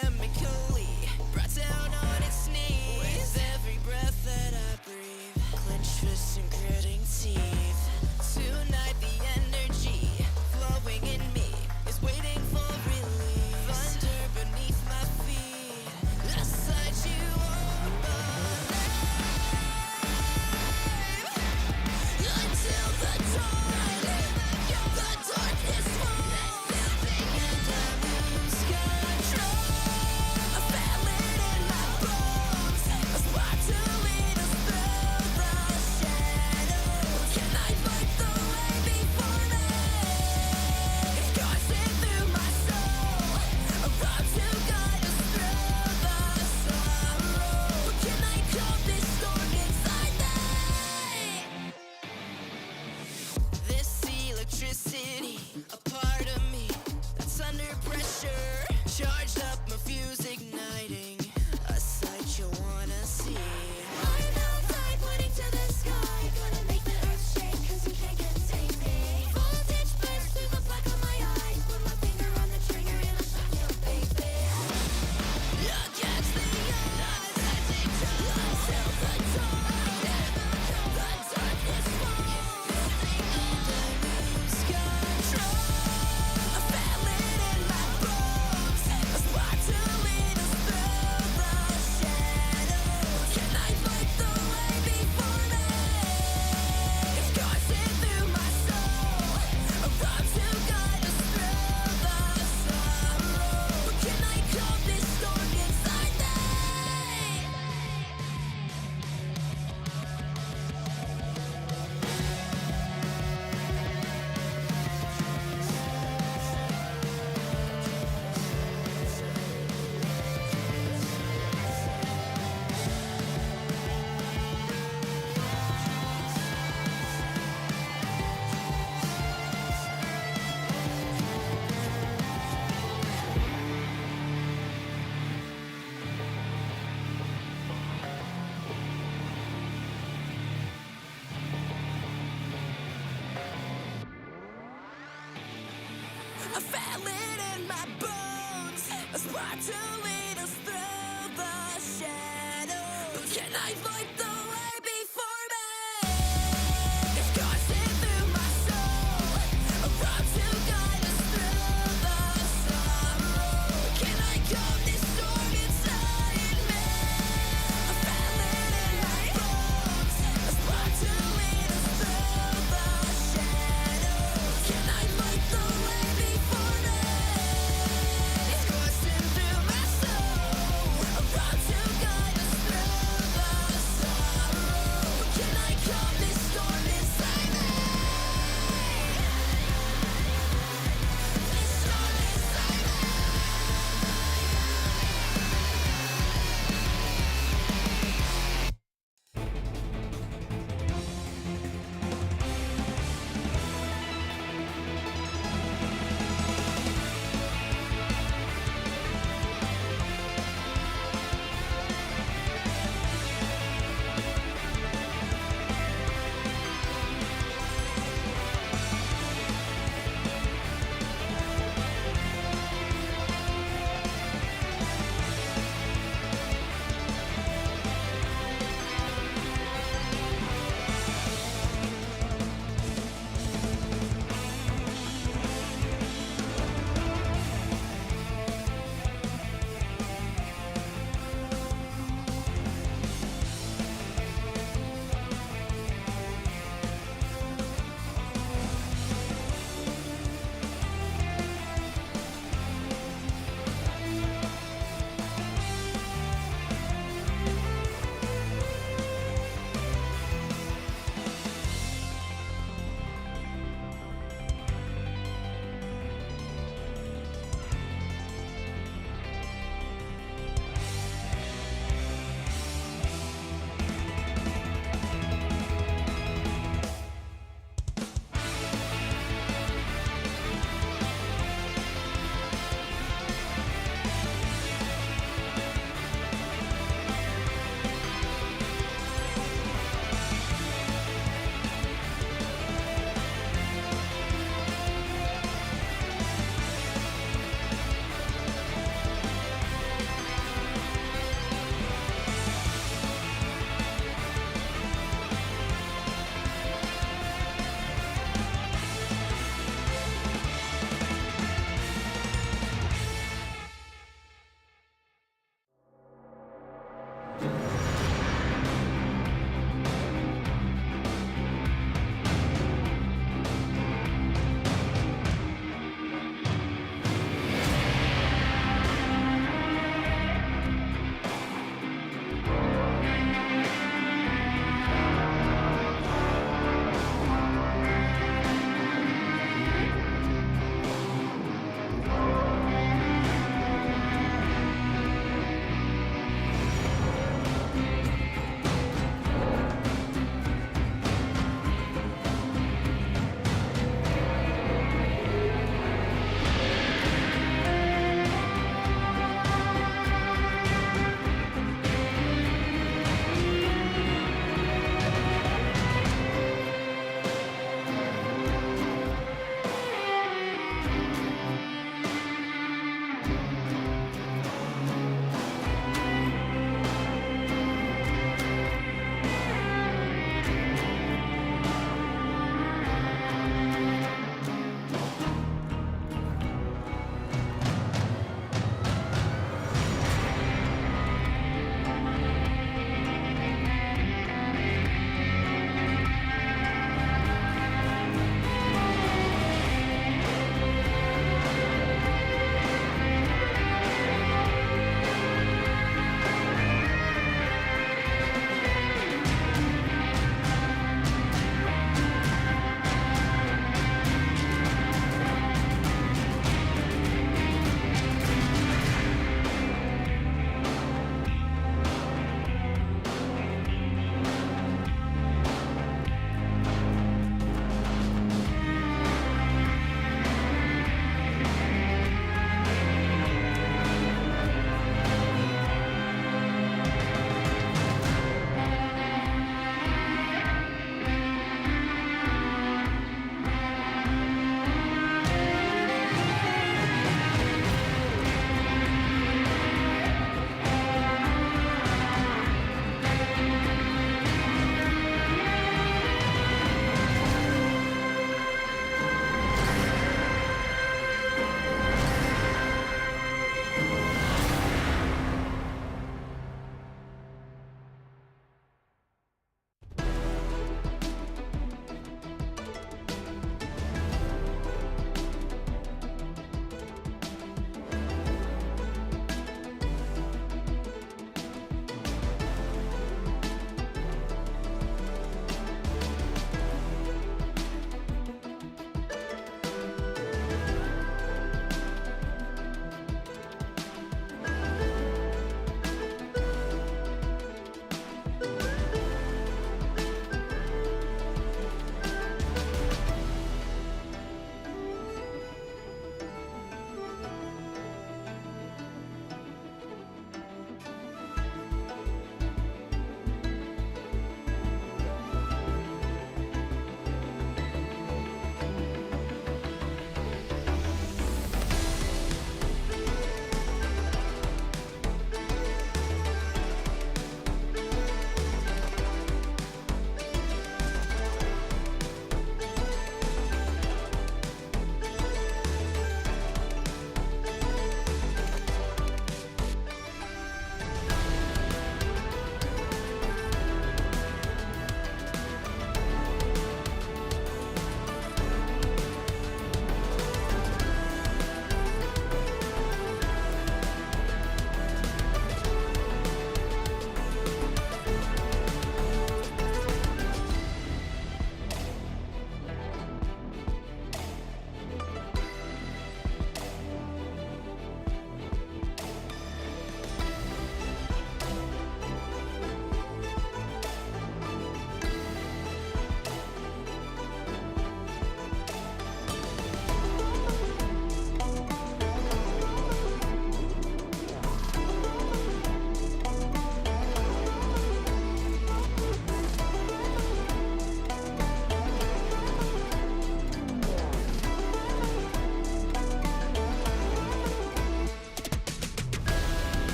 chemically brought down on its knees. With every breath that I breathe, clenched fists and gritting teeth. Tonight the energy flowing in me is waiting for release. Thunder beneath my feet, I sight you on my until the dawn, the darkness falls, and I lose control. I feel it in my bones, a spark to lead us through the shadows. Can I fight the way before me? It's coursing through my soul, a road to guide us through the sorrow. Can I calm this storm inside me? This electricity, a part of me that's under pressure. Charged up, my fuse igniting, a sight you wanna see. I'm outside, pointing to the sky, gonna make the earth shake, cause you can't contain me. Voltage burst through the black of my eyes, put my finger on the trigger and I'll shock you, baby. Against the odds, until the dawn, the darkness falls, and I lose control. I feel it in my bones, a spark to lead us through the shadows. Can I fight the way before me? It's coursing through my soul, a road to guide us through the sorrow. Can I calm this storm inside me? I feel it in my bones, a spark to lead us through the shadows. Can I fight the way before me? It's coursing through my soul, a road to guide us through the sorrow. Can I calm this storm inside me? I feel it in my bones, a spark to lead us through the shadows. Can I fight the way before me? It's coursing through my soul, a road to guide us through the sorrow.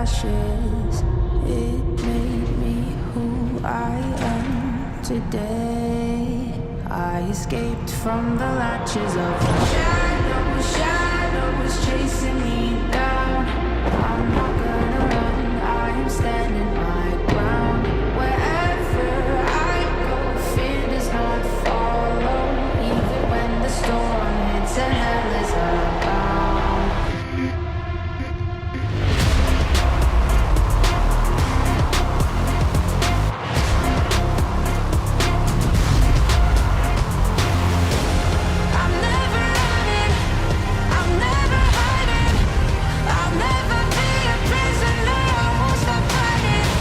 ashes. It made me who I am today. I escaped from the latches of shadows chasing me down. I'm not gonna run, I am standing my ground. Wherever I go, fear does not follow. Even when the storm hits and hell is abound. I'm never running, I'm never hiding. I'll never be a prisoner, I won't stop fighting.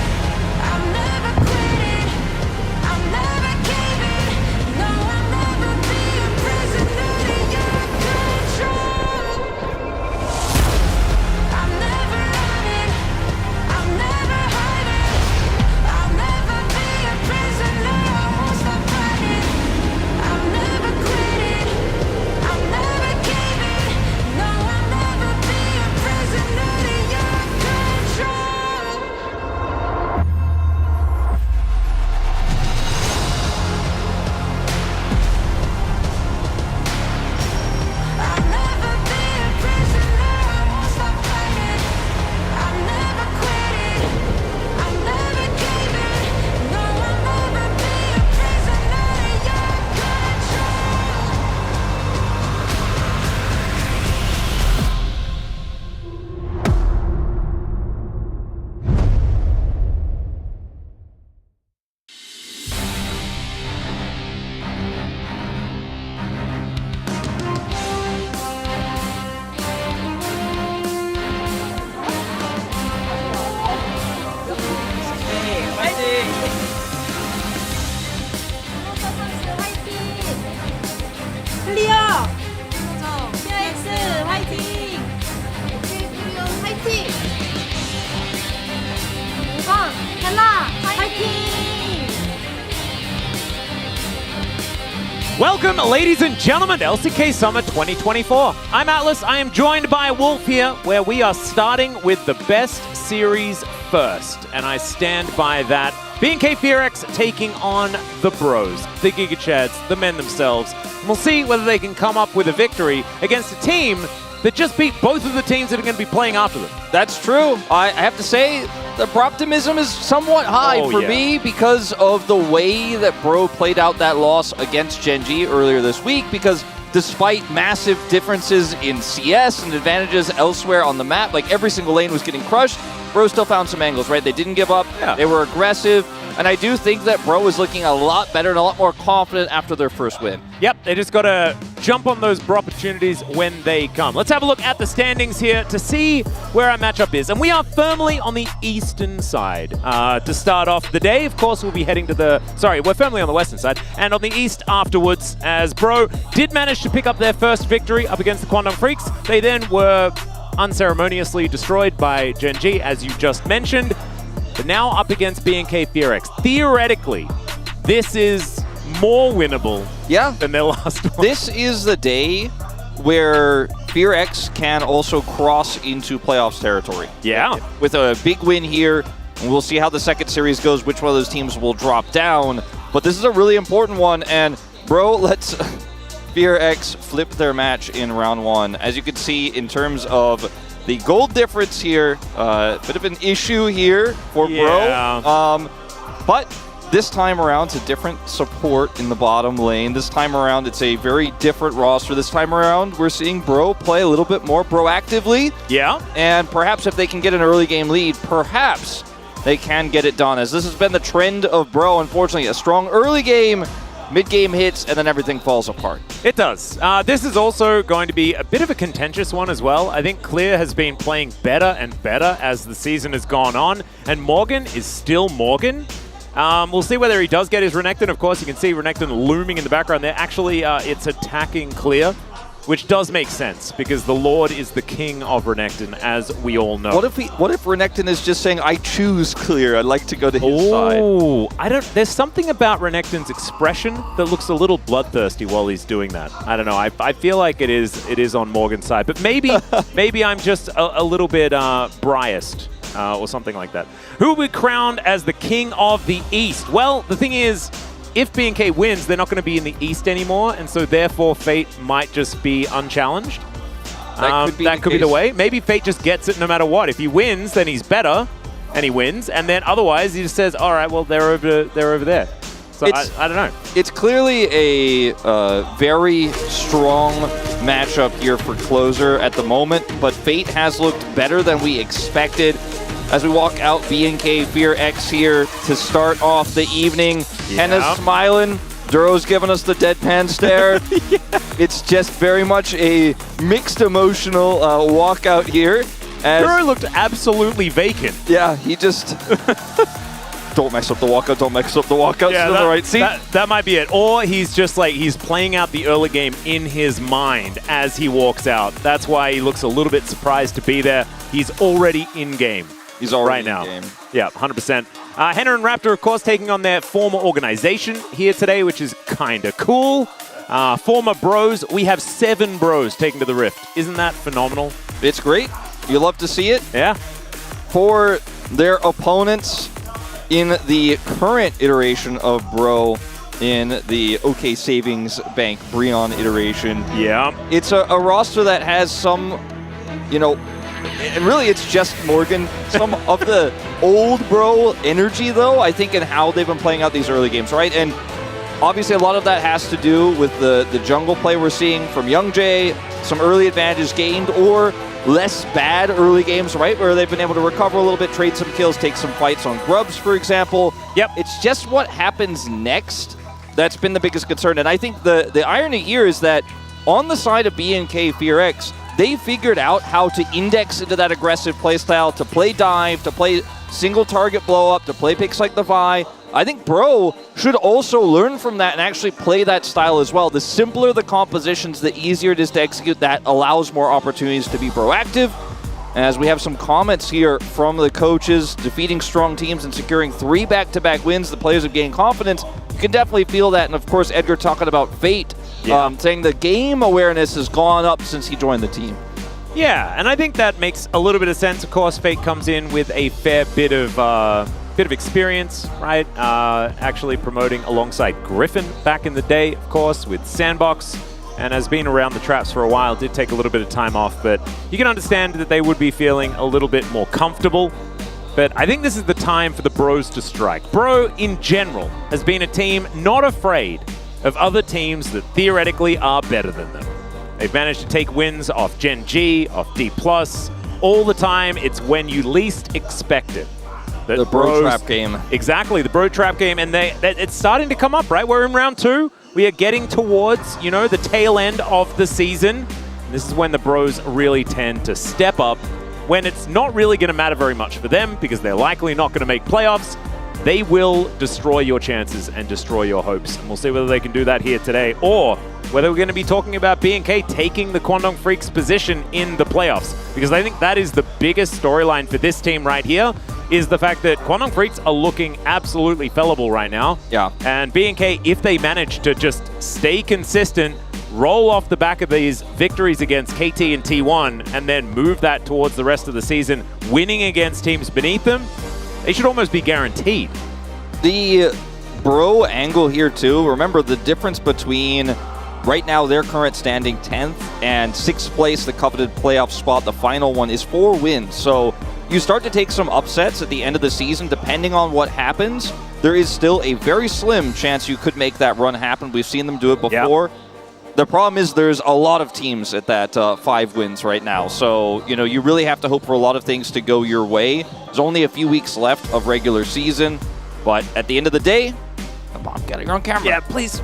I'm never quitting, I'm never giving. No, I'll never be a prisoner to your control. I'm never running, I'm never hiding. I'll never be a prisoner, I won't stop fighting. I'm never quitting, I'm never giving. No, I'll never be a prisoner to your control. I'll never be a prisoner, I won't stop fighting. I'm never quitting, I'm never giving. No, I'll never be a prisoner to your control. 클리어! PX 화이팅! 클리어 화이팅! 우선 헬라 화이팅! Welcome, ladies and gentlemen, to LCK Summer 2024. I'm Atlas. I am joined by Wolf here, where we are starting with the best series first. And I stand by that. B&K Fearex taking on the Bros, the Giga Chads, the men themselves. And we'll see whether they can come up with a victory against a team that just beat both of the teams that are going to be playing after them. That's true. I have to say, the optimism is somewhat high for me because of the way that Bro played out that loss against Gen G earlier this week, because despite massive differences in CS and advantages elsewhere on the map, like every single lane was getting crushed, Bro still found some angles, right? They didn't give up. Yeah. They were aggressive. And I do think that Bro is looking a lot better and a lot more confident after their first win. Yep, they just got to jump on those Bro opportunities when they come. Let's have a look at the standings here to see where our matchup is. And we are firmly on the eastern side. To start off the day, of course, we'll be heading to the... Sorry, we're firmly on the western side. And on the east afterwards, as Bro did manage to pick up their first victory up against the Quantum Freaks. They then were unceremoniously destroyed by Gen G, as you just mentioned. But now up against B&K Fearex. Theoretically, this is more winnable than their last one. This is the day where Fearex can also cross into playoffs territory. Yeah. With a big win here, and we'll see how the second series goes, which one of those teams will drop down. But this is a really important one, and Bro, let's Fearex flip their match in round one. As you can see, in terms of the gold difference here, bit of an issue here for Bro. But this time around, it's a different support in the bottom lane. This time around, it's a very different roster. This time around, we're seeing Bro play a little bit more proactively. Yeah. And perhaps if they can get an early game lead, perhaps they can get it done. As this has been the trend of Bro, unfortunately, a strong early game, mid-game hits, and then everything falls apart. It does. This is also going to be a bit of a contentious one as well. I think Clear has been playing better and better as the season has gone on, and Morgan is still Morgan. We'll see whether he does get his Renekton. Of course, you can see Renekton looming in the background there. Actually, it's attacking Clear, which does make sense because the Lord is the king of Renekton, as we all know. What if Renekton is just saying, "I choose Clear. I'd like to go to his side." Oh, there's something about Renekton's expression that looks a little bloodthirsty while he's doing that. I don't know. I feel like it is on Morgan's side, but maybe I'm just a little bit biased or something like that. Who will be crowned as the king of the East? Well, the thing is, if B&K wins, they're not going to be in the East anymore, and so therefore Fate might just be unchallenged. That could be the way. Maybe Fate just gets it no matter what. If he wins, then he's better, and he wins, and then otherwise he just says, all right, well, they're over there. So I don't know. It's clearly a very strong matchup here for Closer at the moment, but Fate has looked better than we expected. As we walk out, B&K Fear X here to start off the evening. Henna's smiling. Duro's giving us the deadpan stare. It's just very much a mixed emotional walkout here. Duro looked absolutely vacant. Yeah, he just... Don't mess up the walkout, don't mess up the walkout. Yeah, Still in the right seat. That might be it. Or he's just like, he's playing out the early game in his mind as he walks out. That's why he looks a little bit surprised to be there. He's already in game. He's already right now. In game. Yeah, 100%. Henna and Raptor, of course, taking on their former organization here today, which is kind of cool. Former bros. We have 7 bros taking to the Rift. Isn't that phenomenal? It's great. You love to see it. Yeah. For their opponents in the current iteration of Bro, in the OK Savings Bank Breon iteration. Yeah. It's a roster that has some, you know, and really it's just Morgan, some of the old Bro energy, though, I think, in how they've been playing out these early games, right? And obviously a lot of that has to do with the jungle play we're seeing from Young Jay, some early advantages gained, or less bad early games, right, where they've been able to recover a little bit, trade some kills, take some fights on Grubs, for example. Yep. It's just what happens next that's been the biggest concern. And I think the irony here is that on the side of B&K Fear X, they figured out how to index into that aggressive playstyle, to play dive, to play single target blow up, to play picks like the Vi. I think Bro should also learn from that and actually play that style as well. The simpler the compositions, the easier it is to execute. That allows more opportunities to be proactive. As we have some comments here from the coaches, defeating strong teams and securing 3 back-to-back wins, the players have gained confidence. You can definitely feel that. And of course, Edgar talking about Fate, saying the game awareness has gone up since he joined the team. Yeah, and I think that makes a little bit of sense. Of course, Fate comes in with a fair bit of experience, right? Actually promoting alongside Griffin back in the day, of course, with Sandbox, and has been around the traps for a while. Did take a little bit of time off, but you can understand that they would be feeling a little bit more comfortable. But I think this is the time for the Bros to strike. Bro, in general, has been a team not afraid of other teams that theoretically are better than them. They've managed to take wins off Gen G, off D+. All the time, it's when you least expect it. The Bro Trap game. Exactly, the Bro Trap game. And it's starting to come up, right? We're in round 2. We are getting towards, the tail end of the season. This is when the Bros really tend to step up, when it's not really going to matter very much for them because they're likely not going to make playoffs. They will destroy your chances and destroy your hopes. And we'll see whether they can do that here today, or whether we're going to be talking about B&K taking the Kwangdong Freaks position in the playoffs. Because I think that is the biggest storyline for this team right here, is the fact that Kwangdong Freaks are looking absolutely fallible right now. Yeah. And B&K, if they manage to just stay consistent, roll off the back of these victories against KT and T1, and then move that towards the rest of the season, winning against teams beneath them, they should almost be guaranteed. The Bro angle here too, remember the difference between right now their current standing 10th and 6th place, the coveted playoff spot, the final one, is 4 wins. So you start to take some upsets at the end of the season. Depending on what happens, there is still a very slim chance you could make that run happen. We've seen them do it before. Yep. The problem is there's a lot of teams at that 5 wins right now. So, you really have to hope for a lot of things to go your way. There's only a few weeks left of regular season. But at the end of the day, come on, get it on camera. Yeah, please.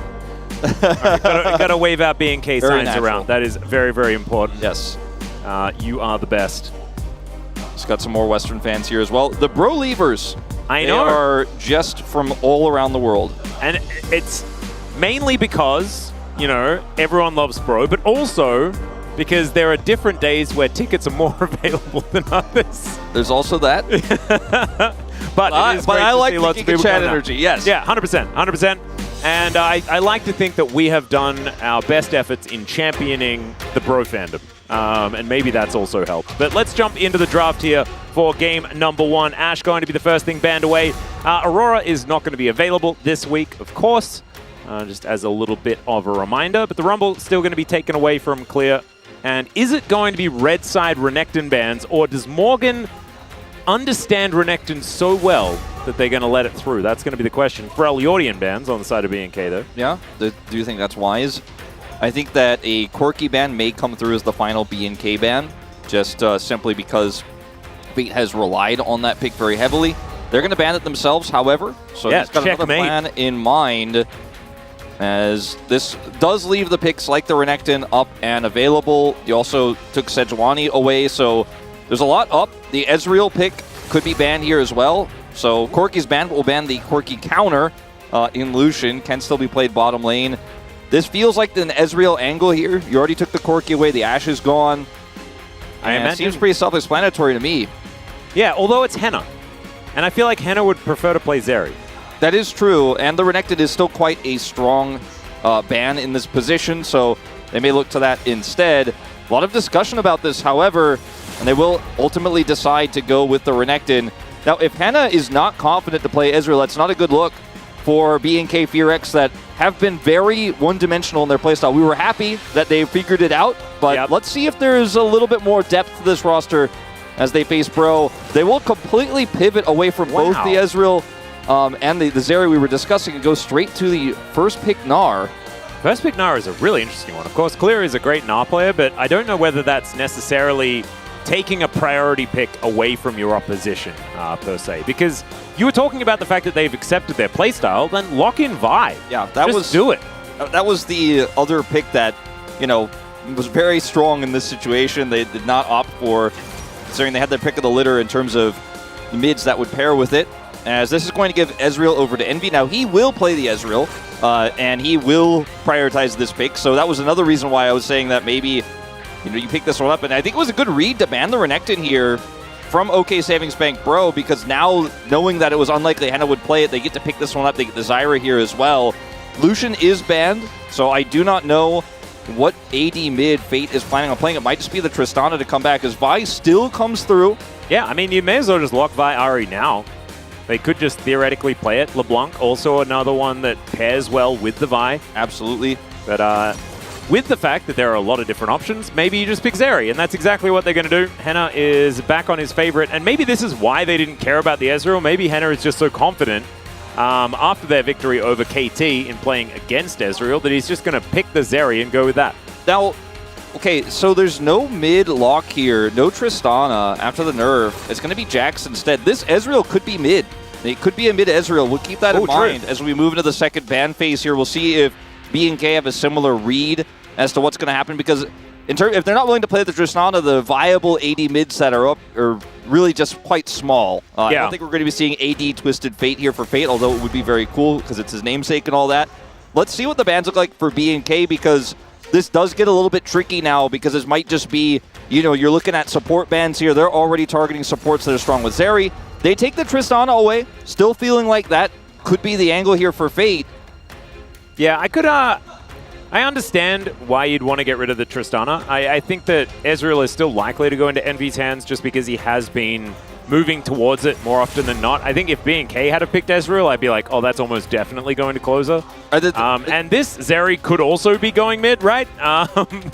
Right, gotta wave out B&K signs natural around. That is very, very important. Yes. You are the best. Just got some more Western fans here as well. The Bro Leavers. I know. They are just from all around the world. And it's mainly because, everyone loves Bro, but also because there are different days where tickets are more available than others. There's also that. But I like the Giga Chat energy, yes. Yeah, 100%, 100%. And I like to think that we have done our best efforts in championing the Bro fandom. and maybe that's also helped. But let's jump into the draft here for game number 1. Ashe going to be the first thing banned away. Aurora is not going to be available this week, of course, just as a little bit of a reminder. But the Rumble still going to be taken away from Clear. And is it going to be red side Renekton bans, or does Morgan understand Renekton so well that they're going to let it through? That's going to be the question. Freljordian bans on the side of BNK, though. Yeah, do you think that's wise? I think that a Quirky ban may come through as the final BNK ban, just simply because Fate has relied on that pick very heavily. They're going to ban it themselves, however, so yeah, he's got another plan in mind, as this does leave the picks like the Renekton up and available. You also took Sejuani away, so there's a lot up. The Ezreal pick could be banned here as well. So Corki's banned, will ban the Corki counter in Lucian. Can still be played bottom lane. This feels like an Ezreal angle here. You already took the Corki away. The Ashe is gone. I imagine. It seems pretty self-explanatory to me. Yeah, although it's Henna. And I feel like Henna would prefer to play Zeri. That is true, and the Renekton is still quite a strong ban in this position, so they may look to that instead. A lot of discussion about this, however, and they will ultimately decide to go with the Renekton. Now, if Henna is not confident to play Ezreal, that's not a good look for BNK FearX that have been very one-dimensional in their playstyle. We were happy that they figured it out, but let's see if there's a little bit more depth to this roster as they face Bro. They will completely pivot away from both the Ezreal and the Zeri we were discussing and go straight to the first pick Gnar. First pick Gnar is a really interesting one. Of course, Clear is a great Gnar player, but I don't know whether that's necessarily taking a priority pick away from your opposition, per se. Because you were talking about the fact that they've accepted their playstyle, then lock in Vi. Yeah, Just do it. That was the other pick that, you know, was very strong in this situation. They did not opt for, considering they had their pick of the litter in terms of the mids that would pair with it. As this is going to give Ezreal over to Envy. Now, he will play the Ezreal, and he will prioritize this pick. So that was another reason why I was saying that maybe, you know, you pick this one up. And I think it was a good read to ban the Renekton here from OK Savings Bank Bro, because now, knowing that it was unlikely Henna would play it, they get to pick this one up. They get the Zyra here as well. Lucian is banned, so I do not know what AD mid Fate is planning on playing. It might just be the Tristana to come back, as Vi still comes through. Yeah, I mean, you may as well just lock Vi Ahri now. They could just theoretically play it. LeBlanc, also another one that pairs well with the Vi. Absolutely. But with the fact that there are a lot of different options, maybe you just pick Zeri, and that's exactly what they're going to do. Henna is back on his favorite, and maybe this is why they didn't care about the Ezreal. Maybe Henna is just so confident after their victory over KT in playing against Ezreal that he's just going to pick the Zeri and go with that. Now, okay, so there's no mid lock here, no Tristana after the nerf. It's going to be Jax instead. This Ezreal could be mid. It could be a mid Ezreal. We'll keep that in mind as we move into the second ban phase here. We'll see if BNK have a similar read as to what's going to happen, because if they're not willing to play the Tristana, the viable AD mids that are up are really just quite small. I don't think we're going to be seeing AD Twisted Fate here for Fate, although it would be very cool because it's his namesake and all that. Let's see what the bans look like for BNK, because this does get a little bit tricky now, because this might just be, you know, you're looking at support bans here. They're already targeting supports that are strong with Zeri. They take the Tristana away, still feeling like that could be the angle here for Fate. Yeah, I understand why you'd want to get rid of the Tristana. I think that Ezreal is still likely to go into Envy's hands just because he has been moving towards it more often than not. I think if BNK had picked Ezreal, I'd be like, oh, that's almost definitely going to closer. And this Zeri could also be going mid, right?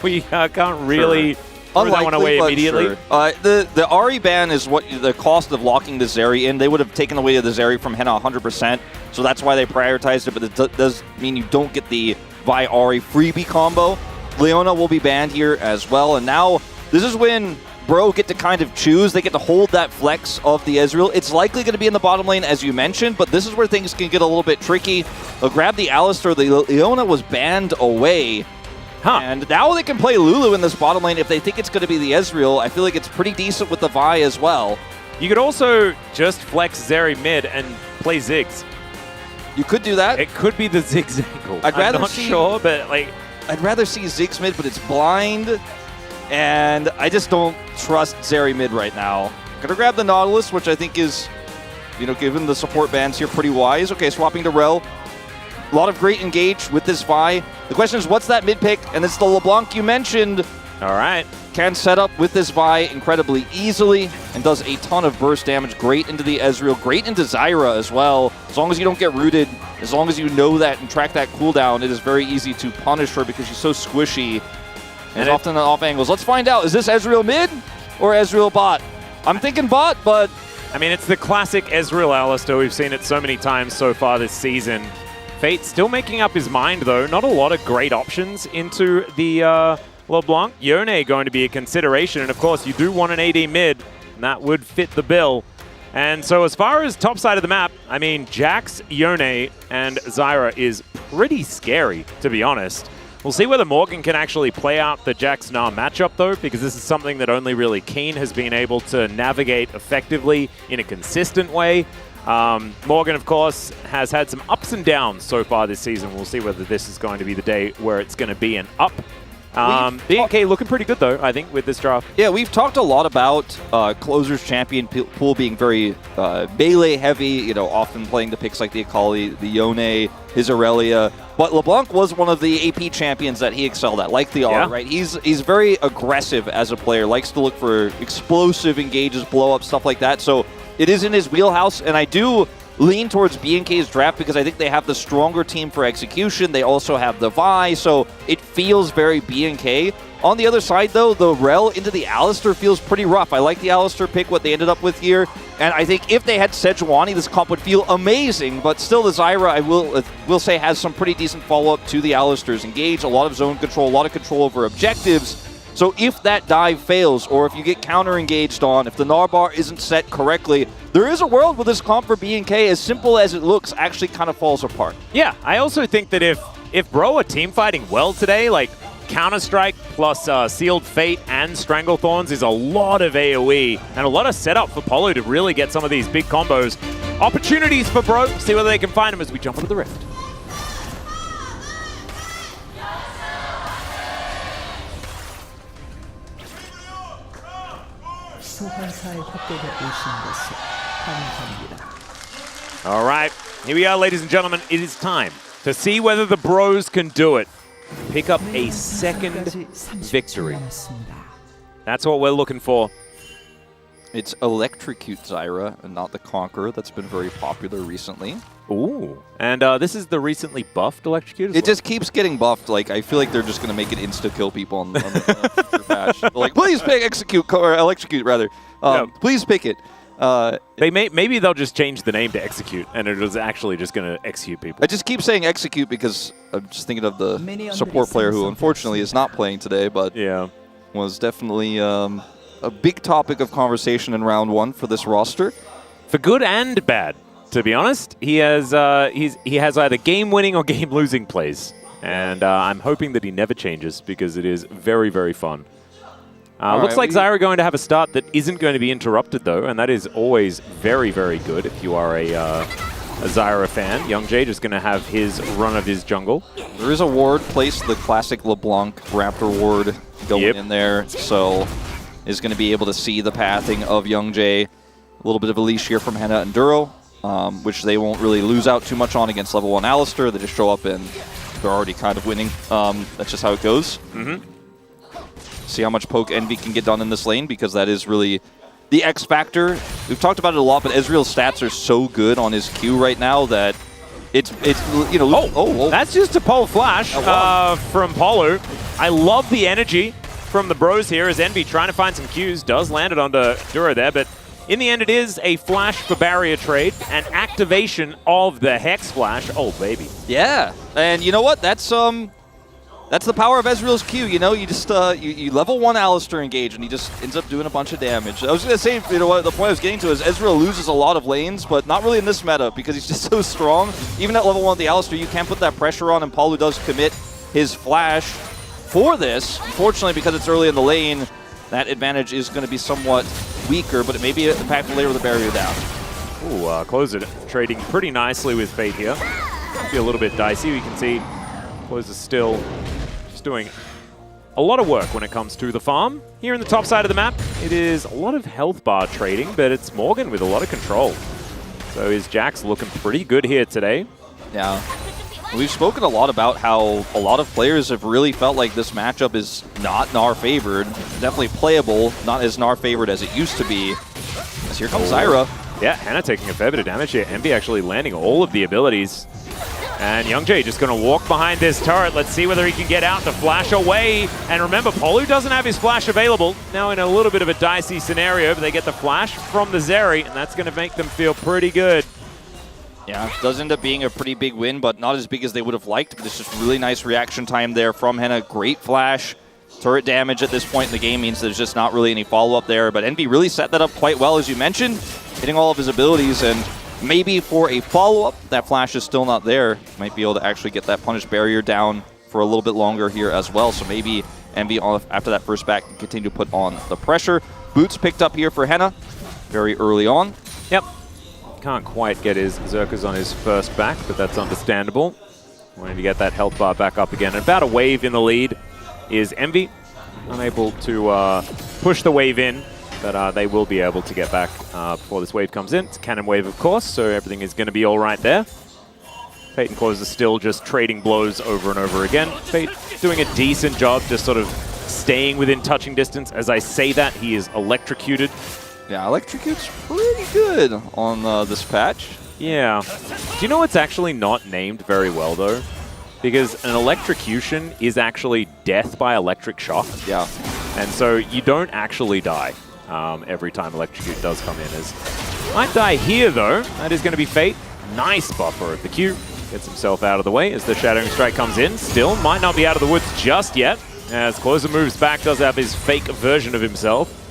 We can't really throw that one away immediately. Sure. The Ahri ban is what the cost of locking the Zeri in. They would have taken away the Zeri from Henna 100%, so that's why they prioritized it, but it does mean you don't get the Vi Ahri freebie combo. Leona will be banned here as well, and now this is when Bro get to kind of choose. They get to hold that flex of the Ezreal. It's likely going to be in the bottom lane, as you mentioned, but this is where things can get a little bit tricky. They'll grab the Alistar. The Leona was banned away. And now they can play Lulu in this bottom lane if they think it's going to be the Ezreal. I feel like it's pretty decent with the Vi as well. You could also just flex Zeri mid and play Ziggs. You could do that. It could be the Ziggs angle. I'm not sure, but like, I'd rather see Ziggs mid, but it's blind, and I just don't trust Zeri mid right now. Gonna grab the Nautilus, which I think is, you know, given the support bans here, pretty wise. Okay, swapping to Rel. A lot of great engage with this Vi. The question is, what's that mid pick? And it's the LeBlanc you mentioned. All right. Can set up with this buy incredibly easily and does a ton of burst damage. Great into the Ezreal, great into Zyra as well. As long as you don't get rooted, as long as you know that and track that cooldown, it is very easy to punish her because she's so squishy and often off angles. Let's find out. Is this Ezreal mid or Ezreal bot? I'm thinking bot, but... I mean, it's the classic Ezreal Alistar. We've seen it so many times so far this season. Fate still making up his mind, though. Not a lot of great options into the... LeBlanc, Yone going to be a consideration, and of course you do want an AD mid, and that would fit the bill. And so as far as top side of the map, I mean, Jax, Yone, and Zyra is pretty scary, to be honest. We'll see whether Morgan can actually play out the Jax-Gnar matchup, though, because this is something that only really Keen has been able to navigate effectively in a consistent way. Morgan, of course, has had some ups and downs so far this season. We'll see whether this is going to be the day where it's going to be an up. BNK looking pretty good, though, I think, with this draft. Yeah, we've talked a lot about Closer's champion pool being very melee-heavy, you know, often playing the picks like the Akali, the Yone, his Aurelia. But LeBlanc was one of the AP champions that he excelled at, like the R, right? He's very aggressive as a player, likes to look for explosive engages, blow-ups, stuff like that. So it is in his wheelhouse, and I do lean towards BNK's draft because I think they have the stronger team for execution. They also have the Vi, so it feels very BNK. On the other side, though, the Rel into the Alistar feels pretty rough. I like the Alistar pick, what they ended up with here, and I think if they had Sejuani, this comp would feel amazing, but still the Zyra, I will say, has some pretty decent follow-up to the Alistar's engage, a lot of zone control, a lot of control over objectives. So if that dive fails, or if you get counter-engaged on, if the Gnar bar isn't set correctly, there is a world where this comp for BNK, as simple as it looks, actually kind of falls apart. Yeah, I also think that if Bro are team fighting well today, like Counter-Strike plus Sealed Fate and Stranglethorns is a lot of AoE and a lot of setup for Polo to really get some of these big combos. Opportunities for Bro, see whether they can find them as we jump into the Rift. 소환사의 협곡에 오신 것을 환영합니다. All right, here we are, ladies and gentlemen. It is time to see whether the Bros can do it. Pick up a second victory. That's what we're looking for. It's Electrocute Zyra and not the Conqueror. That's been very popular recently. Ooh. And this is the recently buffed Electrocute as It well? just keeps getting buffed. Like, I feel like they're just going to make it insta-kill people on the future patch. They're like, please pick Execute, or Electrocute, rather. Please pick it. Maybe they'll just change the name to Execute, and it was actually just going to execute people. I just keep saying Execute because I'm just thinking of the support player who unfortunately is not playing today, but was definitely a big topic of conversation in round one for this roster. For good and bad, to be honest. He has either game-winning or game-losing plays, and I'm hoping that he never changes because it is very, very fun. Looks like Zyra going to have a start that isn't going to be interrupted, though, and that is always very, very good if you are a Zyra fan. Young Jay just going to have his run of his jungle. There is a ward placed, the classic LeBlanc Raptor ward going in there, so is going to be able to see the pathing of Young Jay. A little bit of a leash here from Henna and Duro, which they won't really lose out too much on against level 1 Alistar. They just show up and they're already kind of winning. That's just how it goes. See how much poke Envy can get done in this lane, because that is really the X factor. We've talked about it a lot, but Ezreal's stats are so good on his Q right now that it's you know. That's just a pole flash from Polu. I love the energy from the Bros here as Envy trying to find some Qs. Does land it onto Duro there, but in the end it is a flash for barrier trade and activation of the Hex Flash. Oh, baby. Yeah, and you know what? That's the power of Ezreal's Q. You know, you just you level 1 Alistar engage, and he just ends up doing a bunch of damage. I was going to say, you know what, the point I was getting to is Ezreal loses a lot of lanes, but not really in this meta because he's just so strong. Even at level 1 with the Alistar, you can't put that pressure on, and Palu does commit his flash for this. Unfortunately, because it's early in the lane, that advantage is going to be somewhat weaker, but it may be impactful later with the barrier down. Ooh, Closer trading pretty nicely with Fate here. Be a little bit dicey. We can see Closer's still just doing a lot of work when it comes to the farm. Here in the top side of the map, it is a lot of health bar trading, but it's Morgan with a lot of control. So is Jax looking pretty good here today. Yeah. We've spoken a lot about how a lot of players have really felt like this matchup is not Gnar favored. Definitely playable, not as Gnar favored as it used to be. As here comes Zyra. Yeah, Hannah taking a fair bit of damage here. Envy actually landing all of the abilities. And Youngjae just going to walk behind this turret. Let's see whether he can get out to flash away. And remember, Polu doesn't have his flash available. Now in a little bit of a dicey scenario, but they get the flash from the Zeri, and that's going to make them feel pretty good. Yeah, does end up being a pretty big win, but not as big as they would have liked. But it's just really nice reaction time there from Henna. Great flash. Turret damage at this point in the game means there's just not really any follow-up there. But Envy really set that up quite well, as you mentioned, hitting all of his abilities. And maybe for a follow-up, that flash is still not there. Might be able to actually get that punish barrier down for a little bit longer here as well. So maybe Envy, after that first back, can continue to put on the pressure. Boots picked up here for Henna very early on. Yep. Can't quite get his Zerkers on his first back, but that's understandable. Wanting to get that health bar back up again. And about a wave in the lead is Envy. Unable to push the wave in, but they will be able to get back before this wave comes in. It's a cannon wave, of course, so everything is going to be all right there. Fate and Claws are still just trading blows over and over again. Fate doing a decent job just sort of staying within touching distance. As I say that, he is electrocuted. Yeah, Electrocute's pretty good on this patch. Yeah. Do you know what's actually not named very well, though? Because an electrocution is actually death by electric shock. Yeah. And so you don't actually die every time Electrocute does come in. As might die here, though. That is going to be Fate. Nice buffer of the Q. Gets himself out of the way as the Shattering Strike comes in. Still might not be out of the woods just yet. As Closer moves back, does have his fake version of himself.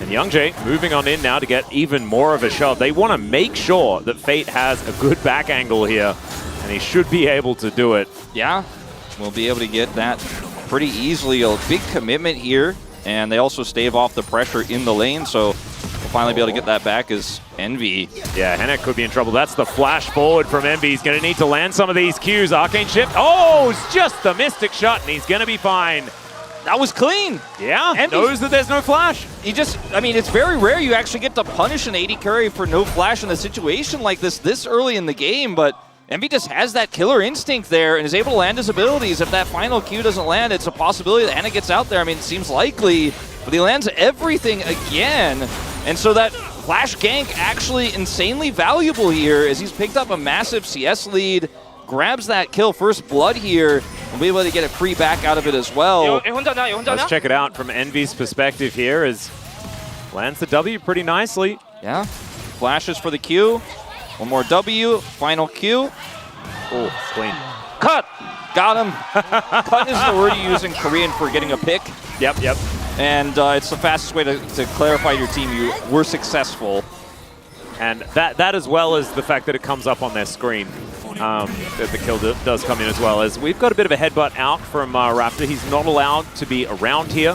And Youngjae moving on in now to get even more of a shove. They want to make sure that Fate has a good back angle here, and he should be able to do it. Yeah, we'll be able to get that pretty easily. A big commitment here, and they also stave off the pressure in the lane, so we'll finally be able to get that back as Envy. Yeah, Henna could be in trouble. That's the flash forward from Envy. He's going to need to land some of these Qs. Arcane Shift. Oh, it's just the Mystic Shot, and he's going to be fine. That was clean. Yeah, Envy knows that there's no flash. He just, I mean, it's very rare you actually get to punish an AD carry for no flash in a situation like this early in the game, but Envy just has that killer instinct there and is able to land his abilities. If that final Q doesn't land, it's a possibility that Henna gets out there. I mean, it seems likely, but he lands everything again. And so that flash gank actually insanely valuable here as he's picked up a massive CS lead, grabs that kill, first blood here, and be able to get a free back out of it as well. Let's check it out from Envy's perspective here as lands the W pretty nicely. Yeah, flashes for the Q. One more W, final Q. Oh, clean. Cut! Got him. Cut is the word you use in Korean for getting a pick. Yep. And it's the fastest way to clarify your team. You were successful. And that as well as the fact that it comes up on their screen. That the kill does come in as well. As we've got a bit of a headbutt out from Raptor. He's not allowed to be around here.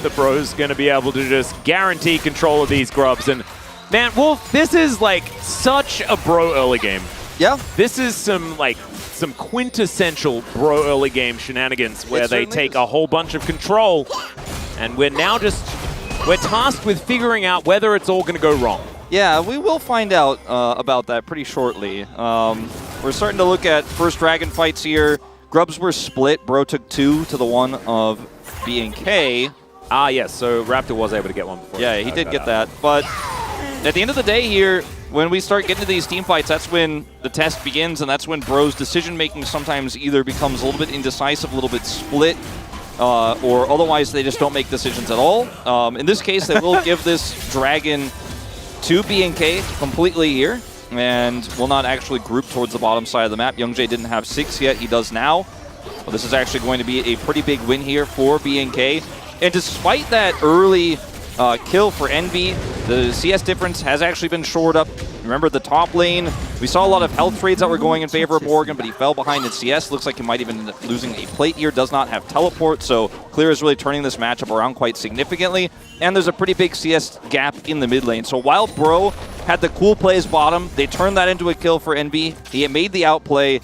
The bro's going to be able to just guarantee control of these grubs. And man, Wolf, this is like such a bro early game. Yeah. This is some quintessential bro early game shenanigans where they take a whole bunch of control. And we're tasked with figuring out whether it's all going to go wrong. Yeah, we will find out about that pretty shortly. We're starting to look at first dragon fights here. Grubs were split. Bro took 2 to the 1 of B&K. Ah, yes. So Raptor was able to get one before. Yeah, he did get that. But at the end of the day here, when we start getting to these team fights, that's when the test begins, and that's when Bro's decision-making sometimes either becomes a little bit indecisive, a little bit split, or otherwise they just don't make decisions at all. In this case, they will give this dragon to B&K completely here, and will not actually group towards the bottom side of the map. Youngjae didn't have 6 yet, he does now. But this is actually going to be a pretty big win here for B&K. And despite that early kill for Envy, the CS difference has actually been shored up. Remember the top lane, we saw a lot of health trades that were going in favor of Morgan, but he fell behind in CS. Looks like he might even end up losing a plate here, does not have teleport, so Clear is really turning this matchup around quite significantly. And there's a pretty big CS gap in the mid lane. So while Bro had the cool plays bottom, they turned that into a kill for Envy. He made the outplay.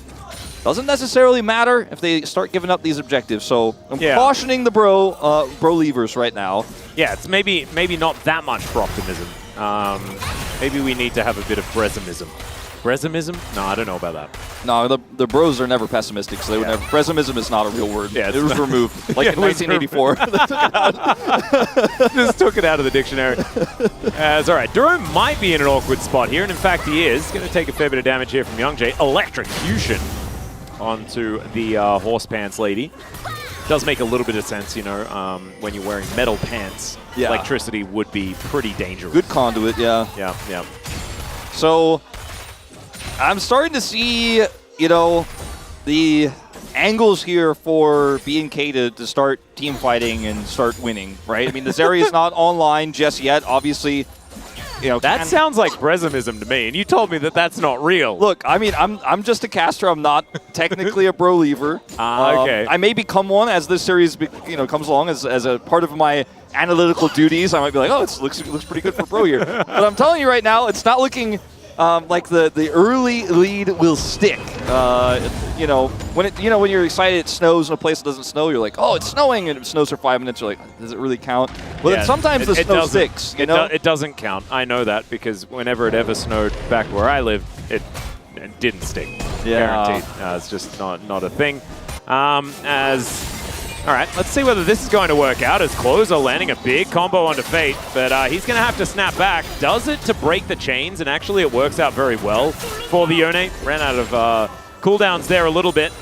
Doesn't necessarily matter if they start giving up these objectives. So I'm cautioning the bro leavers right now. Yeah, it's maybe not that much for optimism. Maybe we need to have a bit of pessimism. Pessimism? No, I don't know about that. No, the bros are never pessimistic, so they would never. Pessimism is not a real word. Yeah, it was removed, like in 1984. Just took it out of the dictionary. It's all right. Duro might be in an awkward spot here, and in fact he is. Going to take a fair bit of damage here from Youngjae. Electrocution onto the horse pants lady. Does make a little bit of sense, you know, when you're wearing metal pants. Yeah. Electricity would be pretty dangerous. Good conduit, yeah. Yeah, yeah. So I'm starting to see, you know, the angles here for B&K to start team fighting and start winning, right? I mean, the Zeri is not online just yet, obviously. You know, that sounds like Brezimism to me, and you told me that that's not real. Look, I mean, I'm just a caster. I'm not technically a bro lever. Okay. I may become one as this series, comes along as a part of my analytical duties. I might be like, oh, it looks pretty good for bro here. But I'm telling you right now, it's not looking like the early lead will stick. When you're excited, it snows in a place that doesn't snow. You're like, oh, it's snowing, and it snows for 5 minutes. You're like, does it really count? Well, then sometimes the snow sticks. It doesn't count. I know that because whenever it ever snowed back where I lived, it didn't stick. Yeah. Guaranteed. It's just not a thing. All right, let's see whether this is going to work out as Closer landing a big combo onto Fate, but he's going to have to snap back. Does it to break the chains, and actually it works out very well for the Yone. Ran out of cooldowns there a little bit.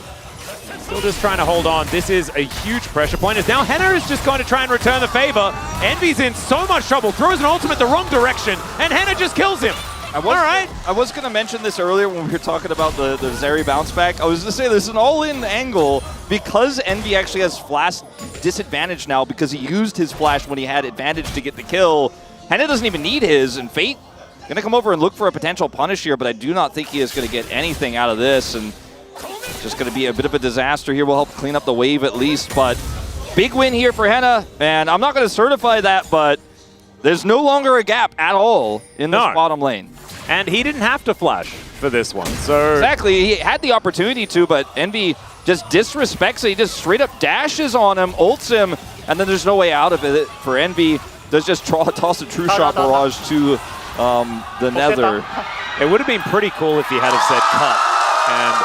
Still just trying to hold on. This is a huge pressure point, as now Henna is just going to try and return the favor. Envy's in so much trouble, throws an ultimate the wrong direction, and Henna just kills him. I was going to mention this earlier when we were talking about the Zeri bounce back. I was going to say there's an all-in angle because Envy actually has flash disadvantage now because he used his flash when he had advantage to get the kill. Henna doesn't even need his, and Fate going to come over and look for a potential punish here, but I do not think he is going to get anything out of this, and just going to be a bit of a disaster here. We'll help clean up the wave at least, but big win here for Henna, and I'm not going to certify that, but there's no longer a gap at all in this bottom lane. And he didn't have to flash for this one, so... Exactly, he had the opportunity to, but Envy just disrespects it. He just straight up dashes on him, ults him, and then there's no way out of it for Envy. Does just toss a true shot barrage to the Nether. It would have been pretty cool if he had have said cut. And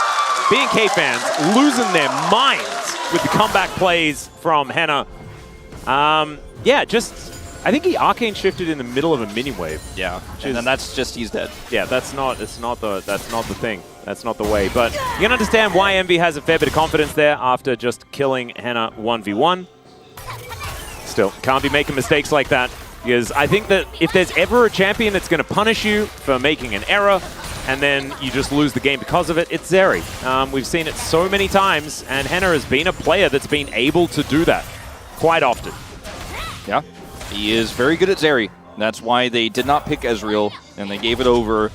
B&K fans losing their minds with the comeback plays from Henna. Yeah, just... I think he arcane shifted in the middle of a mini wave. Yeah, and then that's just he's dead. Yeah, that's not the thing. That's not the way. But you can understand why Envy has a fair bit of confidence there after just killing Henna 1v1. Still, can't be making mistakes like that, because I think that if there's ever a champion that's going to punish you for making an error and then you just lose the game because of it, it's Zeri. We've seen it so many times, and Henna has been a player that's been able to do that quite often. Yeah. He is very good at Zeri. That's why they did not pick Ezreal, and they gave it over.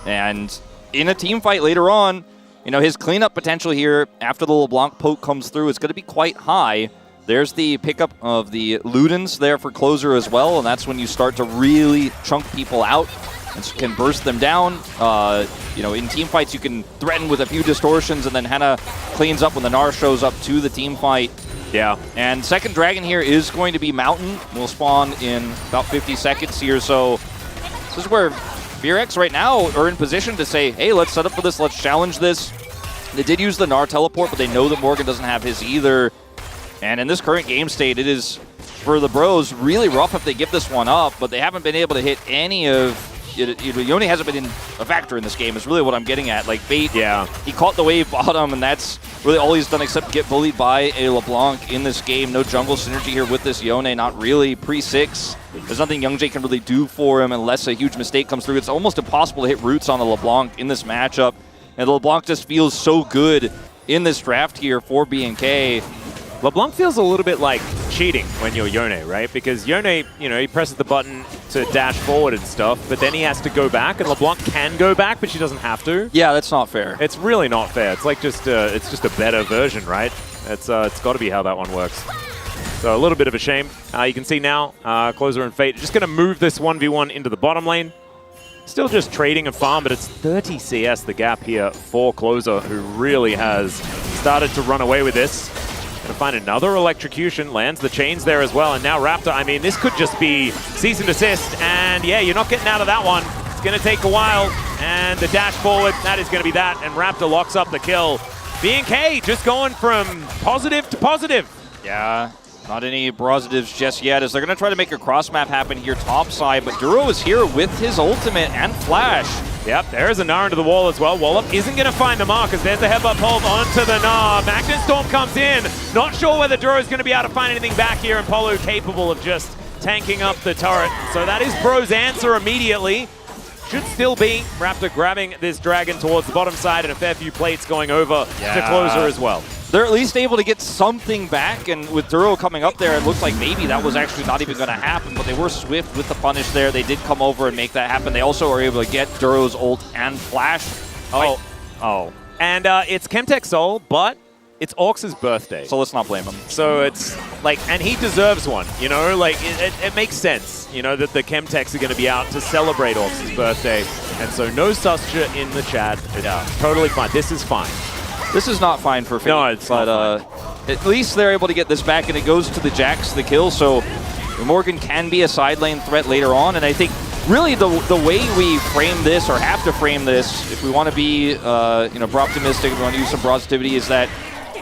And in a team fight later on, his cleanup potential here after the LeBlanc poke comes through is going to be quite high. There's the pickup of the Ludens there for Closer as well, and that's when you start to really chunk people out and can burst them down. In team fights, you can threaten with a few distortions, and then Henna cleans up when the Gnar shows up to the team fight. Yeah. And second dragon here is going to be Mountain. Will spawn in about 50 seconds here. So this is where VRX right now are in position to say, hey, let's set up for this. Let's challenge this. They did use the Gnar teleport, but they know that Morgan doesn't have his either. And in this current game state, it is, for the bros, really rough if they give this one up, but they haven't been able to hit any of... Yone hasn't been a factor in this game, is really what I'm getting at. Like, Fate, he caught the wave bottom, and that's really all he's done except get bullied by a LeBlanc in this game. No jungle synergy here with this Yone, not really. Pre-6, there's nothing Youngjae can really do for him unless a huge mistake comes through. It's almost impossible to hit roots on a LeBlanc in this matchup, and LeBlanc just feels so good in this draft here for B&K. LeBlanc feels a little bit like cheating when you're Yone, right? Because Yone, he presses the button to dash forward and stuff, but then he has to go back, and LeBlanc can go back, but she doesn't have to. Yeah, that's not fair. It's really not fair. It's like just a better version, right? It's got to be how that one works. So a little bit of a shame. You can see now, Closer and Fate just going to move this 1v1 into the bottom lane. Still just trading a farm, but it's 30 CS the gap here for Closer, who really has started to run away with this. Gonna find another electrocution, lands the chains there as well, and now Raptor, I mean, this could just be cease and desist, and yeah, you're not getting out of that one. It's gonna take a while, And the dash forward, that is going to be that. And Raptor locks up the kill. B&K just going from positive to positive. Yeah, not any positives just yet, as they're going to try to make a cross map happen here top side, but Duro is here with his ultimate and flash. Yep, there is a Gnar into the wall as well. Wallop isn't going to find the mark as there's the headbutt pulve onto the Gnar. Magnet Storm comes in. Not sure whether Duro is going to be able to find anything back here, and Polo capable of just tanking up the turret. So that is Bro's answer immediately. Should still be Raptor grabbing this dragon towards the bottom side, and a fair few plates going over to closer as well. They're at least able to get something back, and with Duro coming up there, it looks like maybe that was actually not even going to happen, but they were swift with the punish there. They did come over and make that happen. They also are able to get Duro's ult and flash. Oh. And it's Chemtech Soul, but it's Orcs' birthday. So let's not blame him. So it's like, and he deserves one, you know? Like, it makes sense, you know, that the Chemtechs are going to be out to celebrate Orcs' birthday. And so no Suscha in the chat. It's totally fine. This is fine. This is not fine for Fate, no, it's but not at least they're able to get this back, and it goes to the Jax, the kill, so Morgan can be a side lane threat later on, and I think really the way we frame this, or have to frame this, if we want to be optimistic, we want to use some positivity, is that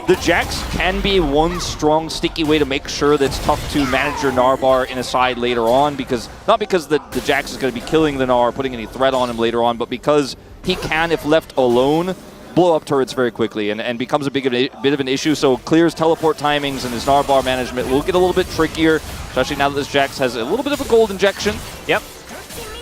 the Jax can be one strong, sticky way to make sure that it's tough to manage your Gnar bar in a side later on, because not because the Jax is going to be killing the Gnar, putting any threat on him later on, but because he can, if left alone, blow up turrets very quickly and becomes a bit of an issue. So Clear's teleport timings and his Gnar bar management will get a little bit trickier, especially now that this Jax has a little bit of a gold injection. Yep.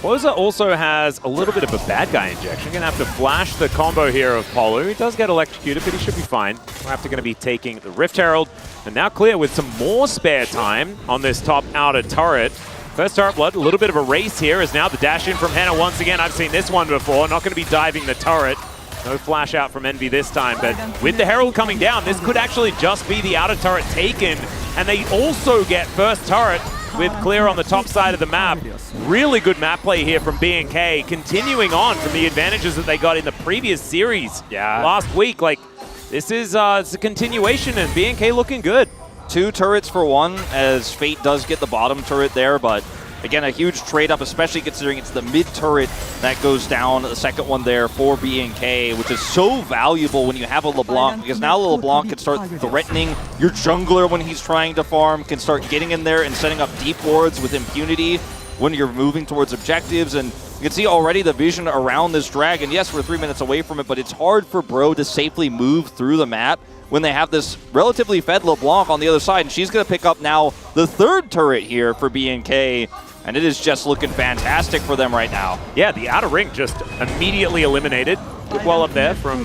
Boza also has a little bit of a bad guy injection. Going to have to flash the combo here of Polu. He does get electrocuted, but he should be fine. We're after going to be taking the Rift Herald. And now Clear with some more spare time on this top outer turret. First turret blood, a little bit of a race here as now the dash in from Henna once again. I've seen this one before. Not going to be diving the turret. No flash out from Envy this time, but with the Herald coming down, this could actually just be the outer turret taken, and they also get first turret with Clear on the top side of the map. Really good map play here from B&K, continuing on from the advantages that they got in the previous series last week. Like, this is it's a continuation, and B&K looking good. 2 turrets for 1, as Fate does get the bottom turret there, but again, a huge trade-up, especially considering it's the mid-turret that goes down, the second one there for B&K, which is so valuable when you have a LeBlanc, because now LeBlanc can start threatening your jungler when he's trying to farm, can start getting in there and setting up deep wards with impunity when you're moving towards objectives, and you can see already the vision around this dragon. Yes, we're 3 minutes away from it, but it's hard for Bro to safely move through the map when they have this relatively fed LeBlanc on the other side, and she's going to pick up now the 3rd turret here for B&K. And it is just looking fantastic for them right now. Yeah, the outer ring just immediately eliminated. Good well up there from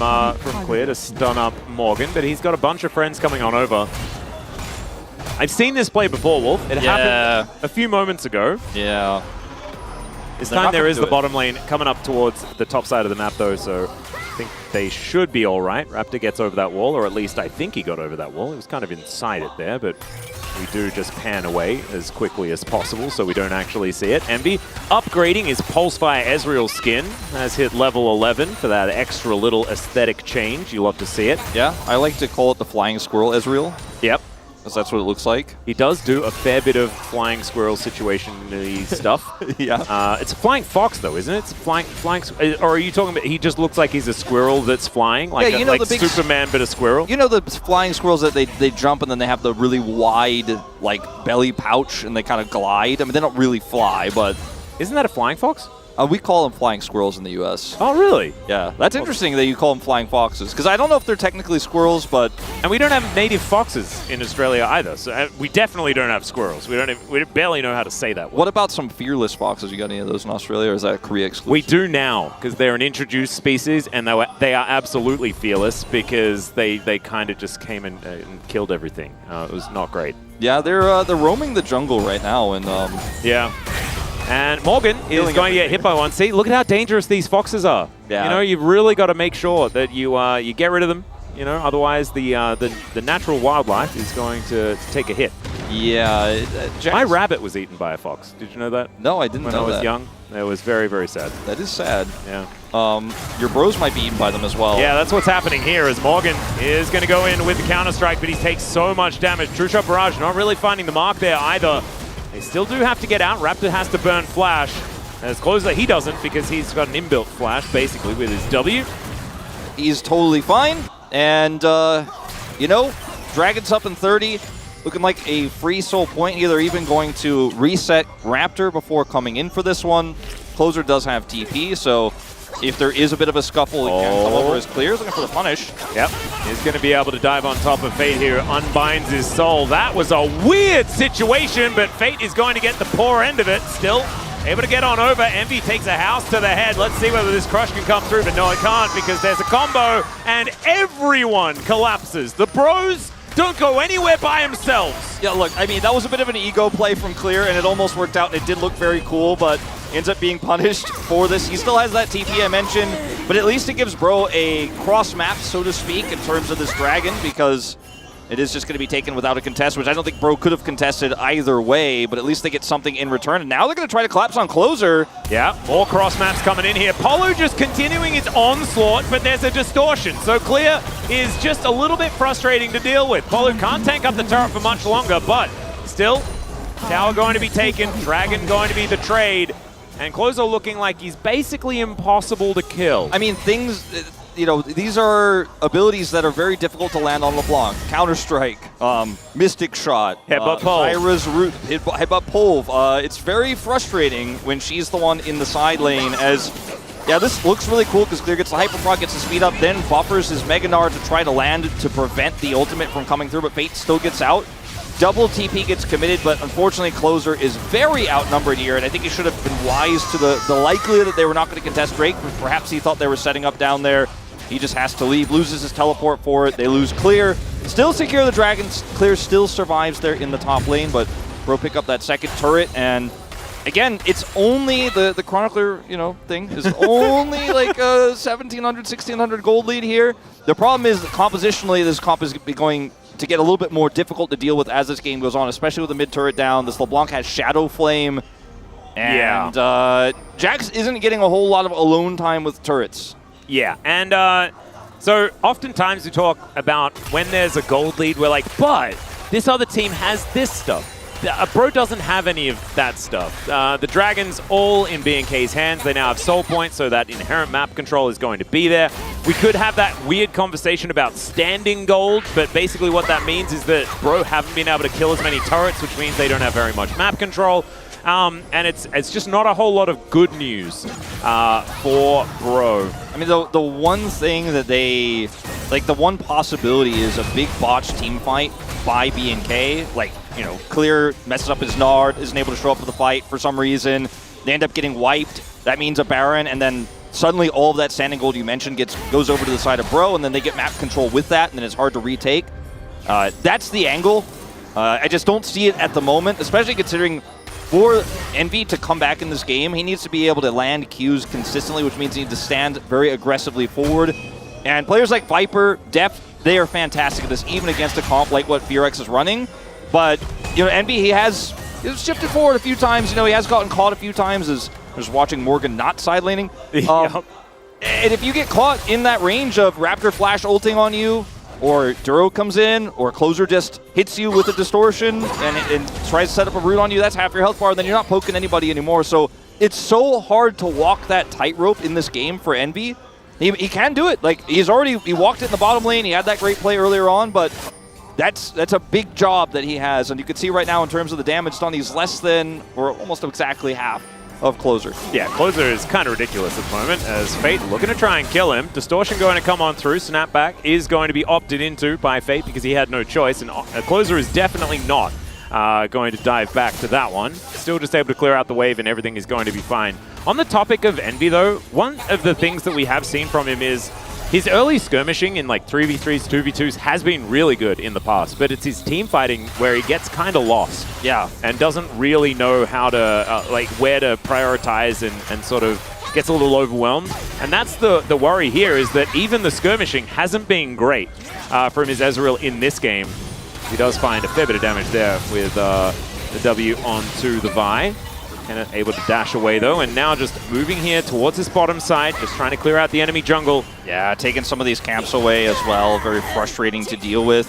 Clear to stun up Morgan, but he's got a bunch of friends coming on over. I've seen this play before, Wolf. It happened a few moments ago. Yeah. This time there is the bottom lane coming up towards the top side of the map, though, so I think they should be all right. Raptor gets over that wall, or at least I think he got over that wall. He was kind of inside it there, but we do just pan away as quickly as possible so we don't actually see it. Envy upgrading his Pulsefire Ezreal skin, has hit level 11 for that extra little aesthetic change. You love to see it. Yeah, I like to call it the Flying Squirrel Ezreal. Yep. Because that's what it looks like. He does do a fair bit of flying squirrel situation-y stuff. Yeah. It's a flying fox, though, isn't it? It's flying, or are you talking about he just looks like he's a squirrel that's flying? Like, yeah, you know, like the big Superman, but a squirrel? You know the flying squirrels that they jump and then they have the really wide, like, belly pouch and they kind of glide? I mean, they don't really fly, but... Isn't that a flying fox? We call them flying squirrels in the U.S. Oh, really? Yeah. That's interesting that you call them flying foxes, because I don't know if they're technically squirrels, but... And we don't have native foxes in Australia either, so we definitely don't have squirrels. We barely know how to say that word. What about some fearless foxes? You got any of those in Australia, or is that a Korea exclusive? We do now, because they're an introduced species, and they are absolutely fearless, because they kind of just came and killed everything. It was not great. Yeah, they're roaming the jungle right now, and... Yeah. And Morgan is going to get hit by one. See, look at how dangerous these foxes are. Yeah. You know, you've really got to make sure that you get rid of them. You know, otherwise the natural wildlife is going to take a hit. Yeah. My rabbit was eaten by a fox. Did you know that? No, I didn't know that. When I was young. It was very, very sad. That is sad. Yeah. Your bros might be eaten by them as well. Yeah, that's what's happening here as Morgan is going to go in with the counter-strike, but he takes so much damage. True Shot Barrage not really finding the mark there either. They still do have to get out. Raptor has to burn Flash. As Closer, he doesn't because he's got an inbuilt flash, basically, with his W. He's totally fine. And, you know, Dragon's up in 30. Looking like a free soul point here. They're even going to reset Raptor before coming in for this one. Closer does have TP, so if there is a bit of a scuffle, it can come over as clear. Looking for the punish. Yep, he's going to be able to dive on top of Fate here. Unbinds his soul. That was a weird situation, but Fate is going to get the poor end of it. Still able to get on over. Envy takes a house to the head. Let's see whether this crush can come through, but no, it can't because there's a combo and everyone collapses. The bros don't go anywhere by themselves. Yeah, look, I mean, that was a bit of an ego play from Clear, and it almost worked out, and it did look very cool, but ends up being punished for this. He still has that TP I mentioned, but at least it gives Bro a cross map, so to speak, in terms of this Dragon, because it is just going to be taken without a contest, which I don't think Bro could have contested either way, but at least they get something in return. And now they're going to try to collapse on Closer. Yeah, more cross maps coming in here. Polo just continuing his onslaught, but there's a distortion. So Clear is just a little bit frustrating to deal with. Polo can't tank up the turret for much longer, but still, tower going to be taken, Dragon going to be betrayed, and Closer looking like he's basically impossible to kill. I mean, things, you know, these are abilities that are very difficult to land on LeBlanc. Counter-Strike, Mystic Shot, Headbutt Pole. Ira's Root, Headbutt Pole. It's very frustrating when she's the one in the side lane as, yeah, this looks really cool because Clear gets the Hyperproc, gets the speed up, then buffers his Mega Gnar to try to land to prevent the ultimate from coming through, but Fate still gets out. Double TP gets committed, but unfortunately Closer is very outnumbered here, and I think he should have been wise to the likelihood that they were not going to contest Drake, but perhaps he thought they were setting up down there. He just has to leave, loses his teleport for it. They lose Clear. Still secure the Dragons. Clear still survives there in the top lane, but Bro pick up that second turret, and again, it's only the Chronicler, you know, thing is only like a 1,700, 1,600 gold lead here. The problem is that compositionally, this comp is going to get a little bit more difficult to deal with as this game goes on, especially with the mid turret down. This LeBlanc has Shadow Flame, and Jax isn't getting a whole lot of alone time with turrets. Yeah, and so oftentimes we talk about when there's a gold lead, we're like, but this other team has this stuff. Bro doesn't have any of that stuff. The Dragons all in B&K's hands. They now have soul points, so that inherent map control is going to be there. We could have that weird conversation about standing gold, but basically what that means is that Bro haven't been able to kill as many turrets, which means they don't have very much map control. And it's just not a whole lot of good news for Bro. I mean, the one thing that they, like the one possibility is a big botched team fight by B&K. Like, you know, Clear messes up his Nard, isn't able to show up for the fight for some reason. They end up getting wiped. That means a Baron, and then suddenly all of that standing gold you mentioned goes over to the side of Bro, and then they get map control with that, and then it's hard to retake. That's the angle. I just don't see it at the moment, especially considering for Envy to come back in this game, he needs to be able to land Qs consistently, which means he needs to stand very aggressively forward. And players like Viper, Def, they are fantastic at this, even against a comp like what FearX is running. But, you know, Envy, he's shifted forward a few times. You know, he has gotten caught a few times as I was watching Morgan not side laning. Yep. And if you get caught in that range of Raptor Flash ulting on you, or Duro comes in, or Closer just hits you with a distortion and tries to set up a root on you, that's half your health bar, then you're not poking anybody anymore. So it's so hard to walk that tightrope in this game for Envy. He can do it. Like, he walked it in the bottom lane, he had that great play earlier on, but that's a big job that he has. And you can see right now in terms of the damage done, he's less than, or almost exactly half of Closer. Yeah, Closer is kind of ridiculous at the moment as Fate looking to try and kill him. Distortion going to come on through. Snapback is going to be opted into by Fate because he had no choice, and Closer is definitely not going to dive back to that one. Still just able to clear out the wave and everything is going to be fine. On the topic of Envy though, one of the things that we have seen from him is his early skirmishing in like 3v3s, 2v2s has been really good in the past, but it's his team fighting where he gets kind of lost. Yeah. And doesn't really know how to, like where to prioritize and sort of gets a little overwhelmed. And that's the worry here is that even the skirmishing hasn't been great from his Ezreal in this game. He does find a fair bit of damage there with the W onto the Vi. And able to dash away though, and now just moving here towards this bottom side, just trying to clear out the enemy jungle. Yeah, taking some of these camps away as well. Very frustrating to deal with.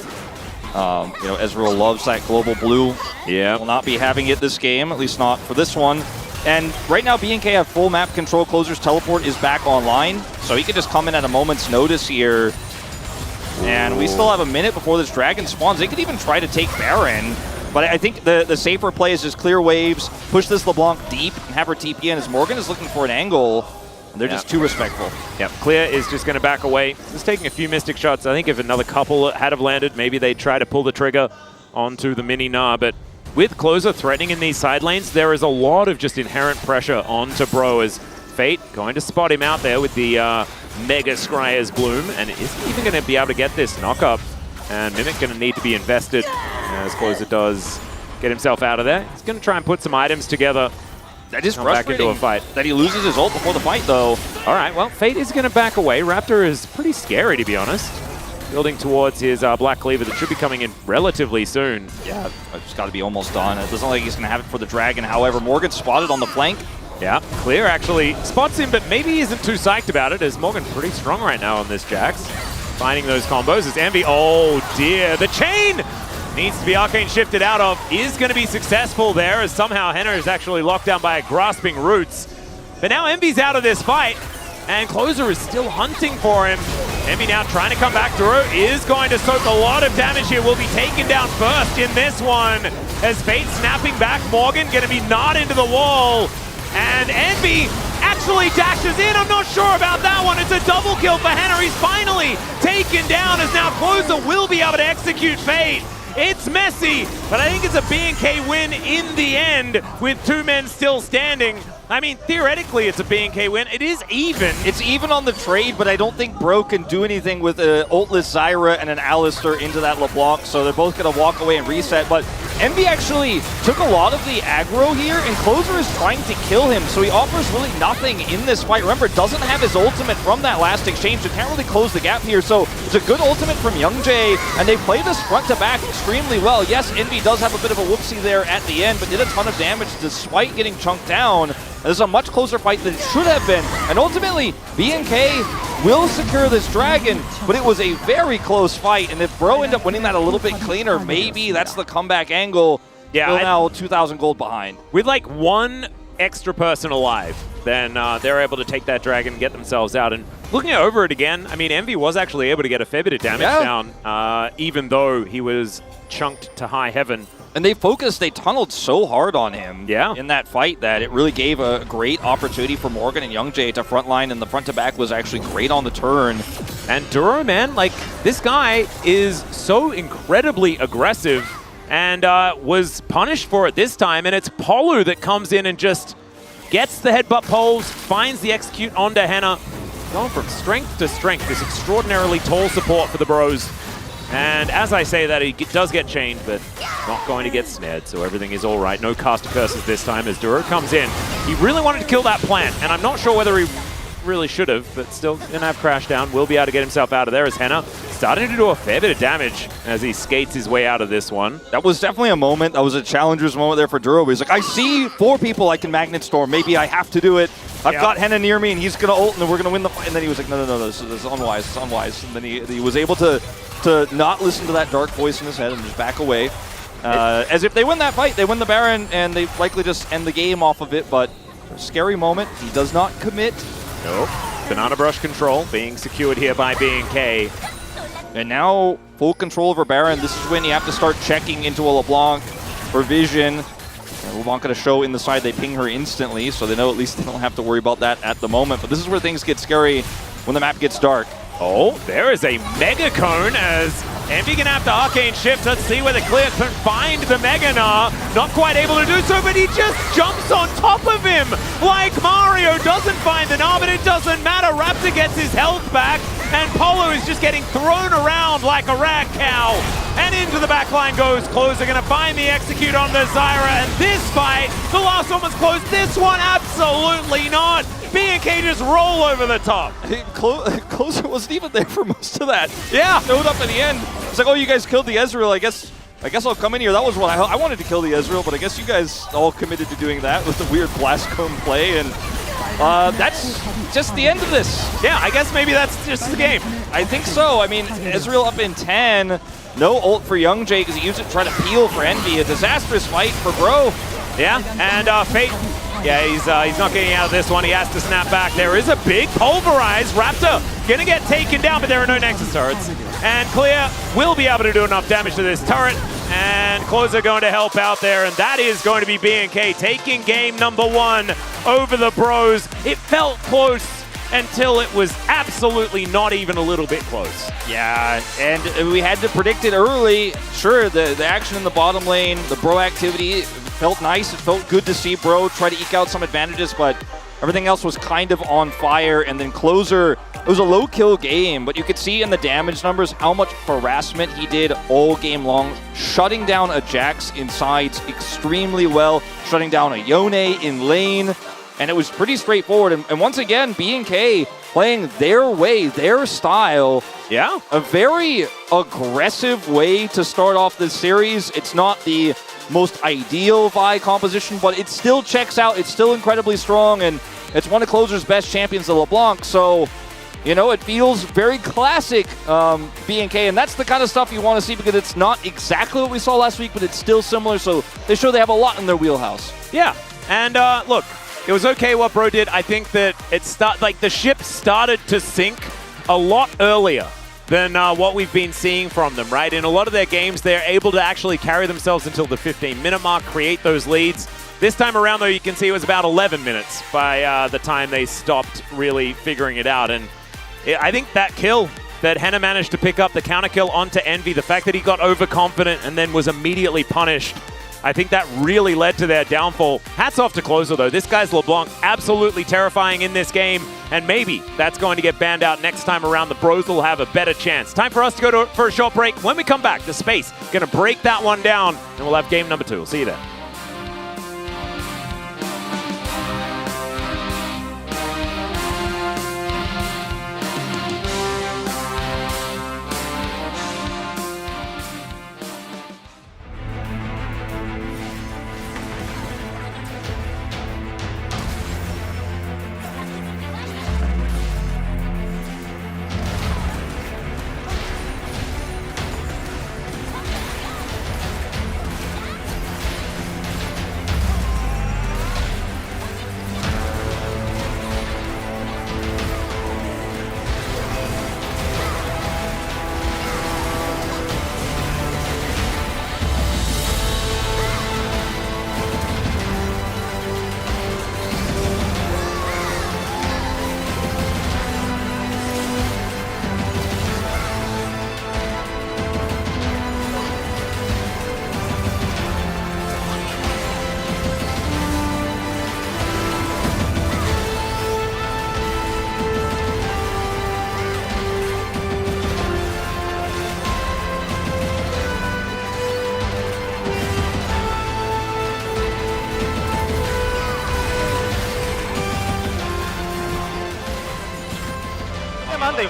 You know, Ezreal loves that global blue. Yeah. Will not be having it this game, at least not for this one. And right now, BNK have full map control. Closer's teleport is back online, so he can just come in at a moment's notice here. And we still have a minute before this dragon spawns. They could even try to take Baron, but I think the safer play is just clear waves, push this LeBlanc deep, and have her TP in as Morgan is looking for an angle. They're just too respectful. Yep, Clear is just going to back away. Just taking a few Mystic shots. I think if another couple had have landed, maybe they'd try to pull the trigger onto the mini Gnar. But with Closer threatening in these side lanes, there is a lot of just inherent pressure onto Bro as Fate going to spot him out there with the Mega Scryer's Bloom. And isn't even going to be able to get this knock-up. And Mimic going to need to be invested as Closer does get himself out of there. He's going to try and put some items together. That is back into a fight. That he loses his ult before the fight, though. All right, well, Fate is going to back away. Raptor is pretty scary, to be honest. Building towards his Black Cleaver that should be coming in relatively soon. Yeah, it's got to be almost done. It doesn't look like he's going to have it for the Dragon. However, Morgan spotted on the flank. Yeah, Clear actually spots him, but maybe he isn't too psyched about it, as Morgan pretty strong right now on this Jax. Finding those combos as Envy, oh dear, the chain needs to be arcane shifted out of, is going to be successful there as somehow Henna is actually locked down by a grasping Roots. But now Envy's out of this fight, and Closer is still hunting for him. Envy now trying to come back through, is going to soak a lot of damage here, will be taken down first in this one. As Fate snapping back, Morgan going to be gnawed into the wall, and Envy actually dashes in. I'm not sure about that one. It's a double kill for Henna. He's finally taken down as now Closer will be able to execute Fate. It's messy, but I think it's a BNK win in the end with two men still standing. I mean, theoretically, it's a BNK win. It is even. It's even on the trade, but I don't think Bro can do anything with an ultless Zyra and an Alistar into that LeBlanc, so they're both going to walk away and reset. But Envy actually took a lot of the aggro here, and Closer is trying to kill him, so he offers really nothing in this fight. Remember, doesn't have his ultimate from that last exchange, so can't really close the gap here. So it's a good ultimate from Youngjae, and they play this front to back extremely well. Yes, Envy does have a bit of a whoopsie there at the end, but did a ton of damage despite getting chunked down. This is a much closer fight than it should have been, and ultimately, BNK will secure this dragon, but it was a very close fight, and if Bro end up winning that a little bit cleaner, maybe that's the comeback angle. Yeah, We're now 2,000 gold behind. With like one extra person alive, then they're able to take that dragon and get themselves out. And looking over it again, I mean, Envy was actually able to get a fair bit of damage down, even though he was chunked to high heaven. And they tunneled so hard on him in that fight that it really gave a great opportunity for Morgan and Youngjae to frontline, and the front to back was actually great on the turn. And Duro, man, like, this guy is so incredibly aggressive and was punished for it this time, and it's Polu that comes in and just gets the headbutt poles, finds the execute onto Henna, going from strength to strength, this extraordinarily tall support for the Bros. And as I say that, he does get chained, but not going to get snared, so everything is all right. No caster curses this time as Duro comes in. He really wanted to kill that plant, and I'm not sure whether he really should have, but still going to have Crash down. Will be able to get himself out of there as Henna starting to do a fair bit of damage as he skates his way out of this one. That was definitely a moment. That was a challenger's moment there for Duro. He's like, I see 4 people I can Magnet Storm. Maybe I have to do it. I've got Henna near me, and he's going to ult, and then we're going to win the fight. And then he was like, no, this is unwise. It's unwise. And then he was able to not listen to that dark voice in his head and just back away. As if they win that fight, they win the Baron, and they likely just end the game off of it. But a scary moment. He does not commit. Nope. Banana Brush control being secured here by BNK. And now full control over Baron. This is when you have to start checking into a LeBlanc for vision. And LeBlanc going to show in the side. They ping her instantly, so they know at least they don't have to worry about that at the moment. But this is where things get scary when the map gets dark. Oh, there is a Mega Cone as Envy gonna have to arcane shift. Let's see whether Clear can find the Mega Gnar. Not quite able to do so, but he just jumps on top of him like Mario. Doesn't find the Gnar, but it doesn't matter. Raptor gets his health back, and Polo is just getting thrown around like a rag cow. And into the back line goes Closer, gonna find the execute on the Zyra. And this fight, the last one was close. This one, absolutely not. BNK just roll over the top. Closer wasn't even there for most of that. Yeah, showed up at the end. It's like, oh, you guys killed the Ezreal. I guess I'll come in here. That was what I wanted to kill the Ezreal, but I guess you guys all committed to doing that with the weird blast cone play, and that's just the end of this. Yeah, I guess maybe that's just the game. I think so. I mean, Ezreal up in 10. No ult for Youngjae because he used it to try to peel for Envy. A disastrous fight for Bro. Yeah, and Fate Yeah, he's not getting out of this one. He has to snap back. There is a big pulverize. Raptor gonna get taken down, but there are no Nexus turrets. And Clear will be able to do enough damage to this turret. And Closer going to help out there, and that is going to be B&K taking game number 1 over the Bros. It felt close until it was absolutely not even a little bit close. Yeah, and we had to predict it early. Sure, the action in the bottom lane, the Bro activity felt nice. It felt good to see Bro try to eke out some advantages, but everything else was kind of on fire. And then Closer, it was a low kill game, but you could see in the damage numbers how much harassment he did all game long, shutting down a Jax in sides extremely well, shutting down a Yone in lane, and it was pretty straightforward. And once again, B&K playing their way, their style. Yeah. A very aggressive way to start off this series. It's not the most ideal Vi composition, but it still checks out. It's still incredibly strong, and it's one of Closer's best champions, the LeBlanc. So, you know, it feels very classic B&K, and that's the kind of stuff you want to see because it's not exactly what we saw last week, but it's still similar. So they show they have a lot in their wheelhouse. Yeah, and look, it was okay what Bro did. I think that the ship started to sink a lot earlier than what we've been seeing from them, right? In a lot of their games, they're able to actually carry themselves until the 15-minute mark, create those leads. This time around, though, you can see it was about 11 minutes by the time they stopped really figuring it out. And I think that kill that Henna managed to pick up, the counter kill onto Envy, the fact that he got overconfident and then was immediately punished, I think that really led to their downfall. Hats off to Closer, though. This guy's LeBlanc, absolutely terrifying in this game, and maybe that's going to get banned out next time around. The Bros will have a better chance. Time for us to go for a short break. When we come back, the Space going to break that one down, and we'll have game number 2. We'll see you there.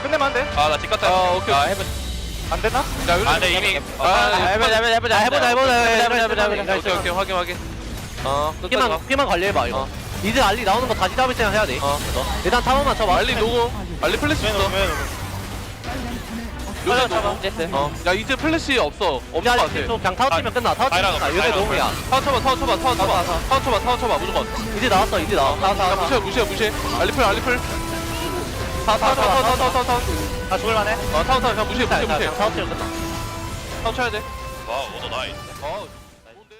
끝내면 안 돼. 아, 나 집 갔다. 오케이. 해보자. 안 되나? 아, 네, 이미. 해보자. 오케이, 확인. 피만 관리해봐, 이거. 이제 알리 나오는 거 다시 잡을 생각 해야 돼. 일단 타워만 쳐봐. 알리 누구? 알리 플래시 있어. 타워 잡아. 야, 이제 플래시 없어. 없는 거 같아. 그냥 타워 치면 끝나. 타워 치면 끝나. 얘네 너무야. 타워 쳐봐. 무조건. 이제 나왔어. 야, 무시해. 알리플. 타워. 다 죽을만해. 타워, 그냥 무시해. 타워 치면 끝나. 타워 쳐야 돼. 와, 오더 나이스. 좋은데?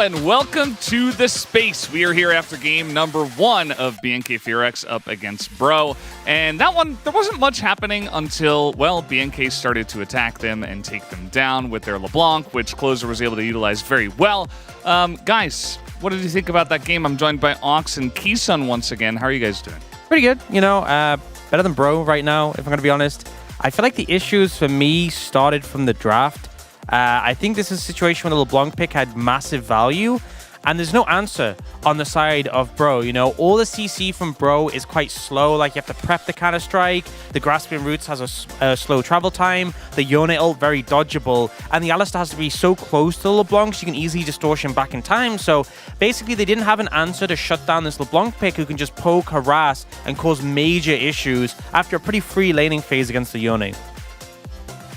and welcome to the space. We are here after game number 1 of BNK Fearx up against Bro. And that one, there wasn't much happening until, well, BNK started to attack them and take them down with their LeBlanc, which Closer was able to utilize very well. Guys, what did you think about that game? I'm joined by Ox and Kisun once again. How are you guys doing? Pretty good, you know, better than Bro right now, if I'm going to be honest. I feel like the issues for me started from the draft. I think this is a situation where the LeBlanc pick had massive value, and there's no answer on the side of Bro. You know, all the CC from Bro is quite slow. Like, you have to prep the counter-strike. The Grasping Roots has a slow travel time. The Yone ult, very dodgeable. And the Alistar has to be so close to the LeBlanc, so you can easily distortion back in time. So, basically, they didn't have an answer to shut down this LeBlanc pick who can just poke, harass, and cause major issues after a pretty free laning phase against the Yone.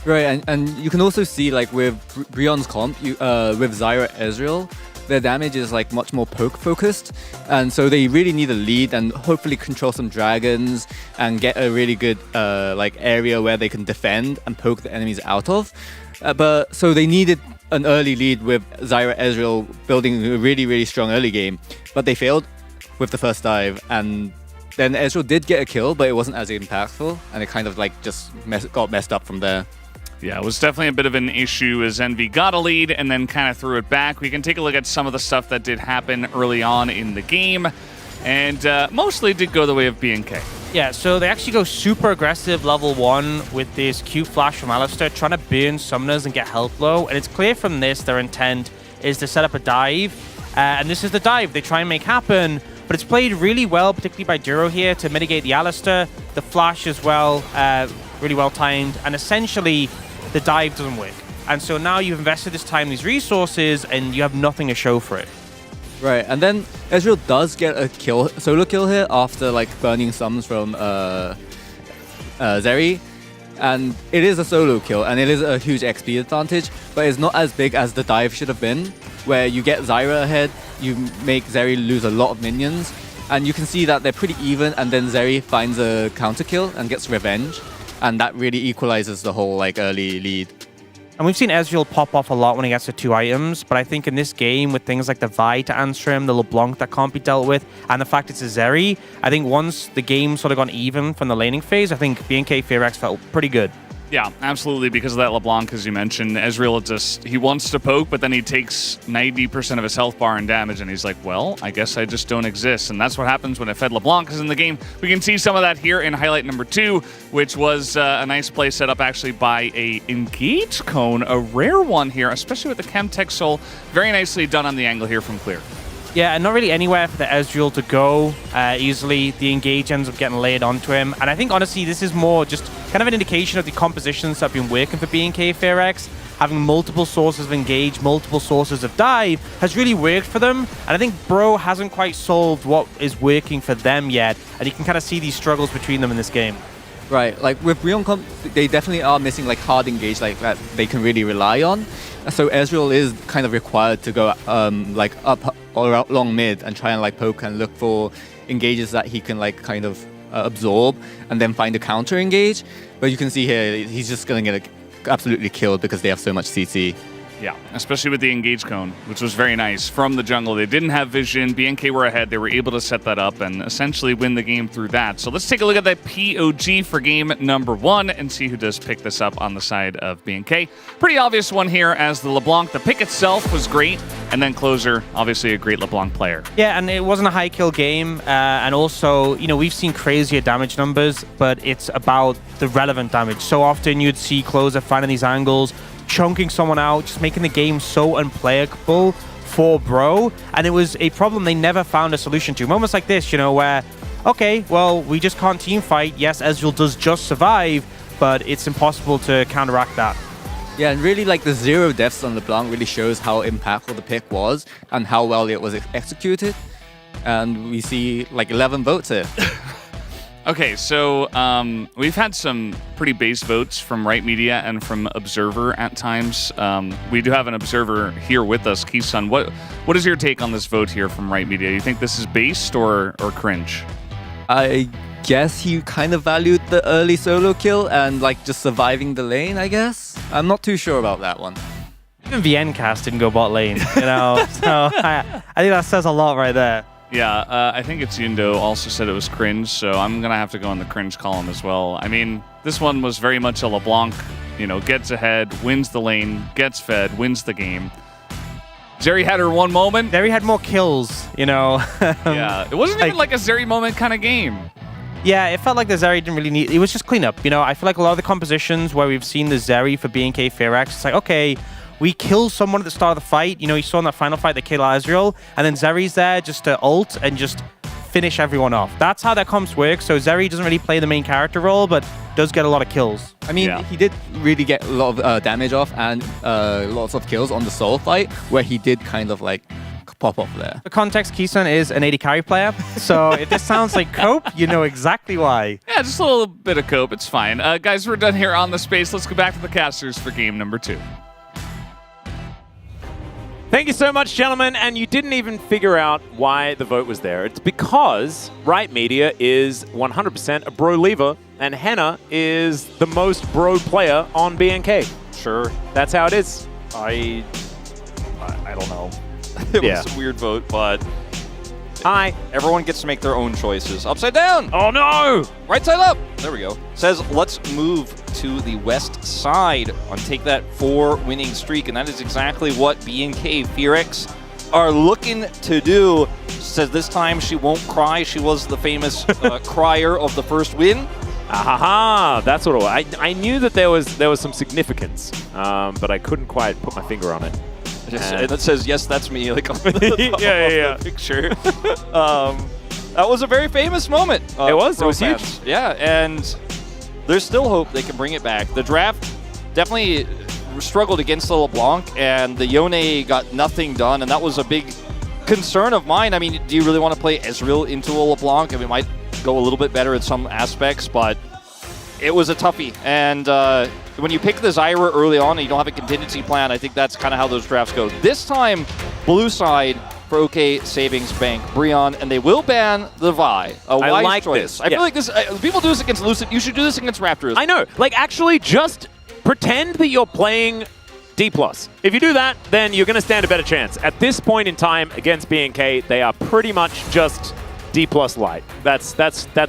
Right, and you can also see, like, with Brion's comp, with Zyra Ezreal, their damage is like much more poke focused, and so they really need a lead and hopefully control some dragons and get a really good like area where they can defend and poke the enemies out of. But so they needed an early lead with Zyra Ezreal building a really strong early game, but they failed with the first dive, and then Ezreal did get a kill, but it wasn't as impactful, and it kind of like just got messed up from there. Yeah, it was definitely a bit of an issue as Envy got a lead and then kind of threw it back. We can take a look at some of the stuff that did happen early on in the game, and mostly did go the way of BNK. Yeah, so they actually go super aggressive level 1 with this Q flash from Alistar, trying to burn summoners and get health low, and it's clear from this their intent is to set up a dive, and this is the dive they try and make happen, but it's played really well, particularly by Duro here, to mitigate the Alistar, the flash as well, really well timed, and essentially the dive doesn't work. And so now you've invested this time, these resources, and you have nothing to show for it. Right, and then Ezreal does get a kill, solo kill here after like burning summons from Zeri. And it is a solo kill, and it is a huge XP advantage, but it's not as big as the dive should have been, where you get Zyra ahead, you make Zeri lose a lot of minions, and you can see that they're pretty even, and then Zeri finds a counter kill and gets revenge. And that really equalizes the whole like early lead. And we've seen Ezreal pop off a lot when he gets to 2 items, but I think in this game, with things like the Vi to answer him, the LeBlanc that can't be dealt with, and the fact it's a Zeri, I think once the game sort of got even from the laning phase, I think BNK Fearx felt pretty good. Yeah, absolutely, because of that LeBlanc, as you mentioned. Ezreal he wants to poke, but then he takes 90% of his health bar and damage, and he's like, well, I guess I just don't exist. And that's what happens when a Fed LeBlanc is in the game. We can see some of that here in highlight number 2, which was a nice play set up actually by a Engage Cone, a rare one here, especially with the Chemtech Soul. Very nicely done on the angle here from Clear. Yeah, and not really anywhere for the Ezreal to go easily. The engage ends up getting laid onto him. And I think, honestly, this is more just kind of an indication of the compositions that have been working for BNK Fearx. Having multiple sources of engage, multiple sources of dive has really worked for them. And I think Bro hasn't quite solved what is working for them yet. And you can kind of see these struggles between them in this game. Right, like with Brion comp, they definitely are missing like hard engage like that they can really rely on. So Ezreal is kind of required to go like up or along mid and try and like poke and look for engages that he can like kind of absorb and then find a counter engage. But you can see here he's just going to get absolutely killed because they have so much CC. Yeah, especially with the Engage Cone, which was very nice from the jungle. They didn't have vision. BNK were ahead. They were able to set that up and essentially win the game through that. So let's take a look at that POG for game number 1 and see who does pick this up on the side of BNK. Pretty obvious one here as the LeBlanc. The pick itself was great, and then Closer, obviously a great LeBlanc player. Yeah, and it wasn't a high kill game. And also, you know, we've seen crazier damage numbers, but it's about the relevant damage. So often you'd see Closer finding these angles, chunking someone out, just making the game so unplayable for Bro. And it was a problem they never found a solution to. Moments like this, you know, where, okay, well, we just can't team fight. Yes, Ezreal does just survive, but it's impossible to counteract that. Yeah, and really like the 0 deaths on LeBlanc really shows how impactful the pick was and how well it was executed. And we see like 11 votes here. Okay, so we've had some pretty base votes from Right Media and from Observer at times. We do have an Observer here with us, Kisun. What is your take on this vote here from Right Media? Do you think this is based or cringe? I guess he kind of valued the early solo kill and like just surviving the lane, I guess. I'm not too sure about that one. Even VN cast didn't go bot lane, you know. So I think that says a lot right there. Yeah, I think it's Yundo also said it was cringe, so I'm going to have to go in the cringe column as well. I mean, this one was very much a LeBlanc, you know, gets ahead, wins the lane, gets fed, wins the game. Zeri had her one moment. Zeri had more kills, you know. Yeah, it wasn't even like a Zeri moment kind of game. Yeah, it felt like the Zeri didn't really need... It was just cleanup, you know. I feel like a lot of the compositions where we've seen the Zeri for BNK Fearax, it's like, okay, we kill someone at the start of the fight. You know, you saw in that final fight they kill Ezreal, and then Zeri's there just to ult and just finish everyone off. That's how that comps work. So Zeri doesn't really play the main character role, but does get a lot of kills. I mean, he did really get a lot of damage off and lots of kills on the solo fight, where he did kind of like pop off there. For context, Keystone is an AD carry player, so if this sounds like cope, you know exactly why. Yeah, just a little bit of cope. It's fine. Guys, we're done here on the space. Let's go back to the casters for game number 2. Thank you so much, gentlemen. And you didn't even figure out why the vote was there. It's because Riot Media is 100% a bro lever, and Henna is the most bro player on BNK. Sure. That's how it is. I don't know. It was a weird vote, but everyone gets to make their own choices. Upside down. Oh no! Right side up. There we go. Says let's move to the west side and take that 4-winning streak, and that is exactly what BNK Fearax are looking to do. Says this time she won't cry. She was the famous crier of the first win. Ahaha, that's what it was. I knew that there was some significance, but I couldn't quite put my finger on it. That says, yes, that's me, like on the top of the picture. That was a very famous moment. It was huge. Yeah, and there's still hope they can bring it back. The draft definitely struggled against the LeBlanc, and the Yone got nothing done, and that was a big concern of mine. I mean, do you really want to play Ezreal into a LeBlanc? I mean, it might go a little bit better in some aspects, but it was a toughie. And when you pick the Zyra early on and you don't have a contingency plan, I think that's kind of how those drafts go. This time, blue side for OK Savings Bank, Brion, and they will ban the Vi. A wise like choice. this. I feel like this. People do this against Lucid. You should do this against Raptors. I know. Like, actually, just pretend that you're playing D+. If you do that, then you're going to stand a better chance. At this point in time, against BNK, they are pretty much just D+ light. That's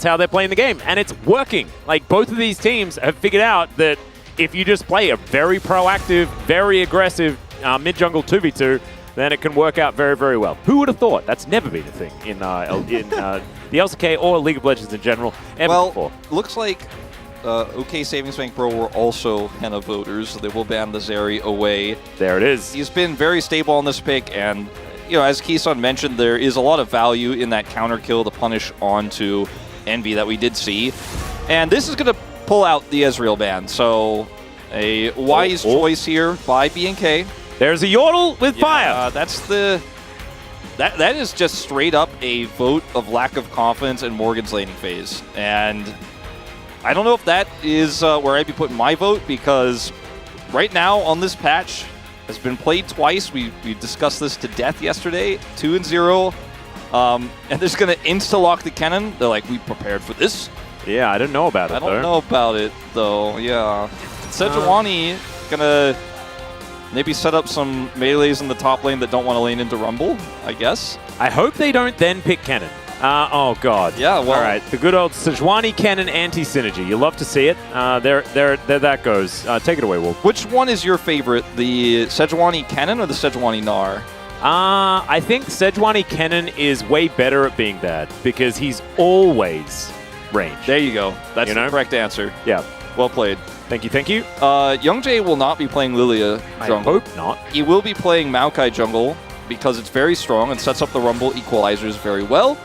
how they're playing the game, and it's working. Like, both of these teams have figured out that if you just play a very proactive, very aggressive mid-jungle 2v2, then it can work out very, very well. Who would have thought? That's never been a thing in the LCK or League of Legends in general ever before. Looks like OK Savings Bank Pro were also Henna voters. So they will ban the Zeri away. There it is. He's been very stable on this pick, and you know, as Keystone mentioned, there is a lot of value in that counter kill to punish onto Envy that we did see. And this is going to pull out the Ezreal ban. So a wise choice here by BNK. There's a Yordle with fire. That's the... That is just straight up a vote of lack of confidence in Morgan's laning phase. And I don't know if that is where I'd be putting my vote, because right now on this patch has been played twice. We discussed this to death yesterday, 2-0. And they're just going to insta-lock the cannon. They're like, we prepared for this. Yeah, I didn't know about it, I don't know about it, though. Yeah. Sejuani going to maybe set up some melees in the top lane that don't want to lane into Rumble, I guess. I hope they don't then pick Kennen. Oh, God. Yeah, well... All right, the good old Sejuani Kennen anti-synergy. You love to see it. There that goes. Take it away, Wolf. Which one is your favorite, the Sejuani Kennen or the Sejuani Gnar? I think Sejuani Kennen is way better at being bad, because he's always range. There you go. That's the correct answer. Yeah. Well played. Thank you, thank you. Youngjae will not be playing Lilia jungle. I hope not. He will be playing Maokai jungle because it's very strong and sets up the Rumble equalizers very well.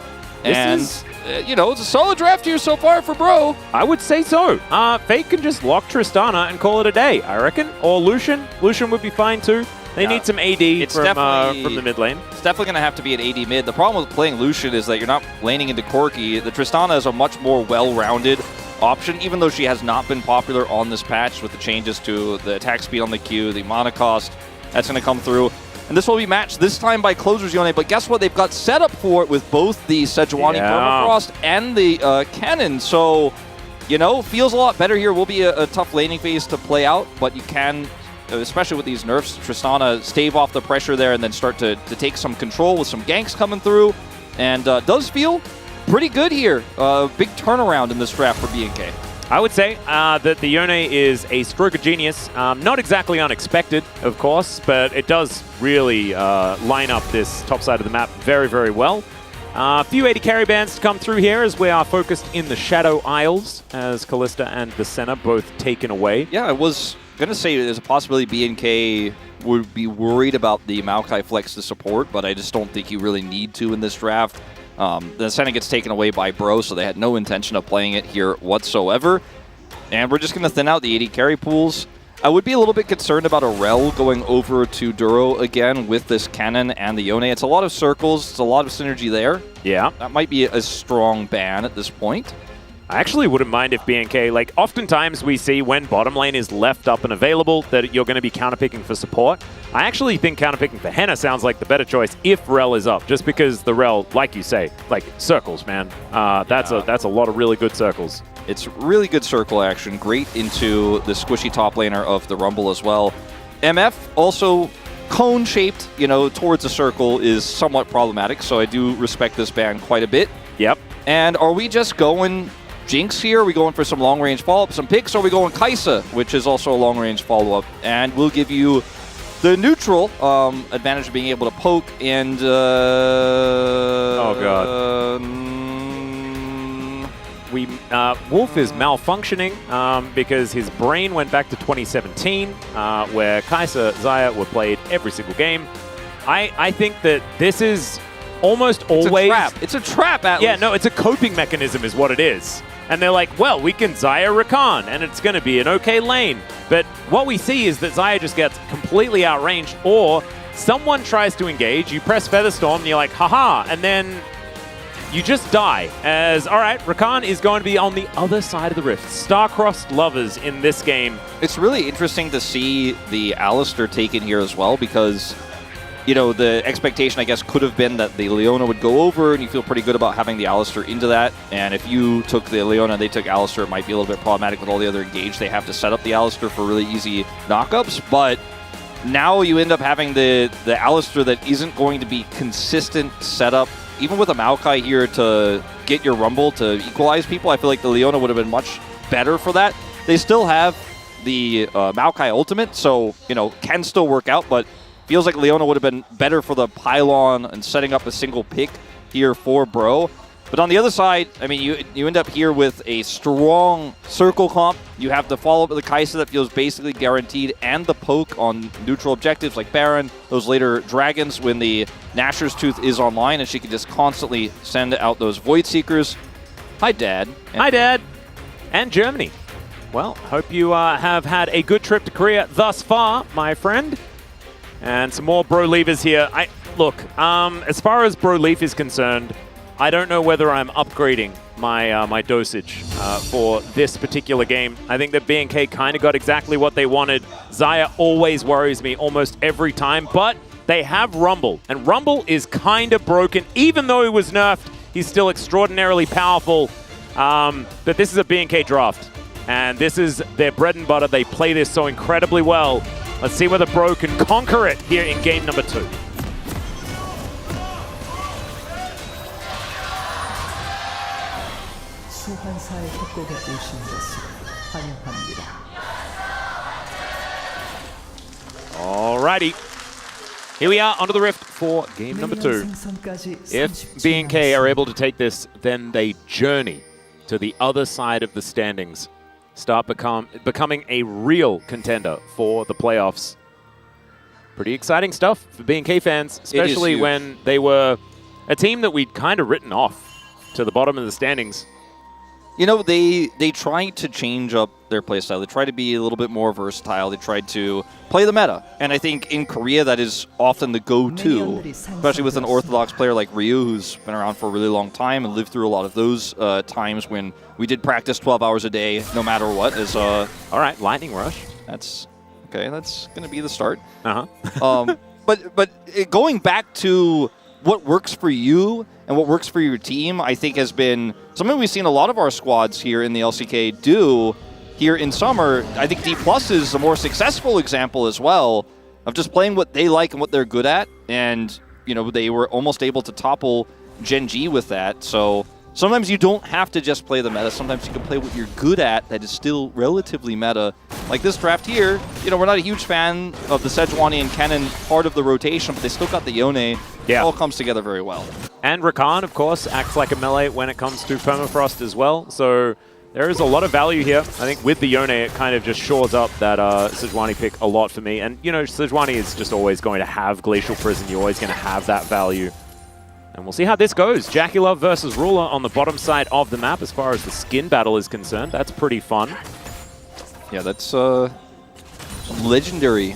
You know, it's a solid draft here so far for Bro. I would say so. Fate can just lock Tristana and call it a day, I reckon. Or Lucian. Lucian would be fine too. They need some AD from the mid lane. It's definitely going to have to be an AD mid. The problem with playing Lucian is that you're not laning into Corki. The Tristana is a much more well-rounded option, even though she has not been popular on this patch with the changes to the attack speed on the Q, the mana cost. That's going to come through. And this will be matched this time by Closer's Yone. But guess what? They've got set up for it with both the Sejuani Permafrost and the Cannon. So, you know, feels a lot better here. Will be a tough laning phase to play out, but you can especially with these nerfs, Tristana stave off the pressure there and then start to take some control with some ganks coming through. And does feel pretty good here. Big turnaround in this draft for BNK. I would say that the Yone is a stroke of genius. Not exactly unexpected, of course, but it does really line up this top side of the map very, very well. A few 80 carry bands to come through here as we are focused in the Shadow Isles as Kalista and Visena both taken away. Yeah, I was going to say there's a possibility BNK would be worried about the Maokai flex to support, but I just don't think you really need to in this draft. The Senna gets taken away by Bro, so they had no intention of playing it here whatsoever. And we're just going to thin out the 80 carry pools. I would be a little bit concerned about a Rel going over to Duro again with this Cannon and the Yone. It's a lot of circles. It's a lot of synergy there. Yeah. That might be a strong ban at this point. I actually wouldn't mind if BNK, like, oftentimes we see when bottom lane is left up and available that you're going to be counterpicking for support. I actually think counterpicking for Henna sounds like the better choice if Rel is up, just because the Rel, like you say, like, circles, man. That's a lot of really good circles. It's really good circle action, great into the squishy top laner of the Rumble as well. MF also cone-shaped, you know, towards a circle is somewhat problematic, so I do respect this ban quite a bit. Yep. And are we just going Jinx here? Are we going for some long-range follow-up, some picks? Or are we going Kai'Sa, which is also a long-range follow-up? And we'll give you the neutral advantage of being able to poke and... oh, God. Wolf is malfunctioning because his brain went back to 2017, where Kai'Sa, Xayah were played every single game. I think that this is almost always... It's a trap. It's a trap, Atlas. Yeah, no, it's a coping mechanism is what it is. And they're like, well, we can Xayah Rakan, and it's going to be an okay lane. But what we see is that Xayah just gets completely outranged, or someone tries to engage, you press Featherstorm, and you're like, haha, and then you just die. As, all right, Rakan is going to be on the other side of the rift. Star-crossed lovers in this game. It's really interesting to see the Alistar taken here as well, because, you know, the expectation, I guess, could have been that the Leona would go over, and you feel pretty good about having the Alistar into that. And if you took the Leona and they took Alistar, it might be a little bit problematic with all the other engage. They have to set up the Alistar for really easy knockups, but now you end up having the Alistar that isn't going to be consistent setup. Even with a Maokai here to get your Rumble to equalize people, I feel like the Leona would have been much better for that. They still have the Maokai ultimate, so, you know, can still work out, but feels like Leona would have been better for the pylon and setting up a single pick here for Bro. But on the other side, I mean, you end up here with a strong circle comp. You have the follow-up of the Kai'Sa that feels basically guaranteed, and the poke on neutral objectives like Baron, those later dragons when the Nashor's Tooth is online, and she can just constantly send out those Void Seekers. Hi, Dad. Hi, Dad. And Germany. Well, hope you have had a good trip to Korea thus far, my friend. And some more Bro Leavers here. Look, as far as Bro Leaf is concerned, I don't know whether I'm upgrading my my dosage for this particular game. I think that BNK kind of got exactly what they wanted. Xayah always worries me almost every time, but they have Rumble, and Rumble is kind of broken. Even though he was nerfed, he's still extraordinarily powerful. But this is a BNK draft, and this is their bread and butter. They play this so incredibly well. Let's see whether Bro can conquer it here in game number 2. 소환사의 협곡에 오신 것을 환영합니다. Alrighty. Here we are onto the rift for game number 2. If BNK are able to take this, then they journey to the other side of the standings. Start becoming a real contender for the playoffs. Pretty exciting stuff for BNK fans, especially when they were a team that we'd kind of written off to the bottom of the standings. You know, they tried to change up their playstyle. They tried to be a little bit more versatile. They tried to play the meta. And I think in Korea, that is often the go-to, especially with an orthodox player like Ryu, who's been around for a really long time and lived through a lot of those times when we did practice 12 hours a day, no matter what. All right, Lightning Rush. That's okay. That's going to be the start. Uh-huh. But going back to what works for you and what works for your team, I think has been something we've seen a lot of our squads here in the LCK do here in Summer. I think D+ is a more successful example as well of just playing what they like and what they're good at. And, you know, they were almost able to topple Gen G with that. So sometimes you don't have to just play the meta. Sometimes you can play what you're good at that is still relatively meta. Like this draft here, you know, we're not a huge fan of the Sejuani and Kennen part of the rotation, but they still got the Yone. It all comes together very well. And Rakan, of course, acts like a melee when it comes to Permafrost as well. So there is a lot of value here. I think with the Yone, it kind of just shores up that Sejuani pick a lot for me. And, you know, Sejuani is just always going to have Glacial Prison. You're always going to have that value. And we'll see how this goes. Jackie Love versus Ruler on the bottom side of the map as far as the skin battle is concerned. That's pretty fun. Yeah, that's legendary.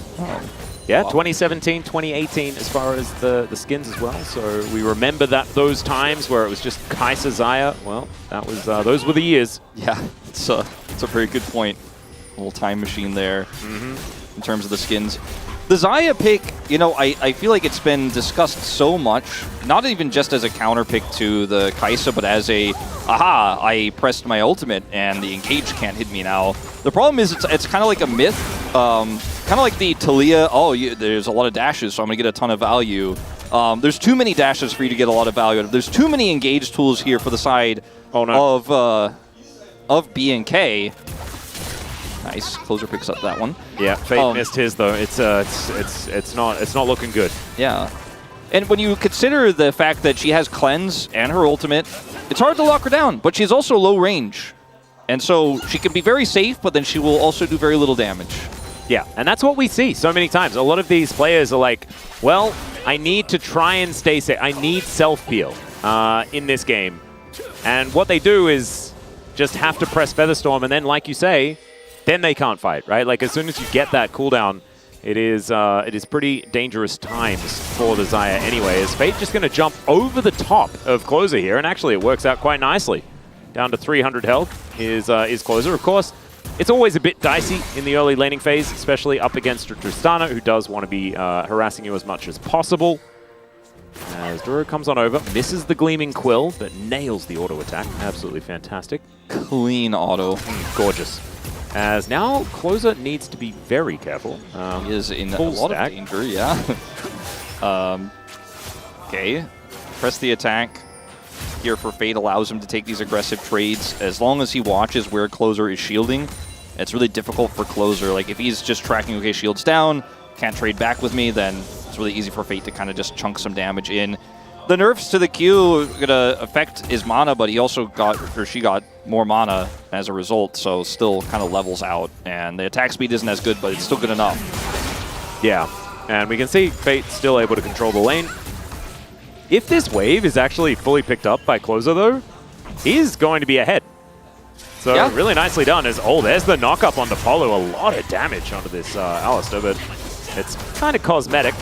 Yeah, 2017, 2018 as far as the skins as well. So we remember those times where it was just Kai'Sa Xayah. Well, that was those were the years. Yeah, it's a very good point. A little time machine there in terms of the skins. The Xayah pick, you know, I feel like it's been discussed so much, not even just as a counter pick to the Kai'Sa, but as a, aha, I pressed my ultimate and the engage can't hit me now. The problem is it's kind of like a myth, kind of like the Talia, there's a lot of dashes, so I'm going to get a ton of value. There's too many dashes for you to get a lot of value out of. There's too many engage tools here for the side of B&K. Nice, Closer picks up that one. Yeah, Fate missed his though. It's not looking good. Yeah, and when you consider the fact that she has cleanse and her ultimate, it's hard to lock her down. But she's also low range, and so she can be very safe, but then she will also do very little damage. Yeah, and that's what we see so many times. A lot of these players are like, well, I need to try and stay safe. I need self-peel in this game, and what they do is just have to press Featherstorm, and then, like you say, then they can't fight, right? Like, as soon as you get that cooldown, it is pretty dangerous times for the Xayah anyway. Is Fate just going to jump over the top of Closer here? And actually, it works out quite nicely. Down to 300 health is Closer. Of course, it's always a bit dicey in the early laning phase, especially up against Tristana, who does want to be harassing you as much as possible. As Duro comes on over, misses the Gleaming Quill, but nails the auto attack. Absolutely fantastic. Clean auto. Gorgeous. As now, Closer needs to be very careful. He is in a lot of danger, yeah. Okay, press the attack here for Fate, allows him to take these aggressive trades. As long as he watches where Closer is shielding, it's really difficult for Closer. Like, if he's just tracking, okay, shield's down, can't trade back with me, then it's really easy for Fate to kind of just chunk some damage in. The nerfs to the Q are going to affect his mana, but he also got, or she got, more mana as a result, so still kind of levels out. And the attack speed isn't as good, but it's still good enough. Yeah, and we can see Fate still able to control the lane. If this wave is actually fully picked up by Closer, though, he's going to be ahead. So yeah, really nicely done. There's the knock-up on the Polo. A lot of damage onto this Alistar, but it's kind of cosmetic.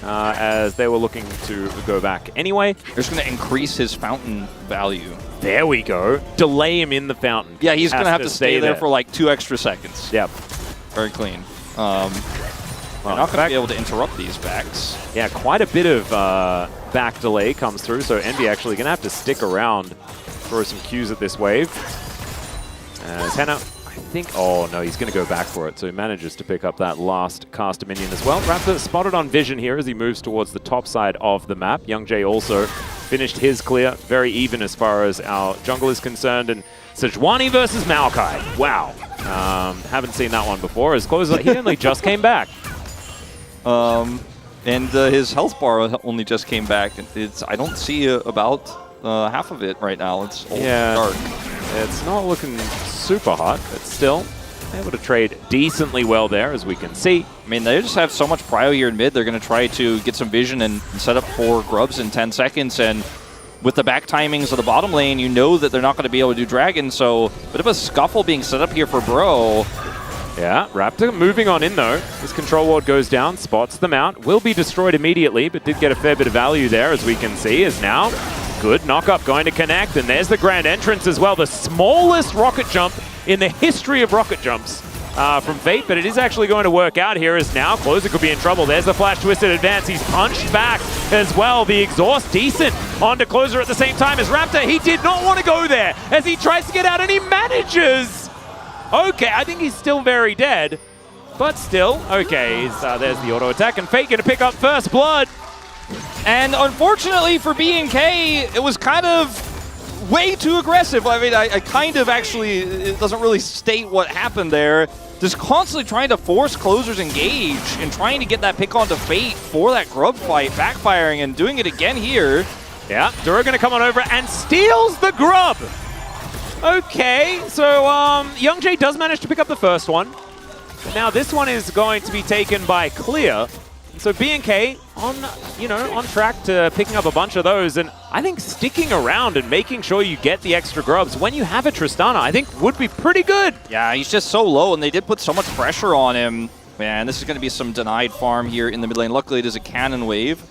As they were looking to go back anyway. They're just going to increase his fountain value. There we go. Delay him in the fountain. Yeah, he's going to have to stay there for like 2 extra seconds. Yep. Very clean. Well, not going to be able to interrupt these backs. Yeah, quite a bit of back delay comes through, so Envy actually going to have to stick around, throw some Qs at this wave. As Henna, oh no, he's going to go back for it, so he manages to pick up that last caster minion as well. Raptor spotted on Vision here as he moves towards the top side of the map. Young Jay also finished his clear, very even as far as our jungle is concerned. And Sejuani versus Maokai. Wow. Haven't seen that one before. As Closer, he only just came back. And his health bar only just came back. I don't see about half of it right now. It's all dark. It's not looking super hot, but still able to trade decently well there, as we can see. I mean, they just have so much prio here in mid. They're going to try to get some vision and set up 4 grubs in 10 seconds. And with the back timings of the bottom lane, you know that they're not going to be able to do Dragon. So a bit of a scuffle being set up here for Bro. Yeah, Raptor moving on in though. His control ward goes down, spots the mount, will be destroyed immediately, but did get a fair bit of value there, as we can see, is now good knock-up going to connect, and there's the grand entrance as well. The smallest rocket jump in the history of rocket jumps from Fate, but it is actually going to work out here as now Closer could be in trouble. There's the flash twisted advance. He's punched back as well. The exhaust decent onto Closer at the same time as Raptor. He did not want to go there as he tries to get out, and he manages Okay, I think he's still very dead. But still, okay, there's the auto attack. And Fate going to pick up first blood. And unfortunately for B&K, it was kind of way too aggressive. I mean, I kind of actually, it doesn't really state what happened there. Just constantly trying to force Closer's engage and trying to get that pick onto Fate for that grub fight, backfiring and doing it again here. Yeah, Duro going to come on over and steals the grub. Okay, so Young Jay does manage to pick up the first one. But now this one is going to be taken by Clear. So B&K on track to picking up a bunch of those, and I think sticking around and making sure you get the extra grubs when you have a Tristana, I think would be pretty good. Yeah, he's just so low, and they did put so much pressure on him. Man, this is going to be some denied farm here in the mid lane. Luckily, it is a cannon wave,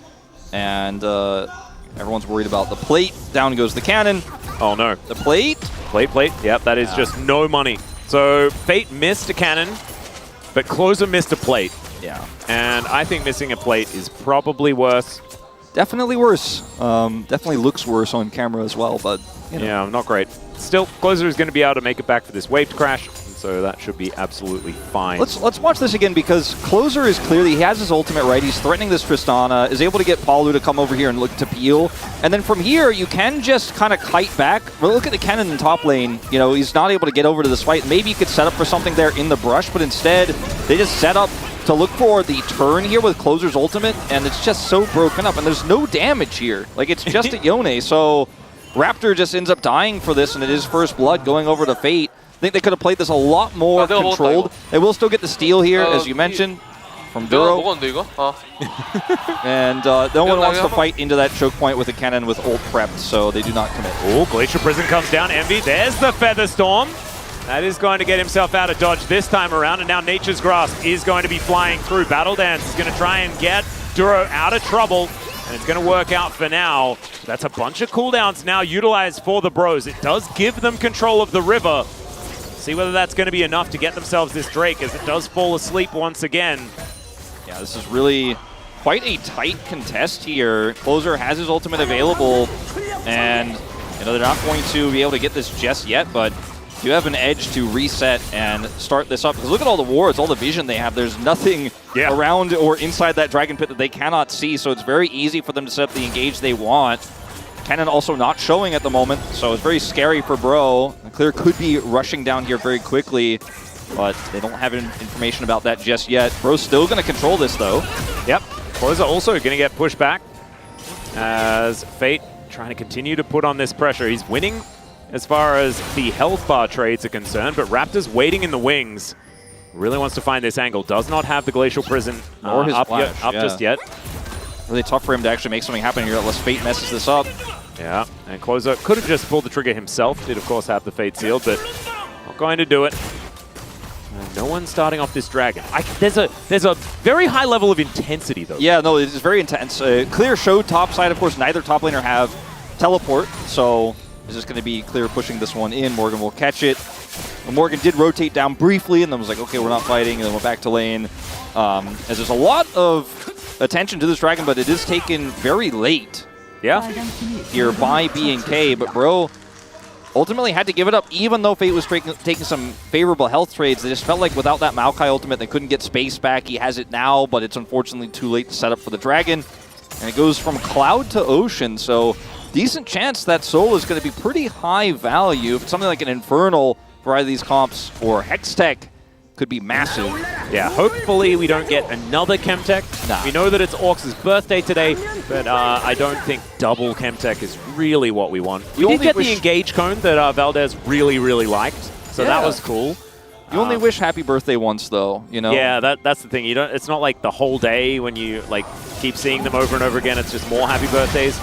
and everyone's worried about the plate. Down goes the cannon. Oh no. The plate? Plate. Yep, that is just no money. So Fate missed a cannon, but Closer missed a plate. Yeah. And I think missing a plate is probably worse. Definitely worse. Definitely looks worse on camera as well, but, you know. Yeah, not great. Still, Closer is going to be able to make it back for this wave crash, so that should be absolutely fine. Let's watch this again, because Closer is clearly, he has his ultimate right, he's threatening this Tristana, is able to get Palu to come over here and look to peel, and then from here you can just kind of kite back. But look at the cannon in top lane, you know, he's not able to get over to this fight. Maybe you could set up for something there in the brush, but instead they just set up to look for the turn here with Closer's ultimate, and it's just so broken up, and there's no damage here. Like, it's just a Yone, so Raptor just ends up dying for this, and it is first blood going over to Fate. I think they could have played this a lot more controlled. They will still get the steal here, as you mentioned, from Duro. And no one wants to fight into that choke point with a cannon with ult prepped, so they do not commit. Oh, Glacial Prison comes down. Envy, there's the Feather Storm. That is going to get himself out of dodge this time around, and now Nature's Grasp is going to be flying through. Battle Dance is going to try and get Duro out of trouble, and it's going to work out for now. That's a bunch of cooldowns now utilized for the bros. It does give them control of the river. See whether that's going to be enough to get themselves this Drake, as it does fall asleep once again. Yeah, this is really quite a tight contest here. Closer has his ultimate available, and you know they're not going to be able to get this just yet, but you have an edge to reset and start this up. Because look at all the wards, all the vision they have. There's nothing around or inside that Dragon Pit that they cannot see, so it's very easy for them to set up the engage they want. Cannon also not showing at the moment, so it's very scary for Bro. Clear could be rushing down here very quickly, but they don't have information about that just yet. Bro's still going to control this, though. Yep. Closer also going to get pushed back as Fate trying to continue to put on this pressure. He's winning as far as the health bar trades are concerned, but Raptor's waiting in the wings. Really wants to find this angle. Does not have the Glacial Prison or his up flash, just yet. Really tough for him to actually make something happen here unless Fate messes this up. Yeah, and Closer could have just pulled the trigger himself. Did, of course, have the Fate Seal, but not going to do it. No one's starting off this dragon. There's a very high level of intensity, though. Yeah, no, it's very intense. Clear showed top side. Of course, neither top laner have teleport, so it's just going to be Clear pushing this one in. Morgan will catch it. And Morgan did rotate down briefly, and then was like, okay, we're not fighting, and then went back to lane. As there's a lot of attention to this dragon, but it is taken very late. Yeah. Here by B&K, but Bro ultimately had to give it up, even though Fate was taking some favorable health trades. They just felt like without that Maokai ultimate, they couldn't get space back. He has it now, but it's unfortunately too late to set up for the dragon. And it goes from cloud to ocean, so decent chance that soul is going to be pretty high value. If it's something like an Infernal for either of these comps or Hextech, could be massive. Yeah, hopefully we don't get another Chemtech. Nah. We know that it's Orcs' birthday today, but I don't think double Chemtech is really what we want. We did get the Engage Cone that Valdez really, really liked, so that was cool. You only wish happy birthday once, though, you know? Yeah, that's the thing. You don't. It's not like the whole day when you like keep seeing them over and over again. It's just more happy birthdays.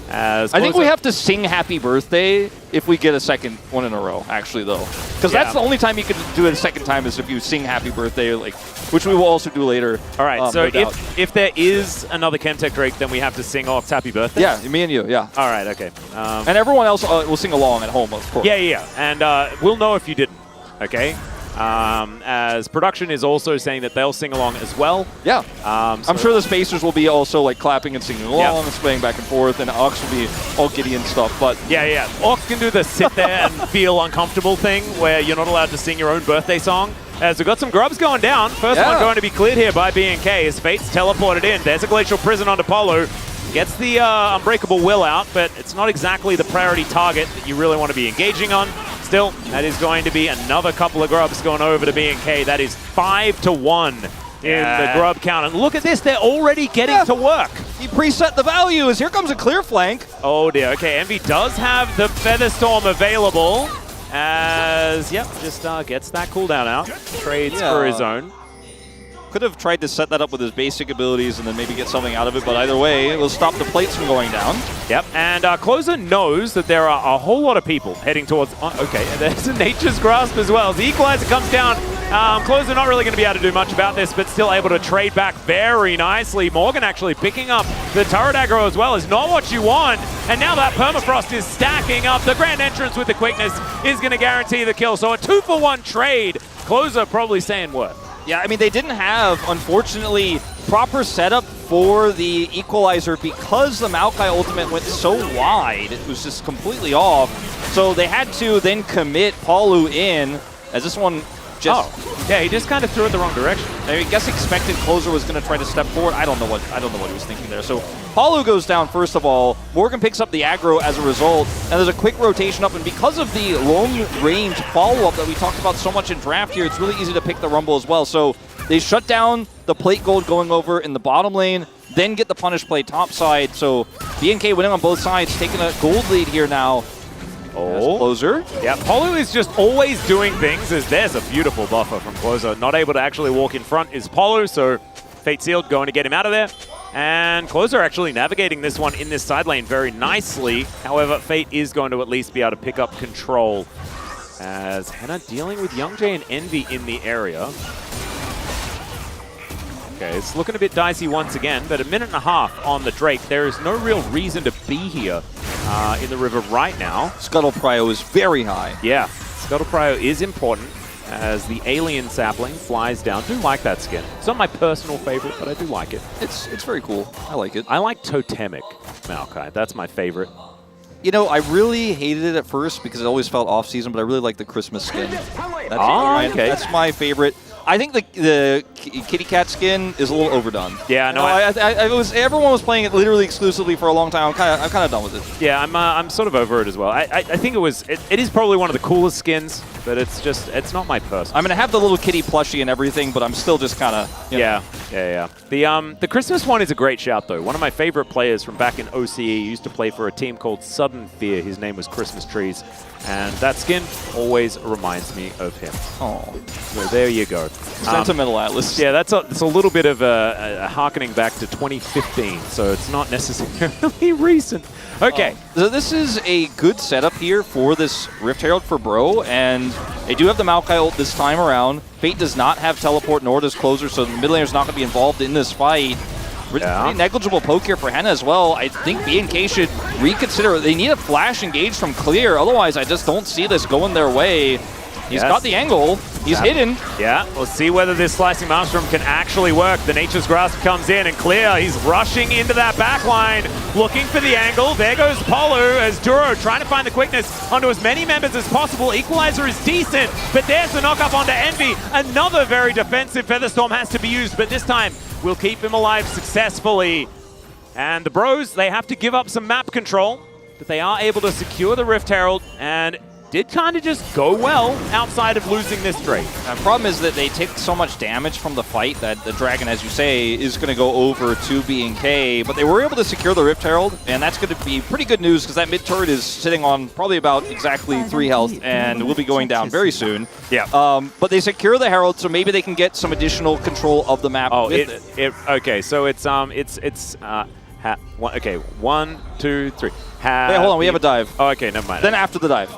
I think we have to sing happy birthday if we get a second one in a row, actually, though. Because that's the only time you can do it a second time is if you sing happy birthday, like, which we will also do later. All right, so if there is another Chemtech Drake, then we have to sing Orcs happy birthday? Yeah, me and you, yeah. All right, okay. And everyone else will sing along at home, of course. Yeah, and we'll know if you didn't, okay? as production is also saying that they'll sing along as well. Yeah. So I'm sure the spacers will be also like clapping and singing along and swaying back and forth, and Ox will be all giddy and stuff. But yeah. Ox can do the sit there and feel uncomfortable thing where you're not allowed to sing your own birthday song. As we've got some grubs going down. First one going to be cleared here by BNK as Fate's teleported in. There's a Glacial Prison onto Polo. Gets the Unbreakable Will out, but it's not exactly the priority target that you really want to be engaging on. Still, that is going to be another couple of grubs going over to BNK. That is 5-1 in the grub count. And look at this, they're already getting to work. He preset the value as here comes a clear flank. Oh dear, okay, Envy does have the Featherstorm available. As, just gets that cooldown out. Trades for his own. Could have tried to set that up with his basic abilities and then maybe get something out of it, but either way, it will stop the plates from going down. Yep, and Closer knows that there are a whole lot of people heading towards... okay, there's a Nature's Grasp as well. As the Equalizer comes down, Closer not really going to be able to do much about this, but still able to trade back very nicely. Morgan actually picking up the turret aggro as well is not what you want. And now that Permafrost is stacking up. The Grand Entrance with the quickness is going to guarantee the kill. So a 2-for-1 trade. Closer probably saying worth. Yeah, I mean, they didn't have, unfortunately, proper setup for the Equalizer because the Maokai ultimate went so wide. It was just completely off. So they had to then commit Palu in, as this one just... Oh, yeah, he just kind of threw it the wrong direction. I guess expected Closer was going to try to step forward. I don't know what he was thinking there. So Palu goes down first of all. Morgan picks up the aggro as a result, and there's a quick rotation up. And because of the long-range follow-up that we talked about so much in draft here, it's really easy to pick the Rumble as well. So they shut down the plate gold going over in the bottom lane, then get the punish play top side. So BNK winning on both sides, taking a gold lead here now. Oh, Closer. Yeah, Polo is just always doing things. As there's a beautiful buffer from Closer. Not able to actually walk in front is Polo, so Fate Sealed going to get him out of there. And Closer actually navigating this one in this side lane very nicely. However, Fate is going to at least be able to pick up control as Henna dealing with Young Jay and Envy in the area. Okay, it's looking a bit dicey once again, but a minute and a half on the Drake. There is no real reason to be here in the river right now. Scuttle Prio is very high. Yeah, Scuttle Prio is important as the alien sapling flies down. Do like that skin. It's not my personal favorite, but I do like it. It's very cool. I like it. I like Totemic Maokai. That's my favorite. You know, I really hated it at first because it always felt off-season, but I really like the Christmas skin. That's my favorite. I think the kitty cat skin is a little overdone. Yeah, no, everyone was playing it literally exclusively for a long time. I'm kind of done with it. Yeah, I'm sort of over it as well. I think it is probably one of the coolest skins, but it's not my personal. I'm gonna have the little kitty plushie and everything, but I'm still just kind of yeah. The Christmas one is a great shout though. One of my favorite players from back in OCE used to play for a team called Sudden Fear. His name was Christmas Trees, and that skin always reminds me of him. Oh, so there you go. Sentimental Atlas. Yeah, it's a little bit of a harkening back to 2015, so it's not necessarily recent. Okay. So this is a good setup here for this Rift Herald for Bro, and they do have the Maokai ult this time around. Fate does not have teleport, nor does Closer, so the mid laner is not going to be involved in this fight. Pretty negligible poke here for Henna as well. I think BNK should reconsider. They need a flash engage from Clear, otherwise I just don't see this going their way. He's got the angle. He's hidden. Yeah, we'll see whether this Slicing Maelstrom can actually work. The Nature's Grasp comes in and Clear. He's rushing into that back line, looking for the angle. There goes Polo as Duro trying to find the quickness onto as many members as possible. Equalizer is decent, but there's the knock up onto Envy. Another very defensive Featherstorm has to be used, but this time we'll keep him alive successfully. And the Bros, they have to give up some map control, but they are able to secure the Rift Herald, and did kind of just go well outside of losing this Drake. The problem is that they take so much damage from the fight that the Dragon, as you say, is going to go over to BNK, but they were able to secure the Rift Herald, and that's going to be pretty good news because that mid turret is sitting on probably about exactly 3 health and will be going down very soon. Yeah. But they secure the Herald, so maybe they can get some additional control of the map. Oh, okay, so it's okay, 1, 2, 3. Wait, hold on, we have a dive. Oh, okay, never mind. Then after the dive.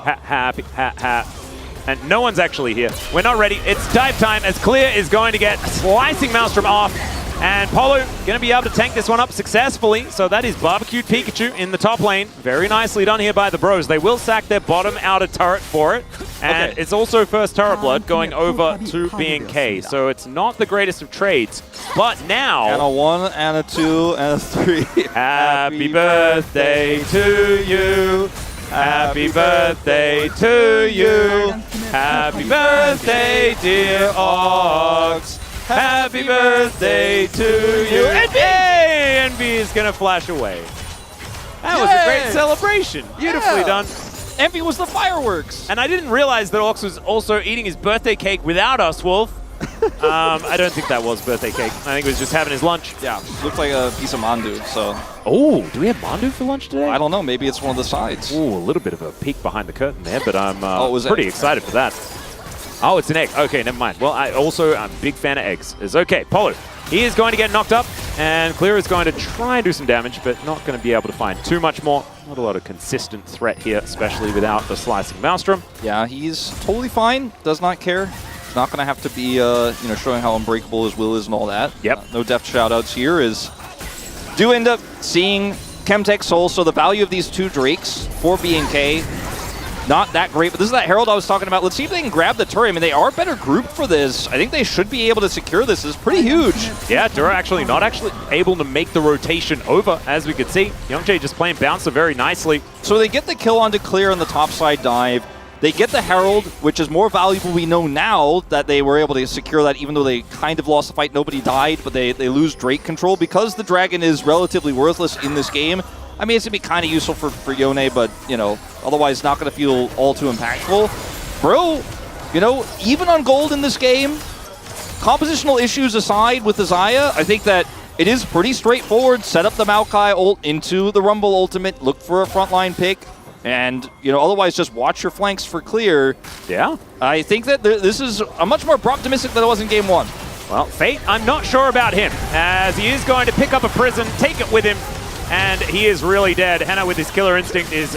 And no one's actually here. We're not ready. It's dive time as Clear is going to get Slicing Maelstrom off. And Polo going to be able to tank this one up successfully. So that is Barbecued Pikachu in the top lane. Very nicely done here by the Bros. They will sack their bottom outer turret for it. And Okay. it's also first turret blood going over to B&K. So it's not the greatest of trades. But now... And a 1, and a 2, and a 3. Happy birthday to you. Happy birthday to you. Happy birthday, dear Ox. Happy birthday to you. Envy is going to flash away. That was a great celebration. Beautifully done. Envy was the fireworks. And I didn't realize that Ox was also eating his birthday cake without us, Wolf. I don't think that was birthday cake. I think he was just having his lunch. Yeah, looked like a piece of mandu, so. Oh, do we have mandu for lunch today? I don't know, maybe it's one of the sides. Ooh, a little bit of a peek behind the curtain there, but I'm it was pretty egg. excited for that. Oh, it's an egg. Okay, never mind. Well, I'm a big fan of eggs. It's okay. Polo, he is going to get knocked up, and Clear is going to try and do some damage, but not going to be able to find too much more. Not a lot of consistent threat here, especially without the slicing Maelstrom. Yeah, he's totally fine. Does not care. He's not going to have to be, showing how unbreakable his will is and all that. Yep. No depth shoutouts here is... Do end up seeing Chemtech Soul, so the value of these 2 Drakes for B&K, not that great, but this is that Herald I was talking about. Let's see if they can grab the turret. I mean, they are better grouped for this. I think they should be able to secure this. It's pretty huge. Yeah, Dura not actually able to make the rotation over, as we could see. Youngjae just playing Bouncer very nicely. So they get the kill onto Clear on the topside dive. They get the Herald, which is more valuable, we know now, that they were able to secure that even though they kind of lost the fight. Nobody died, but they lose Drake control. Because the Dragon is relatively worthless in this game, I mean, it's going to be kind of useful for Yone, but, otherwise not going to feel all too impactful. Bro, even on gold in this game, compositional issues aside with the Xayah, I think that it is pretty straightforward. Set up the Maokai ult into the Rumble ultimate, look for a frontline pick, and, otherwise just watch your flanks for Clear. Yeah. I think that this is a much more optimistic than it was in game 1. Well, Fate, I'm not sure about him, as he is going to pick up a prison, take it with him, and he is really dead. Henna with his Killer Instinct is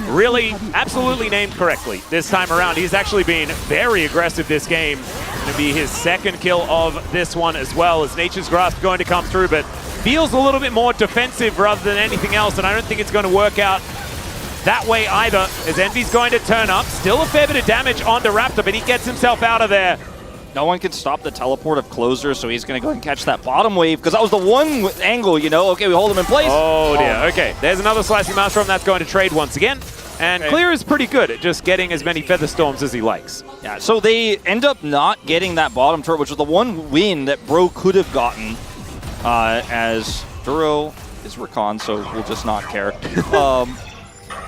really absolutely named correctly this time around. He's actually been very aggressive this game. Going to be his second kill of this one as well, as Nature's Grasp going to come through, but feels a little bit more defensive rather than anything else, and I don't think it's going to work out that way either, as Envy's going to turn up. Still a fair bit of damage onto Raptor, but he gets himself out of there. No one can stop the teleport of Closer, so he's going to go and catch that bottom wave, because that was the one angle, Okay, we hold him in place. Oh, dear. Okay, there's another Slicing Maelstrom that's going to trade once again. And Clear is pretty good at just getting as many Feather Storms as he likes. Yeah, so they end up not getting that bottom turret, which was the one win that Bro could have gotten, as Duro is Recon, so we'll just not care.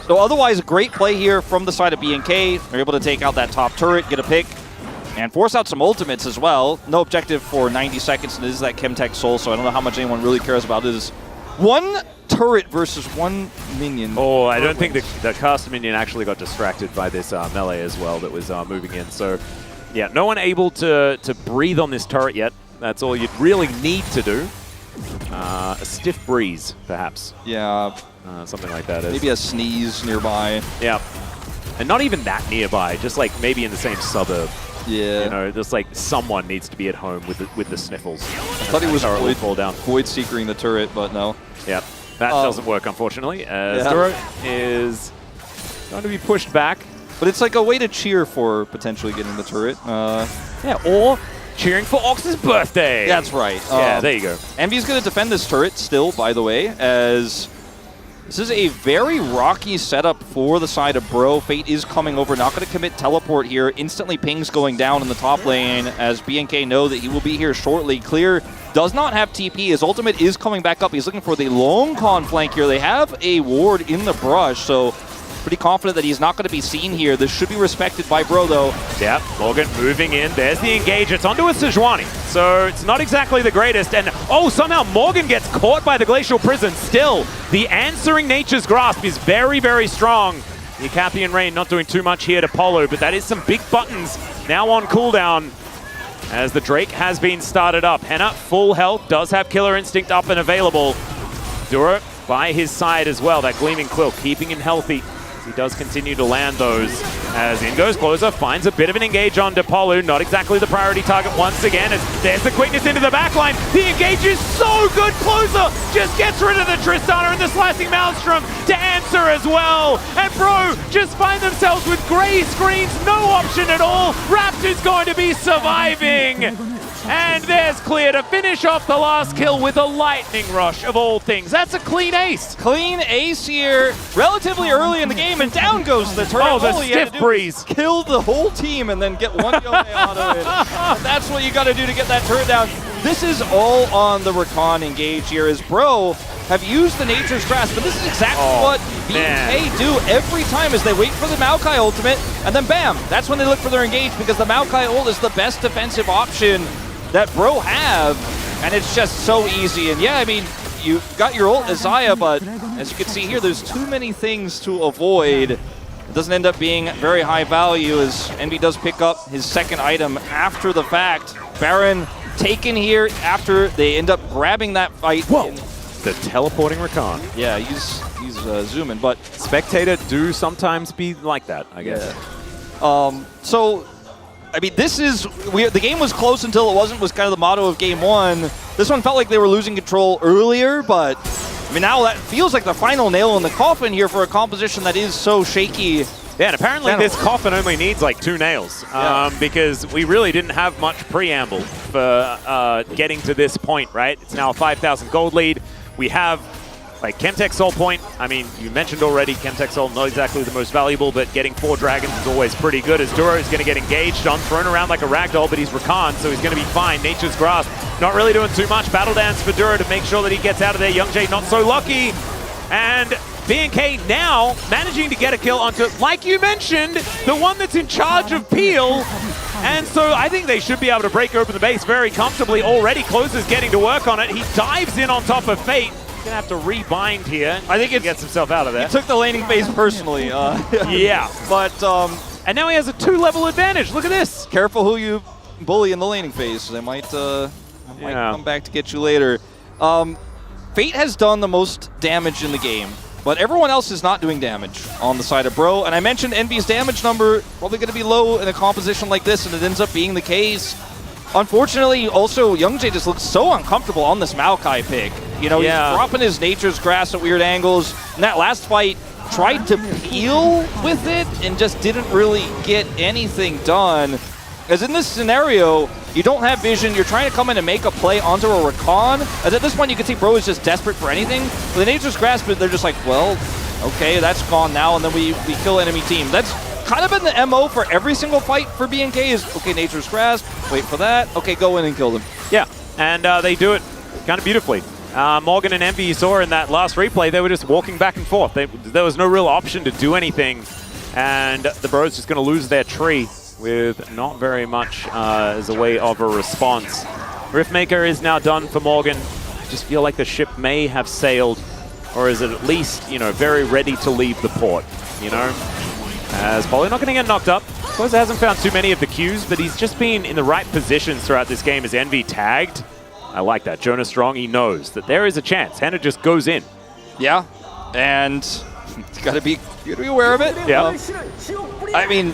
So otherwise, a great play here from the side of B&K. They're able to take out that top turret, get a pick, and force out some ultimates as well. No objective for 90 seconds, and it is that Chemtech Soul, so I don't know how much anyone really cares about it. Is one turret versus one minion. Oh, I don't think the cast minion actually got distracted by this melee as well that was moving in. So, yeah, no one able to breathe on this turret yet. That's all you'd really need to do. A stiff breeze, perhaps. Yeah. Something like that. Maybe a sneeze nearby. Yeah. And not even that nearby, just like maybe in the same suburb. Yeah. Just like someone needs to be at home with the sniffles. I thought he was Void Seekering the turret, but no. Yeah, that doesn't work, unfortunately, as Duro is going to be pushed back. But it's like a way to cheer for potentially getting the turret. Yeah, or cheering for Ox's birthday. That's right. Yeah, there you go. Envy's going to defend this turret still, by the way, as this is a very rocky setup for the side of Bro. Fate is coming over, not going to commit teleport here. Instantly pings going down in the top lane as B&K know that he will be here shortly. Clear does not have TP. His ultimate is coming back up. He's looking for the long con flank here. They have a ward in the brush, so pretty confident that he's not going to be seen here. This should be respected by Bro, though. Yeah, Morgan moving in. There's the engage. It's onto a Sejuani, so it's not exactly the greatest. And, oh, somehow Morgan gets caught by the Glacial Prison. Still, the answering Nature's Grasp is very, very strong. The Acathian Rain not doing too much here to Polo, but that is some big buttons now on cooldown as the Drake has been started up. Henna, full health, does have Killer Instinct up and available. Duro by his side as well. That Gleaming Quill keeping him healthy. He does continue to land those as in goes Closer, finds a bit of an engage on DePaulu, not exactly the priority target once again, as there's the quickness into the backline. The engage is so good, Closer just gets rid of the Tristana and the Slicing Maelstrom to answer as well. And Bro just find themselves with gray screens, no option at all. Raptor's going to be surviving. And there's Clear to finish off the last kill with a lightning rush of all things. That's a clean ace. Clean ace here, relatively early in the game, and down goes the turret. Oh, the All he had stiff to do breeze. was kill the whole team and then get one Yone out of it. And that's what you got to do to get that turret down. This is all on the Rakan engage here, as Bro have used the Nature's Grasp, but this is exactly what BK do every time, as they wait for the Maokai ultimate, and then bam, that's when they look for their engage, because the Maokai ult is the best defensive option that Bro have, and it's just so easy. And yeah, I mean, you got your ult, Isaiah, but as you can see here, there's too many things to avoid. It doesn't end up being very high value, as Envy does pick up his second item after the fact. Baron taken here after they end up grabbing that fight. Whoa, the teleporting Rakan. Yeah, he's zooming, but Spectator do sometimes be like that, I guess. Yeah. So, I mean, this is, the game was close until it wasn't, was kind of the motto of game one. This one felt like they were losing control earlier, but I mean, now that feels like the final nail in the coffin here for a composition that is so shaky. Yeah, and apparently this coffin only needs like 2 nails, because we really didn't have much preamble for getting to this point, right? It's now a 5,000 gold lead. We have like Chemtech Soul Point. I mean, you mentioned already Chemtech Soul, not exactly the most valuable, but getting 4 dragons is always pretty good, as Duro is going to get engaged on, thrown around like a ragdoll, but he's Rakan, so he's going to be fine. Nature's Grasp, not really doing too much. Battle Dance for Duro to make sure that he gets out of there. Youngjae not so lucky. And BNK now managing to get a kill onto, like you mentioned, the one that's in charge of Peel. And so I think they should be able to break open the base very comfortably. Already Closer's getting to work on it. He dives in on top of Fate. Gonna have to rebind here. I think he gets himself out of there. He took the laning phase personally. Yeah. But, and now he has a 2-level advantage. Look at this. Careful who you bully in the laning phase. They might come back to get you later. Fate has done the most damage in the game, but everyone else is not doing damage on the side of Bro. And I mentioned Envy's damage number probably going to be low in a composition like this, and it ends up being the case. Unfortunately, also, Youngjae just looks so uncomfortable on this Maokai pick. You know, he's dropping his Nature's Grasp at weird angles. And that last fight, tried to peel with it and just didn't really get anything done. As in this scenario, you don't have vision, you're trying to come in and make a play onto a Rakan. As at this point, you can see Bro is just desperate for anything. With the Nature's Grasp, they're just like, well, okay, that's gone now, and then we kill enemy team. That's kind of been the MO for every single fight for BNK is, okay, Nature's Grasp, wait for that, okay, go in and kill them. Yeah, and they do it kind of beautifully. Morgan and Envy, you saw in that last replay, they were just walking back and forth. There was no real option to do anything, and the Bros just going to lose their tree with not very much as a way of a response. Riftmaker is now done for Morgan. I just feel like the ship may have sailed, or is it at least, you know, very ready to leave the port, you know? As Polly not going to get knocked up. Closer hasn't found too many of the Qs, but he's just been in the right positions throughout this game as Envy tagged. I like that. Jonah Strong, he knows that there is a chance. Hannah just goes in. Yeah, and you gotta be aware of it. Yeah. I mean,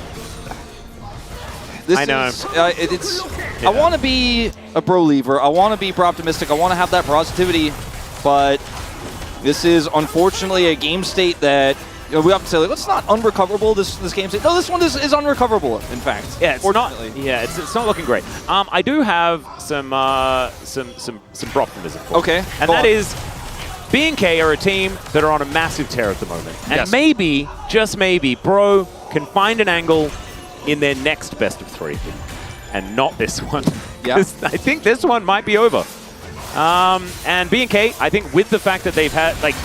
this I know. I want to be a Bro lever. I want to be Bro optimistic. I want to have that positivity, but this is unfortunately a game state that, you know, we have to say, like, it's not unrecoverable, this game state. No, this one is unrecoverable, in fact. Yeah, it's not. Yeah, it's not looking great. I do have some optimism. Okay. And that is, BNK are a team that are on a massive tear at the moment. And maybe, just maybe, Bro can find an angle in their next best of 3. And not this one. Yeah. I think this one might be over. And BNK, I think with the fact that they've had, like,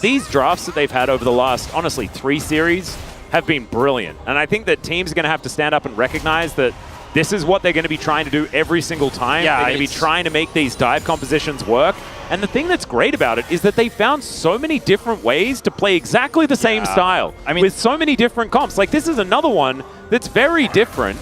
these drafts that they've had over the last, honestly, 3 series have been brilliant. And I think that teams are going to have to stand up and recognize that this is what they're going to be trying to do every single time. Yeah, they're going to be trying to make these dive compositions work. And the thing that's great about it is that they found so many different ways to play exactly the same style. I mean, with so many different comps. Like, this is another one that's very different,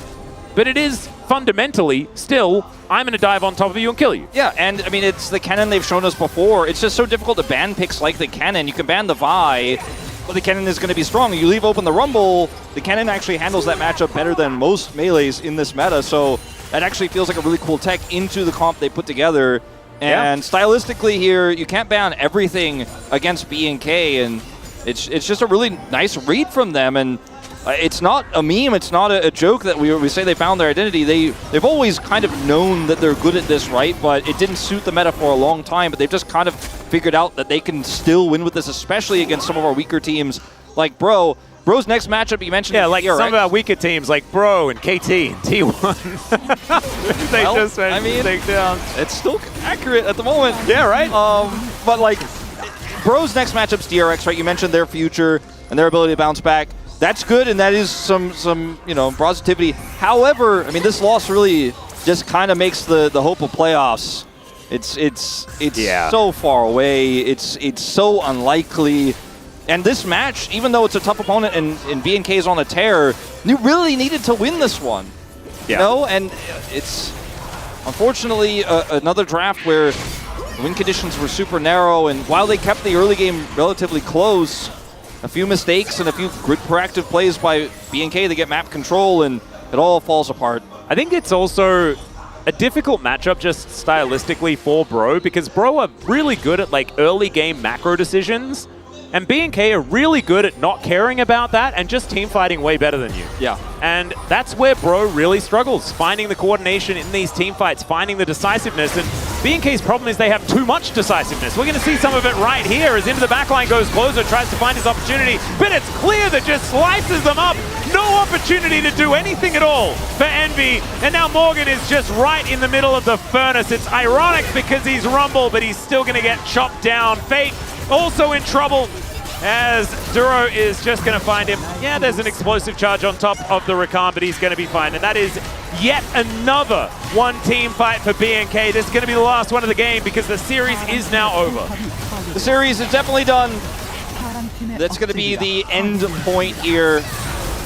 but it is fundamentally still, I'm going to dive on top of you and kill you. Yeah, and I mean, it's the cannon they've shown us before. It's just so difficult to ban picks like the cannon. You can ban the Vi, but the cannon is going to be strong. You leave open the Rumble, the cannon actually handles that matchup better than most melees in this meta, so that actually feels like a really cool tech into the comp they put together. And stylistically here, you can't ban everything against BNK, and it's just a really nice read from them. And it's not a meme, it's not a joke that we say they found their identity. They've always kind of known that they're good at this, right? But it didn't suit the meta for a long time, but they've just kind of figured out that they can still win with this, especially against some of our weaker teams like Bro. Bro's next matchup, you mentioned. Yeah, like here, some right? of our weaker teams like Bro and KT and T1. They just went take down. It's still accurate at the moment. Yeah, right? But like, Bro's next matchup's DRX, right? You mentioned their future and their ability to bounce back. That's good, and that is some positivity. However, I mean, this loss really just kind of makes the hope of playoffs. It's so far away. It's so unlikely. And this match, even though it's a tough opponent and BNK is on a tear, you really needed to win this one. You know, and it's unfortunately another draft where the win conditions were super narrow, and while they kept the early game relatively close, a few mistakes and a few good proactive plays by BNK to get map control, and it all falls apart. I think it's also a difficult matchup just stylistically for Bro, because Bro are really good at like early game macro decisions, and BNK are really good at not caring about that and just team fighting way better than you. Yeah. And that's where Bro really struggles, finding the coordination in these team fights, finding the decisiveness, and BNK's problem is they have too much decisiveness. We're going to see some of it right here as Into the Backline goes closer, tries to find his opportunity, but it's clear that just slices them up. No opportunity to do anything at all for Envy, and now Morgan is just right in the middle of the furnace. It's ironic because he's Rumble, but he's still going to get chopped down. Fate also in trouble as Duro is just going to find him. Yeah, there's an explosive charge on top of the Rakan, but he's going to be fine. And that is yet another one team fight for BNK. This is going to be the last one of the game because the series is now over. The series is definitely done. That's going to be the end point here,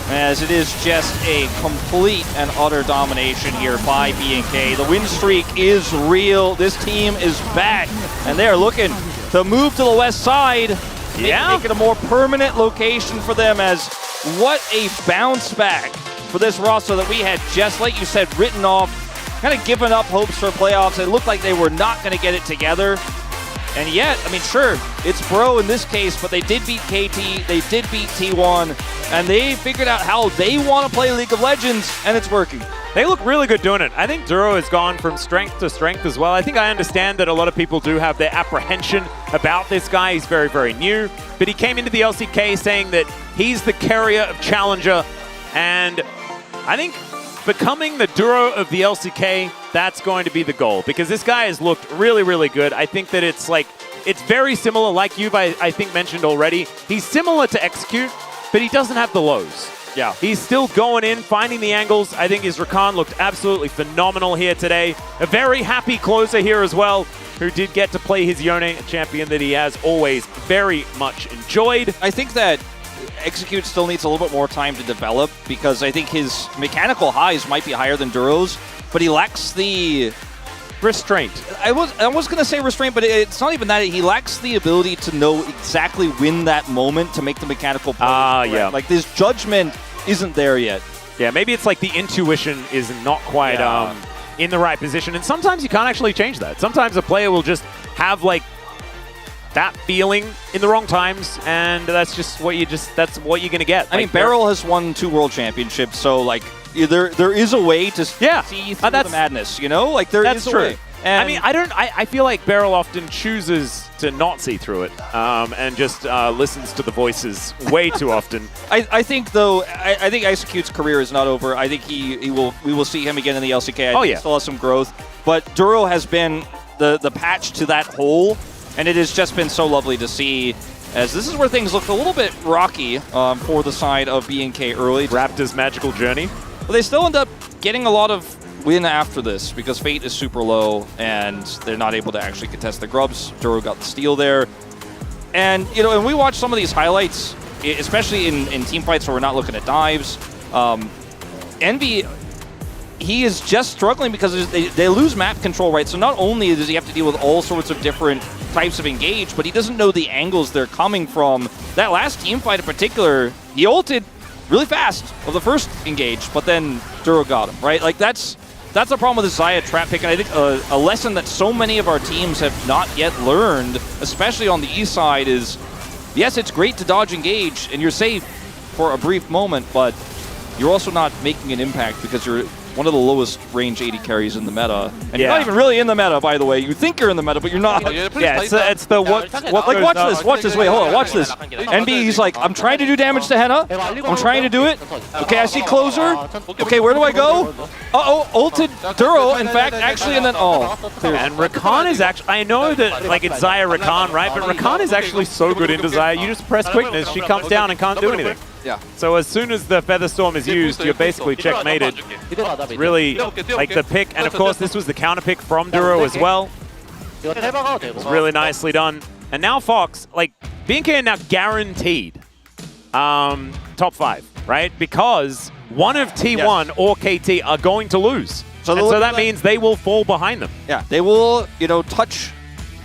as it is just a complete and utter domination here by BNK. The win streak is real. This team is back, and they are looking to move to the west side. Make it a more permanent location for them, as what a bounce back for this roster that we had just, like you said, written off, kind of given up hopes for playoffs. It looked like they were not going to get it together. And yet, I mean, sure, it's Bro in this case, but they did beat KT, they did beat T1, and they figured out how they want to play League of Legends, and it's working. They look really good doing it. I think Duro has gone from strength to strength as well. I think I understand that a lot of people do have their apprehension about this guy. He's very, very new, but he came into the LCK saying that he's the carrier of Challenger, and I think becoming the Duro of the LCK, that's going to be the goal, because this guy has looked really, really good. I think that it's very similar, like you've, I think, mentioned already. He's similar to Execute, but he doesn't have the lows. Yeah. He's still going in, finding the angles. I think his Rakan looked absolutely phenomenal here today. A very happy closer here as well, who did get to play his Yone, a champion that he has always very much enjoyed. I think that Execute still needs a little bit more time to develop, because I think his mechanical highs might be higher than Duro's, but he lacks the restraint. I was going to say restraint, but it's not even that. He lacks the ability to know exactly when that moment to make the mechanical play. Yeah. Like, this judgment isn't there yet. Yeah, maybe it's like the intuition is not quite in the right position, and sometimes you can't actually change that. Sometimes a player will just have like that feeling in the wrong times, and that's what you're going to get. I mean, Beryl has won 2 world championships, so like there is a way to see through the madness, you know? Like, that's true. A way. And I mean, I feel like Beryl often chooses to not see through it, and just listens to the voices way too often. I think, though, I think Execute's career is not over. I think we will see him again in the LCK. I think he still has some growth. But Duro has been the patch to that hole, and it has just been so lovely to see, as this is where things look a little bit rocky for the side of BNK early. Raptor's magical journey. But they still end up getting a lot of win after this, because Fate is super low and they're not able to actually contest the grubs. Duro got the steal there. And, you know, and we watch some of these highlights, especially in team fights where we're not looking at dives. Envy, he is just struggling because they lose map control, right? So not only does he have to deal with all sorts of different types of engage, but he doesn't know the angles they're coming from. That last team fight in particular, he ulted really fast of the first engage, but then Duro got him, right? Like that's the problem with the Xayah trap pick, and I think a lesson that so many of our teams have not yet learned, especially on the east side, is yes, it's great to dodge engage, and you're safe for a brief moment, but you're also not making an impact because you're one of the lowest range AD carries in the meta. And you're not even really in the meta, by the way. You think you're in the meta, but you're not. Yeah, it's the what Like, watch this. Wait, hold on, watch this. NB, he's like, I'm trying to do damage to Henna. I'm trying to do it. Okay, I see closer. Okay, where do I go? Uh-oh, ulted Duro, in fact, actually, and then, And Rakan is actually, I know that, like, it's Xayah Rakan, right? But Rakan is actually so good into Xayah. You just press quickness, she comes down and can't do anything. Yeah. So as soon as the Featherstorm is used, you're basically checkmated. It's really like the pick, and of course this was the counter pick from Duro as well. It's really nicely done. And now Fox, like BNK are now guaranteed top 5, right? Because one of T1 or KT are going to lose. So that means they will fall behind them. Yeah, they will, touch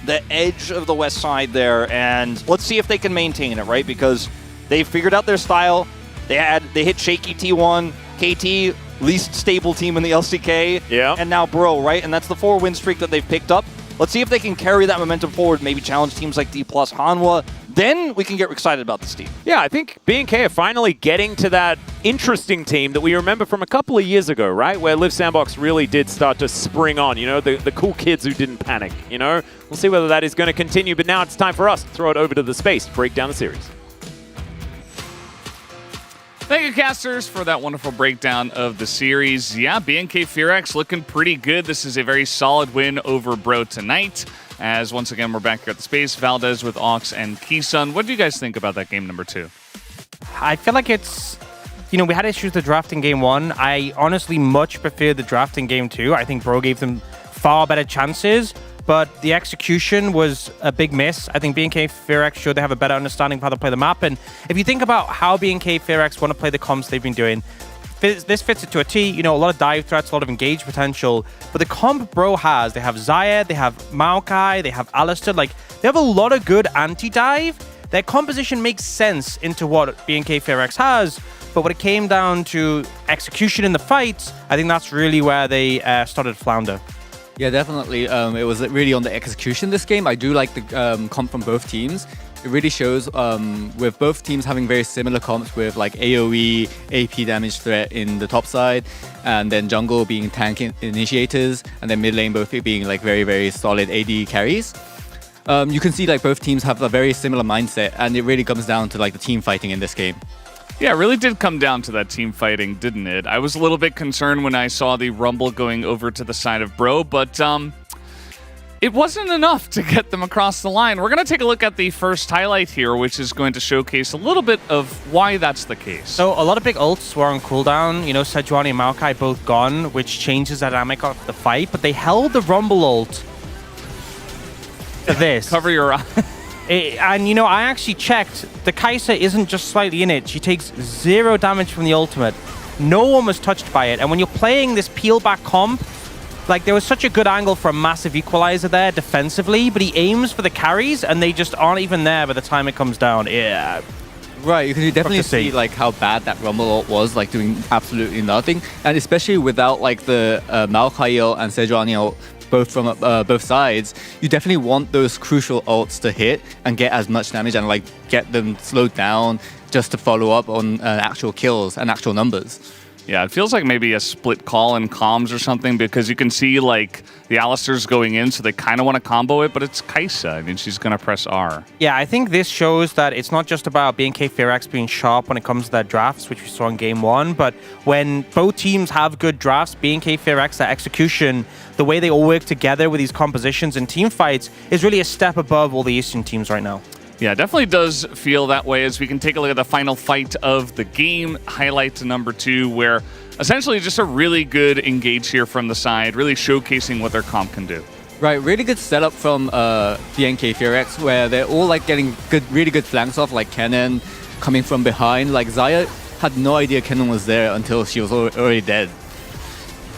the edge of the west side there, and let's see if they can maintain it, right? Because they figured out their style. They hit shaky T1, KT, least stable team in the LCK, and now Bro, right? And that's the 4-win streak that they've picked up. Let's see if they can carry that momentum forward, maybe challenge teams like D+, Hanwha. Then we can get excited about this team. Yeah, I think BNK are finally getting to that interesting team that we remember from a couple of years ago, right? Where Live Sandbox really did start to spring on, the cool kids who didn't panic, We'll see whether that is going to continue, but now it's time for us to throw it over to the space to break down the series. Thank you, casters, for that wonderful breakdown of the series. Yeah, BNK Fearax looking pretty good. This is a very solid win over Bro tonight. As once again, we're back here at the space. Valdez with Ox and Kisun. What do you guys think about that game number 2? I feel like it's, we had issues with the draft in game 1. I honestly much prefer the draft in game 2. I think Bro gave them far better chances, but the execution was a big miss. I think BNK Fearax showed they have a better understanding of how to play the map. And if you think about how BNK Fearax want to play the comps they've been doing, this fits it to a T. A lot of dive threats, a lot of engage potential. But the comp Bro has, they have Xayah, they have Maokai, they have Alistair. Like, they have a lot of good anti-dive. Their composition makes sense into what BNK Fearax has. But when it came down to execution in the fights, I think that's really where they started to flounder. Yeah, definitely. It was really on the execution this game. I do like the comp from both teams. It really shows with both teams having very similar comps with like AoE, AP damage threat in the top side, and then jungle being tank initiators, and then mid lane both being like very, very solid AD carries. You can see like both teams have a very similar mindset, and it really comes down to like the team fighting in this game. Yeah, it really did come down to that team fighting, didn't it? I was a little bit concerned when I saw the Rumble going over to the side of Bro, but it wasn't enough to get them across the line. We're going to take a look at the first highlight here, which is going to showcase a little bit of why that's the case. So a lot of big ults were on cooldown. Sejuani and Maokai both gone, which changes the dynamic of the fight, but they held the Rumble ult to this. Cover your eye. And I actually checked. The Kai'Sa isn't just slightly in it. She takes 0 damage from the ultimate. No one was touched by it. And when you're playing this peel back comp, like there was such a good angle for a massive equalizer there defensively, but he aims for the carries and they just aren't even there by the time it comes down. Yeah. Right, you can definitely see like how bad that Rumble ult was, like doing absolutely nothing. And especially without like the Maokai ult and Sejuani ult, both from both sides, you definitely want those crucial ults to hit and get as much damage and like get them slowed down just to follow up on actual kills and actual numbers. Yeah, it feels like maybe a split call in comms or something, because you can see like the Alistair's going in, so they kind of want to combo it, but it's Kai'Sa. I mean, she's going to press R. Yeah, I think this shows that it's not just about BNK Fearax being sharp when it comes to their drafts, which we saw in game 1, but when both teams have good drafts, BNK Fearax, their execution, the way they all work together with these compositions and team fights is really a step above all the Eastern teams right now. Yeah, it definitely does feel that way as we can take a look at the final fight of the game, highlight number 2, where essentially just a really good engage here from the side, really showcasing what their comp can do. Right, really good setup from BNK Fearax, where they're all like getting really good flanks off, like Kennen coming from behind. Like Xayah had no idea Kennen was there until she was already dead.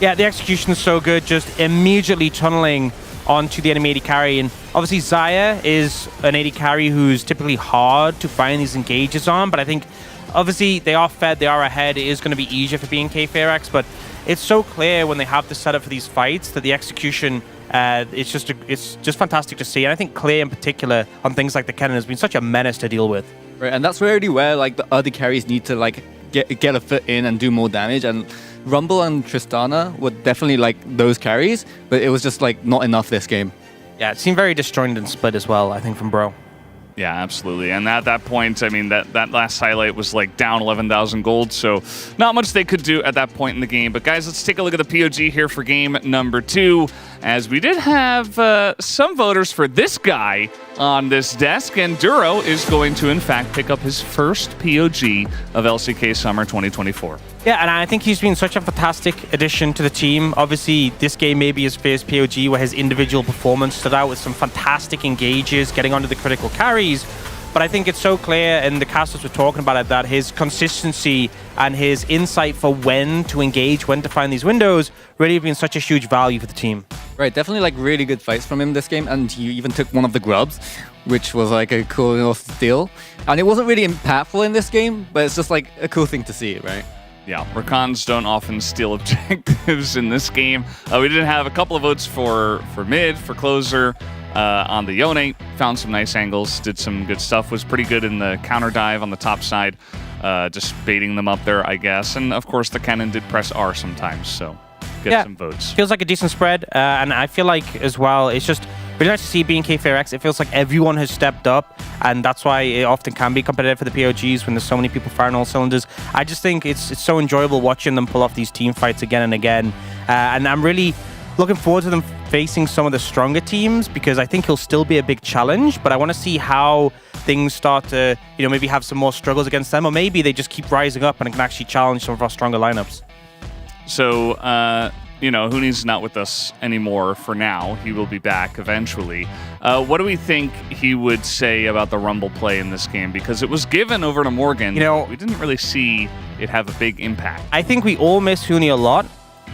Yeah, the execution is so good, just immediately tunneling onto the enemy AD carry, and Obviously, Zaya is an AD carry who's typically hard to find these engages on, but I think obviously they are fed, they are ahead. It is going to be easier for BNK Fearax, but it's so clear when they have the setup for these fights that the execution it's just fantastic to see. And I think Clear in particular on things like the Kennen has been such a menace to deal with. Right, and that's really where like the other carries need to like get a foot in and do more damage. And Rumble and Tristana were definitely like those carries, but it was just like not enough this game. Yeah, it seemed very disjointed and split as well, I think, from Bro. Yeah, absolutely. And at that point, I mean, that last highlight was like down 11,000 gold, so not much they could do at that point in the game. But guys, let's take a look at the POG here for game number 2, as we did have some voters for this guy on this desk, and Duro is going to, in fact, pick up his first POG of LCK Summer 2024. Yeah, and I think he's been such a fantastic addition to the team. Obviously, this game may be his first POG where his individual performance stood out with some fantastic engages, getting onto the critical carries. But I think it's so clear, and the casters were talking about it, that his consistency and his insight for when to engage, when to find these windows, really have been such a huge value for the team. Right, definitely like really good fights from him this game, and he even took one of the grubs, which was like a cool enough steal. And it wasn't really impactful in this game, but it's just like a cool thing to see, right? Yeah, Rakans don't often steal objectives in this game. We did have a couple of votes for mid, for closer, on the Yone. Found some nice angles, did some good stuff, was pretty good in the counter dive on the top side, just baiting them up there, I guess. And of course, the Kennen did press R sometimes, so get some votes. Feels like a decent spread, and I feel like as well, it's just really nice to see BNK Fearax. It feels like everyone has stepped up, and that's why it often can be competitive for the POGs when there's so many people firing all cylinders. I just think it's so enjoyable watching them pull off these team fights again and again, and I'm really looking forward to them facing some of the stronger teams, because I think he'll still be a big challenge, but I want to see how things start to, maybe have some more struggles against them, or maybe they just keep rising up and can actually challenge some of our stronger lineups. So, Huni's not with us anymore for now. He will be back eventually. What do we think he would say about the Rumble play in this game? Because it was given over to Morgan. We didn't really see it have a big impact. I think we all miss Huni a lot.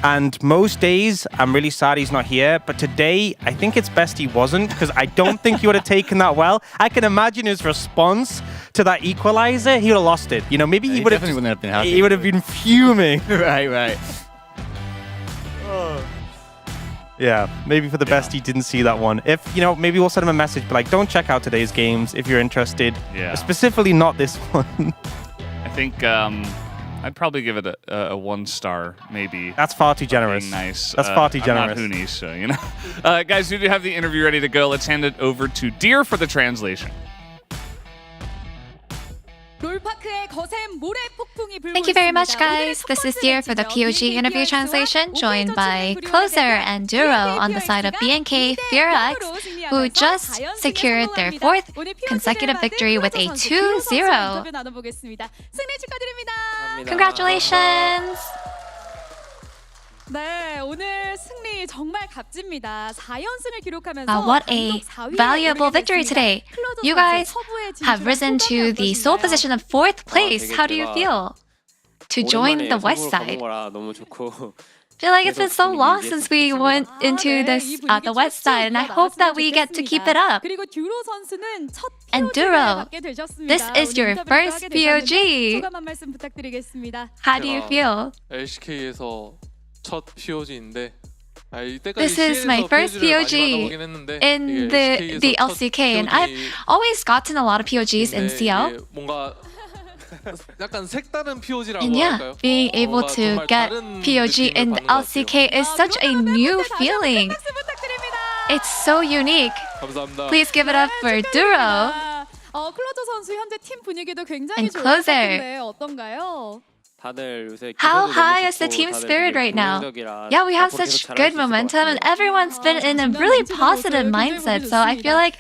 And most days, I'm really sad he's not here. But today, I think it's best he wasn't, because I don't think he would have taken that well. I can imagine his response to that equalizer. He would have lost it. Maybe he would have definitely wouldn't have been happy. He would have been fuming. Right. Yeah, maybe for the best he didn't see that one. If, maybe we'll send him a message, but like, don't check out today's games if you're interested. Yeah. Specifically not this one. I think I'd probably give it a 1 star, maybe. That's far too generous. Nice. That's far too generous. I'm not Huni, so, guys, we do have the interview ready to go. Let's hand it over to Deer for the translation. Thank you very much, guys. This is Deer for the POG interview translation, joined by Closer and Duro on the side of BNK Fearax, who just secured their 4th consecutive victory with a 2-0. Congratulations! What a valuable victory today. You guys have risen to the sole position of 4th place. How do you feel to join the West side? I feel like it's been so long since we went into this the West side, and I hope that we get to keep it up. And Duro, this is your first POG. How do you feel? This is my first POG in the LCK, and I've always gotten a lot of POGs in CL. And yeah, being able to get POG in the LCK is such a new feeling. It's so unique. Please give it up for Duro and Closer. How high is the team spirit right now? Yeah, we have such good momentum, and everyone's been in a really positive mindset, so I feel like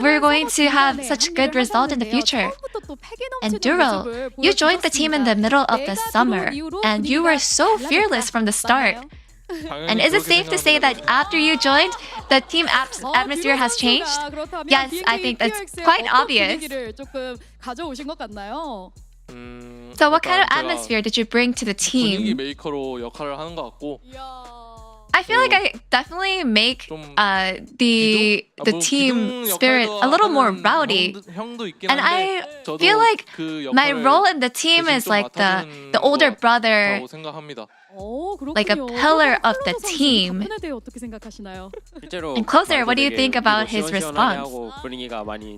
we're going to have such good result in the future. And Duro, you joined the team in the middle of the summer, and you were so fearless from the start. And is it safe to say that after you joined, the team atmosphere has changed? Yes, I think that's quite obvious. So what kind of atmosphere did you bring to the team? I feel like I definitely make the team spirit a little more rowdy. And I feel like my role in the team is like the older brother, like a pillar of the team. And Closer, what do you think about his response?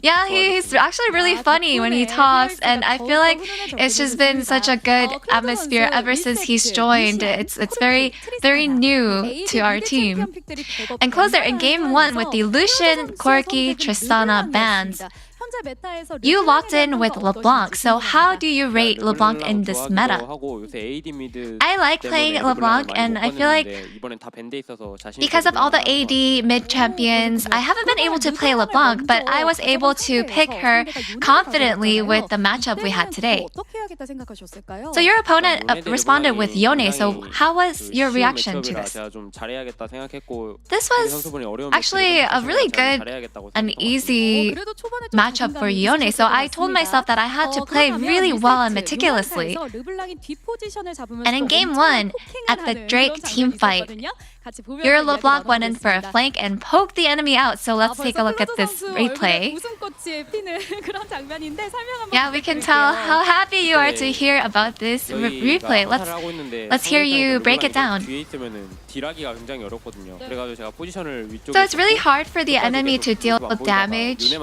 Yeah, he's actually really funny when he talks, and I feel like it's just been such a good atmosphere ever since he's joined. It's very, very new to our team. And Closer, in game 1 with the Lucian, Corki, Tristana bans, you locked in with LeBlanc, so how do you rate LeBlanc in this meta? I like playing LeBlanc, and I feel like because of all the AD mid champions, I haven't been able to play LeBlanc, but I was able to pick her confidently with the matchup we had today. So your opponent responded with Yone, so how was your reaction to this? This was actually a really good and easy matchup for Yone, so I told myself that I had to play really well and meticulously. And in game 1, at the Drake team fight, your LeBlanc went in for a flank and poked the enemy out, so let's take a look at this replay. Yeah, we can tell how happy you are to hear about this replay. Let's hear you break it down. So it's really hard for the enemy to deal with damage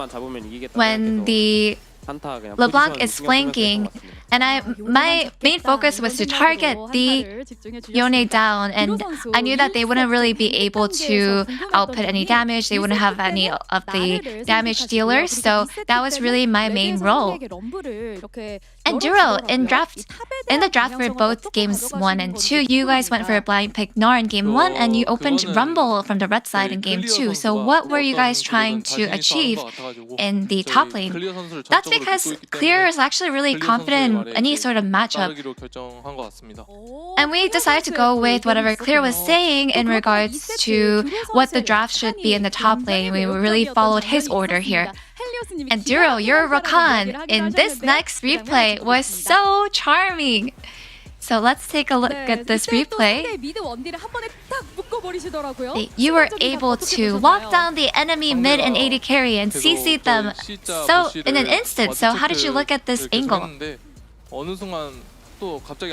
when the LeBlanc is flanking, and my main focus was to target the Yone down, and I knew that they wouldn't really be able to output any damage. They wouldn't have any of the damage dealers, so that was really my main role. And Duro, in the draft for both games 1 and 2, you guys went for a blind pick Gnar in game 1, and you opened Rumble from the red side in game 2. So what were you guys trying to achieve in the top lane? That's because Clear is actually really confident in any sort of matchup. And we decided to go with whatever Clear was saying in regards to what the draft should be in the top lane. We really followed his order here. And Duro, your Rakan in this next replay was so charming. So let's take a look at this replay. You were able to lock down the enemy mid and AD carry and CC them so in an instant. So how did you look at this angle?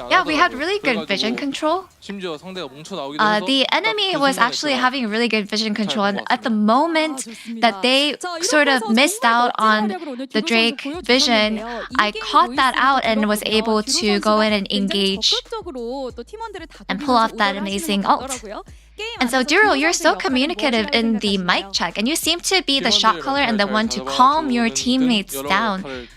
Yeah, we had really good vision control. The enemy was actually having really good vision control, and at the moment that they sort of missed out on the Drake vision, I caught that out and was able to go in and engage and pull off that amazing ult. And so Duro, you're so communicative in the mic check, and you seem to be the shot caller and the one to calm your teammates down.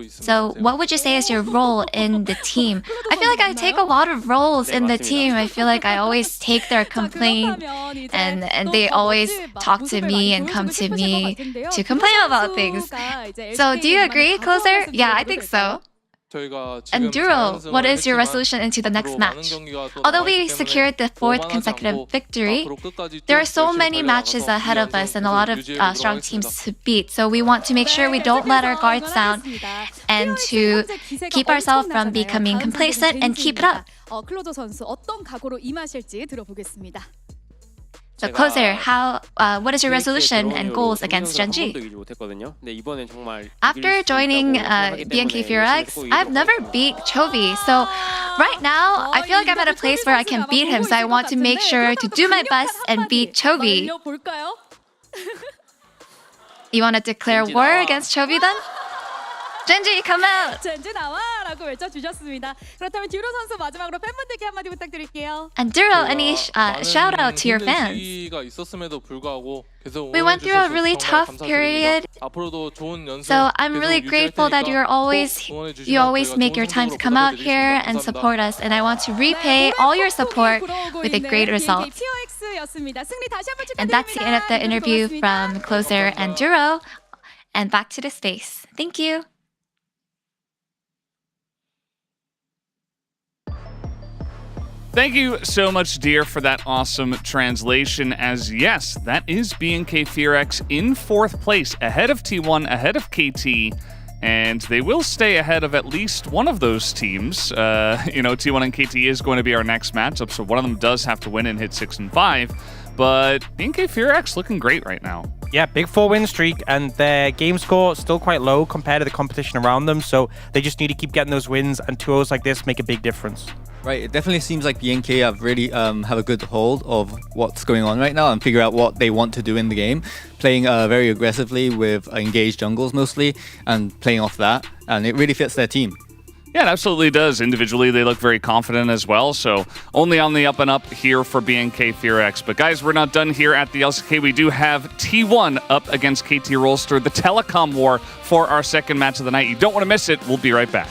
So what would you say is your role in the team? I feel like I take a lot of roles in the team. I feel like I always take their complaint and they always talk to me and come to me to complain about things. So do you agree, Closer? Yeah, I think so. And Duro, what is your resolution into the next match? Although we secured the 4th consecutive victory, there are so many matches ahead of us and a lot of strong teams to beat. So we want to make sure we don't let our guards down and to keep ourselves from becoming complacent and keep it up. So Closer, what is your resolution and goals against Genji? After joining BNK FearX, I've never beat Chovy. So right now, I feel like I'm at a place where I can beat him. So I want to make sure to do my best and beat Chovy. You want to declare war against Chovy then? Genji, come out! 젠지 나와라고 외쳐주셨습니다. 그렇다면 듀로 선수 마지막으로 팬분들께 한마디 부탁드릴게요. And Duro, any shout out to your fans? We went through a really tough period, so I'm really grateful that you always make your time to come out here and support us, and I want to repay all your support with a great result. And that's the end of the interview from Closer and Duro, and back to the space. Thank you. Thank you so much, dear, for that awesome translation. As yes, that is BNK FearX in 4th place, ahead of T1, ahead of KT. and they will stay ahead of at least one of those teams. T1 and KT is going to be our next matchup, so one of them does have to win and hit 6-5. But BNK Furex looking great right now. Yeah, big 4-win streak, and their game score still quite low compared to the competition around them, so they just need to keep getting those wins, and 2-0s like this make a big difference. Right, it definitely seems like BNK have really have a good hold of what's going on right now and figure out what they want to do in the game, playing very aggressively with engaged jungles mostly, and playing off that, and it really fits their team. Yeah, it absolutely does. Individually, they look very confident as well, so only on the up and up here for BNK Furex. But guys, we're not done here at the LCK. We do have T1 up against KT Rolster, the telecom war for our second match of the night. You don't want to miss it. We'll be right back.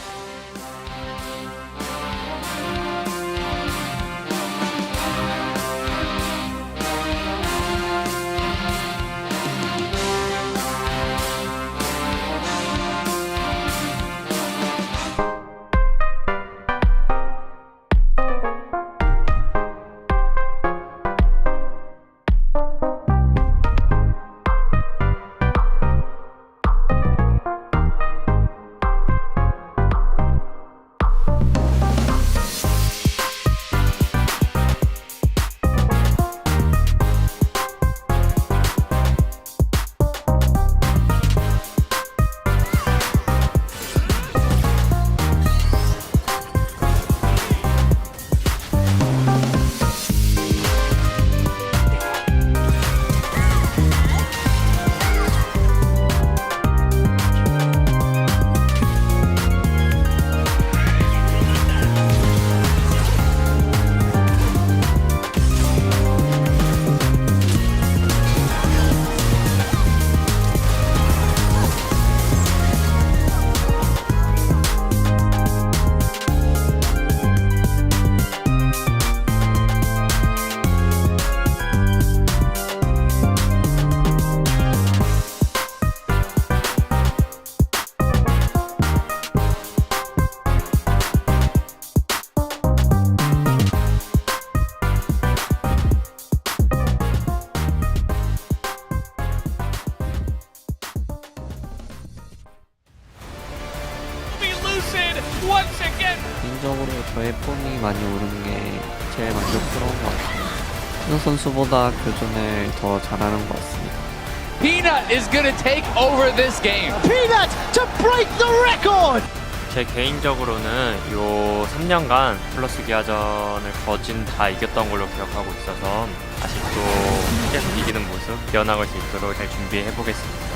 개인적으로 저의 폼이 많이 오른 게 제일 만족스러운 것 같아요. 현우 선수보다 교전을 더 잘하는 것 같습니다. Peanut is gonna take over this game. Peanut to break the record. 제 개인적으로는 요 3년간 플러스 기아전을 거진 다 이겼던 걸로 기억하고 있어서 아직도 계속 이기는 모습 이어나갈 수 있도록 잘 준비해 보겠습니다.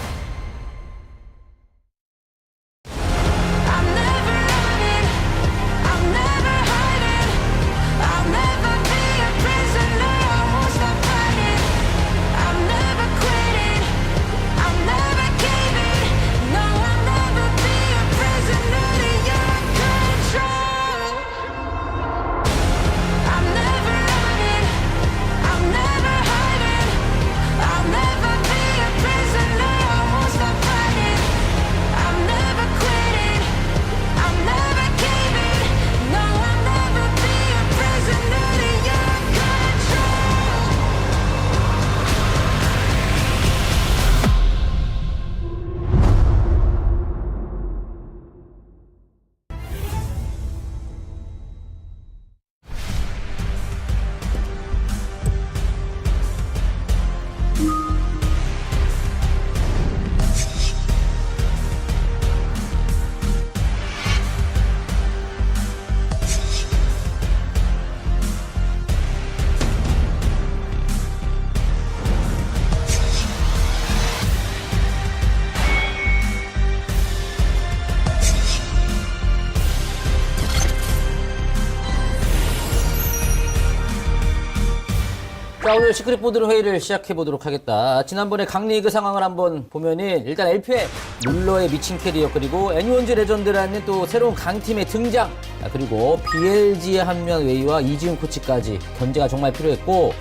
자, 오늘 시크릿 보드로 회의를 시작해보도록 하겠다. 지난번에 강리그 상황을 한번 보면은 일단 LP의 룰러의 미친 캐리어, 그리고 애니원즈 레전드라는 또 새로운 강팀의 등장, 그리고 BLG의 한면 웨이와 이지훈 코치까지 견제가 정말 필요했고,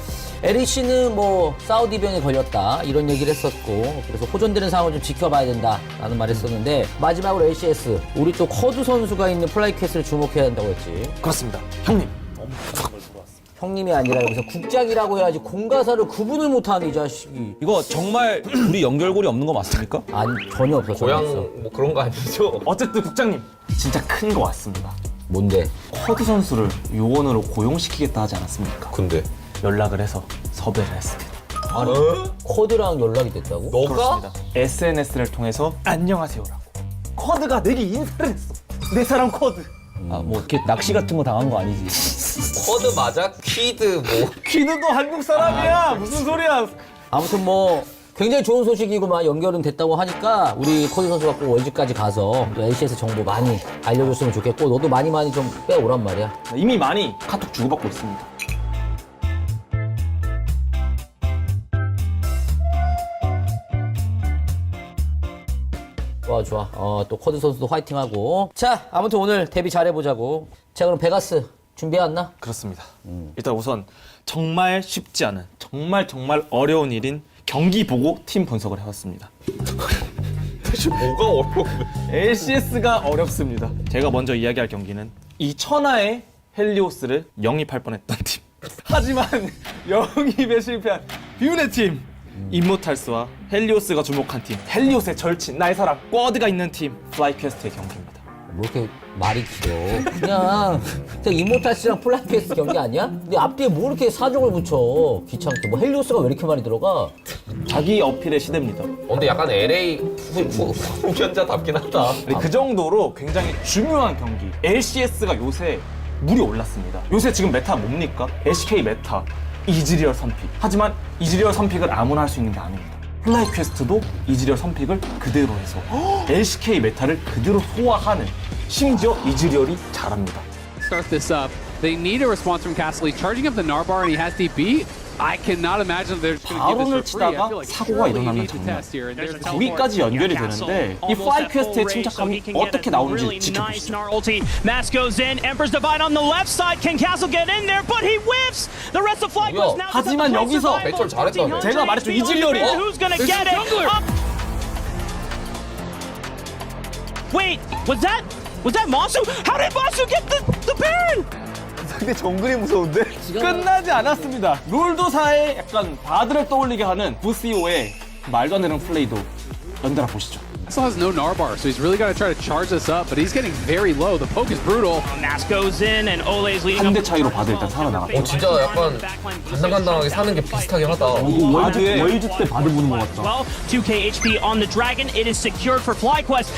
LEC는 뭐 사우디병에 걸렸다 이런 얘기를 했었고, 그래서 호전되는 상황을 좀 지켜봐야 된다라는 말을 했었는데, 마지막으로 LCS 우리 또 커드 선수가 있는 플라이캐슬을 주목해야 한다고 했지. 그렇습니다. 형님 너무 궁금한 걸 물어봤습니다. 형님이 아니라 여기서 국장이라고 해야지 공가사를 구분을 못하는 이 자식이. 이거 정말 우리 연결고리 없는 거 맞습니까? 아니 전혀 없어. 고향 뭐 그런 거 아니죠? 어쨌든 국장님 진짜 큰 거 왔습니다. 뭔데? 쿼드 선수를 요원으로 고용시키겠다 하지 않았습니까? 근데 연락을 해서 섭외를 했습니다. 아니 쿼드랑 연락이 됐다고? 그렇습니다. SNS를 통해서 안녕하세요라고. 쿼드가 내게 인사를 했어. 내 사람 쿼드. 뭐 이렇게 낚시 같은 거 당한 거 아니지? 쿼드 맞아? 퀴드 뭐 퀴드도 한국 사람이야. 무슨 소리야? 아무튼 뭐 굉장히 좋은 소식이고만 연결은 됐다고 하니까 우리 쿼드 선수가 꼭 월즈까지 가서 또 LCS 정보 많이 알려줬으면 좋겠고 너도 많이 좀 빼오란 말이야. 이미 많이 카톡 주고받고 있습니다. 좋아. 또 쿼드 선수도 화이팅하고. 자, 아무튼 오늘 데뷔 잘해보자고. 자, 그럼 베가스 준비해왔나? 그렇습니다. 일단 우선 정말 쉽지 않은 정말 어려운 일인 경기 보고 팀 분석을 해왔습니다. 대체 뭐가 어려워? LCS가 어렵습니다. 제가 먼저 이야기할 경기는 이 천하의 헬리오스를 영입할 뻔했던 팀. 하지만 영입에 실패한 비운의 팀. 임모탈스와 헬리오스가 주목한 팀. 헬리오스의 절친 나의 사랑 쿼드가 있는 팀 플라이 퀘스트의 경기입니다. 뭐 이렇게 말이 길어. 그냥 이모탈스랑 플라이 퀘스트 경기 아니야? 근데 앞뒤에 뭐 이렇게 사족을 붙여. 귀찮게. 뭐 헬리오스가 왜 이렇게 많이 들어가? 자기 어필의 시대입니다. 근데 약간 LA 후견자답긴 하다. 그 정도로 굉장히 중요한 경기. LCS가 요새 물이 올랐습니다. 요새 지금 메타 뭡니까? LCK 메타, 이즈리얼 선픽. 하지만 이즈리얼 선픽을 아무나 할 수 있는 게 아닙니다. 플라이 퀘스트도 이즈리얼 선픽을 그대로 해서 LCK 메타를 그대로 소화하는, 심지어 이즈리얼이 잘합니다. Start this up. They need a response from Castle. He's charging up the Narbar and he has DB. I cannot imagine they're just going to give 바론을 this for free. I 치다가 feel like 사고가 surely you 일어나는 need to 장면. test here. And there's a 여기까지 연결이 되는데 이 플라이 퀘스트의 침착함이 어떻게 나오는지 지켜보시죠. Mask goes in. Emperor's Divide on the left side. Can Castle get in there? But he whiffs. The rest of Fly Quest now. 하지만 여기서 배철 잘했다. 제가 말했죠, 이즈리얼이. Who's gonna get it? Up. Wait, was that Masu? How did Masu get the Baron? 근데 정글이 무서운데? 끝나지 않았습니다. 롤도사의 약간 바드를 떠올리게 하는 부시오의 말도 안 되는 플레이도 연달아 보시죠. Castle has no Narbar, so he's really got to try to charge this up, but he's getting very low. The poke is brutal. Mask goes in and Ole's leading 한 대 차이로 바드 일단 살아나갔죠. 진짜 약간 간당간당하게 사는 게 비슷하긴 하다. 월즈 때 바드 보는 것 같다. Well, 2k HP on the Dragon. It is secured for FlyQuest.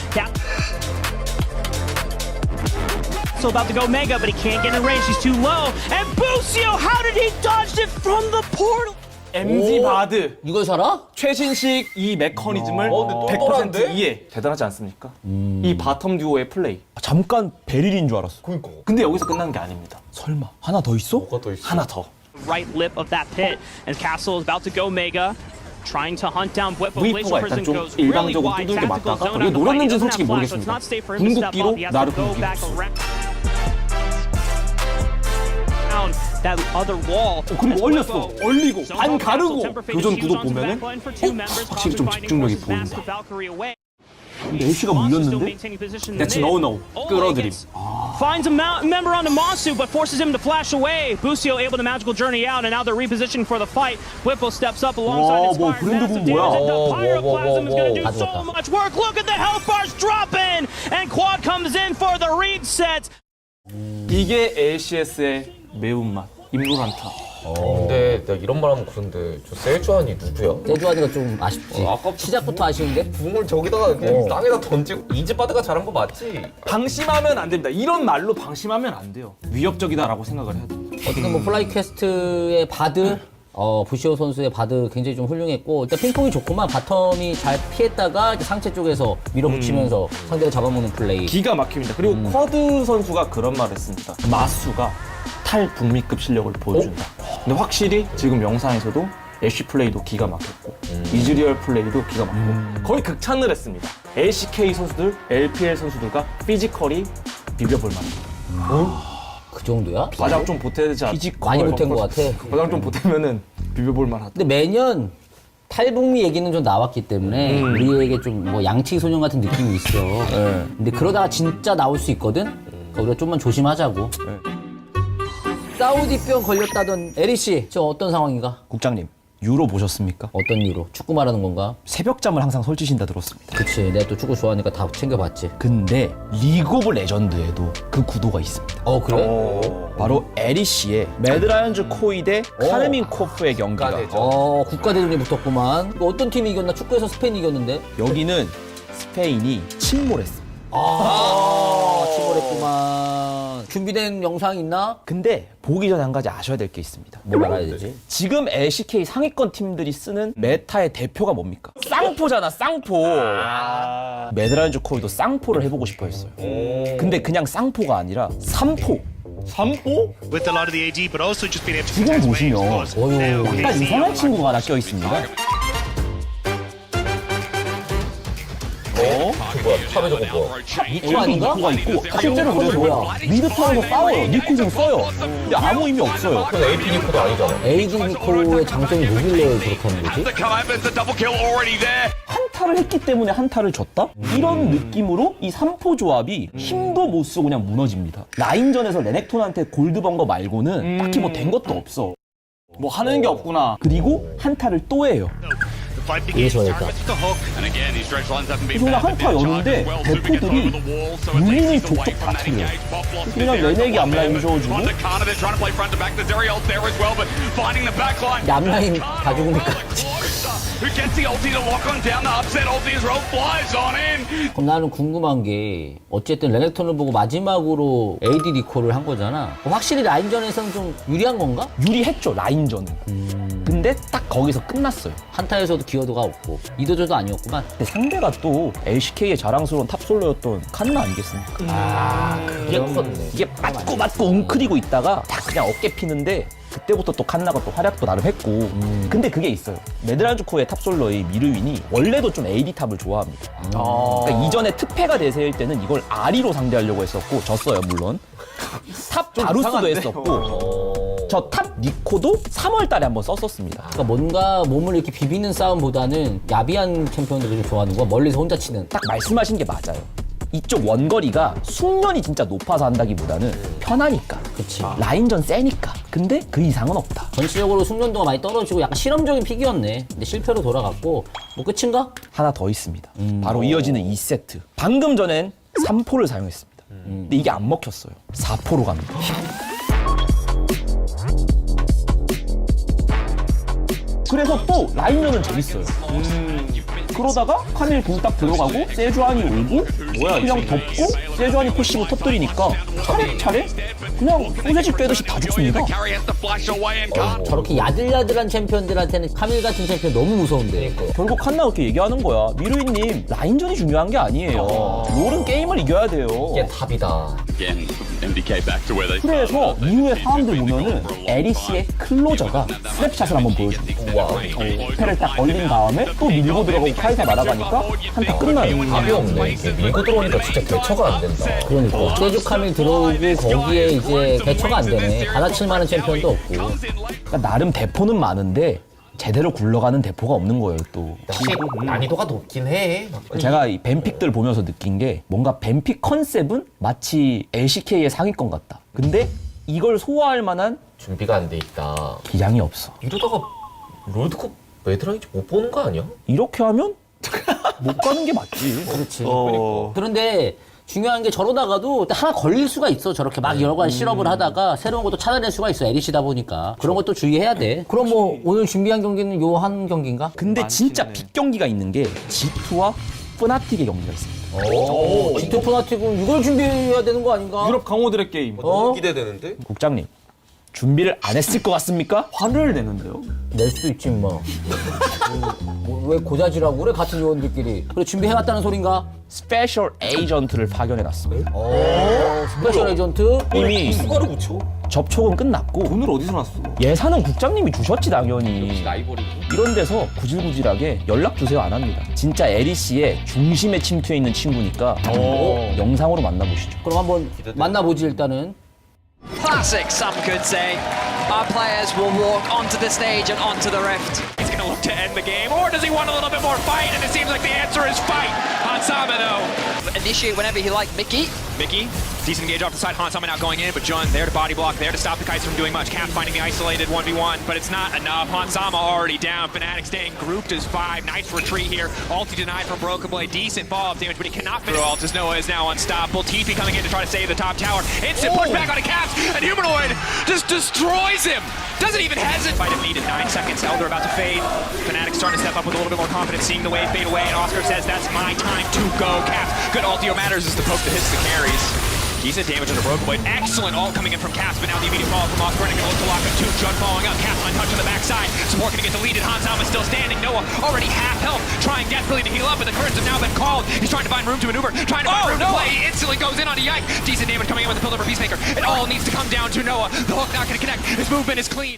So about to go Mega, but he can't get in range. He's too low. And Busio, how did he dodge it from the portal? MG 바드. 이걸 살아? 최신식 이 메커니즘을 100% 이해. 대단하지 않습니까? 이 바텀 듀오의 플레이. 잠깐 베릴인 줄 알았어. 그러니까. 근데 여기서 끝난 게 아닙니다. 설마 하나 더 있어? 뭐가 더 있어? 하나 더. Right lip of that pit, and Castle is about to go Mega. Trying to hunt down Whipple. 브이퍼가 일단 좀 일방적으로 두들겨 맞다가 이게 노렸는지 솔직히 모르겠습니다. 궁극기로 나를 궁극기로. That other wall. 그리고 얼렸어. 얼리고 반 가르고. 교전 구도 보면은 확실히 좀 집중력이 보인다. 근데 애쉬가 물렸는데 That's no. 끌어들임. Finds a member on the Masu, but forces him to flash away. Busio able to magical journey out, and now they're repositioning for the fight. Whipple steps up alongside his fire. 브랜드 군 뭐야? The Pyroclasm is going to do so much work. Look at the health bars dropping, and Quad comes in for the reset. 이게 LCS의 매운맛. 임로란타. 근데 내가 이런 말 하면 그런데 저 세주안이 누구야? 세주안이가 좀 아쉽지. 시작부터 아쉬운데? 궁을 저기다가 그냥 땅에다 던지고 이즈바드가 잘한 거 맞지? 방심하면 안 됩니다. 이런 말로 방심하면 안 돼요. 위협적이다라고 생각을 해야 됩니다. 어쨌든 뭐 플라이 퀘스트의 바드, 부시오 선수의 바드 굉장히 좀 훌륭했고 일단 핑퐁이 좋구만. 바텀이 잘 피했다가 이제 상체 쪽에서 밀어붙이면서 상대를 잡아먹는 플레이. 기가 막힙니다. 그리고 쿼드 선수가 그런 말을 했습니다. 마수가 탈북미급 실력을 보여준다. 근데 확실히 지금 영상에서도 애쉬 플레이도 기가 막혔고 이즈리얼 플레이도 기가 막히고 거의 극찬을 했습니다. LCK 선수들, LPL 선수들과 피지컬이 비벼볼 만합니다. 그 정도야? 가장 좀 보태지 않... 많이 보탠 것 같아. 가장 좀 보태면은 비벼볼 만하다. 근데 매년 탈북미 얘기는 좀 나왔기 때문에 우리에게 좀 뭐 양치기 소년 같은 느낌이 있어. 근데 그러다가 진짜 나올 수 있거든? 우리가 좀만 조심하자고. 사우디병 걸렸다던 에리 씨, 저 어떤 상황인가? 국장님, 유로 보셨습니까? 어떤 유로? 축구 말하는 건가? 새벽잠을 항상 설치신다 들었습니다. 그치, 내가 또 축구 좋아하니까 다 챙겨봤지. 근데 리그 오브 레전드에도 그 구도가 있습니다. 그래? 바로 에리씨의 매드라이언즈 코이 대 카르민 코프의 경기가 국가대전이 붙었구만. 이거 어떤 팀이 이겼나? 축구에서 스페인이 이겼는데? 여기는 스페인이 침몰했습니다. 침몰했구만. 준비된 영상 있나? 근데 보기 전에 한 가지 아셔야 될 게 있습니다. 뭘 알아야 되지? 지금 LCK 상위권 팀들이 쓰는 메타의 대표가 뭡니까? 쌍포잖아, 쌍포. 매드라이언즈 코이도 쌍포를 해보고 싶어 했어요. 근데 그냥 쌍포가 아니라 삼포. 삼포? 지금 보시면 약간 이상한 친구가 하나 껴있습니다. 뭐야? 탑에 저거 뭐야? 니코 아닌가? 니코가 있고 실제로 그래서 뭐야? 미드탑에서 싸워요. 니코 좀 써요. 근데 아무 의미 없어요. 그건 AP 니코도 아니잖아. AD 니코의 장점이 뭐길래 그렇게 하는 거지? 한타를 했기 때문에 한타를 졌다? 이런 느낌으로 이 3포 조합이 힘도 못 쓰고 그냥 무너집니다. 라인전에서 레넥톤한테 골드번 거 말고는 딱히 뭐 된 것도 없어. 뭐 하는 게 없구나. 그리고 한타를 또 해요. 이해서야겠다. 정말 한타 여는데 대포들이 유민을 족족 다 틀려요. 그냥 레넥이 앞라인 줘주고 앞라인 다 죽으니까. 그럼 나는 궁금한 게 어쨌든 레넥톤을 보고 마지막으로 AD 니코를 한 거잖아. 확실히 라인전에서는 좀 유리한 건가? 유리했죠, 라인전은. 근데 딱 거기서 끝났어요. 한타에서도 기여도가 없고 이도저도 아니었구만. 근데 상대가 또 LCK의 자랑스러운 탑솔러였던 칸나 아니겠습니까? 그게 컸네. 이게 맞고 웅크리고 있다가 딱 그냥 어깨 피는데 그때부터 또 칸나가 또 활약도 나름 했고. 근데 그게 있어요. 매드라이언즈 코의 탑솔러의 미르윈이 원래도 좀 AD 탑을 좋아합니다. 그러니까 이전에 특패가 대세일 때는 이걸 아리로 상대하려고 했었고 졌어요, 물론. 탑 바루스도 했었고 저 탑 니코도 3월 달에 한번 썼었습니다. 그러니까 뭔가 몸을 이렇게 비비는 싸움보다는 야비한 챔피언들을 좀 좋아하는 거야. 멀리서 혼자 치는. 딱 말씀하신 게 맞아요. 이쪽 원거리가 숙련이 진짜 높아서 한다기보다는 편하니까. 그치. 라인전 세니까. 근데 그 이상은 없다. 전체적으로 숙련도가 많이 떨어지고 약간 실험적인 픽이었네. 근데 실패로 돌아갔고 뭐 끝인가? 하나 더 있습니다. 바로 이어지는 2세트. 방금 전엔 3포를 사용했습니다. 근데 이게 안 먹혔어요. 4포로 갑니다. 그래서 또 라인전은 재밌어요. 그러다가 카밀 궁 딱 들어가고 세주안이 오고 그냥 덮고 세주안이 푸시고 터뜨리니까 차례차례 그냥 소세지 빼듯이 다 죽습니다. 저렇게 야들야들한 챔피언들한테는 카밀 같은 챔피언 너무 무서운데. 결국 칸나 그렇게 얘기하는 거야. 미르이님 라인전이 중요한 게 아니에요. 롤은 게임을 이겨야 돼요. 이게 답이다. 그래서 이후에 사람들 보면은 에리씨의 클로저가 스냅샷을 한번 보여줍니다. 패를 딱 걸린 다음에 또 밀고 들어가고 카이사 날아가니까 한타 끝나요. 답이 없네. 밀고 들어오니까 진짜 대처가 안 된다. 그러니까 세주 카밀 들어오고 거기에 이제 대처가 안 되네. 받아칠 만한 챔피언도 없고. 그러니까 나름 대포는 많은데 제대로 굴러가는 대포가 없는 거예요, 또. 역시 난이도가 높긴 해. 제가 이 뱀픽들 보면서 느낀 게 뭔가 뱀픽 컨셉은 마치 LCK의 상위권 같다. 근데 이걸 소화할 만한 준비가 안 돼 있다. 기량이 없어. 이러다가 롤드컵 매드라이즈 못 보는 거 아니야? 이렇게 하면 못 가는 게 맞지. 그렇지. 그런데 중요한 게 저러다가도 하나 걸릴 수가 있어. 저렇게 막 여러 가지 실험을 하다가 새로운 것도 찾아낼 수가 있어. 에리시다 보니까. 그런 것도 주의해야 돼. 그럼 뭐 오늘 준비한 경기는 요 한 경기인가? 근데 진짜 빅 경기가 있는 게 G2와 푸나틱의 경기가 있습니다. G2 푸나틱은 이걸 준비해야 되는 거 아닌가? 유럽 강호들의 게임. 너무 기대되는데? 국장님, 준비를 안 했을 것 같습니까? 화를 내는데요? 낼 수도 있지 뭐. 왜 고자지라고 그래 같은 요원들끼리. 그래 준비해왔다는 소린가? 스페셜 에이전트를 파견해놨습니다. 스페셜 에이전트? 이미 수가를 붙여? 접촉은 끝났고 돈을 어디서 났어? 예산은 국장님이 주셨지 당연히. 이런 데서 구질구질하게 연락 주세요 안 합니다. 진짜 에리씨의 중심에 침투해 있는 친구니까 영상으로 만나보시죠. 그럼 한번 만나보지 일단은. Classic, some could say. Our players will walk onto the stage and onto the rift. He's going to look to end the game, or does he want a little bit more fight? And it seems like the answer is fight on Sabado. initiate whenever he liked. Mickey, decent engage off the side. Hansama now going in, but Jun there to body block, there to stop the Kites from doing much. Cap finding the isolated 1v1, but it's not enough. Hansama already down. Fnatic staying grouped as 5. Nice retreat here. Ulti denied from Broken Blade. Decent follow-up damage, but he cannot finish ult as Noah is now unstoppable. TP coming in to try to save the top tower. Instant pushback on a Caps, and Humanoid just destroys him. Doesn't even hesitate. Fight if needed. 9 seconds. Elder about to fade. Fnatic starting to step up with a little bit more confidence, seeing the wave fade away, and Oscar says, that's my time to go. Caps, good ultio matters is the poke that hits the carries. Decent damage on the Broken Blade. Excellent ult coming in from Caps, but now the immediate follow from Oscar. Going to look to lock up 2. Jun following up. Caps untouched on the backside. Support going to get deleted. Hansama still standing. Noah already half health, trying desperately to heal up, but the currents have now been called. He's trying to find room to maneuver, trying to find room to play. He instantly goes in on a Yike. Decent damage coming in with the Pillar for Peacemaker. It all needs to come down to Noah. The hook not going to connect. His movement is clean.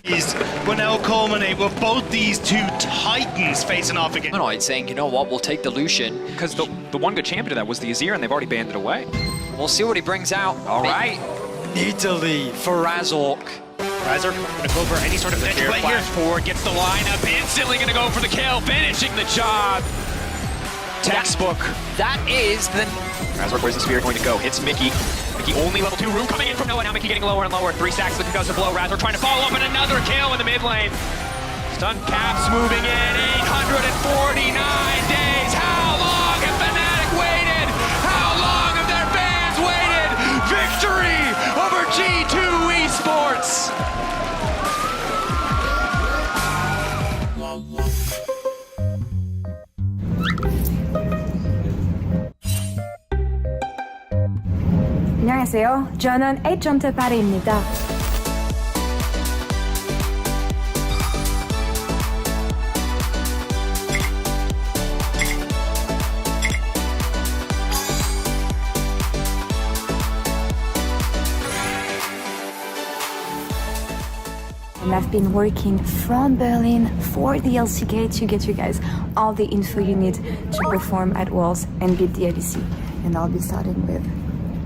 Will now culminate with both these two titans facing off again. Humanoid saying, you know what, we'll take the Lucian. Because the one good champion to that was the Azir, and they've already banned it away. We'll see what he brings out. All right. Italy for Razork. Razork gonna go for any sort of potential play here. Forward, gets the lineup, instantly gonna go for the kill, finishing the job. Textbook. That is the... Razork, where's the spear going to go? Hits Mickey. Mickey only level 2 room coming in from Noah. Now Mickey getting lower and lower. 3 stacks looking to blow. Razork trying to follow up and another kill in the mid lane. Stun Caps moving in. 849 days. How long have Fnatic waited? How long have their fans waited? Victory over G2 Esports. 안녕하세요. 저는 에이전트 파리입니다. And I've been working from Berlin for the LCK to get you guys all the info you need to perform at Worlds and beat the LEC. And I'll be starting with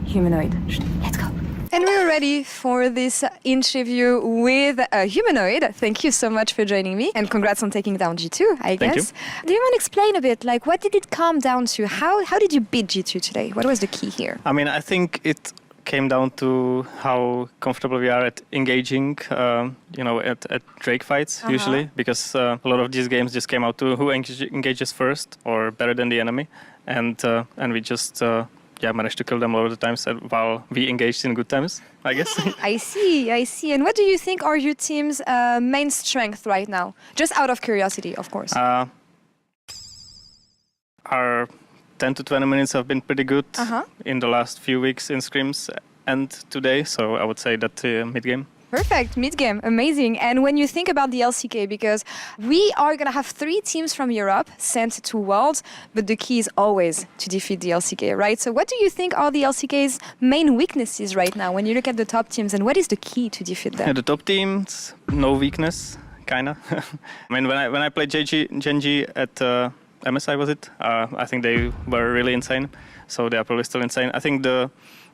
Humanoid. Let's go. And we're ready for this interview with Humanoid. Thank you so much for joining me, and congrats on taking down G2, I guess. Thank you. Do you want to explain a bit, like, what did it come down to? How did you beat G2 today? What was the key here? I mean, I think it came down to how comfortable we are at engaging, at Drake fights usually, because a lot of these games just came out to who engages first or better than the enemy, and we just managed to kill them all the times while we engaged in good times, I guess. I see. And what do you think are your team's main strength right now? Just out of curiosity, of course. Our 10 to 20 minutes have been pretty good in the last few weeks in scrims and today, so I would say that mid-game. Perfect, mid-game, amazing. And when you think about the LCK, because we are going to have 3 teams from Europe sent to Worlds, but the key is always to defeat the LCK, right? So what do you think are the LCK's main weaknesses right now when you look at the top teams, and what is the key to defeat them? Yeah, the top teams, no weakness, kinda. I mean, when I played Genji at MSI, was it? I think they were really insane, so they are probably still insane. I think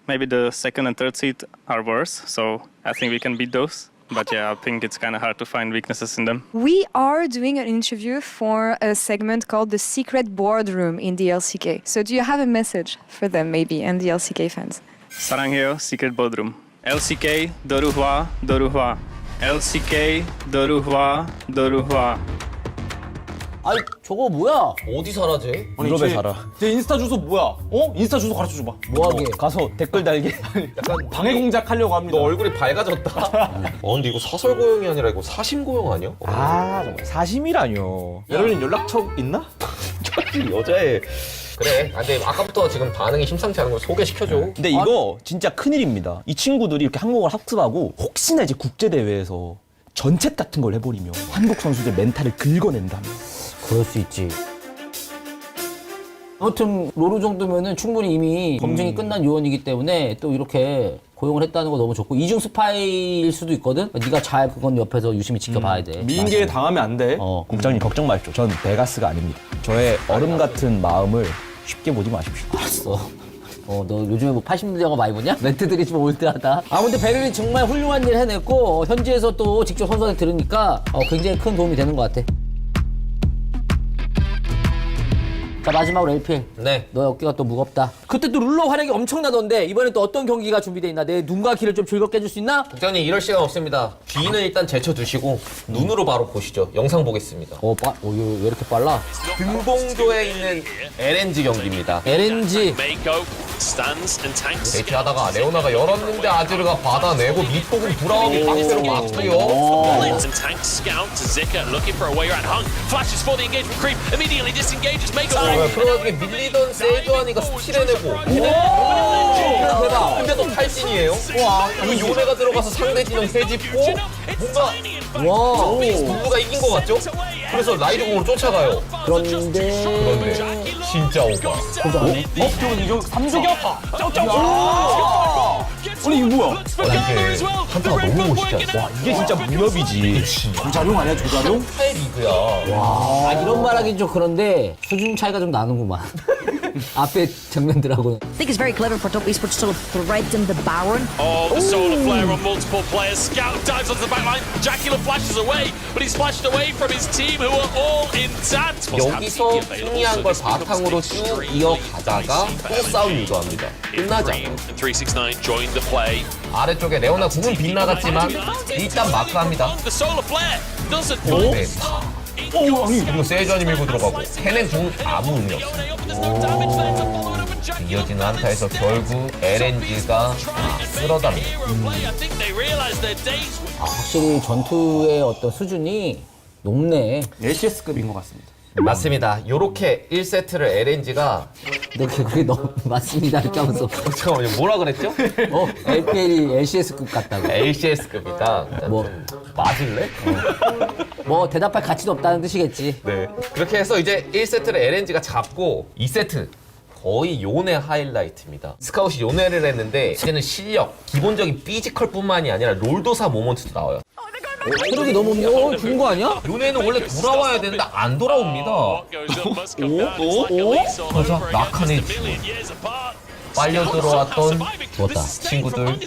maybe the second and third seed are worse, so I think we can beat those. But yeah, I think it's kind of hard to find weaknesses in them. We are doing an interview for a segment called The Secret Boardroom in the LCK. So do you have a message for them, maybe, and the LCK fans? 사랑해요, Secret Boardroom. LCK, 도루화, 도루화. LCK, 도루화, 도루화. 아니 저거 뭐야? 어디 살아 쟤? 유럽에 살아. 제 인스타 주소 뭐야? 인스타 주소 가르쳐 줘봐. 뭐하게? 가서 댓글 달게? 약간 방해 공작 하려고 합니다. 너 얼굴이 밝아졌다. 근데 이거 사설 고용이 아니라 이거 사심 고용 아니야? 정말 사심이라뇨. 베를린 연락처 있나? 저기 여자애. 그래. 근데 아까부터 지금 반응이 심상치 않은 걸 소개시켜줘. 근데 이거 진짜 큰일입니다. 이 친구들이 이렇게 한국어를 학습하고 혹시나 이제 국제대회에서 전책 같은 걸 해버리면 한국 선수들 멘탈을 긁어낸다면 그럴 수 있지. 아무튼 로루 정도면은 충분히 이미 검증이 끝난 요원이기 때문에 또 이렇게 고용을 했다는 거 너무 좋고 이중 스파이일 수도 있거든. 네가 잘 그건 옆에서 유심히 지켜봐야 돼. 미인계에 당하면 안 돼. 국장님 걱정 마십시오. 전 베가스가 아닙니다. 저의 얼음 같은 마음을 쉽게 보지 마십시오. 알았어. 너 요즘에 뭐 80년대 영화 많이 보냐? 멘트들이 좀 올드하다. 근데 베를린 정말 훌륭한 일 해냈고 현지에서 또 직접 선수한테 들으니까 굉장히 큰 도움이 되는 것 같아. 자, 마지막으로 LPL. 네. 너 어깨가 또 무겁다. 그때 또 룰러 활약이 엄청나던데 이번엔 또 어떤 경기가 준비되어 있나? 내 눈과 귀를 좀 즐겁게 해줄 수 있나? 국장님 이럴 시간 없습니다. 귀는 일단 제쳐두시고 눈으로 바로 보시죠. 영상 보겠습니다. 왜 이렇게 빨라? 등봉조에 있는 LNG 경기입니다. LNG. 데이트하다가 레오나가 열었는데 아지르가 받아내고 미포군 브라움이 박스로 막고요. 그러나중에 밀리던 세조아니가 스틸해내고 근데 또 탈진이에요. 그리고 요네가 들어가서 상대 진영 해집고 뭔가 블루가 이긴 것 같죠? 그래서 라이드공으로 쫓아가요. 그런데 진짜 오바. 이거 3주격? 아니 이거 뭐야? 이게 한타가 너무 멋있지 않아? 와, 이게 진짜 무협이지. 조자룡 아니야, 조자룡? 스타일 리그야. 와. 이런 말 하긴 좀 그런데 수준 차이가 좀 나는구만. 앞에 정면들하고. I think it's very clever for top esports to thread them the Baron. Oh, the solar flare on multiple players. Scout dives onto the backline. Dracula flashes away, but he's flashed away from his team who are all intact. 여기서 승리한 걸 바탕으로 쭉 이어가다가 또 싸움 유도합니다. 끝나지 않아요. 369 joined the play. 아래쪽에 레오나 궁은 빗나갔지만 일단 마크합니다. The solar flare doesn't. 네, 그리고 세주안이 밀고 들어가고 해낸 궁 아무 의미 없습니다. 이어지는 한타에서 결국 LNG가 쓸어답니다. 확실히 전투의 어떤 수준이 높네. LCS급인 것 같습니다. 맞습니다. 요렇게 1세트를 LNG가 그게 너무 맞습니다 이렇게 하면서 잠깐만요. 뭐라 그랬죠? LPL이 LCS급 같다고. LCS급이다. 뭐 맞을래? 뭐 대답할 가치도 없다는 뜻이겠지. 네. 그렇게 해서 이제 1세트를 LNG가 잡고 2세트 거의 요네 하이라이트입니다. 스카웃이 요네를 했는데 이제는 실력, 기본적인 피지컬뿐만이 아니라 롤도사 모먼트도 나와요. 체력이 너무 없네. 죽은 거 아니야? 요네는 원래 돌아와야 되는데 안 돌아옵니다. 맞아, 낙하네지. 빨려 들어왔던 친구들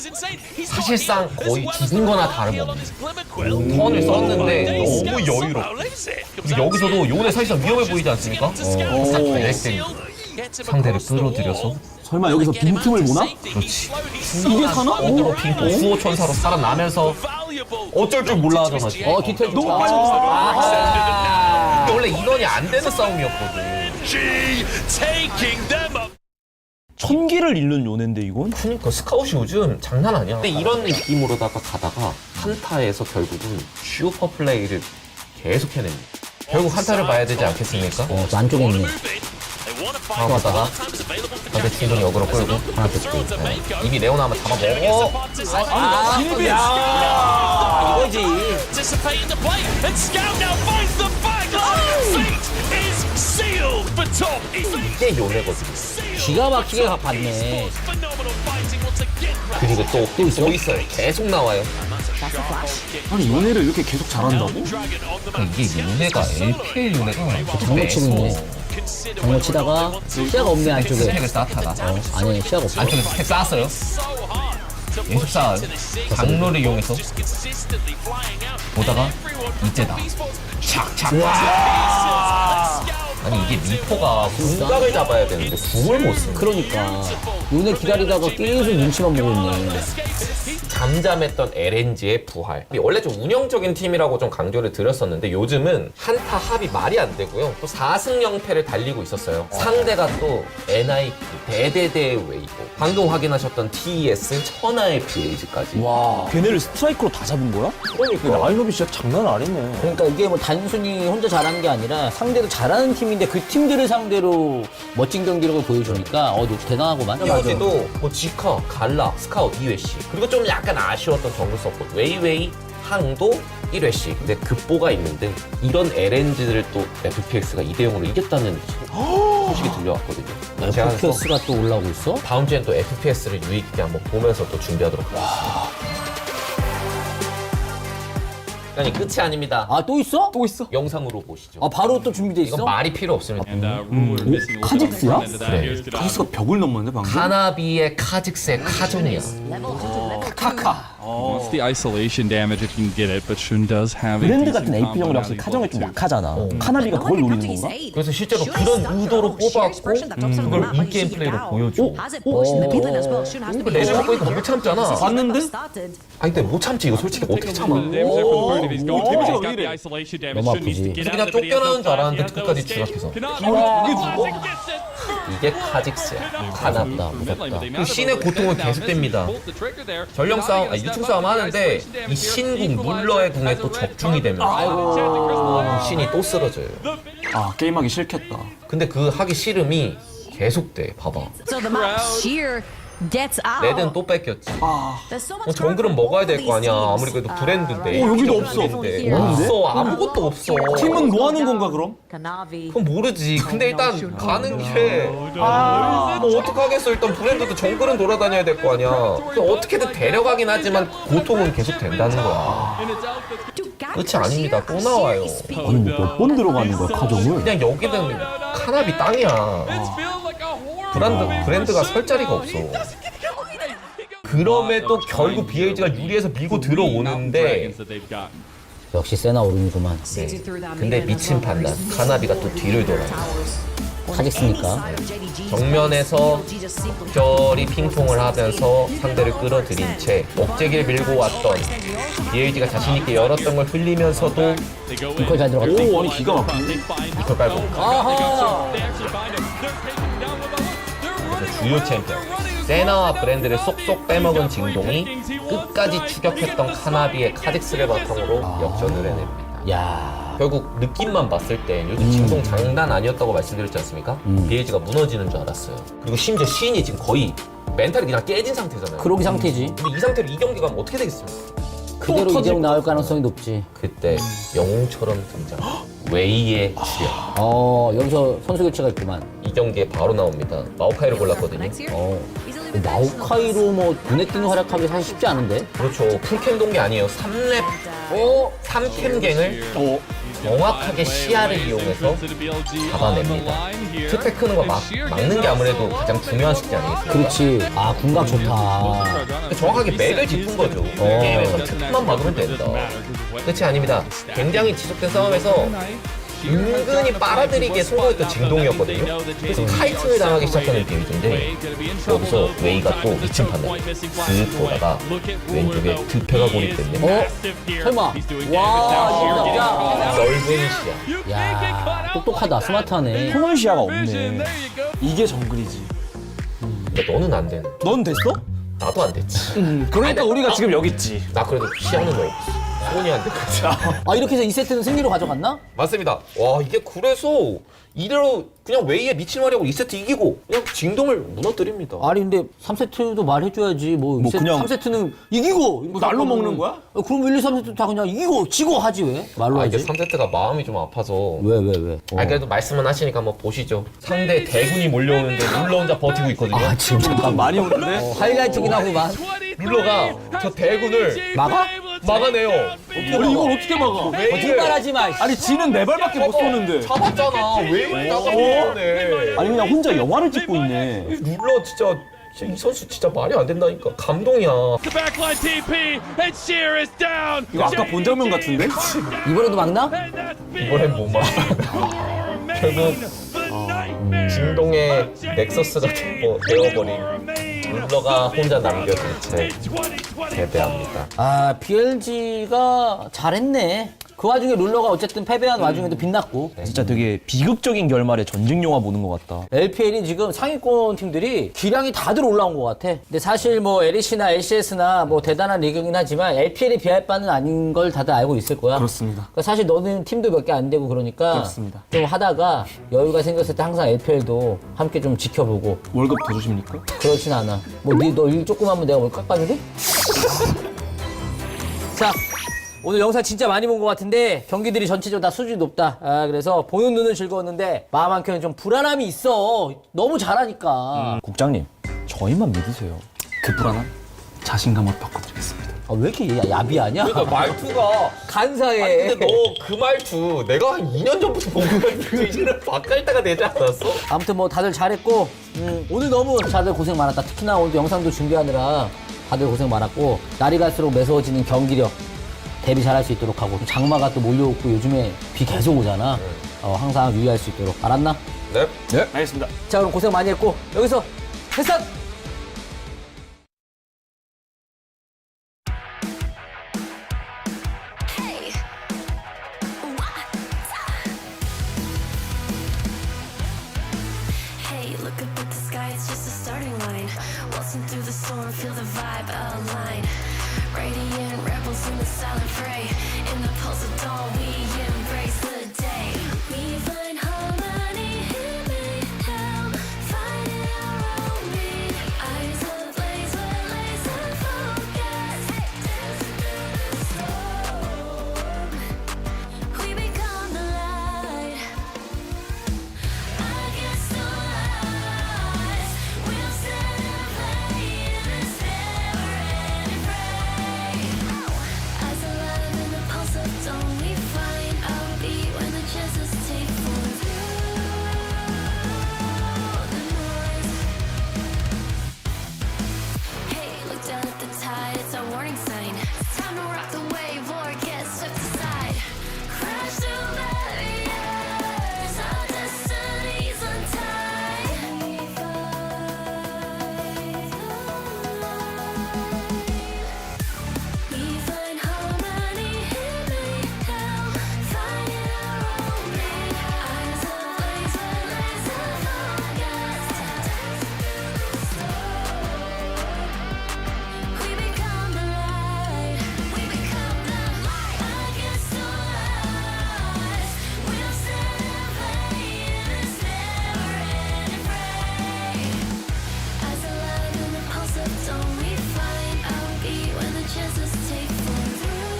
사실상 거의 죽은 거나 다름없는 턴을 썼는데 너무 여유롭고 그리고 여기서도 요네 사실상 위험해 보이지 않습니까? 상대를 끌어들여서 설마 여기서 빈틈을 보나? 그렇지. 이게 사나? 핑퐁 수호 천사로 살아나면서 어쩔 줄 몰라 하잖아. 디테일 너무 좋다. 원래 인원이 안 되는 싸움이었거든. 1000개를 잃는 요네인데 이건? 그러니까 스카웃이 요즘 장난 아니야. 근데 이런 느낌으로다가 가다가 한타에서 결국은 슈퍼 플레이를 계속 해냅니다. 결국 한타를 봐야 되지 않겠습니까? 안쪽에 있네. 하나 가다가 상대 충분히 역으로 끌고 하나 듣고 이미 레오나 한번 잡아먹어. 이거지. 이게 요네거든요. 기가 막히게 봤네. 그리고 또 있어요. 계속 나와요. 아니 요네를 이렇게 계속 잘한다고? 이게 요네가 LPL 요네가 장로 치고 있네. 장로 치다가 시야가 없네 안쪽에. 스택을 쌓다가 아니 시야가 없어. 안쪽에 스택 쌓았어요. 계속 쌓아요. 장로를 이용해서 보다가 이때다. 착착. 아니 이게 미포가 궁각을 잡아야 되는데 궁을 못 쓰는. 그러니까 요네 기다리다가 계속 눈치만 보고 있네. 잠잠했던 LNG의 부활. 원래 좀 운영적인 팀이라고 좀 강조를 드렸었는데 요즘은 한타 합이 말이 안 되고요. 또 4승 0패를 달리고 있었어요. 상대가 또 NIP, 대대대 웨이브, 방금 확인하셨던 TES, 천하의 BAG까지. 와, 걔네를 스트라이크로 다 잡은 거야? 그러니까 라인업이 진짜 장난 아니네. 그러니까 이게 뭐 단순히 혼자 잘하는 게 아니라 상대도 잘하는 팀인데 그 팀들을 상대로 멋진 경기력을 보여주니까 대단하고만. 여기도 뭐 지커, 갈라, 스카웃 2회씩 그리고 좀 약간 아쉬웠던 정글 서포트 웨이웨이, 항도 1회씩. 근데 급보가 있는데 이런 LNG를 또 FPX가 2대0으로 이겼다는 소식이 들려왔거든요. FPS가 또 올라오고 있어? 다음 주엔 또 FPS를 유익하게 한번 보면서 또 준비하도록 하겠습니다. 아니 끝이 아닙니다. 아 또 있어? 또 있어? 영상으로 보시죠. 아 바로 또 준비돼 있어? 이건 말이 필요 없습니다. 카직스야? 그래. 카직스가 벽을 넘었는데 방금? 카나비의 카직스의 카종이야. 카카. Wants the isolation damage if you can get it, but Shun does have a 브랜드 decent 같은 AP combo 형은 now 확실히 that he 카정에 got 좀 two. 약하잖아. 카나비가 그걸 노리는 건가? 그래서 실제로 그런 의도로 뽑았고 그걸 인게임 플레이로 보여줘. 이거 레벨 먹고 이거 못 참잖아. 봤는데? 아니 근데 못 참지 이거 솔직히 어떻게 참아. 너무 아프지. 그냥 쫓겨나는 줄 알았는데 끝까지 추락해서. 이게 카직스야. 가납다, 무섭다. 그 신의 고통은 계속됩니다. 전령 싸움, 유충 싸움 하는데 이 신궁, 룰러의 궁에 또 적중이 되면서 신이 또 쓰러져요. 아, 게임하기 싫겠다. 근데 그 하기 싫음이 계속돼. 봐봐. So the map sheer gets out. 레드는 또 뺏겼지. 정글은 먹어야 될 거 아니야. 아무리 그래도 브랜드인데. 여기도 없어. 없어. 아무것도 없어. 팀은 뭐 하는 건가 그럼? 그건 모르지. 근데 일단 가는 길에 뭐 어떡하겠어. 일단 브랜드도 정글은 돌아다녀야 될 거 아니야. 어떻게든 데려가긴 하지만 고통은 계속 된다는 거야. 끝이 아닙니다. 또 나와요. 아니 몇 번 들어가는 거야 카정을? 그냥 여기는 카나비 땅이야. 브랜드가 설 자리가 없어. 그럼에도 결국 BLG가 유리해서 밀고 들어오는데 역시 세나 오른이구만. 네. 근데 미친 판단. 카나비가 또 뒤를 돌아요. 카직스니까. 정면에서 적절히 핑퐁을 하면서 상대를 끌어들인 채 억제기를 밀고 왔던 BLG가 자신있게 열었던 걸 흘리면서도 이퀄 잘 들어갔다. 오, 아니 기가 막히네. 이퀄 깔고 아하! 주요 챔피언 세나와 브랜드를 쏙쏙 빼먹은 징동이 끝까지 추격했던 카나비의 카직스를 바탕으로 역전을 해냅니다. 야, 결국 느낌만 봤을 때 요즘 징동 장난 아니었다고 말씀드렸지 않습니까? BLG가 무너지는 줄 알았어요. 그리고 심지어 시인이 지금 거의 멘탈이 그냥 깨진 상태잖아요. 그러기 상태지. 근데 이 상태로 이 경기 가면 어떻게 되겠습니까? 그대로 이대로 나올 가능성이 높지. 그때 영웅처럼 등장. 웨이의 출연. 여기서 선수 교체가 있구만. 이 경기에 바로 나옵니다. 마오카이를 골랐거든요. 마오카이로 뭐 눈에 띄는 활약하기 사실 쉽지 않은데. 그렇죠. 풀캠 동기 아니에요. 3렙 3캠갱을 정확하게 시야를 이용해서 잡아냅니다. 트패 크는 거 막는 게 아무래도 가장 중요한 숙제 아니겠어요? 그렇지. 아, 궁각 좋다. 정확하게 맥을 짚은 거죠. 게임에서 트패만 막으면 된다. 끝이 아닙니다. 굉장히 지속된 싸움에서 은근히 빨아들이기에 성공했던 징동이었거든요. 그래서 카이팅을 당하기 시작하는 빌드인데 여기서 웨이가 또 미친 판단. 슥 보다가 왼쪽에 드패가 고립됐네. 설마. 와, 진짜. 넓은 시야. 야, 똑똑하다. 스마트하네. 코널 시야가 없네. 이게 정글이지. 근데 너는 안 되는. 넌 됐어? 나도 안 됐지. 그러니까 우리가 지금 여기 있지. 나 그래도 시야는 넓었어. 손이 안 됐지. 아, 이렇게 해서 2세트는 승리로 가져갔나? 맞습니다. 와, 이게 그래서 이대로 그냥 웨이의 미친 활약으로 2세트 이기고 그냥 징동을 무너뜨립니다. 아니 근데 3세트도 말해줘야지. 뭐 그냥 3세트는 이기고 뭐 날로 먹는 거야? 그럼 1, 2, 3세트 다 그냥 이기고 지고 하지 왜? 말로 이게 하지. 3세트가 마음이 좀 아파서. 왜? 그래도 말씀은 하시니까 한번 보시죠. 상대 대군이 몰려오는데 룰러 혼자 버티고 있거든요. 지금 잠깐 많이 오는데? 하이라이트긴 하구만. 룰러가 저 대군을 막아내요. 우리 이걸 어떻게 막아? 거짓말하지 마. 아니 지는 네 발밖에 못 쏘는데. 잡았잖아. 왜 나가네? 아니 그냥 혼자 영화를 찍고 있네. 룰러 진짜 이 선수 진짜 말이 안 된다니까. 감동이야. 이거 아까 본 장면 같은데? 이번에도 막나? 이번엔 못 막아. 결국 징동의 넥서스가 되어버린 룰러가 혼자 남겨진 채 패배합니다. 아, BLG가 잘했네. 그 와중에 룰러가 어쨌든 패배한 와중에도 빛났고. 진짜 되게 비극적인 결말의 전쟁 영화 보는 것 같다. LPL이 지금 상위권 팀들이 기량이 다들 올라온 것 같아. 근데 사실 뭐 LEC나 LCS나 뭐 대단한 리그긴 하지만 LPL이 비할 바는 아닌 걸 다들 알고 있을 거야. 그렇습니다. 그러니까 사실 너는 팀도 몇 개 안 되고 그러니까 그렇습니다. 좀 하다가 여유가 생겼을 때 항상 LPL도 함께 좀 지켜보고. 월급 더 주십니까? 그렇진 않아. 뭐 너 일 조금 하면 내가 월급 깎아주게? 자, 오늘 영상 진짜 많이 본 것 같은데 경기들이 전체적으로 다 수준이 높다. 그래서 보는 눈은 즐거웠는데 마음 한켠에 좀 불안함이 있어. 너무 잘하니까. 국장님, 저희만 믿으세요. 그 불안함 자신감으로 바꿔드리겠습니다. 왜 이렇게 야비하냐? 그러니까 말투가 간사해. 아니 근데 너 그 말투 내가 한 2년 전부터 본 거 같은데 이제는 바뀔 때가 되지 않았어? 아무튼 뭐 다들 잘했고 오늘 너무 다들 고생 많았다. 특히나 오늘 영상도 준비하느라 다들 고생 많았고 날이 갈수록 매서워지는 경기력 대비 잘할 수 있도록 하고 장마가 또 몰려오고 요즘에 비 계속 오잖아. 항상 유의할 수 있도록 알았나? 네. 네. 알겠습니다. 자 그럼 고생 많이 했고 여기서 해산! Hey, look up at the sky, it's just a starting line. Waltzing through the storm, feel the vibe align. Radiant rebels in the silent fray. In the pulse of dawn, we embrace the day. We find harmony in mayhem, finding our own beat. Eyes ablaze, we're laser focused. Dancing through the storm, we become the light. Against the lies, we'll stand and play in this never-ending fray. Eyes alive in the pulse of dawn, we find our beat when the chances take form through the noise. Hey, look down at the tide, it's our warning sign. It's time to rock the wave or get swept aside. Crash through barriers, our destinies untied. We find harmony in mayhem, finding our own beat. Eyes ablaze, we're laser focused. We become the light. We become the light. Against the lies, we'll stand and play in this never-ending fray. Eyes alive in the pulse of dawn, we find our beat when the chances take form through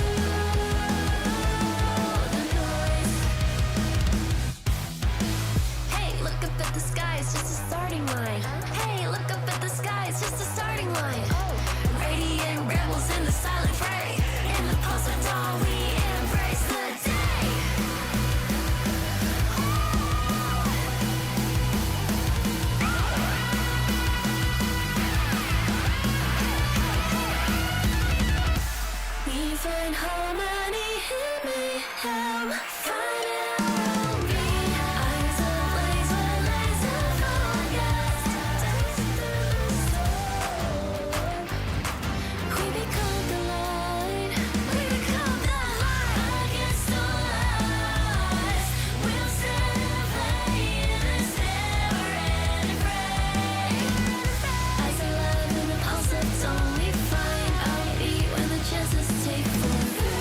the noise. Hey, look up at the sky, it's just a starting line. Hey, look up at the sky, it's just a starting line. Radiant rebels in the silent fray. In the pulse of dawn, we embrace the day. We find harmony in mayhem, finding our own beat. Eyes ablaze, we're laser focused. Dancing through the storm, we become the light. We become the light. Against the lies, we'll stand and play in this never-ending fray. Eyes alive in the pulse of dawn, we find our beat when the chances take form through.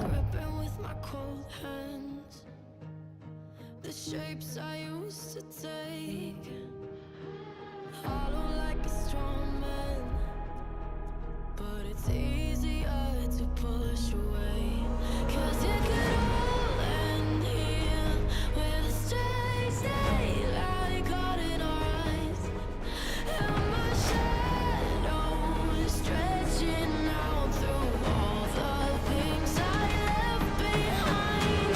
Gripping with my cold hands, the shapes I used to take, hollow like a strong man, but it's easier to push away. 'Cause you could all end here with a strange daylight caught in our eyes, and my shadow is stretching out through all the things I left behind.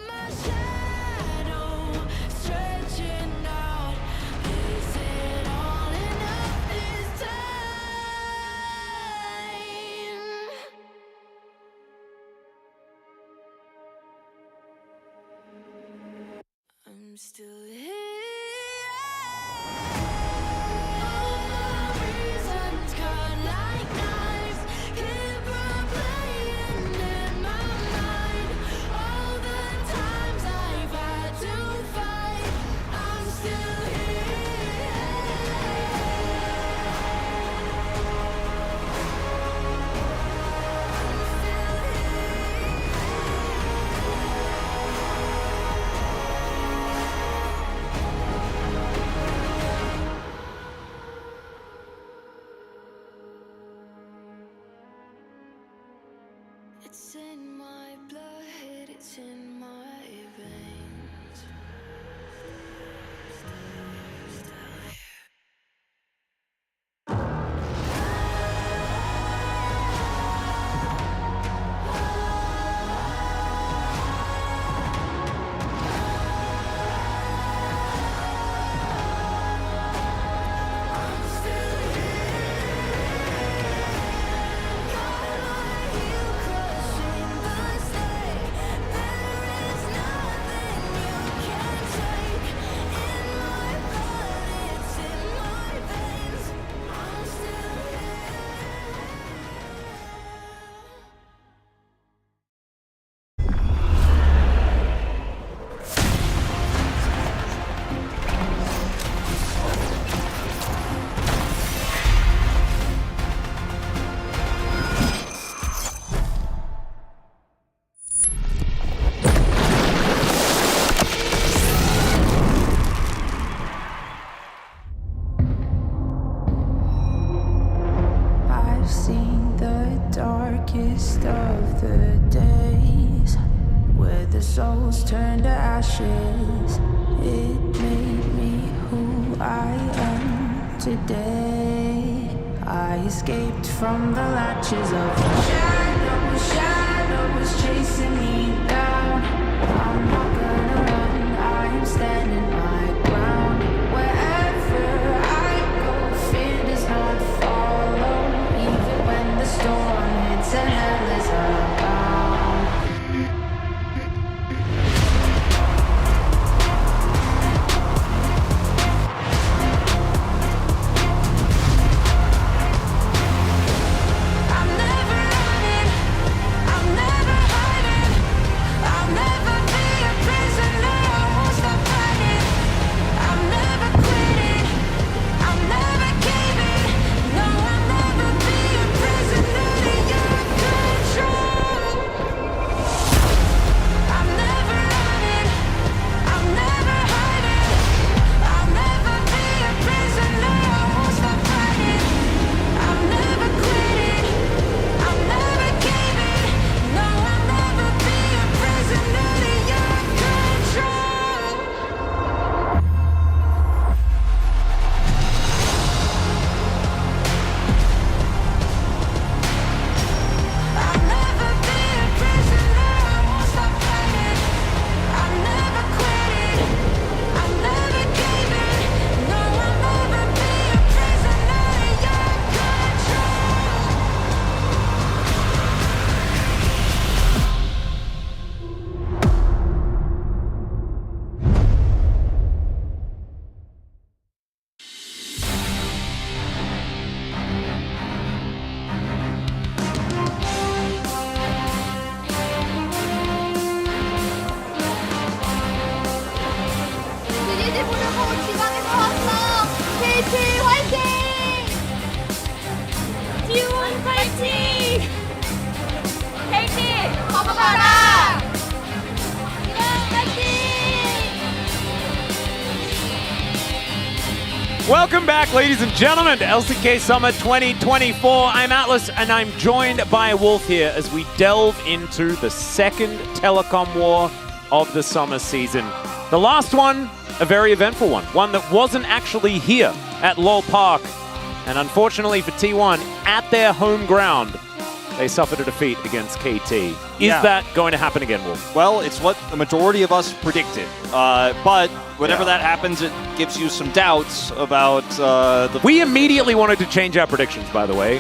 my shadow stretching out. Is it all enough this time? I'm still here. All the reasons cut like knives, keep replaying in my mind. All the times I've had to fight, I'm still It's in my blood, it's in my veins. I'm still crushing the stake. There is nothing you can take. In my blood, it's in my veins. I'm still I've seen the darkest of the days, where the souls turn to ashes. It made me who I am today. I escaped from the latches of the shadows chasing me down. I'm not gonna run, I am standing my ground. Wherever I go, fear does not follow. Even when the storm hits and hell is abound. I'm never running, I'm never hiding. I'll never be a prisoner, I won't stop fighting. I'm never quitting, I'm never caving. No, I'll never be a prisoner to your control. I'm never running, I'm never hiding. I'll never be a prisoner, I won't stop fighting. I'm never quitting, I'm never caving. No, I'll never be a prisoner to your control. I'll never be a prisoner, I won't stop fighting. I'm never quitting, I'm never caving. No, I'll never be a prisoner to your control. 지지지 보려고 지방에서 왔어. KT 화이팅! 지원 화이팅! KT 커버가라! 지원 화이팅! Welcome back, ladies and gentlemen, to LCK Summer 2024. I'm Atlas, and I'm joined by Wolf here as we delve into the second telecom war of the summer season. The last one, a very eventful one that wasn't actually here at LoL Park. And unfortunately for T1, at their home ground, they suffered a defeat against KT. Is Yeah. that going to happen again, Wolf? Well, it's what the majority of us predicted. But whenever that happens, it gives you some doubts about the... We immediately wanted to change our predictions, by the way.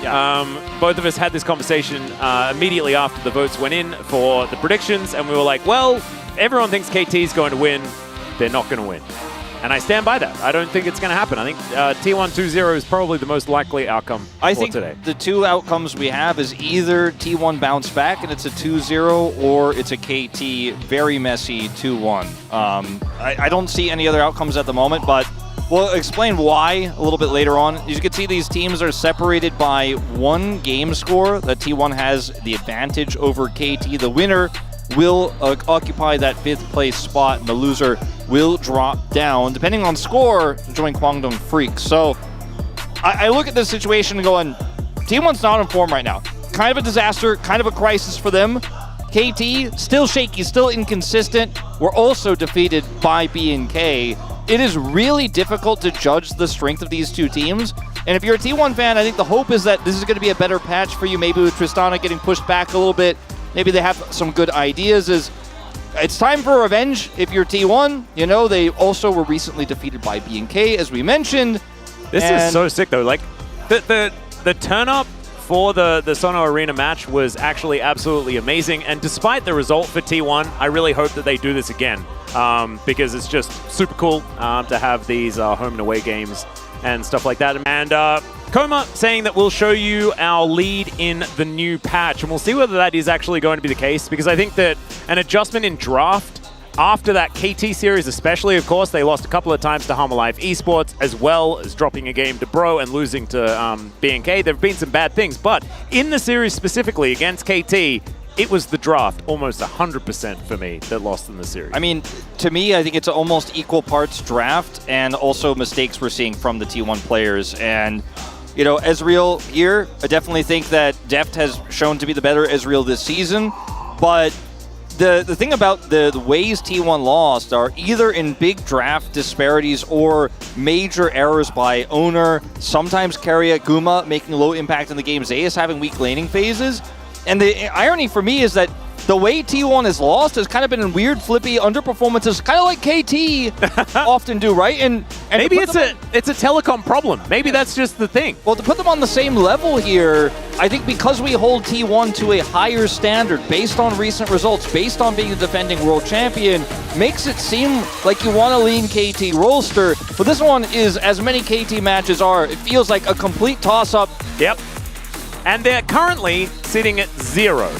Both of us had this conversation immediately after the votes went in for the predictions, and we were like, well, everyone thinks KT is going to win. They're not going to win. And I stand by that. I don't think it's going to happen. I think T1 2-0 is probably the most likely outcome I for think today. the two outcomes we have is either T1 bounce back and it's a 2-0, or it's a KT very messy 2-1. I don't see any other outcomes at the moment, but we'll explain why a little bit later on. As you can see, these teams are separated by one game score. That T1 has the advantage over KT. The winner will occupy that 5th place spot, and the loser will drop down, depending on score, to join Kwangdong Freaks. So I look at this situation going, T1's not in form right now. Kind of a disaster, kind of a crisis for them. KT, still shaky, still inconsistent. We're also defeated by BNK. It is really difficult to judge the strength of these two teams. And if you're a T1 fan, I think the hope is that this is going to be a better patch for you, maybe with Tristana getting pushed back a little bit. Maybe they have some good ideas. It's time for revenge if you're T1. You know, they also were recently defeated by BNK, as we mentioned. This is so sick, though. Like, the turn-up for the Sono Arena match was actually absolutely amazing. And despite the result for T1, I really hope that they do this again, because it's just super cool to have these home and away games and stuff like that. And Koma saying that we'll show you our lead in the new patch, and we'll see whether that is actually going to be the case, because I think that an adjustment in draft after that KT series, especially, of course, they lost a couple of times to Hama Life Esports, as well as dropping a game to Bro and losing to BNK. There have been some bad things, but in the series specifically against KT, it was the draft, almost 100% for me, that lost in the series. I mean, to me, I think it's almost equal parts draft and also mistakes we're seeing from the T1 players. And, you know, Ezreal here, I definitely think that Deft has shown to be the better Ezreal this season. But the thing about the ways T1 lost are either in big draft disparities or major errors by owner, sometimes Keria Guma making low impact in the game, Zeus having weak laning phases. And the irony for me is that the way T1 is lost has kind of been in weird, flippy underperformances, kind of like KT often do, right? And maybe it's a telecom problem. Maybe that's just the thing. Well, to put them on the same level here, I think because we hold T1 to a higher standard based on recent results, based on being the defending world champion, makes it seem like you want to lean KT roster. But this one is, as many KT matches are, it feels like a complete toss-up. Yep. And they're currently sitting at 0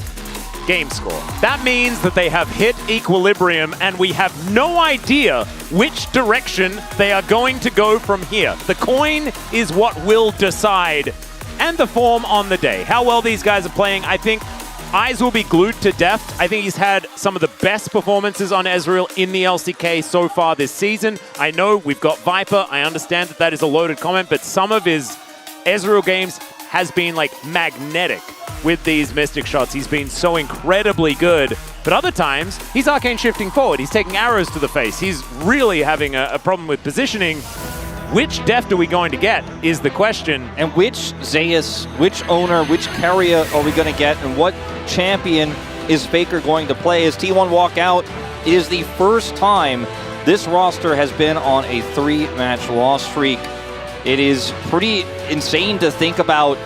game score. That means that they have hit equilibrium, and we have no idea which direction they are going to go from here. The coin is what will decide, and the form on the day. How well these guys are playing, I think eyes will be glued to Deft. I think he's had some of the best performances on Ezreal in the LCK so far this season. I know we've got Viper. I understand that that is a loaded comment, but some of his Ezreal games has been like magnetic with these Mystic shots. He's been so incredibly good. But other times, he's arcane shifting forward. He's taking arrows to the face. He's really having a problem with positioning. Which Deft are we going to get is the question. And which Zeus, which owner, which Keria are we going to get, and what champion is Faker going to play? As T1 walk out, it is the first time this roster has been on a 3-match loss streak. It is pretty insane to think about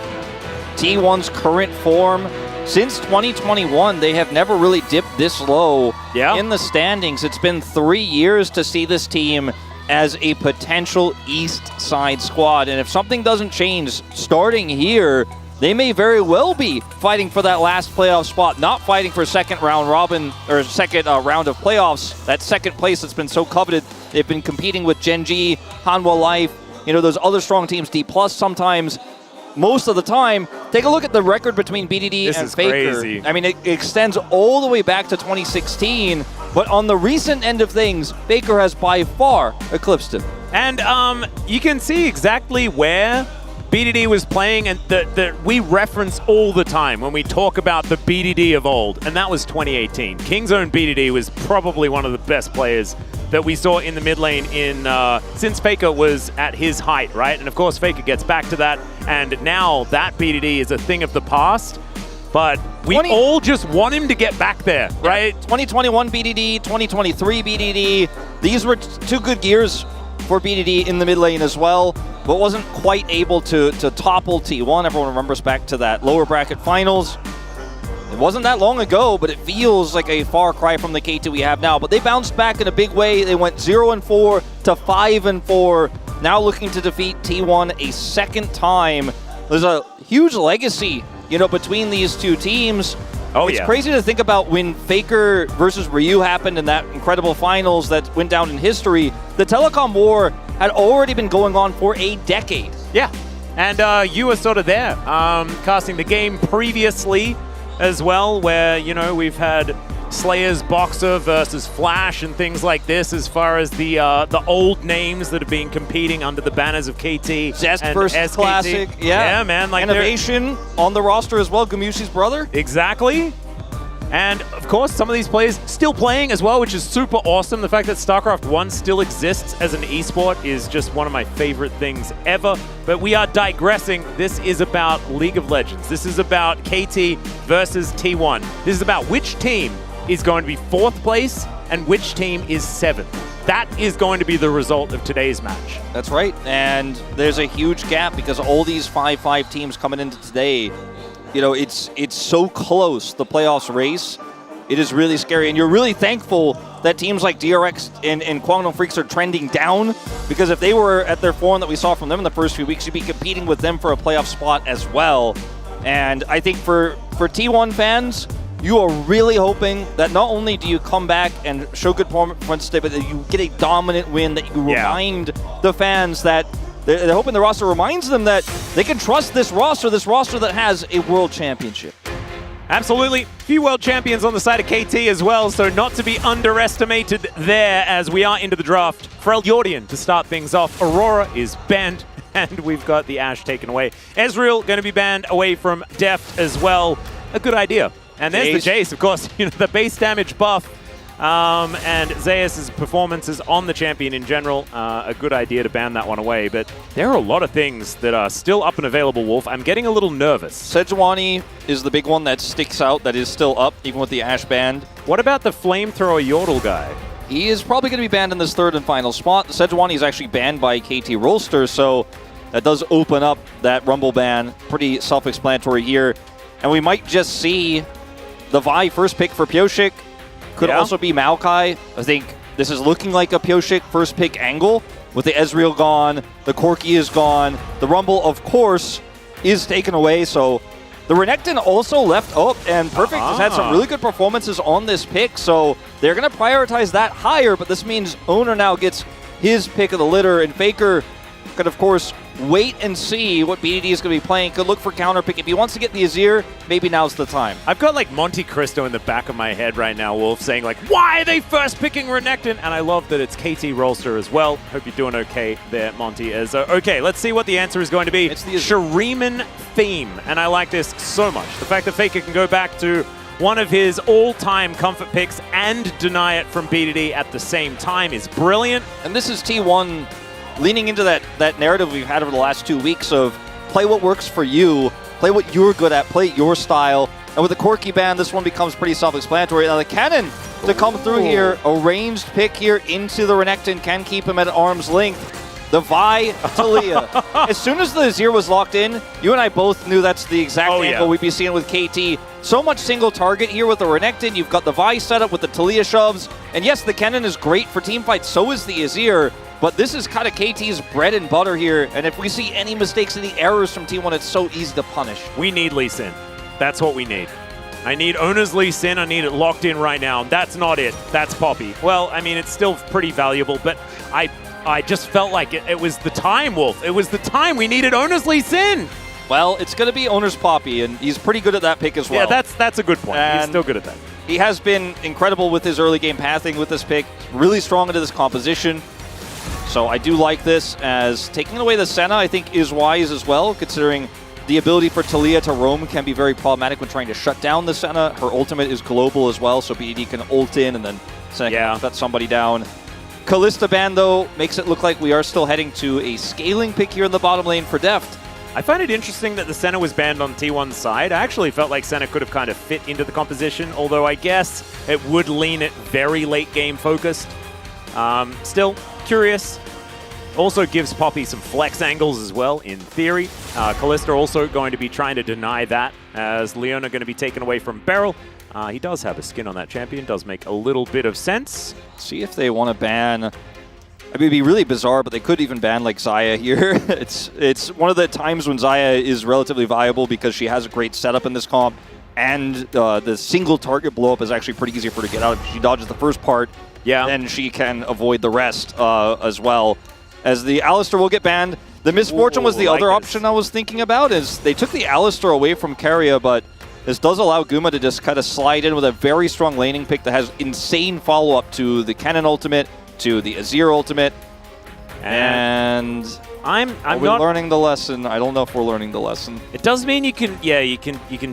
T1's current form. Since 2021, they have never really dipped this low in the standings. It's been 3 years to see this team as a potential East side squad. And if something doesn't change starting here, they may very well be fighting for that last playoff spot, not fighting for second round robin or second round of playoffs. That second place that's been so coveted. They've been competing with Gen.G, Hanwha Life, you know, those other strong teams, D+ sometimes, most of the time. Take a look at the record between BDD and Faker. Crazy. I mean, it extends all the way back to 2016, but on the recent end of things, Faker has by far eclipsed him. And you can see exactly where BDD was playing, and that we reference all the time when we talk about the BDD of old, and that was 2018. King's Own BDD was probably one of the best players that we saw in the mid lane since Faker was at his height, right? And of course, Faker gets back to that, and now that BDD is a thing of the past. but we all just want him to get back there, right? 2021 BDD, 2023 BDD. These were two good years for BDD in the mid lane as well, but wasn't quite able to topple T1. Everyone remembers back to that lower bracket finals. It wasn't that long ago, but it feels like a far cry from the K2 we have now. But they bounced back in a big way. They went 0-4 to 5-4. Now looking to defeat T1 a second time. There's a huge legacy, you know, between these two teams. Oh, it's crazy to think about when Faker versus Ryu happened in that incredible finals that went down in history. The telecom war had already been going on for a decade. Yeah, and you were sort of there, casting the game previously as well, where, you know, we've had Slayer's Boxer versus Flash and things like this as far as the old names that have been competing under the banners of KT. Zest and versus SKT. Classic. Yeah, man. Like Innovation on the roster as well, Gamushi's brother. Exactly. And, of course, some of these players still playing as well, which is super awesome. The fact that StarCraft 1 still exists as an esport is just one of my favorite things ever. But we are digressing. This is about League of Legends. This is about KT versus T1. This is about which team is going to be 4th place and which team is 7th. That is going to be the result of today's match. That's right. And there's a huge gap because all these 5-5 teams coming into today, you know, it's so close, the playoffs race. It is really scary. And you're really thankful that teams like DRX and Kwangdong Freaks are trending down, because if they were at their form that we saw from them in the first few weeks, you'd be competing with them for a playoff spot as well. And I think for T1 fans, you are really hoping that not only do you come back and show good performance today, but that you get a dominant win, that you remind the fans that they're hoping the roster reminds them that they can trust this roster that has a world championship. Absolutely. Few world champions on the side of KT as well, so not to be underestimated there as we are into the draft. Pharrell Yordian to start things off. Aurora is banned, and we've got the Ashe taken away. Ezreal going to be banned away from Deft as well. A good idea. And there's the Jace, of course, you know, the base damage buff. And Zeus' performances on the champion in general, a good idea to ban that one away. But there are a lot of things that are still up and available, Wolf. I'm getting a little nervous. Sejuani is the big one that sticks out, that is still up, even with the Ashe banned. What about the flamethrower Yordle guy? He is probably going to be banned in this third and final spot. Sejuani is actually banned by KT Rolster, so that does open up that Rumble ban. Pretty self-explanatory here. And we might just see the Vi first pick for Pioshik. Could also be Maokai. I think this is looking like a Pioshik first pick angle with the Ezreal gone, the Corki is gone, the Rumble, of course, is taken away. So the Renekton also left up, and Perfect has had some really good performances on this pick. So they're going to prioritize that higher, but this means Owner now gets his pick of the litter, and Faker could, of course, wait and see what BDD is going to be playing. Could look for counter pick. If he wants to get the Azir, maybe now's the time. I've got like Monte Cristo in the back of my head right now, Wolf, saying like, why are they first picking Renekton? And I love that it's KT Rolster as well. Hope you're doing okay there, Monty. Okay, let's see what the answer is going to be. It's the Shuriman theme, and I like this so much. The fact that Faker can go back to one of his all-time comfort picks and deny it from BDD at the same time is brilliant. And this is T1 leaning into that narrative we've had over the last 2 weeks of play what works for you, play what you're good at, play your style. And with the Corki ban, this one becomes pretty self-explanatory. Now the cannon to come through here, a ranged pick here into the Renekton, can keep him at arm's length. The Vi Talia. As soon as the Azir was locked in, you and I both knew that's the exact angle we'd be seeing with KT. So much single target here with the Renekton. You've got the Vi set up with the Talia shoves. And yes, the cannon is great for teamfights, so is the Azir. But this is kind of KT's bread and butter here, and if we see any mistakes, any errors from T1, it's so easy to punish. We need Lee Sin. That's what we need. I need Owner's Lee Sin. I need it locked in right now. That's not it. That's Poppy. Well, I mean, it's still pretty valuable, but I just felt like it was the time, Wolf. It was the time. We needed Owner's Lee Sin. Well, it's going to be Owner's Poppy, and he's pretty good at that pick as well. Yeah, that's a good point. And he's still good at that. He has been incredible with his early game pathing with this pick. Really strong into this composition. So I do like this, as taking away the Senna, I think, is wise as well, considering the ability for Talia to roam can be very problematic when trying to shut down the Senna. Her ultimate is global as well, so BDD can ult in and then shut somebody down. Kalista ban, though, makes it look like we are still heading to a scaling pick here in the bottom lane for Deft. I find it interesting that the Senna was banned on T1's side. I actually felt like Senna could have kind of fit into the composition, although I guess it would lean it very late game focused. Still, curious. Also gives Poppy some flex angles as well, in theory. Kalista also going to be trying to deny that, as Leona going to be taken away from Beryl. He does have a skin on that champion, does make a little bit of sense. See if they want to ban... I mean, it'd be really bizarre, but they could even ban like Xayah here. It's one of the times when Xayah is relatively viable because she has a great setup in this comp, and the single target blow up is actually pretty easy for her to get out. If she dodges the first part, then she can avoid the rest as well. As the Alistar will get banned. The Misfortune was the other option I was thinking about, is they took the Alistar away from Keria, but this does allow Guma to just kind of slide in with a very strong laning pick that has insane follow-up to the Kennen ultimate, to the Azir ultimate, and I'm not learning the lesson. I don't know if we're learning the lesson. It does mean you can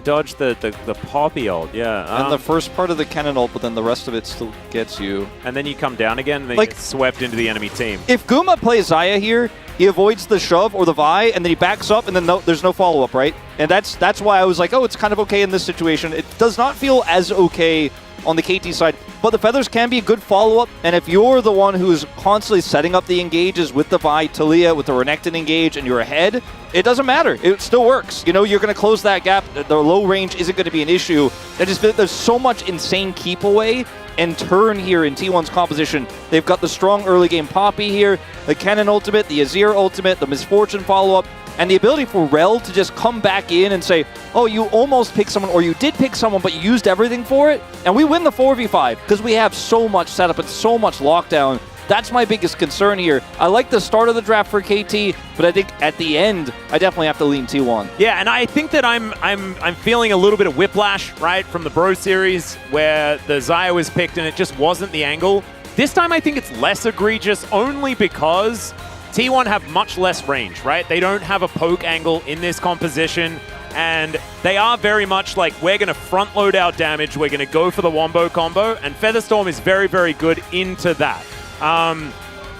dodge the Poppy ult, and the first part of the Kennen ult, but then the rest of it still gets you. And then you come down again, and then you get swept into the enemy team. If Guma plays Xayah here, he avoids the shove or the Vi, and then he backs up, and then there's no follow-up, right? And that's why I was like, oh, it's kind of okay in this situation. It does not feel as okay on the KT side, but the Feathers can be a good follow-up, and if you're the one who's constantly setting up the engages with the Vi, Talia, with the Renekton engage, and you're ahead, it doesn't matter. It still works. You know, you're going to close that gap. The low range isn't going to be an issue. There's so much insane keep away and turn here in T1's composition. They've got the strong early game Poppy here, the Kennen ultimate, the Azir ultimate, the Misfortune follow-up, and the ability for Rel to just come back in and say, oh, you almost picked someone, or you did pick someone, but you used everything for it, and we win the 4v5 because we have so much setup and so much lockdown. That's my biggest concern here. I like the start of the draft for KT, but I think at the end, I definitely have to lean T1. Yeah, and I think that I'm feeling a little bit of whiplash, right, from the Bro series, where the Xayah was picked and it just wasn't the angle. This time I think it's less egregious, only because T1 have much less range, right? They don't have a poke angle in this composition, and they are very much like, we're going to front load our damage, we're going to go for the Wombo combo, and Featherstorm is very, very good into that.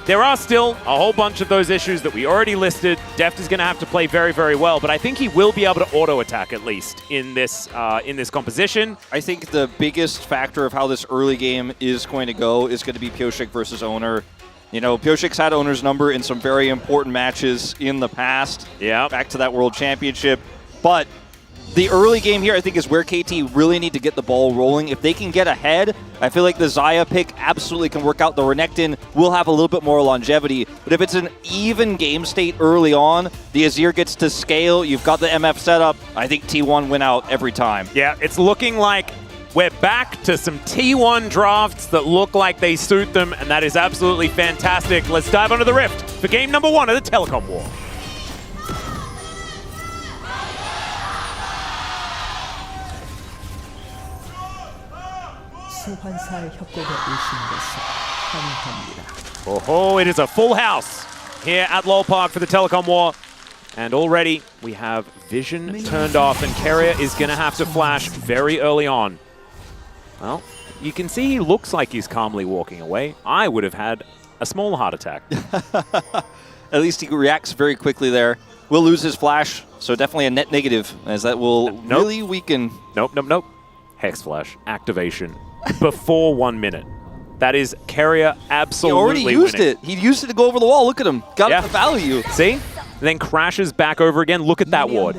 There are still a whole bunch of those issues that we already listed. Deft is going to have to play very, very well, but I think he will be able to auto-attack at least in this composition. I think the biggest factor of how this early game is going to go is going to be Pyosik versus Owner. You know, Pyosik's had Owner's number in some very important matches in the past. Yeah. Back to that World Championship. But the early game here, I think, is where KT really need to get the ball rolling. If they can get ahead, I feel like the Xayah pick absolutely can work out. The Renekton will have a little bit more longevity. But if it's an even game state early on, the Azir gets to scale, you've got the MF setup, I think T1 win out every time. Yeah, it's looking like we're back to some T1 drafts that look like they suit them, and that is absolutely fantastic. Let's dive onto the Rift for game number 1 of the Telecom War. Oh, it is a full house here at LoL Park for the Telecom War. And already we have Vision turned off, and Keria is going to have to flash very early on. Well, you can see he looks like he's calmly walking away. I would have had a small heart attack. At least he reacts very quickly there. Will lose his flash, so definitely a net negative, as that will really weaken. Nope. Hex Flash activation before 1 minute. That is Keria absolutely He already used winning. it. He used it to go over the wall. Look at him. Got the value. See? Then crashes back over again. Look at that ward.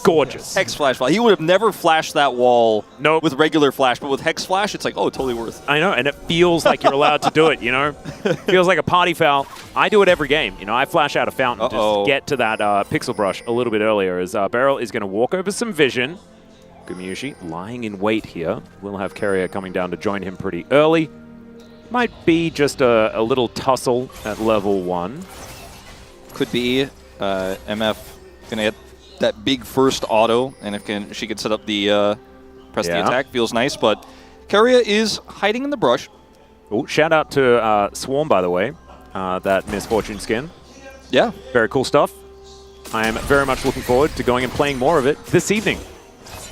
Gorgeous. Hex Flash. He would have never flashed that wall with regular Flash, but with Hex Flash, it's like, oh, totally worth it. I know, and it feels like you're allowed to do it, you know? Feels like a party foul. I do it every game. You know, I flash out a fountain to get to that pixel brush a little bit earlier, as Beryl is going to walk over some Vision. Gumyushi lying in wait here. We'll have Keria coming down to join him pretty early. Might be just a little tussle at level 1. Could be. MF gonna get that big first auto, and if she can set up the press the attack, feels nice. But Keria is hiding in the brush. Oh, shout out to Swarm, by the way, that Misfortune skin. Yeah, very cool stuff. I am very much looking forward to going and playing more of it this evening,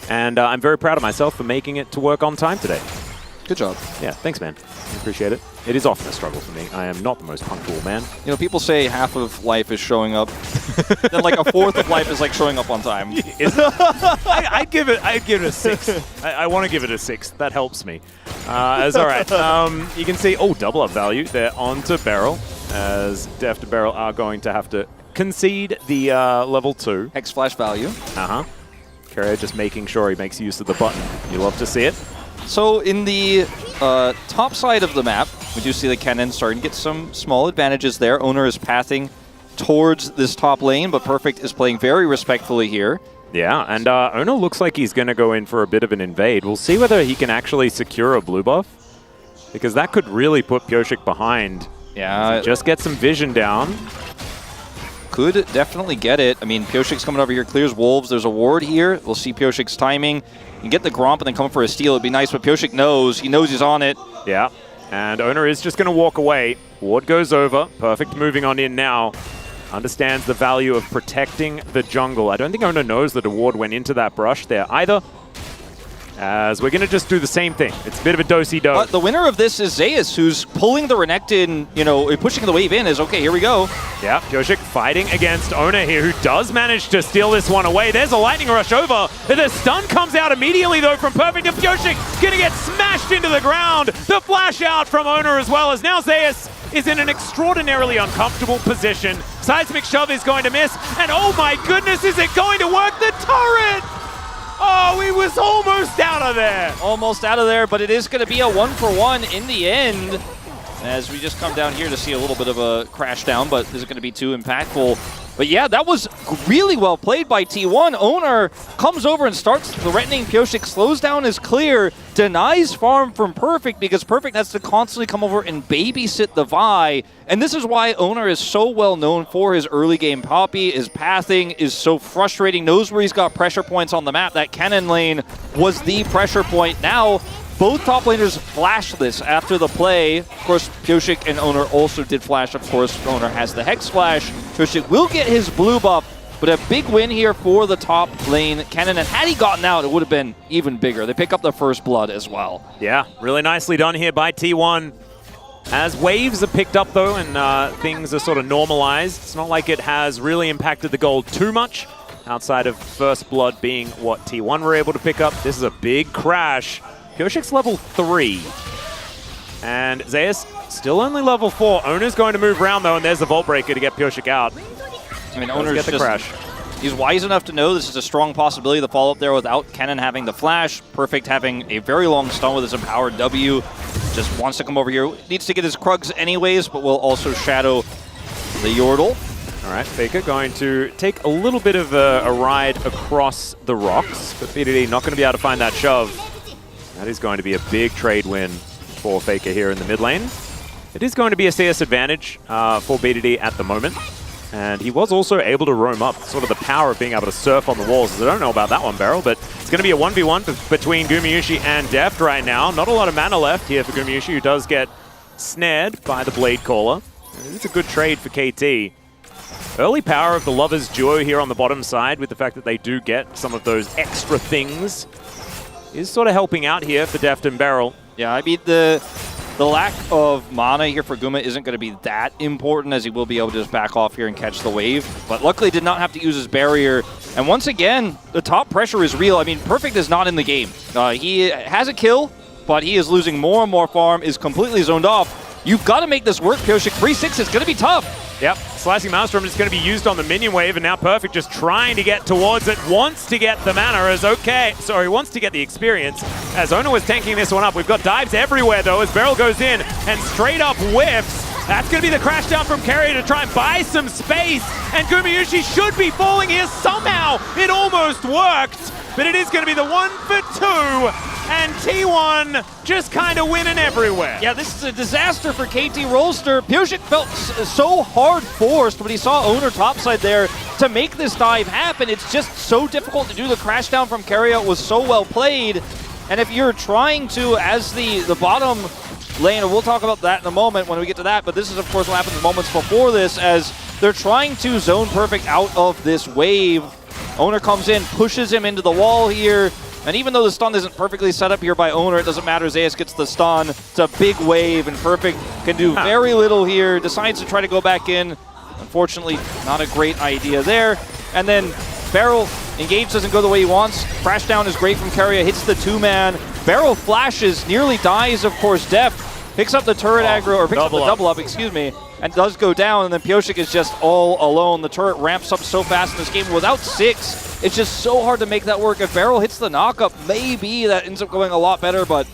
and I'm very proud of myself for making it to work on time today. Good job. Yeah, thanks, man. I appreciate it. It is often a struggle for me. I am not the most punctual man. You know, people say half of life is showing up. Then like a fourth of life is like showing up on time. I'd give it a 6. I want to give it a 6. That helps me. As all right. You can see, double up value. They're onto Beryl, as Deft and Beryl are going to have to concede the level 2. Hex flash value. Carrier just making sure he makes use of the button. You love to see it. So in the top side of the map, we do see the Kennen starting to get some small advantages there. Owner is pathing towards this top lane, but Perfect is playing very respectfully here. Yeah, and Owner looks like he's going to go in for a bit of an invade. We'll see whether he can actually secure a blue buff, because that could really put Pyosik behind. Yeah. Just get some vision down. Could definitely get it. I mean, Pyosik's coming over here, clears Wolves. There's a ward here. We'll see Pyosik's timing. You can get the Gromp and then come for a steal. It'd be nice, but Pyosik knows. He knows he's on it. Yeah, and Owner is just going to walk away. Ward goes over. Perfect moving on in now. Understands the value of protecting the jungle. I don't think Owner knows that a ward went into that brush there either. As we're going to just do the same thing. It's a bit of a do-si-do. But the winner of this is Zeus, who's pulling the Renekton, pushing the wave in. Is okay, here we go. Yeah, Pyosik fighting against Owner here, who does manage to steal this one away. There's a lightning rush over. The stun comes out immediately, though, from Perfect. And Pyosik going to get smashed into the ground. The flash out from Owner as well, as now Zeus is in an extraordinarily uncomfortable position. Seismic Shove is going to miss. And oh my goodness, is it going to work? The turret! Oh, he was almost out of there. Almost out of there, but it is going to be a 1-for-1 in the end. As we just come down here to see a little bit of a crash down, but is it going to be too impactful? But yeah, that was really well played by T1. Owner comes over and starts threatening Pyosik, slows down his clear, denies farm from Perfect because Perfect has to constantly come over and babysit the Vi. And this is why Owner is so well known for his early game poppy. His pathing is so frustrating, knows where he's got pressure points on the map. That cannon lane was the pressure point. Now, both top laners flash this after the play. Of course, Pyosik and Owner also did flash. Of course, Owner has the Hex Flash. Pyosik will get his blue buff, but a big win here for the top lane cannon. And had he gotten out, it would have been even bigger. They pick up the first blood as well. Yeah, really nicely done here by T1. As waves are picked up, though, and things are sort of normalized, it's not like it has really impacted the gold too much, outside of first blood being what T1 were able to pick up. This is a big crash. Pyosik's level 3. And Zeus still only level 4. Owner's going to move around, though, and there's the Vault Breaker to get Pyosik out. I mean, Owner's get the crash. He's wise enough to know this is a strong possibility to follow up there without Cannon having the flash. Perfect having a very long stun with his empowered W. Just wants to come over here. Needs to get his Krugs anyways, but will also shadow the Yordle. All right, Faker going to take a little bit of a ride across the rocks, but BDD not going to be able to find that shove. That is going to be a big trade win for Faker here in the mid lane. It is going to be a CS advantage for BDD at the moment. And he was also able to roam up, sort of the power of being able to surf on the walls. I don't know about that one, Beryl, but it's going to be a 1v1 between Gumayusi and Deft right now. Not a lot of mana left here for Gumayusi, who does get snared by the Blade Caller. It's a good trade for KT. Early power of the Lovers duo here on the bottom side, with the fact that they do get some of those extra things, is sort of helping out here for Deft and Beryl. Yeah, I mean, the lack of mana here for Guma isn't going to be that important, as he will be able to just back off here and catch the wave. But luckily did not have to use his barrier. And once again, the top pressure is real. I mean, Perfect is not in the game. He has a kill, but he is losing more and more farm, is completely zoned off. You've got to make this work, Pyosik. 3-6 is going to be tough. Yep, Slicing Maelstrom is going to be used on the minion wave, and now Perfect just trying to get towards it, wants to get the mana, wants to get the experience, as Owner was tanking this one up. We've got dives everywhere, though, as Beryl goes in and straight up whiffs. That's going to be the crash down from Carrier to try and buy some space, and Gumayusi should be falling here somehow. It almost worked, but it is going to be the 1-for-2. And T1 just kind of winning everywhere. Yeah, this is a disaster for KT Rolster. Pyosik felt so hard forced when he saw Owner topside there to make this dive happen. It's just so difficult to do. The crash down from Carrier was so well played. And if you're trying to, as the bottom lane, and we'll talk about that in a moment when we get to that, but this is, of course, what happened moments before this, as they're trying to zone Perfect out of this wave. Owner comes in, pushes him into the wall here. And even though the stun isn't perfectly set up here by Owner, it doesn't matter. Zeus gets the stun. It's a big wave, and Perfect can do very little here. Decides to try to go back in. Unfortunately, not a great idea there. And then Beryl, engage doesn't go the way he wants. Crash down is great from Keria, hits the 2-man. Beryl flashes, nearly dies, of course. Def picks up the turret aggro, or picks up the double up, excuse me, and does go down, and then Pyosik is just all alone. The turret ramps up so fast in this game. Without 6, it's just so hard to make that work. If Beryl hits the knockup, maybe that ends up going a lot better, but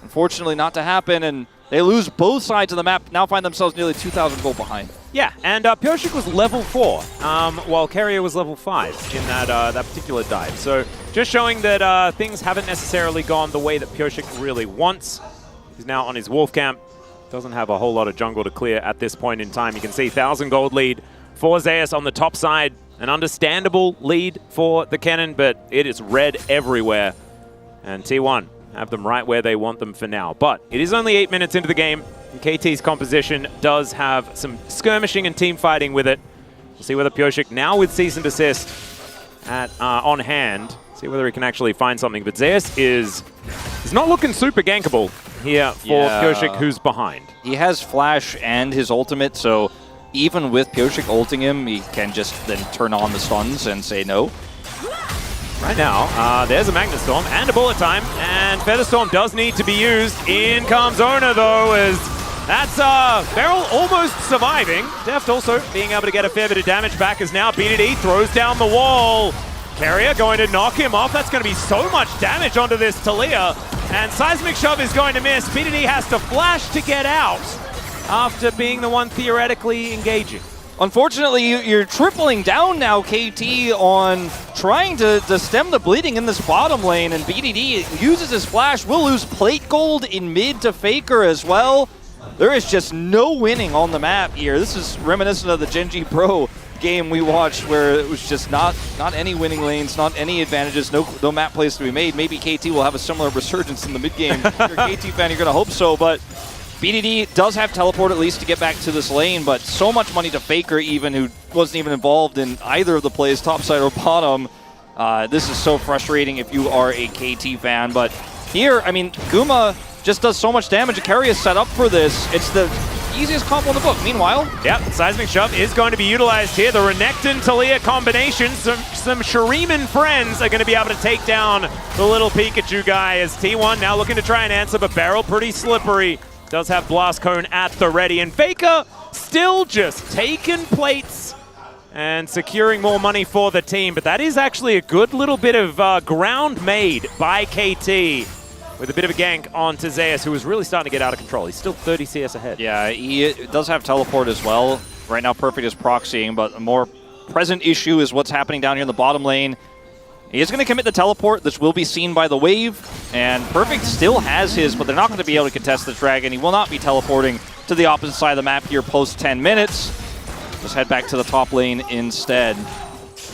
unfortunately not to happen, and they lose both sides of the map, now find themselves nearly 2,000 gold behind. Yeah, and Pyosik was level 4, while Keria was level 5 in that particular dive. So just showing that things haven't necessarily gone the way that Pyosik really wants. He's now on his Wolf Camp. Doesn't have a whole lot of jungle to clear at this point in time. You can see 1,000 gold lead for Zeus on the top side. An understandable lead for the Kennen, but it is red everywhere. And T1 have them right where they want them for now. But it is only 8 minutes into the game. And KT's composition does have some skirmishing and team fighting with it. We'll see whether Pyosik, now with cease and desist on hand, see whether he can actually find something. But Zeus is not looking super gankable here for Pyosik, who's behind. He has flash and his ultimate, so even with Pyosik ulting him, he can just then turn on the stuns and say no. Right now, there's a Magnet Storm and a Bullet Time, and Featherstorm does need to be used. In comes Owner, though, as that's Beryl almost surviving. Deft also being able to get a fair bit of damage back as now BDD throws down the wall. Keria going to knock him off. That's going to be so much damage onto this Talia. And Seismic Shove is going to miss. BDD has to flash to get out after being the one theoretically engaging. Unfortunately, you're tripling down now, KT, on trying to stem the bleeding in this bottom lane, and BDD uses his flash, will lose plate gold in mid to Faker as well. There is just no winning on the map here. This is reminiscent of the Genji Pro game we watched, where it was just not any winning lanes, not any advantages, no map plays to be made. Maybe KT will have a similar resurgence in the mid game. If you're a KT fan, you're going to hope so, but BDD does have teleport at least to get back to this lane, but so much money to Faker even, who wasn't even involved in either of the plays, top side or bottom. This is so frustrating if you are a KT fan, but here, I mean, Guma just does so much damage. Keria is set up for this. It's the easiest combo in the book. Meanwhile, Seismic Shove is going to be utilized here. The Renekton-Talia combination, some Shuriman friends are going to be able to take down the little Pikachu guy as T1 now looking to try and answer, but Beryl pretty slippery. Does have Blast Cone at the ready, and Faker still just taking plates and securing more money for the team. But that is actually a good little bit of ground made by KT with a bit of a gank onto Zeus, who is really starting to get out of control. He's still 30 CS ahead. Yeah, he does have teleport as well. Right now, Perfect is proxying, but a more present issue is what's happening down here in the bottom lane. He is going to commit the teleport. This will be seen by the wave, and Perfect still has his, but they're not going to be able to contest the dragon. He will not be teleporting to the opposite side of the map here post 10 minutes. Just head back to the top lane instead.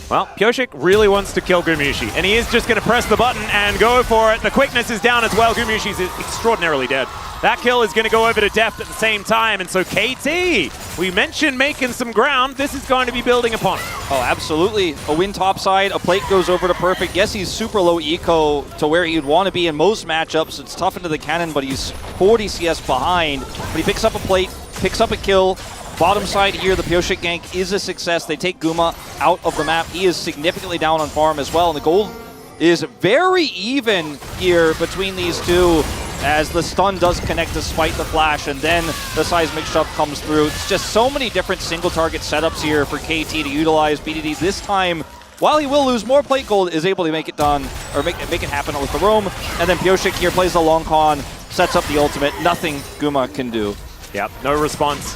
Well, Pyosik really wants to kill Gumushi, and he is just going to press the button and go for it. The quickness is down as well. Gumushi is extraordinarily dead. That kill is going to go over to Deft at the same time, and so KT, we mentioned making some ground. This is going to be building upon it. Oh, absolutely. A win topside, a plate goes over to Perfect. Yes, he's super low eco to where he'd want to be in most matchups. It's tough into the cannon, but he's 40 CS behind. But he picks up a plate, picks up a kill. Bottom side here, the Pyosik gank is a success. They take Guma out of the map. He is significantly down on farm as well, and the gold is very even here between these two, as the stun does connect despite the flash, and then the Seismic Shove comes through. It's just so many different single target setups here for KT to utilize. BDD this time, while he will lose more plate gold, is able to make it done, or make it happen with the roam. And then Pyosik here plays the long con, sets up the ultimate. Nothing Guma can do. Yep, no response,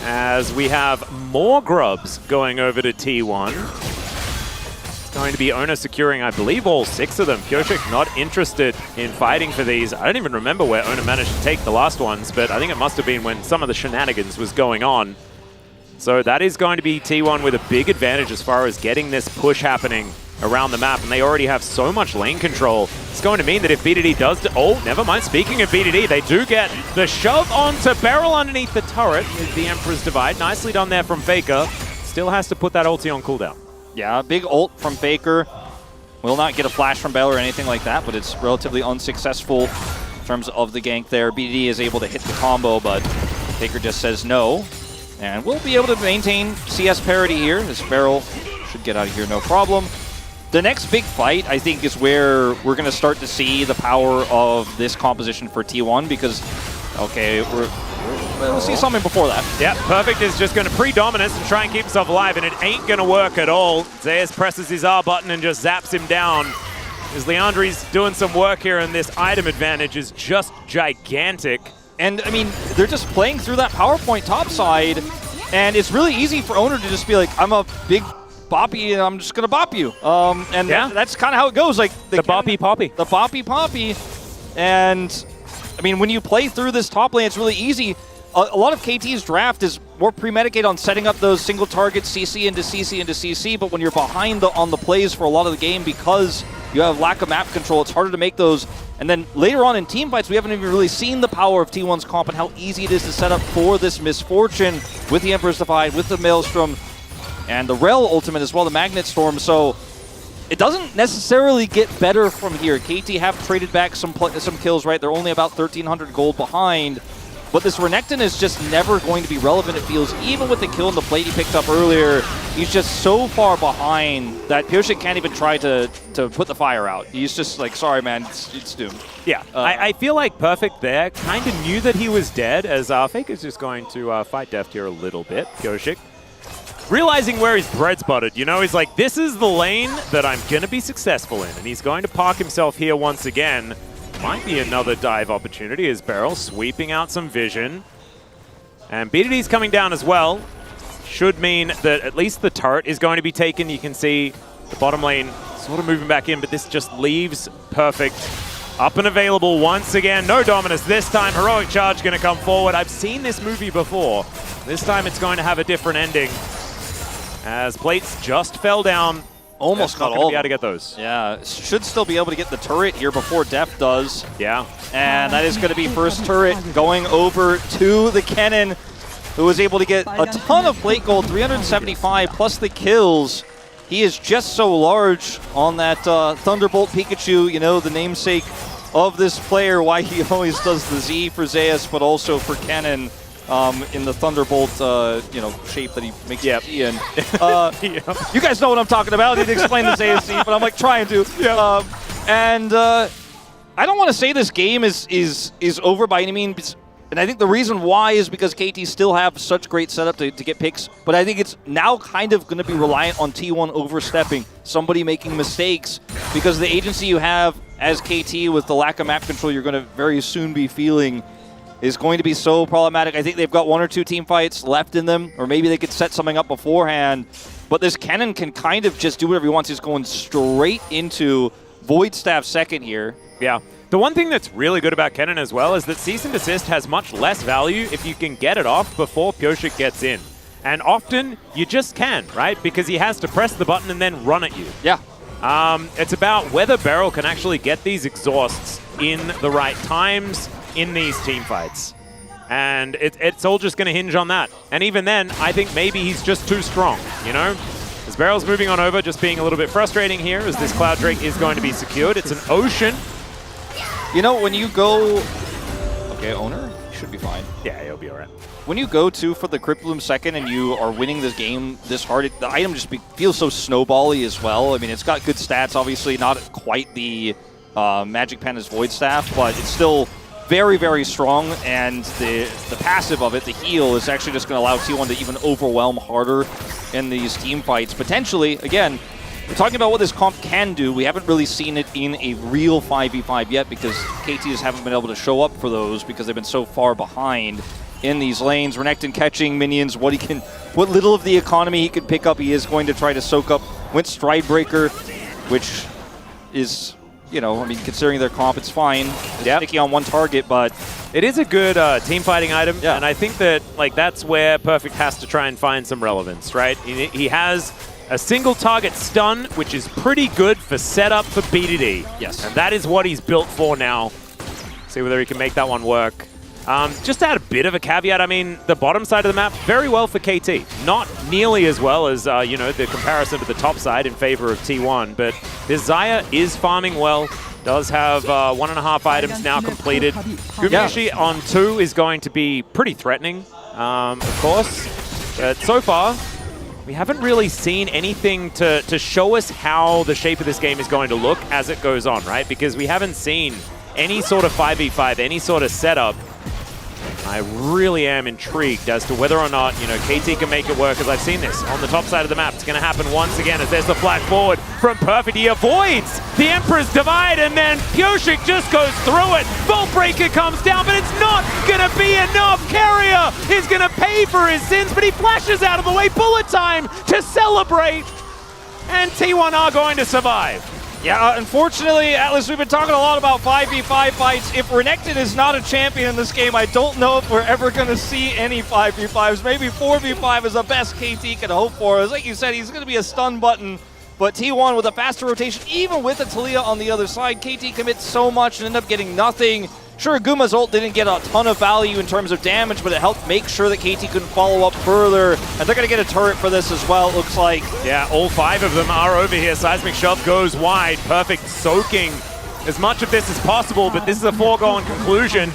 as we have more grubs going over to T1. It's going to be Owner securing, I believe, all 6 of them. Pyosik not interested in fighting for these. I don't even remember where Owner managed to take the last ones, but I think it must have been when some of the shenanigans was going on. So that is going to be T1 with a big advantage as far as getting this push happening around the map, and they already have so much lane control. It's going to mean that if BDD does... Oh, never mind. Speaking of BDD, they do get the shove onto Beryl underneath the turret with the Emperor's Divide. Nicely done there from Faker. Still has to put that ulti on cooldown. Yeah, big ult from Faker. Will not get a flash from Bell or anything like that, but it's relatively unsuccessful in terms of the gank there. BDD is able to hit the combo, but Taker just says no. And we'll be able to maintain CS parity here. This Barrel should get out of here no problem. The next big fight, I think, is where we're going to start to see the power of this composition for T1 because, okay, we'll see something before that. Yep, Perfect is just going to pre-dominance and try and keep himself alive, and it ain't going to work at all. Zeus presses his R button and just zaps him down. As Leandri's doing some work here, and this item advantage is just gigantic. And, I mean, they're just playing through that PowerPoint topside, and it's really easy for Owner to just be like, I'm a big boppy, and I'm just going to bop you. And yeah, that's kind of how it goes. Like the boppy poppy. The boppy poppy. And, I mean, when you play through this top lane, it's really easy. A lot of KT's draft is more premedicated on setting up those single targets, CC into CC into CC, but when you're behind on the plays for a lot of the game because you have lack of map control, it's harder to make those. And then later on in team fights, we haven't even really seen the power of T1's comp and how easy it is to set up for this Misfortune with the Emperor's Divide, with the Maelstrom, and the Rel ultimate as well, the Magnet Storm. So it doesn't necessarily get better from here. KT have traded back some kills, right? They're only about 1,300 gold behind. But this Renekton is just never going to be relevant, it feels. Even with the kill in the plate he picked up earlier, he's just so far behind that Pyosik can't even try to put the fire out. He's just like, sorry, man, it's doomed. Yeah, I feel like Perfect there kind of knew that he was dead, as Faker's just going to fight Deft here a little bit. Pyosik realizing where his bread's buttered, you know, he's like, this is the lane that I'm going to be successful in. And he's going to park himself here once again. Might be another dive opportunity as Beryl sweeping out some vision. And BDD's coming down as well. Should mean that at least the turret is going to be taken. You can see the bottom lane sort of moving back in, but this just leaves Perfect up and available once again. No Dominus this time. Heroic Charge going to come forward. I've seen this movie before. This time it's going to have a different ending. As plates just fell down. Almost got all. Be able to get those. Yeah, should still be able to get the turret here before Deft does. Yeah. And that is going to be first turret going over to the Kennen, who was able to get a ton of plate gold, 375 plus the kills. He is just so large on that Thunderbolt Pikachu, you know, the namesake of this player, why he always does the Z for Zeus, but also for Kennen. In the Thunderbolt, you know, shape that he makes it in. You guys know what I'm talking about. I need to explain this ASC, but I'm like trying to. I don't want to say this game is over by any means, and I think the reason why is because KT still have such great setup to get picks, but I think it's now kind of going to be reliant on T1 overstepping, somebody making mistakes, because the agency you have as KT with the lack of map control you're going to very soon be feeling is going to be so problematic. I think they've got one or two team fights left in them, or maybe they could set something up beforehand. But this Kennen can kind of just do whatever he wants. He's going straight into Void Staff second here. Yeah. The one thing that's really good about Kennen as well is that Cease and Desist has much less value if you can get it off before Pyosik gets in. And often, you just can, right? Because he has to press the button and then run at you. Yeah. It's about whether Beryl can actually get these exhausts in the right times in these team fights. And it's all just going to hinge on that. And even then, I think maybe he's just too strong, you know? As Beryl's moving on over, just being a little bit frustrating here as this Cloud Drake is going to be secured. It's an Ocean. You know, when you go... Okay, Owner, you should be fine. Yeah, he'll be all right. When you go to for the Crypt Bloom second and you are winning this game this hard, the item just feels so snowbally as well. I mean, it's got good stats, obviously, not quite the Magic Panda's Void Staff, but it's still very, very strong, and the passive of it, the heal, is actually just going to allow T1 to even overwhelm harder in these team fights. Potentially, again, we're talking about what this comp can do. We haven't really seen it in a real 5v5 yet because KTs haven't been able to show up for those because they've been so far behind in these lanes. Renekton catching minions, what little of the economy he can pick up, he is going to try to soak up. Went Stridebreaker, which is... You know, I mean, considering their comp, it's fine. It's sticky on one target, but it is a good team fighting item, and I think that that's where Perfect has to try and find some relevance, right? He has a single target stun, which is pretty good for setup for BDD. Yes. And that is what he's built for now. See whether he can make that one work. Just to add a bit of a caveat, I mean, the bottom side of the map, very well for KT. Not nearly as well as, you know, the comparison to the top side in favor of T1, but this Xayah is farming well, does have 1.5 items now completed. Gumiyoshi on 2 is going to be pretty threatening, of course, but so far, we haven't really seen anything to show us how the shape of this game is going to look as it goes on, right? Because we haven't seen any sort of 5v5, any sort of setup. I really am intrigued as to whether or not, you know, KT can make it work, as I've seen this on the top side of the map. It's going to happen once again as there's the flash forward from Perfect. He avoids the Emperor's Divide, and then Pyoshik just goes through it. Vault Breaker comes down, but it's not going to be enough. Carrier is going to pay for his sins, but he flashes out of the way. Bullet time to celebrate, and T1 are going to survive. Yeah, unfortunately, Atlas, we've been talking a lot about 5v5 fights. If Renekton is not a champion in this game, I don't know if we're ever going to see any 5v5s. Maybe 4v5 is the best KT can hope for. As like you said, he's going to be a stun button. But T1 with a faster rotation, even with a Talia on the other side, KT commits so much and end up getting nothing. Sure, Guma's ult didn't get a ton of value in terms of damage, but it helped make sure that KT couldn't follow up further. And they're going to get a turret for this as well, it looks like. Yeah, all 5 of them are over here. Seismic Shove goes wide. Perfect soaking as much of this as possible, but this is a foregone conclusion.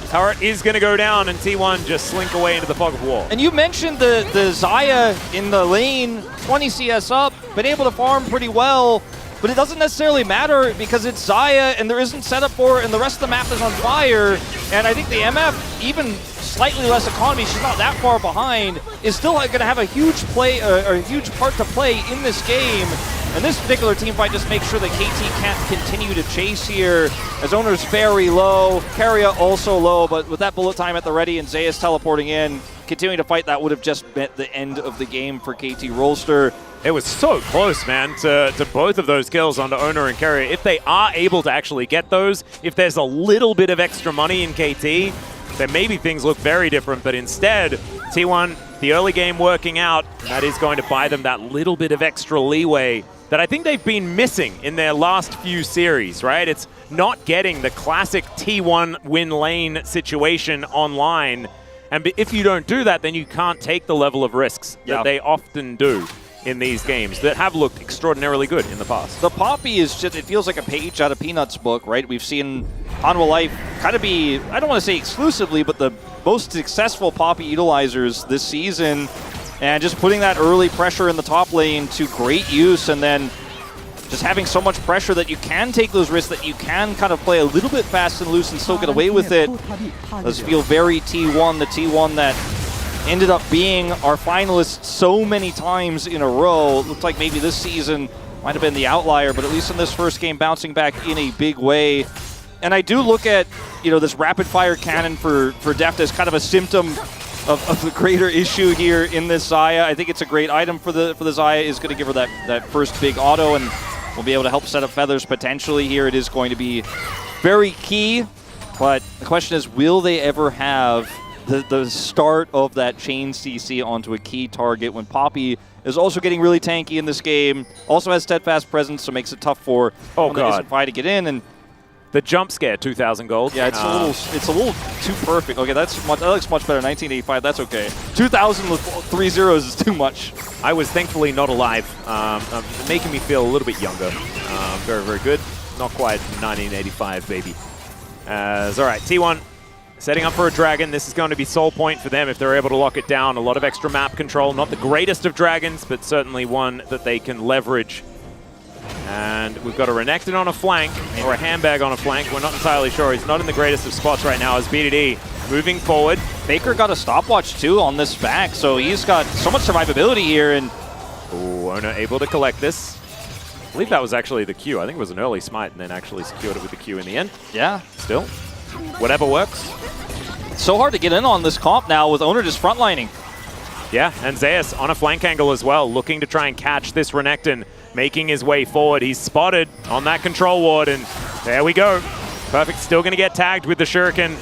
Turret is going to go down, and T1 just slink away into the fog of war. And you mentioned the Xayah in the lane, 20 CS up, been able to farm pretty well. But it doesn't necessarily matter because it's Xayah and there isn't setup for it and the rest of the map is on fire. And I think the MF, even slightly less economy, she's not that far behind, is still going to have a huge play, or a huge part to play in this game. And this particular team fight just makes sure that KT can't continue to chase here, as Owner's very low, Keria also low, but with that bullet time at the ready and Xayah's teleporting in, continuing to fight, that would have just meant the end of the game for KT Rolster. It was so close, man, to both of those kills onto Owner and Keria. If they are able to actually get those, if there's a little bit of extra money in KT, then maybe things look very different. But instead, T1, the early game working out, that is going to buy them that little bit of extra leeway that I think they've been missing in their last few series, right? It's not getting the classic T1 win lane situation online. And if you don't do that, then you can't take the level of risks that they often do in these games that have looked extraordinarily good in the past. The Poppy is just, it feels like a page out of Peanuts book, right? We've seen Hanwha Life kind of be, I don't want to say exclusively, but the most successful Poppy utilizers this season, and just putting that early pressure in the top lane to great use, and then just having so much pressure that you can take those risks, that you can kind of play a little bit fast and loose and still get away with it. Does feel very T1, the T1 that ended up being our finalists so many times in a row. Looked like maybe this season might have been the outlier, but at least in this first game, bouncing back in a big way. And I do look at, you know, this rapid fire cannon for Deft as kind of a symptom of the greater issue here in this Xayah. I think it's a great item for the Xayah. Is going to give her that first big auto, and will be able to help set up Feathers potentially here. It is going to be very key, but the question is, will they ever have the start of that chain CC onto a key target when Poppy is also getting really tanky in this game, also has steadfast presence, so makes it tough for to get in. And the jump scare, 2,000 gold. Yeah, it's a little too perfect. Okay, that looks much better. 1985, that's okay. 2,000 with 3 zeros is too much. I was thankfully not alive, making me feel a little bit younger. Very, very good. Not quite 1985, baby. All right, T1 setting up for a dragon. This is going to be soul point for them if they're able to lock it down. A lot of extra map control. Not the greatest of dragons, but certainly one that they can leverage. And we've got a Renekton on a flank, or a handbag on a flank. We're not entirely sure. He's not in the greatest of spots right now as BDD moving forward. Faker got a stopwatch too on this back, so he's got so much survivability here. And Owner able to collect this. I believe that was actually the Q. I think it was an early smite and then actually secured it with the Q in the end. Yeah. Still, whatever works. It's so hard to get in on this comp now with Owner just frontlining. Yeah, and Zeus on a flank angle as well, looking to try and catch this Renekton, making his way forward. He's spotted on that control ward, and there we go. Perfect still going to get tagged with the Shuriken,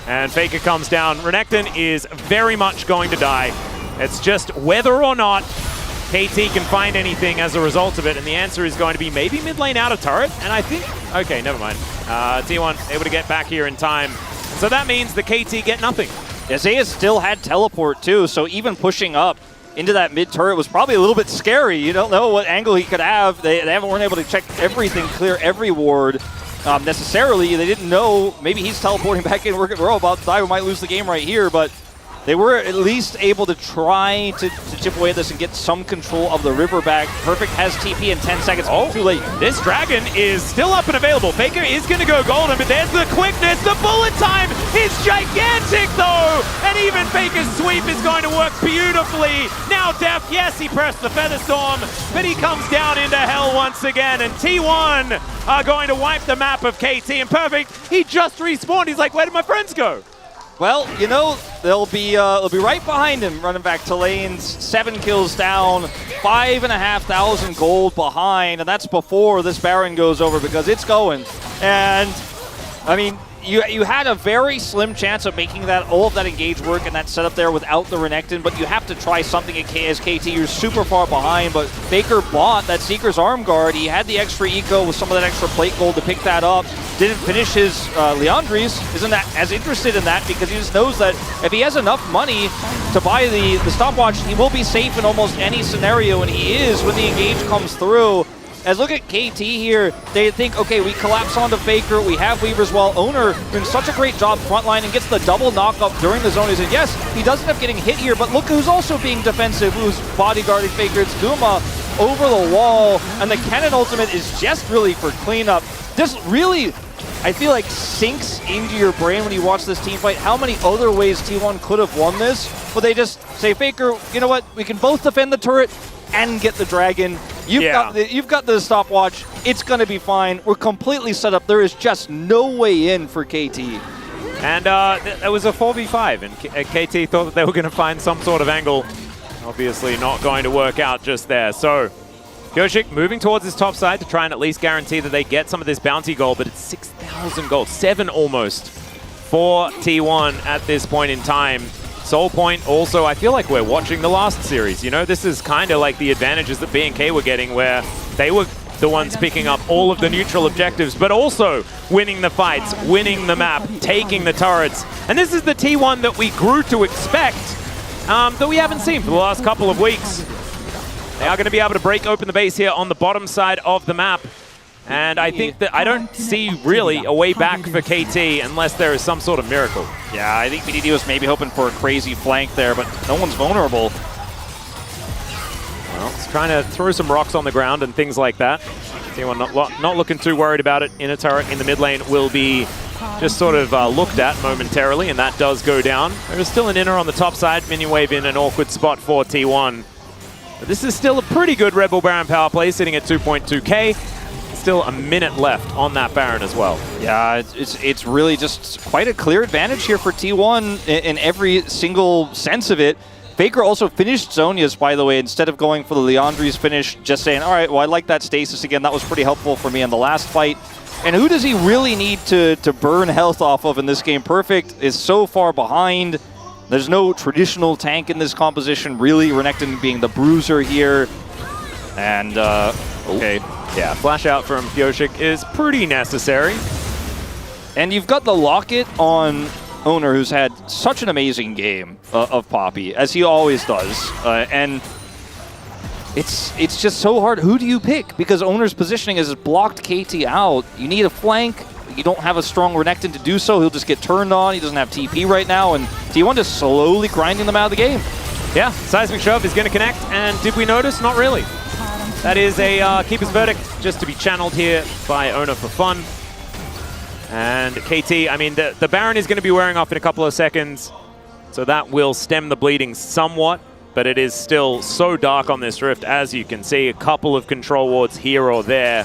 and Faker comes down. Renekton is very much going to die. It's just whether or not KT can find anything as a result of it, and the answer is going to be maybe mid lane out of turret, and I think, okay, never mind. T1 able to get back here in time. So that means the KT get nothing. Isaiah still had teleport too, so even pushing up into that mid turret was probably a little bit scary. You don't know what angle he could have. They weren't able to check everything, clear every ward necessarily. They didn't know. Maybe he's teleporting back in. We're about to die. We might lose the game right here, but they were at least able to try to chip away at this and get some control of the river back. Perfect has TP in 10 seconds. Oh, too late. This dragon is still up and available. Faker is going to go golden, but there's the quickness. The bullet time is gigantic, though. And even Faker's sweep is going to work beautifully. Now Def, yes, he pressed the Featherstorm, but he comes down into hell once again. And T1 are going to wipe the map of KT. And Perfect, he just respawned. He's like, where did my friends go? Well, you know, they'll be right behind him, running back to lanes. 7 kills down, 5,500 gold behind, and that's before this Baron goes over because it's going. And I mean, you had a very slim chance of making that all of that engage work and that setup there without the Renekton, but you have to try something as KT. You're super far behind, but Faker bought that Seeker's arm guard. He had the extra eco with some of that extra plate gold to pick that up. Didn't finish his Leandri's. Isn't that as interested in that because he just knows that if he has enough money to buy the stopwatch, he will be safe in almost any scenario, and he is when the engage comes through. As look at KT here, they think, okay, we collapse onto Faker, we have Weaver's Wall. Owner doing such a great job frontline and gets the double knock-up during the zone. He said, yes, he does end up getting hit here, but look who's also being defensive, who's bodyguarding Faker. It's Guma over the wall, and the Cannon ultimate is just really for cleanup. This really, I feel like, sinks into your brain when you watch this team fight how many other ways T1 could have won this, but they just say, Faker, you know what, we can both defend the turret and get the dragon. You've got the stopwatch. It's going to be fine. We're completely set up. There is just no way in for KT. And it was a 4v5, and KT thought that they were going to find some sort of angle. Obviously not going to work out just there. So Pyoshik moving towards his top side to try and at least guarantee that they get some of this bounty gold, but it's 6,000 gold, 7 almost for T1 at this point in time. Soul Point also, I feel like we're watching the last series, you know? This is kind of like the advantages that B&K were getting where they were the ones picking up all of the neutral objectives, but also winning the fights, winning the map, taking the turrets. And this is the T1 that we grew to expect, that we haven't seen for the last couple of weeks. They are going to be able to break open the base here on the bottom side of the map. And I think that I don't see really a way back for KT unless there is some sort of miracle. Yeah, I think BDD was maybe hoping for a crazy flank there, but no one's vulnerable. Well, it's trying to throw some rocks on the ground and things like that. T1 not looking too worried about it. Inner turret in the mid lane will be just sort of looked at momentarily, and that does go down. There is still an inner on the top side. Minion wave in an awkward spot for T1. But this is still a pretty good Red Bull Baron power play, sitting at 2.2k. Still a minute left on that Baron as well. Yeah, it's really just quite a clear advantage here for T1 in every single sense of it. Faker also finished Zhonya's, by the way, instead of going for the Leandri's finish, just saying, all right, well, I like that stasis again. That was pretty helpful for me in the last fight. And who does he really need to burn health off of in this game? Perfect is so far behind. There's no traditional tank in this composition, really. Renekton being the bruiser here. And, okay. Yeah, flash out from Pyoshik is pretty necessary. And you've got the Locket on Owner, who's had such an amazing game of Poppy, as he always does. And it's just so hard. Who do you pick? Because Owner's positioning is blocked KT out. You need a flank. You don't have a strong Renekton to do so. He'll just get turned on. He doesn't have TP right now. And T1 just slowly grinding them out of the game. Yeah, Seismic Shove is going to connect. And did we notice? Not really. That is a Keeper's Verdict, just to be channeled here by Owner for fun. And KT, I mean, the Baron is going to be wearing off in a couple of seconds, so that will stem the bleeding somewhat, but it is still so dark on this Rift, as you can see. A couple of control wards here or there.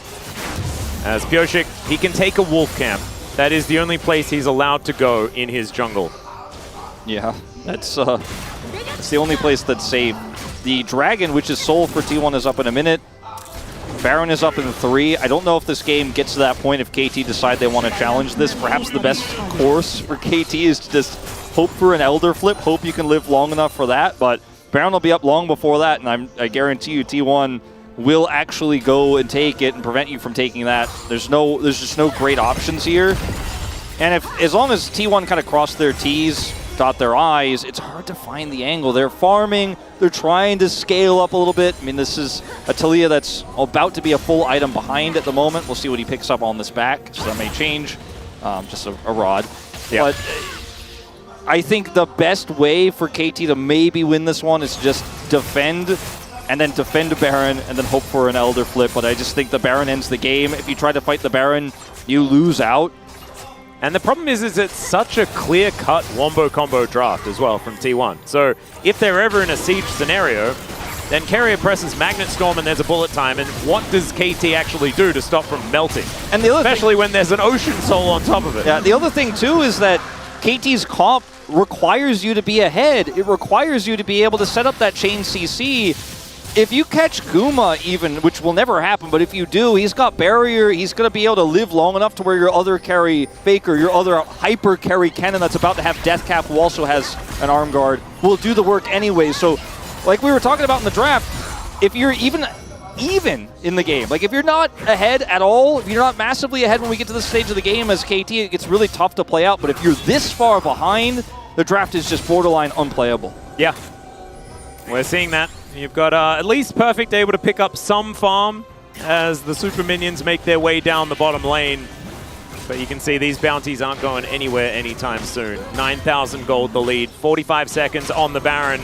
As Pyoshik, he can take a wolf camp. That is the only place he's allowed to go in his jungle. Yeah, that's the only place that's safe. The Dragon, which is Soul for T1, is up in a minute. Baron is up in 3. I don't know if this game gets to that point if KT decide they want to challenge this. Perhaps the best course for KT is to just hope for an Elder Flip, hope you can live long enough for that, but Baron will be up long before that, and I guarantee you T1 will actually go and take it and prevent you from taking that. There's just no great options here. And as long as T1 kind of cross their T's, dot their I's, it's hard to find the angle. They're farming, they're trying to scale up a little bit. I mean, this is a Talia that's about to be a full item behind at the moment. We'll see what he picks up on this back, so that may change. Just a rod. Yep. But I think the best way for KT to maybe win this one is just defend, and then defend a Baron, and then hope for an Elder flip. But I just think the Baron ends the game. If you try to fight the Baron, you lose out. And the problem is it's such a clear-cut wombo combo draft as well from T1. So if they're ever in a siege scenario, then Carrier presses Magnet Storm and there's a bullet time. And what does KT actually do to stop from melting? And the other especially when there's an Ocean Soul on top of it. Yeah, the other thing too is that KT's comp requires you to be ahead. It requires you to be able to set up that chain CC. If you catch Guma even, which will never happen, but if you do, he's got barrier, he's going to be able to live long enough to where your other carry Faker, your other hyper carry Cannon that's about to have Death Cap, who also has an arm guard, will do the work anyway. So, like we were talking about in the draft, if you're even in the game, like if you're not ahead at all, if you're not massively ahead when we get to this stage of the game as KT, it gets really tough to play out. But if you're this far behind, the draft is just borderline unplayable. Yeah, we're seeing that. You've got at least Perfect able to pick up some farm as the super minions make their way down the bottom lane. But you can see these bounties aren't going anywhere anytime soon. 9,000 gold the lead, 45 seconds on the Baron.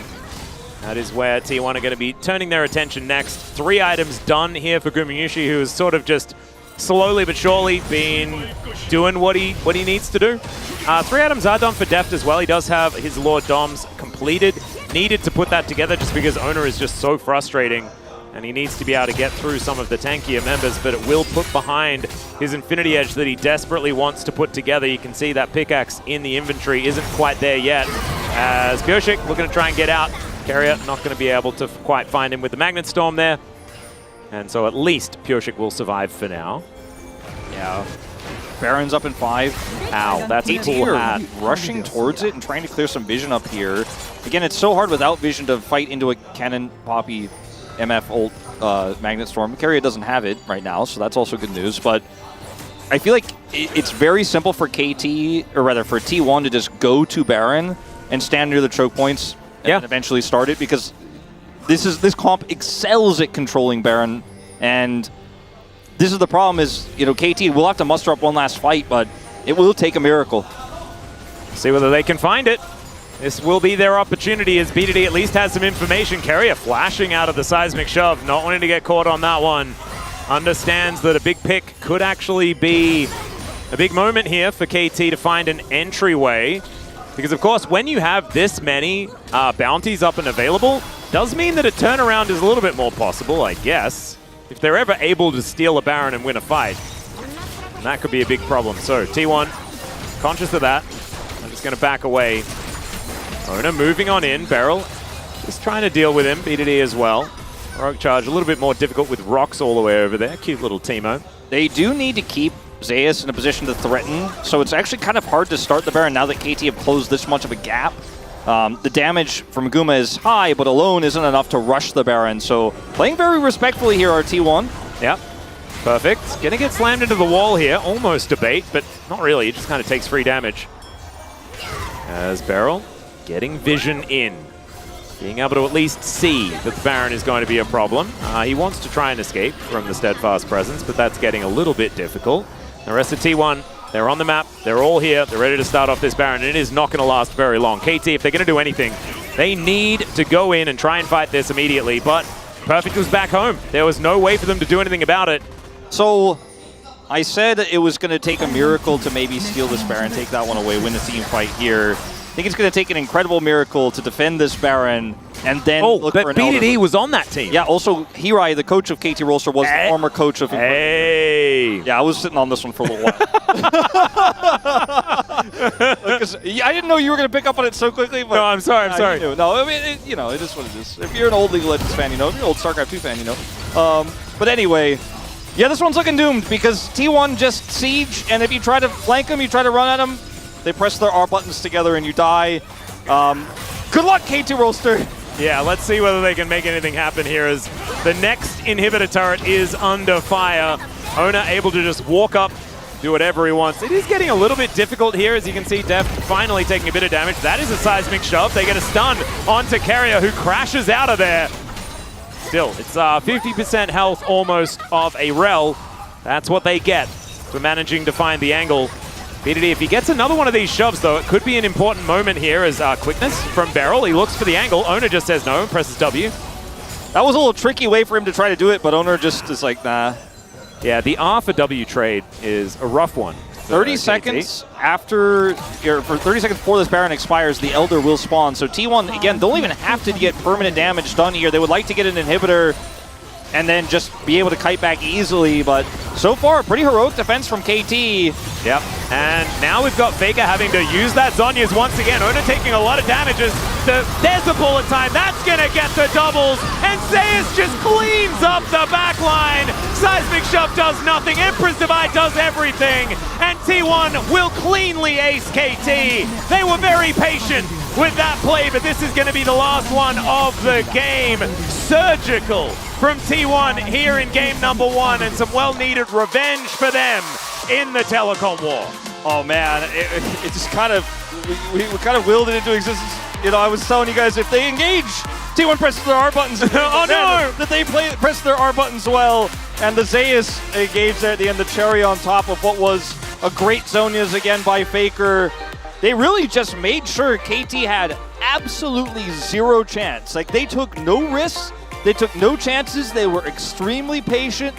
That is where T1 are going to be turning their attention next. 3 items done here for Gumayushi, who is sort of just slowly but surely been doing what he needs to do. 3 items are done for Deft as well. He does have his Lord Doms completed. Needed to put that together just because Owner is just so frustrating and he needs to be able to get through some of the tankier members, but it will put behind his Infinity Edge that he desperately wants to put together. You can see that pickaxe in the inventory isn't quite there yet as Purshik looking to try and get out. Carrier not going to be able to quite find him with the Magnet Storm there. And so at least Purshik will survive for now. Yeah. Baron's up in 5. Ow, that's a cool hat. Rushing towards it and trying to clear some vision up here. Again, it's so hard without vision to fight into a Cannon Poppy MF ult Magnet Storm. Carrier doesn't have it right now, so that's also good news. But I feel like it's very simple for KT, or rather for T1 to just go to Baron and stand near the choke points and eventually start it, because this comp excels at controlling Baron, and this is the problem is, you know, KT will have to muster up one last fight, but it will take a miracle. See whether they can find it. This will be their opportunity as BDD at least has some information. Carrier flashing out of the seismic shove, not wanting to get caught on that one. Understands that a big pick could actually be a big moment here for KT to find an entryway. Because of course, when you have this many bounties up and available, does mean that a turnaround is a little bit more possible, I guess. If they're ever able to steal a Baron and win a fight, that could be a big problem. So T1, conscious of that, I'm just going to back away. Owner moving on in, Beryl just trying to deal with him, BDD as well. Rogue Charge a little bit more difficult with rocks all the way over there. Cute little Teemo. They do need to keep Zeus in a position to threaten, so it's actually kind of hard to start the Baron now that KT have closed this much of a gap. The damage from Guma is high, but alone isn't enough to rush the Baron, so playing very respectfully here are T1. Yep, perfect. Gonna get slammed into the wall here, almost a bait, but not really, it just kind of takes free damage. As Beryl getting vision in. Being able to at least see that the Baron is going to be a problem. He wants to try and escape from the Steadfast presence, but that's getting a little bit difficult. The rest of T1, they're on the map, they're all here, they're ready to start off this Baron, and it is not going to last very long. KT, if they're going to do anything, they need to go in and try and fight this immediately, but Perfect was back home. There was no way for them to do anything about it. So I said it was going to take a miracle to maybe steal this Baron, take that one away, win the team fight here. I think it's going to take an incredible miracle to defend this Baron and then look for an BDD was on that team. Yeah, also Hirai, the coach of KT Rolster, was the former coach of... Hey! Yeah, I was sitting on this one for a little while. I didn't know you were going to pick up on it so quickly. But no, I'm sorry, I'm sorry. No, I mean, you know, it is what it is. If you're an old League of Legends fan, you know. If you're an old StarCraft 2 fan, you know. But anyway, yeah, this one's looking doomed because T1 just siege, and if you try to flank them, you try to run at them, they press their R buttons together and you die. Good luck, KT Rolster. Yeah, let's see whether they can make anything happen here as the next inhibitor turret is under fire. Owner able to just walk up do whatever he wants. It is getting a little bit difficult here, as you can see Def finally taking a bit of damage. That is a seismic shove. They get a stun onto Carrier, who crashes out of there. Still, it's 50% health almost of a Rel. That's what they get for managing to find the angle. BDD, if he gets another one of these shoves, though, it could be an important moment here as quickness from Beryl. He looks for the angle. Owner just says no and presses W. That was a little tricky way for him to try to do it, but Owner just is like, nah. Yeah, the R for W trade is a rough one. 30 seconds after, or for 30 seconds before this Baron expires, the Elder will spawn. So T1, again, don't even have to get permanent damage done here. They would like to get an inhibitor and then just be able to kite back easily, but so far, pretty heroic defense from KT. Yep, and now we've got Faker having to use that Zhonya's once again. Owner taking a lot of damages. There's the bullet time. That's going to get the doubles, and Zeus just cleans up the back line. Seismic Shove does nothing. Emperor's Divide does everything, and T1 will cleanly ace KT. They were very patient with that play, but this is going to be the last one of the game. Surgical from T1 here in game number 1, and some well-needed revenge for them in the telecom war. Oh man, it just kind of, we kind of willed it into existence. You know, I was telling you guys, if they engage, T1 presses their R buttons. Oh no! That they press their R buttons well, and the Zeus engaged there at the end, the cherry on top of what was a great Zhonya's again by Faker. They really just made sure KT had absolutely zero chance. Like, they took no risks, they took no chances, they were extremely patient,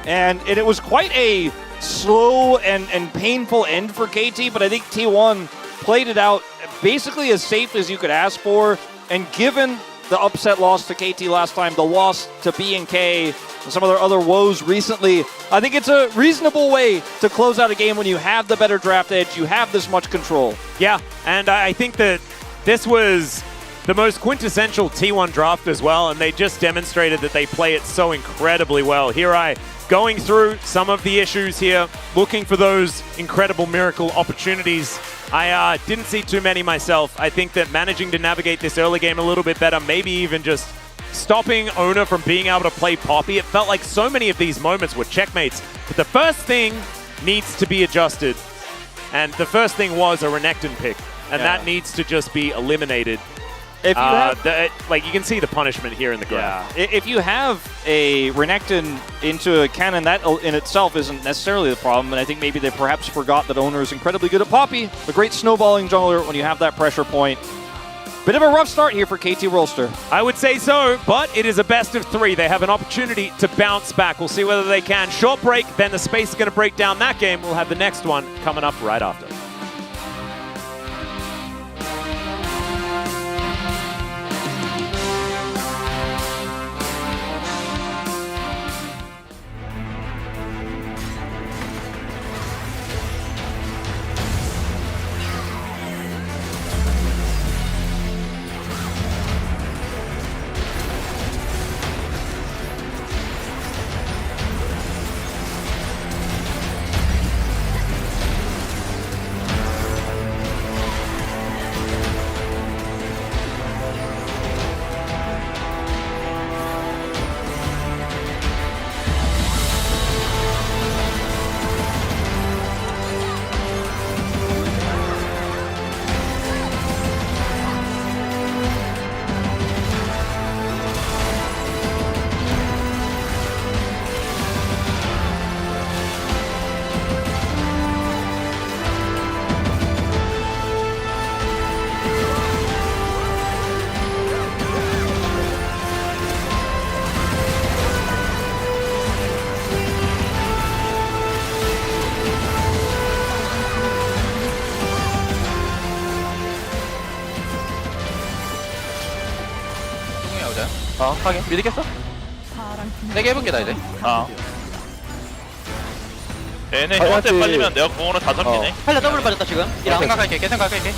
and it was quite a slow and painful end for KT, but I think T1 played it out basically as safe as you could ask for, and given the upset loss to KT last time, the loss to B&K, and some of their other woes recently, I think it's a reasonable way to close out a game when you have the better draft edge, you have this much control. Yeah, and I think that this was the most quintessential T1 draft as well, and they just demonstrated that they play it so incredibly well. Here I going through some of the issues here, looking for those incredible miracle opportunities. I didn't see too many myself. I think that managing to navigate this early game a little bit better, maybe even just stopping Owner from being able to play Poppy. It felt like so many of these moments were checkmates, but the first thing needs to be adjusted, and the first thing was a Renekton pick, and that needs to just be eliminated. If you like, you can see the punishment here in the graph. Yeah. If you have a Renekton into a cannon, that in itself isn't necessarily the problem, and I think maybe they perhaps forgot that Owner is incredibly good at Poppy, a great snowballing jungler when you have that pressure point. Bit of a rough start here for KT Rolster. I would say so, but it is a best of 3. They have an opportunity to bounce back. We'll see whether they can. Short break, then the space is going to break down that game. We'll have the next one coming up right after. 하긴 미드 깼어? 세게 해볼게 나 이제. 얘네 형한테 빨리면 내가 공으로 다 잡히네. 팔려 더블 빠졌다 지금. 이랑 생각할게. 생각할게.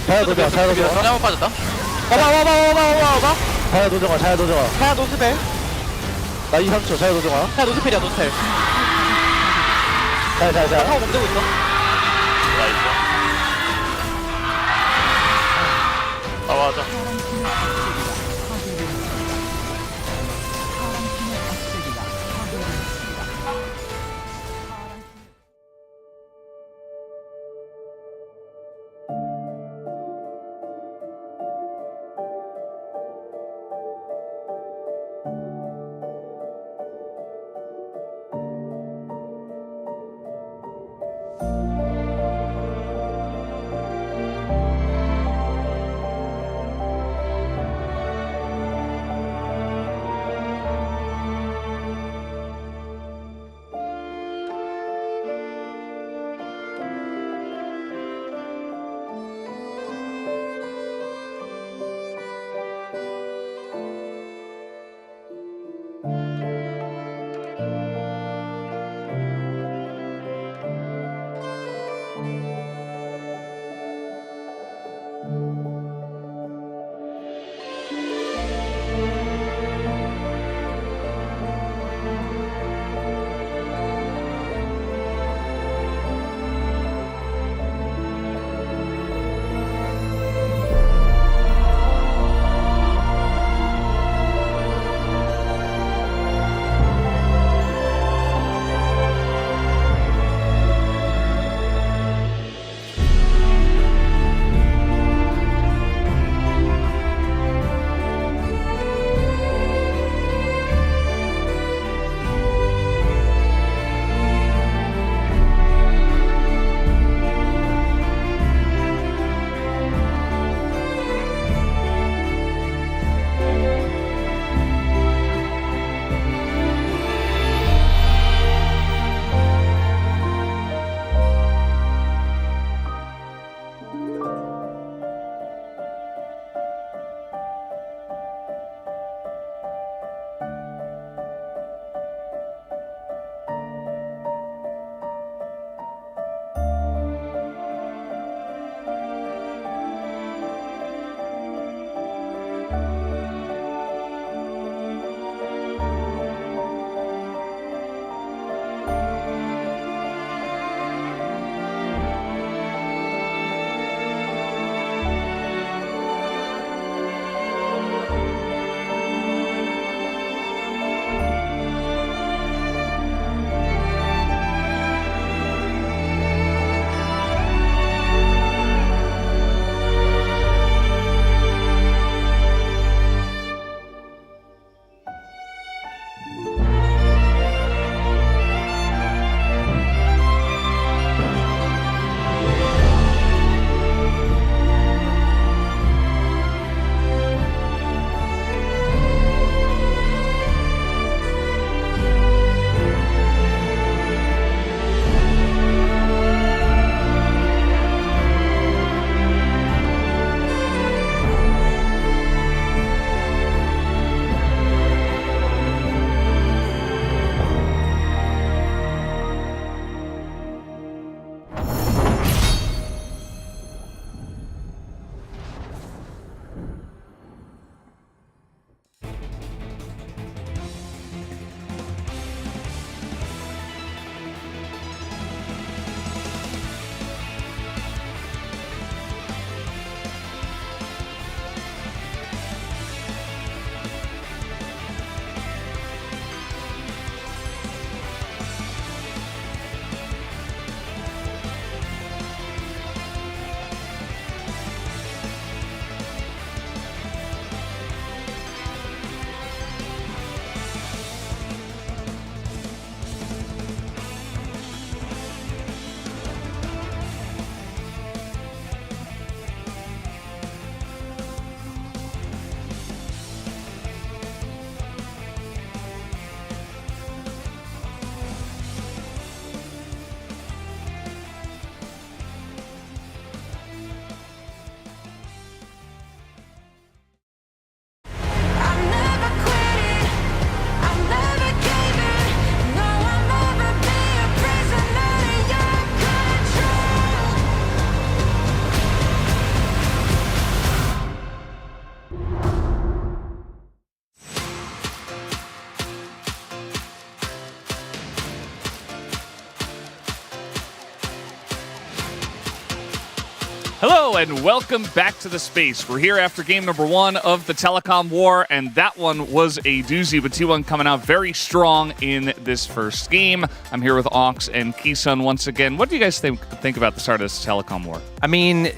자야 도저가 잘못 빠졌다. 와봐. 자야 도저가 하야 노스펠. 나 2, 3초 자야 도저가 하야 노스펠이야 노스펠. 자야 타워 멈추고 있어. 나와자. Hello and welcome back to the space. We're here after game number 1 of the Telecom War, and that one was a doozy, but T1 coming out very strong in this first game. I'm here with Ox and Kisun once again. What do you guys think about the start of this Telecom War? I mean,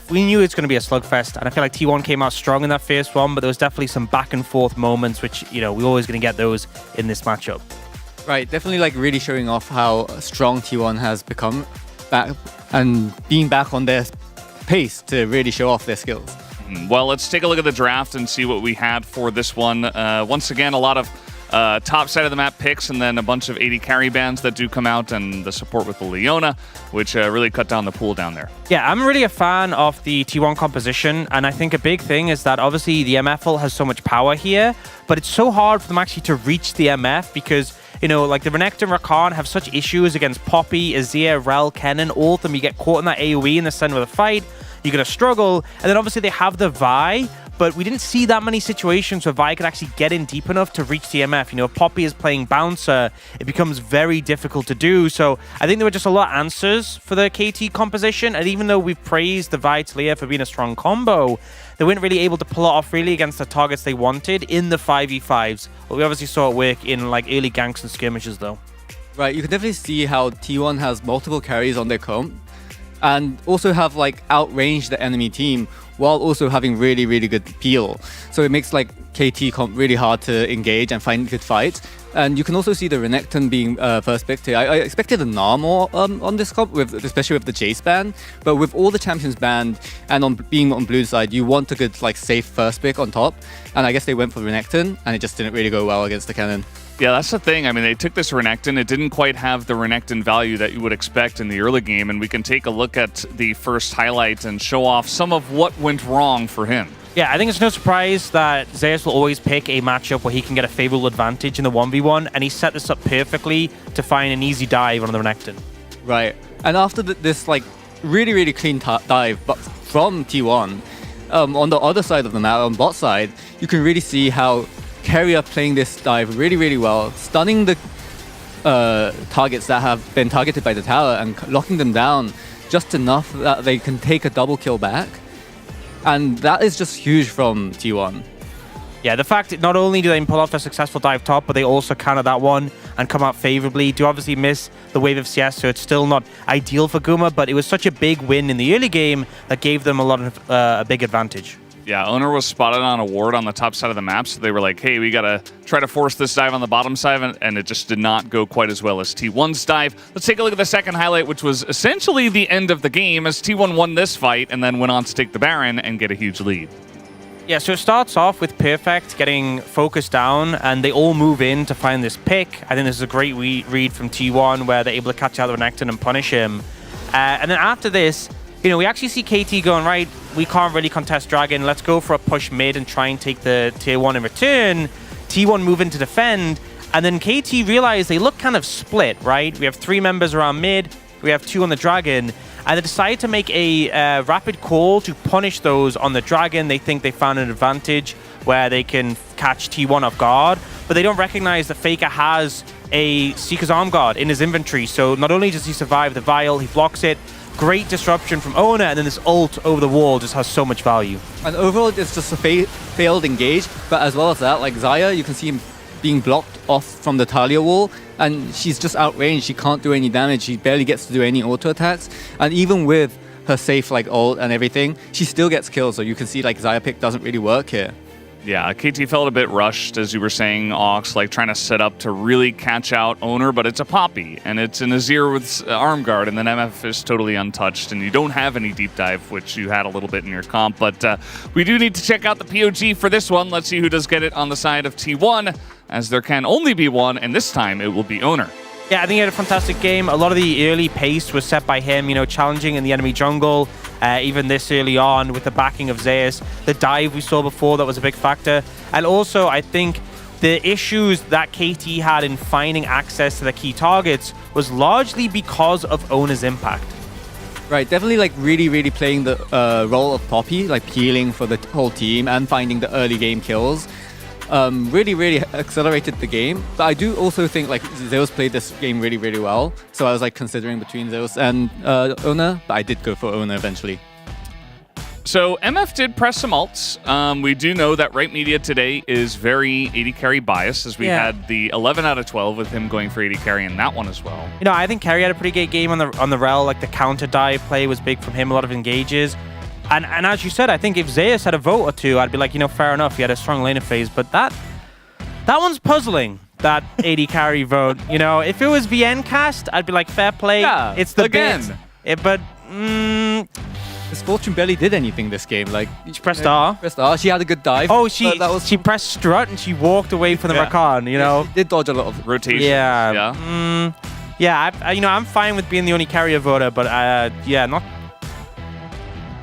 we knew it's going to be a slugfest, and I feel like T1 came out strong in that first one, but there was definitely some back and forth moments, which, you know, we're always going to get those in this matchup. Right, definitely like really showing off how strong T1 has become back and being back on their pace to really show off their skills. Well, let's take a look at the draft and see what we had for this one. Once again, a lot of top side of the map picks, and then a bunch of 80 carry bands that do come out, and the support with the Leona, which really cut down the pool down there. Yeah, I'm really a fan of the T1 composition, and I think a big thing is that obviously the MFL has so much power here, but it's so hard for them actually to reach the MF because, you know, like the Renekton and Rakan have such issues against Poppy, Azir, Rel, Kennen, all of them. You get caught in that AoE in the center of the fight, you're going to struggle. And then obviously they have the Vi, but we didn't see that many situations where Vi could actually get in deep enough to reach the MF. You know, if Poppy is playing Bouncer, it becomes very difficult to do. So I think there were just a lot of answers for the KT composition. And even though we've praised the Vi Talia for being a strong combo, they weren't really able to pull it off really against the targets they wanted in the 5v5s. But we obviously saw it work in like early ganks and skirmishes though. Right, you can definitely see how T1 has multiple carries on their comp and also have like outranged the enemy team while also having really, really good peel. So it makes like KT comp really hard to engage and find good fights. And you can also see the Renekton being first picked here. I expected a Gnar more on this comp, especially with the Jace ban. But with all the champions banned and being on blue side, you want a good like safe first pick on top. And I guess they went for Renekton, and it just didn't really go well against the Kennen. Yeah, that's the thing. I mean, they took this Renekton. It didn't quite have the Renekton value that you would expect in the early game, and we can take a look at the first highlight and show off some of what went wrong for him. Yeah, I think it's no surprise that Zeus will always pick a matchup where he can get a favorable advantage in the 1v1, and he set this up perfectly to find an easy dive on the Renekton. Right, and after this like really, really clean dive but from T1, on the other side of the map, on bot side, you can really see how Carrier playing this dive really, really well, stunning the targets that have been targeted by the tower and locking them down just enough that they can take a double kill back. And that is just huge from T1. Yeah, the fact that not only do they pull off a successful dive top, but they also counter that one and come out favorably. Do obviously miss the wave of CS, so it's still not ideal for Guma, but it was such a big win in the early game that gave them a lot of a big advantage. Yeah, Owner was spotted on a ward on the top side of the map, so they were like, hey, we gotta try to force this dive on the bottom side, and it just did not go quite as well as T1's dive. Let's take a look at the second highlight, which was essentially the end of the game, as T1 won this fight and then went on to take the Baron and get a huge lead. Yeah, so it starts off with Perfect getting focused down, and they all move in to find this pick. I think this is a great read from T1, where they're able to catch out the Renekton and punish him. And then after this, you know, we actually see KT going, right, we can't really contest Dragon. Let's go for a push mid and try and take the tier 1 in return. T1 move in to defend. And then KT realize they look kind of split, right? We have 3 members around mid. We have 2 on the Dragon. And they decide to make a rapid call to punish those on the Dragon. They think they found an advantage where they can catch T1 off guard. But they don't recognize that Faker has a Seeker's Arm Guard in his inventory. So not only does he survive the Vial, he blocks it. Great disruption from Owner, and then this ult over the wall just has so much value. And overall, it's just a failed engage, but as well as that, like Xayah, you can see him being blocked off from the Talia wall, and she's just outranged. She can't do any damage. She barely gets to do any auto attacks, and even with her safe like ult and everything, she still gets kills. So you can see like Xayah pick doesn't really work here. Yeah, KT felt a bit rushed, as you were saying, Ox, like trying to set up to really catch out Owner, but it's a Poppy, and it's an Azir with Arm Guard, and then MF is totally untouched, and you don't have any deep dive, which you had a little bit in your comp, but we do need to check out the POG for this one. Let's see who does get it on the side of T1, as there can only be one, and this time it will be Owner. Yeah, I think he had a fantastic game. A lot of the early pace was set by him, you know, challenging in the enemy jungle, even this early on with the backing of Zeus. The dive we saw before, that was a big factor. And also, I think the issues that KT had in finding access to the key targets was largely because of Owner's impact. Right, definitely like really playing the role of Poppy, like peeling for the whole team and finding the early game kills. Really accelerated the game. But I do also think like Zeus played this game really well. So I was like considering between Zeus and Owner, but I did go for Owner eventually. So MF did press some ults. We do know that Right Media today is very AD carry biased, as we had the 11 out of 12 with him going for AD carry in that one as well. You know, I think Kerry had a pretty good game on the Rel. Like the counter dive play was big from him, a lot of engages. And as you said, I think if Zeus had a vote or two, I'd be like, you know, fair enough, he had a strong laner phase. But that one's puzzling, that AD carry vote. You know, if it was VN cast, I'd be like, fair play. Yeah, it's the again. But This Fortune barely did anything this game. Like she pressed R. Pressed R. She had a good dive. Oh, she pressed strut and she walked away from the Rakan. You know, she did dodge a lot of rotation. Yeah. I'm fine with being the only carrier voter, but not.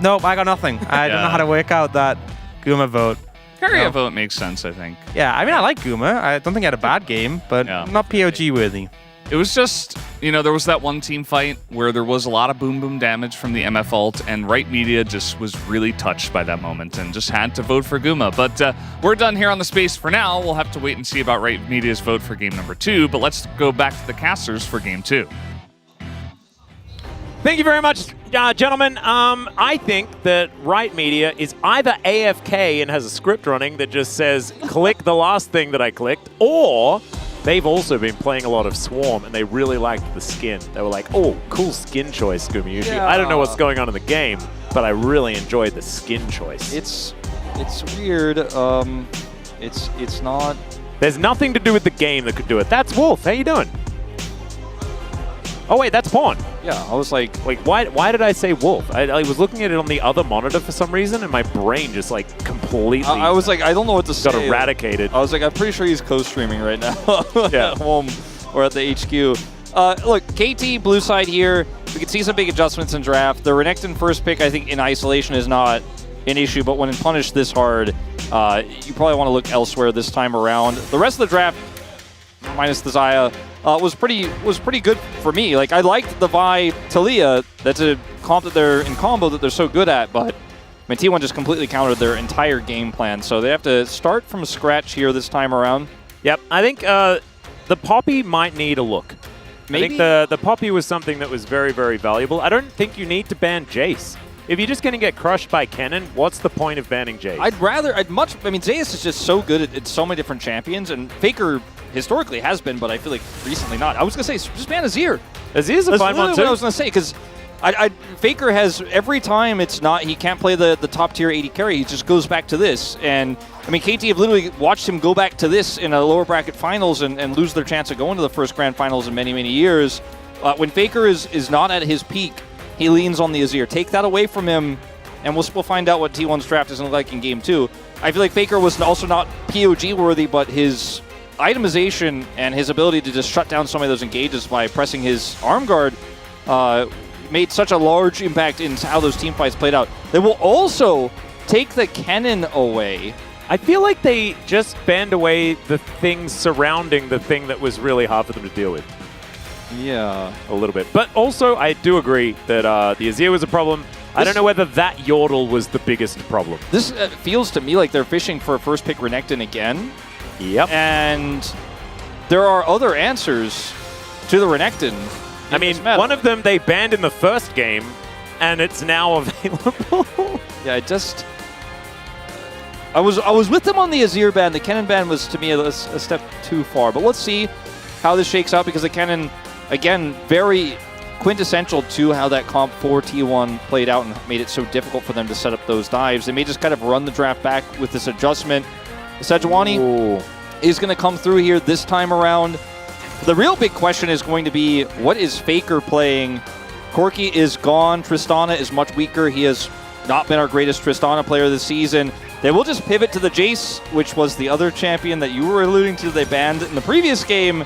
Nope, I got nothing. I don't know how to work out that Guma vote. Carrier vote makes sense, I think. Yeah, I mean, I like Guma. I don't think he had a bad game, but not POG worthy. It was just, you know, there was that one team fight where there was a lot of boom damage from the MF ult, and Right Media just was really touched by that moment and just had to vote for Guma. But we're done here on the space for now. We'll have to wait and see about Right Media's vote for game number 2, but let's go back to the casters for game 2. Thank you very much, gentlemen. I think that Right Media is either AFK and has a script running that just says, click the last thing that I clicked, or they've also been playing a lot of Swarm and they really liked the skin. They were like, oh, cool skin choice, Gumayushi. Yeah. I don't know what's going on in the game, but I really enjoyed the skin choice. It's weird. It's not... There's nothing to do with the game that could do it. That's Wolf. How you doing? Oh, wait, that's Pawn. Yeah, I was like... Wait, why did I say Wolf? I was looking at it on the other monitor for some reason, and my brain just, like, completely... I was like, I don't know what to say. Got eradicated. I was like, I'm pretty sure he's co-streaming right now Yeah. at home or at the HQ. Look, KT, blue side here. We can see some big adjustments in draft. The Renekton first pick, I think, in isolation is not an issue, but when it punished this hard, you probably want to look elsewhere this time around. The rest of the draft, minus the Xayah, was pretty good for me. Like, I liked the Vi Talia. That's a comp that they're in combo that they're so good at, but I mean, T1 just completely countered their entire game plan, so they have to start from scratch here this time around. Yep, I think the Poppy might need a look. Maybe? I think the Poppy was something that was very, very valuable. I don't think you need to ban Jace. If you're just going to get crushed by Kennen, what's the point of banning Jace? I mean, Zeus is just so good at so many different champions, and Faker historically has been, but I feel like recently not. I was going to say, just ban Azir. Azir's a 5-on-2. What I was going to say, because Faker has, every time he can't play the top tier AD carry, he just goes back to this. And, I mean, KT have literally watched him go back to this in a lower bracket finals and lose their chance of going to the first grand finals in many, many years. When Faker is not at his peak, he leans on the Azir. Take that away from him, and we'll find out what T1's draft is going to look like in game 2. I feel like Faker was also not POG worthy, but his itemization and his ability to just shut down some of those engages by pressing his arm guard made such a large impact in how those team fights played out. They will also take the Kennen away. I feel like they just banned away the things surrounding the thing that was really hard for them to deal with. Yeah. A little bit. But also, I do agree that the Azir was a problem. I don't know whether that Yordle was the biggest problem. This feels to me like they're fishing for a first pick Renekton again. Yep. And there are other answers to the Renekton. I mean, one of them they banned in the first game, and it's now available. Yeah, I was with them on the Azir ban. The Kennen ban was, to me, a step too far. But let's see how this shakes out, because the Kennen, again, very quintessential to how that comp for T1 played out and made it so difficult for them to set up those dives. They may just kind of run the draft back with this adjustment. Sejuani is going to come through here this time around. The real big question is going to be, what is Faker playing? Corki is gone. Tristana is much weaker. He has not been our greatest Tristana player this season. They will just pivot to the Jace, which was the other champion that you were alluding to they banned in the previous game.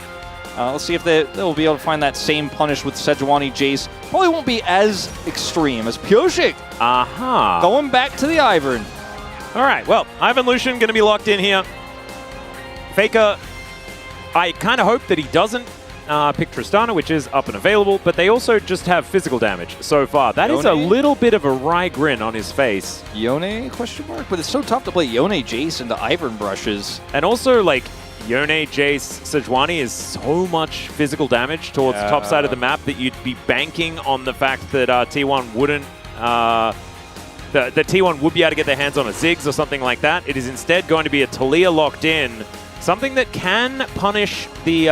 Let's see if they'll be able to find that same punish with Sejuani Jace. Probably won't be as extreme as Pyosik. Aha. Going back to the Ivern. All right, well, Ivan Lucian going to be locked in here. Faker, I kind of hope that he doesn't pick Tristana, which is up and available, but they also just have physical damage so far. That is a little bit of a wry grin on his face. Yone, question mark? But it's so tough to play Yone Jace into Ivern brushes. And also, like, Yone, Jace, Sejuani is so much physical damage towards the top side of the map that you'd be banking on the fact that T1 wouldn't the T1 would be able to get their hands on a Ziggs or something like that. It is instead going to be a Talia locked in. Something that can punish the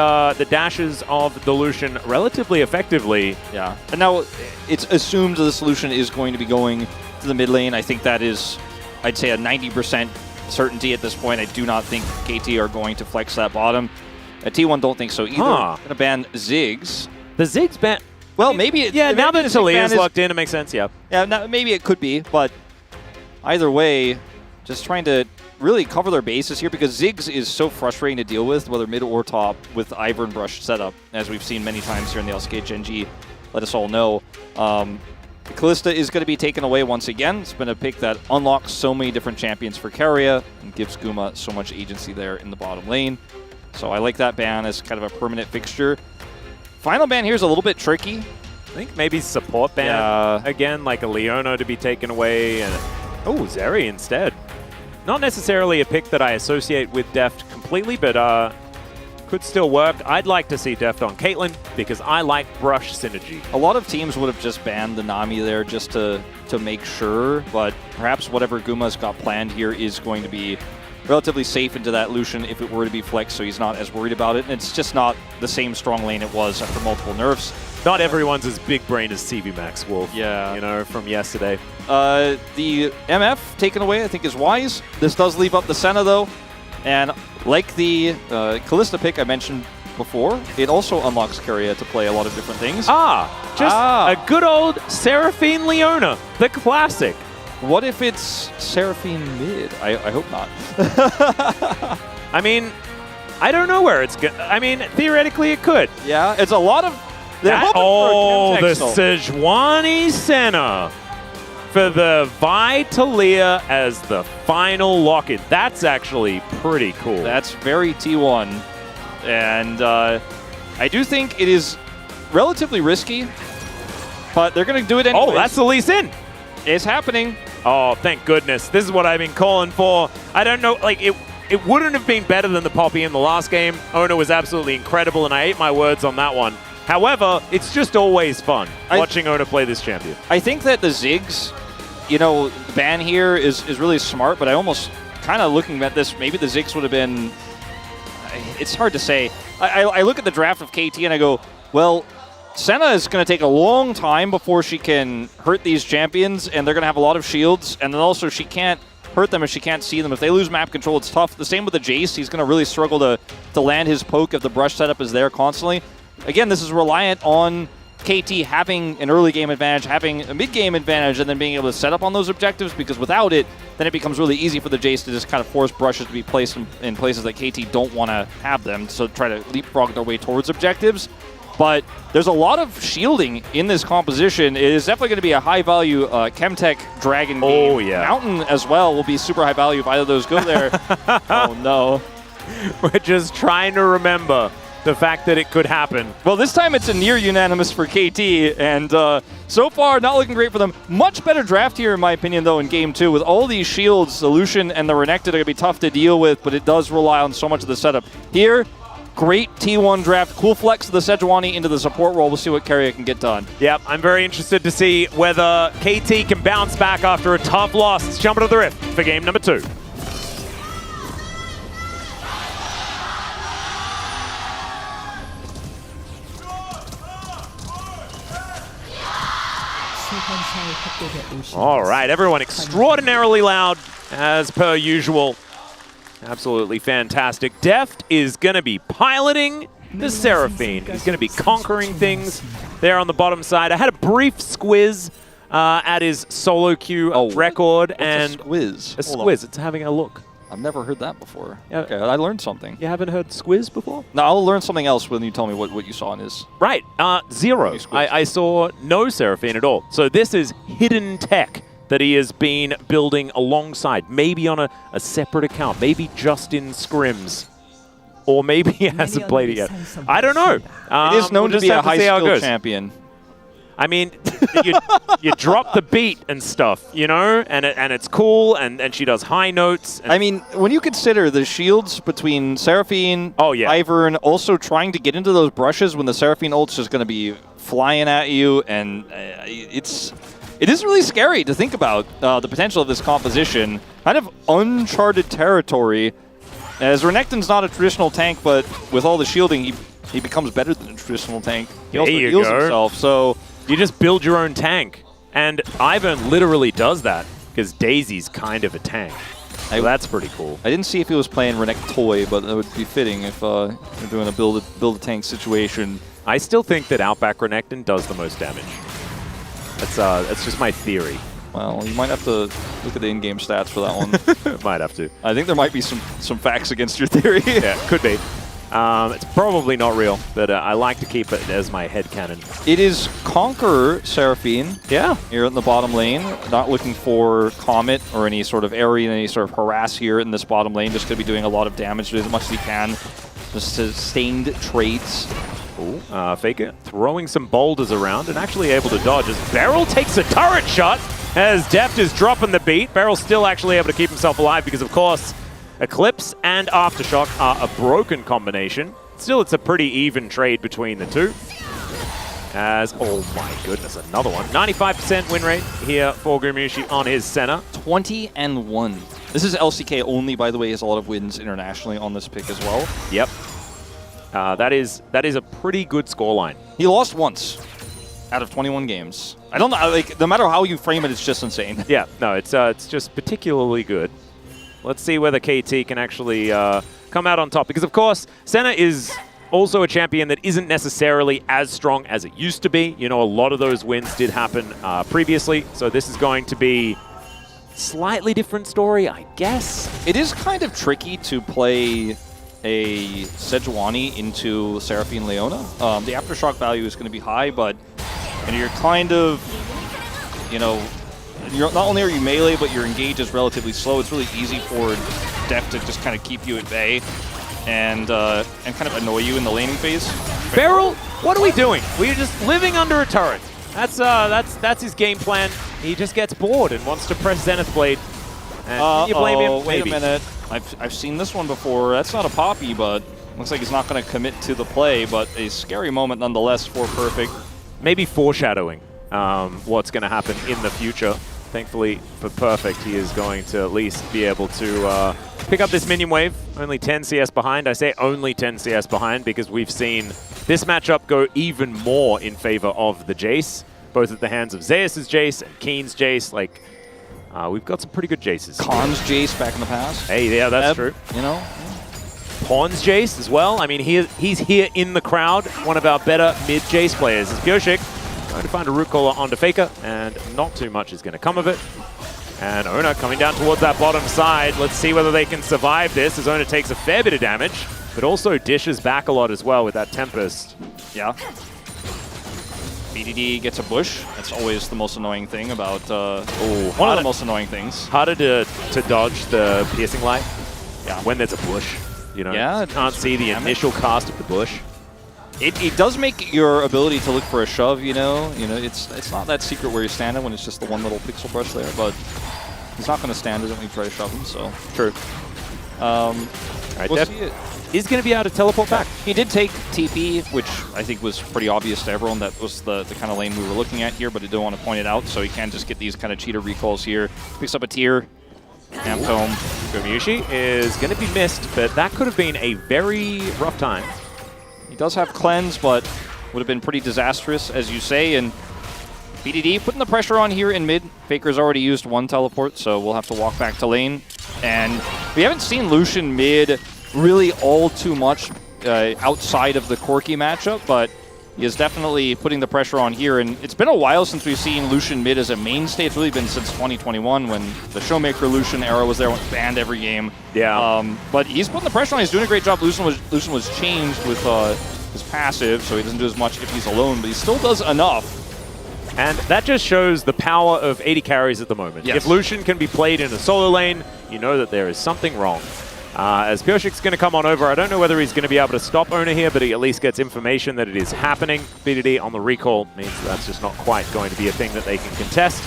dashes of the Lucian relatively effectively. Yeah. And now it's assumed the solution is going to be going to the mid lane. I think that is, I'd say, a 90% certainty at this point. I do not think KT are going to flex that bottom. T1 don't think so either. Going to ban Ziggs. The Ziggs ban... Well, maybe... Yeah, now that Talia's locked in, it makes sense, yeah. Yeah, now, maybe it could be, but either way, just trying to really cover their bases here because Ziggs is so frustrating to deal with, whether mid or top, with Ivern Brush setup, as we've seen many times here in the LCK Gen G. Let us all know. Kalista is going to be taken away once again. It's been a pick that unlocks so many different champions for Keria and gives Guma so much agency there in the bottom lane. So I like that ban as kind of a permanent fixture. Final ban here is a little bit tricky. I think maybe support ban again, like a Leona to be taken away. And oh, Zeri instead. Not necessarily a pick that I associate with Deft completely, but could still work. I'd like to see Deft on Caitlyn because I like brush synergy. A lot of teams would have just banned the Nami there just to make sure, but perhaps whatever Guma's got planned here is going to be relatively safe into that Lucian if it were to be flexed, so he's not as worried about it. And it's just not the same strong lane it was after multiple nerfs. Not everyone's as big brained as CV Max Wolf. Yeah. You know, from yesterday. The MF taken away, I think, is wise. This does leave up the Senna, though. And like the Kalista pick I mentioned before, it also unlocks Keria to play a lot of different things. A good old Seraphine Leona, the classic. What if it's Seraphine mid? I hope not. I mean, I don't know where it's going. I mean, theoretically it could. Yeah, it's a lot of... the Sejuani Senna for the Vi Talia as the final lock-in. That's actually pretty cool. That's very T1. And I do think it is relatively risky, but they're going to do it anyway. Oh, that's the Lee Sin. It's happening. Oh, thank goodness. This is what I've been calling for. I don't know, like, it wouldn't have been better than the Poppy in the last game. Ona was absolutely incredible, and I ate my words on that one. However, it's just always fun watching Ona play this champion. I think that the Ziggs, you know, ban here is really smart, but I almost kind of looking at this, maybe the Ziggs would have been, it's hard to say. I look at the draft of KT and I go, well, Senna is going to take a long time before she can hurt these champions, and they're going to have a lot of shields, and then also she can't hurt them if she can't see them. If they lose map control, it's tough. The same with the Jace. He's going to really struggle to land his poke if the brush setup is there constantly. Again, this is reliant on KT having an early game advantage, having a mid game advantage, and then being able to set up on those objectives, because without it, then it becomes really easy for the Jace to just kind of force brushes to be placed in places that KT don't want to have them, so try to leapfrog their way towards objectives. But there's a lot of shielding in this composition. It is definitely going to be a high-value Chemtech Dragon game. Oh, yeah. Mountain as well will be super high value if either of those go there. Oh, no. We're just trying to remember the fact that it could happen. Well, this time it's a near unanimous for KT, and so far not looking great for them. Much better draft here, in my opinion, though, in Game 2. With all these shields, the Lucian and the Renekton are going to be tough to deal with, but it does rely on so much of the setup. Here, great T1 draft. Cool flex of the Sejuani into the support role. We'll see what Keria can get done. Yep, I'm very interested to see whether KT can bounce back after a tough loss. Let's jump into the Rift for game number 2. All right, everyone extraordinarily loud, as per usual. Absolutely fantastic. Deft is going to be piloting the Seraphine. He's going to be conquering things there on the bottom side. I had a brief squiz at his solo queue record. And a squiz? A squiz. It's having a look. I've never heard that before. Yeah. Okay, I learned something. You haven't heard squiz before? No, I'll learn something else when you tell me what you saw in his... Right. Zero. I saw no Seraphine at all. So this is hidden tech that he has been building alongside, maybe on a separate account, maybe just in scrims, or maybe he hasn't played it yet. I don't know. It is known to be a high-skill champion. I mean, you drop the beat and stuff, you know, and it's cool, and she does high notes. I mean, when you consider the shields between Seraphine, Ivern, also trying to get into those brushes when the Seraphine ult's just going to be flying at you, and it's it is really scary to think about the potential of this composition. Kind of uncharted territory. As Renekton's not a traditional tank, but with all the shielding, he becomes better than a traditional tank. He also heals himself, so... You just build your own tank. And Ivern literally does that, because Daisy's kind of a tank. So that's pretty cool. I didn't see if he was playing Renektoy, but that would be fitting if you're doing a build a tank situation. I still think that Outback Renekton does the most damage. That's just my theory. Well, you might have to look at the in-game stats for that one. Might have to. I think there might be some facts against your theory. Yeah, could be. It's probably not real, but I like to keep it as my headcanon. It is Conqueror Seraphine. Yeah. Here in the bottom lane. Not looking for Comet or any sort of area, any sort of harass here in this bottom lane. Just going to be doing a lot of damage, do as much as he can. Just sustained trades. Ooh, Faker throwing some boulders around and actually able to dodge as Beryl takes a turret shot as Deft is dropping the beat. Beryl's still actually able to keep himself alive because, of course, Eclipse and Aftershock are a broken combination. Still, it's a pretty even trade between the two. As, oh my goodness, another one. 95% win rate here for Gumushi on his Senna. 20-1. This is LCK only, by the way, has a lot of wins internationally on this pick as well. Yep. That is a pretty good scoreline. He lost once out of 21 games. I don't know, like, no matter how you frame it, it's just insane. Yeah, no, it's just particularly good. Let's see whether KT can actually come out on top. Because, of course, Senna is also a champion that isn't necessarily as strong as it used to be. You know, a lot of those wins did happen previously. So this is going to be slightly different story, I guess. It is kind of tricky to play a Sejuani into Seraphine Leona. The Aftershock value is going to be high, but you're kind of, you know, not only are you melee, but your engage is relatively slow. It's really easy for Deft to just kind of keep you at bay and kind of annoy you in the laning phase. Beryl, what are we doing? We're just living under a turret. That's his game plan. He just gets bored and wants to press Zenith Blade. And you blame him? Wait Maybe. a minute. I've seen this one before. That's not a Poppy, but looks like he's not going to commit to the play, but a scary moment nonetheless for Perfect. Maybe foreshadowing what's going to happen in the future. Thankfully for Perfect, he is going to at least be able to pick up this minion wave. Only 10 CS behind. I say only 10 CS behind because we've seen this matchup go even more in favor of the Jace, both at the hands of Zeus' Jace and Keen's Jace. Like, we've got some pretty good Jaces. Khan's Jace back in the past. Hey, yeah, that's true. You know? Pawn's Jace as well. I mean, he's here in the crowd. One of our better mid-Jace players is Bioshik. Going to find a root caller onto Faker, and not too much is going to come of it. And Ona coming down towards that bottom side. Let's see whether they can survive this, as Ona takes a fair bit of damage, but also dishes back a lot as well with that Tempest. Yeah. BDD gets a bush. That's always the most annoying thing about... one of the most annoying things. Harder to dodge the piercing light. Yeah. When there's a bush. You know, yeah, can't see the initial cast of the bush. It does make your ability to look for a shove, you know, it's not that secret where you're standing when it's just the one little pixel brush there, but he's not going to stand it when you try to shove him, so. True. We'll see it. He's going to be able to teleport back. He did take TP, which I think was pretty obvious to everyone. That was the kind of lane we were looking at here, but I don't want to point it out, so he can just get these kind of cheater recalls here. Picks up a tier. Amtome. Gumushi is going to be missed, but that could have been a very rough time. He does have Cleanse, but would have been pretty disastrous, as you say, and BDD putting the pressure on here in mid. Faker's already used one teleport, so we'll have to walk back to lane. And we haven't seen Lucian mid really all too much outside of the Corki matchup, but he is definitely putting the pressure on here. And it's been a while since we've seen Lucian mid as a mainstay. It's really been since 2021 when the Showmaker Lucian era was there, went banned every game. Yeah. But he's putting the pressure on. He's doing a great job. Lucian was changed with his passive, so he doesn't do as much if he's alone, but he still does enough. And that just shows the power of 80 carries at the moment. Yes. If Lucian can be played in a solo lane, you know that there is something wrong. As Bioshik's going to come on over, I don't know whether he's going to be able to stop Ona here, but he at least gets information that it is happening. BDD on the recall means that's just not quite going to be a thing that they can contest.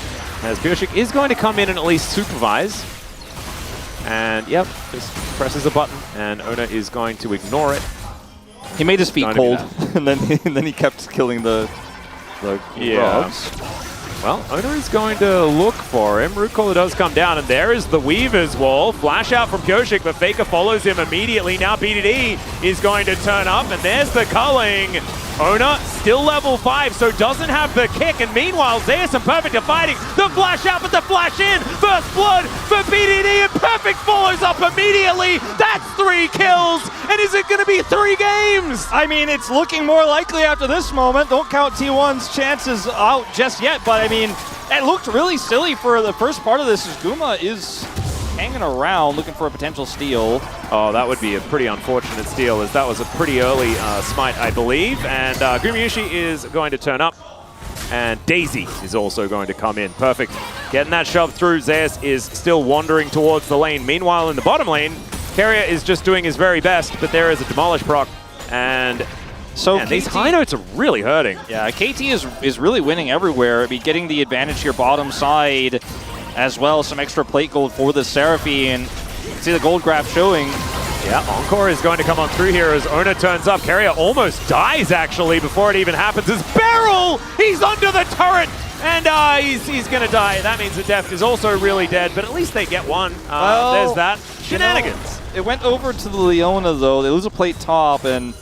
As Bioshik is going to come in and at least supervise. And yep, just presses a button, and Ona is going to ignore it. He made his feet cold, and then he kept killing the yeah. frogs. Well, Ona is going to look for him. Root Caller does come down, and there is the Weaver's Wall. Flash out from Pyosik, but Faker follows him immediately. Now BDD is going to turn up, and there's the culling. Ona still level 5, so doesn't have the kick, and meanwhile, Zeus and Perfect are fighting. The flash out, but the flash in. First blood for BDD, and Perfect follows up immediately. That's 3 kills, and is it going to be 3 games? I mean, it's looking more likely after this moment. Don't count T1's chances out just yet, but I mean, it looked really silly for the first part of this as Guma is hanging around looking for a potential steal. Oh, that would be a pretty unfortunate steal, as that was a pretty early smite, I believe. And Gumayushi is going to turn up, and Daisy is also going to come in. Perfect. Getting that shove through. Zeus is still wandering towards the lane. Meanwhile, in the bottom lane, Keria is just doing his very best, but there is a Demolish proc, and so these high notes are really hurting. Yeah, KT is really winning everywhere. I mean, getting the advantage here bottom side, as well as some extra plate gold for the Seraphine. You can see the gold graph showing. Yeah, Encore is going to come on through here as Ona turns up. Keria almost dies, actually, before it even happens. As Beryl, he's under the turret, and he's going to die. That means the Deft is also really dead, but at least they get one. Well, there's that. Shenanigans. It went over to the Leona, though. They lose a plate top, and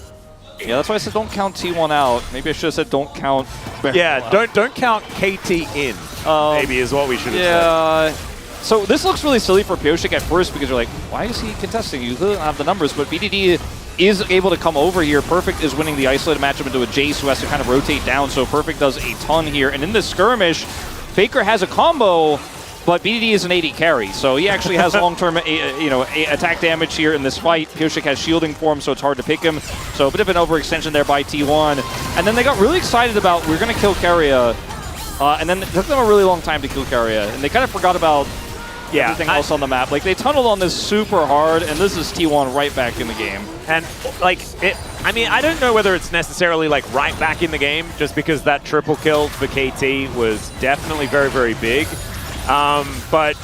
yeah, that's why I said don't count T1 out. Maybe I should have said don't count Beryl out. Don't count KT in, maybe is what we should have said. So this looks really silly for Pyosik at first because you're like, why is he contesting? You don't have the numbers, but BDD is able to come over here. Perfect is winning the isolated matchup into a Jace who has to kind of rotate down, so Perfect does a ton here. And in this skirmish, Faker has a combo, but BDD is an AD carry, so he actually has long-term attack damage here in this fight. Pyosik has shielding for him, so it's hard to pick him. So a bit of an overextension there by T1. And then they got really excited about, we're going to kill Keria, and then it took them a really long time to kill Keria, and they kind of forgot about everything else on the map. Like, they tunneled on this super hard, and this is T1 right back in the game. And, like, I mean, I don't know whether it's necessarily, like, right back in the game, just because that triple kill for KT was definitely very, very big. But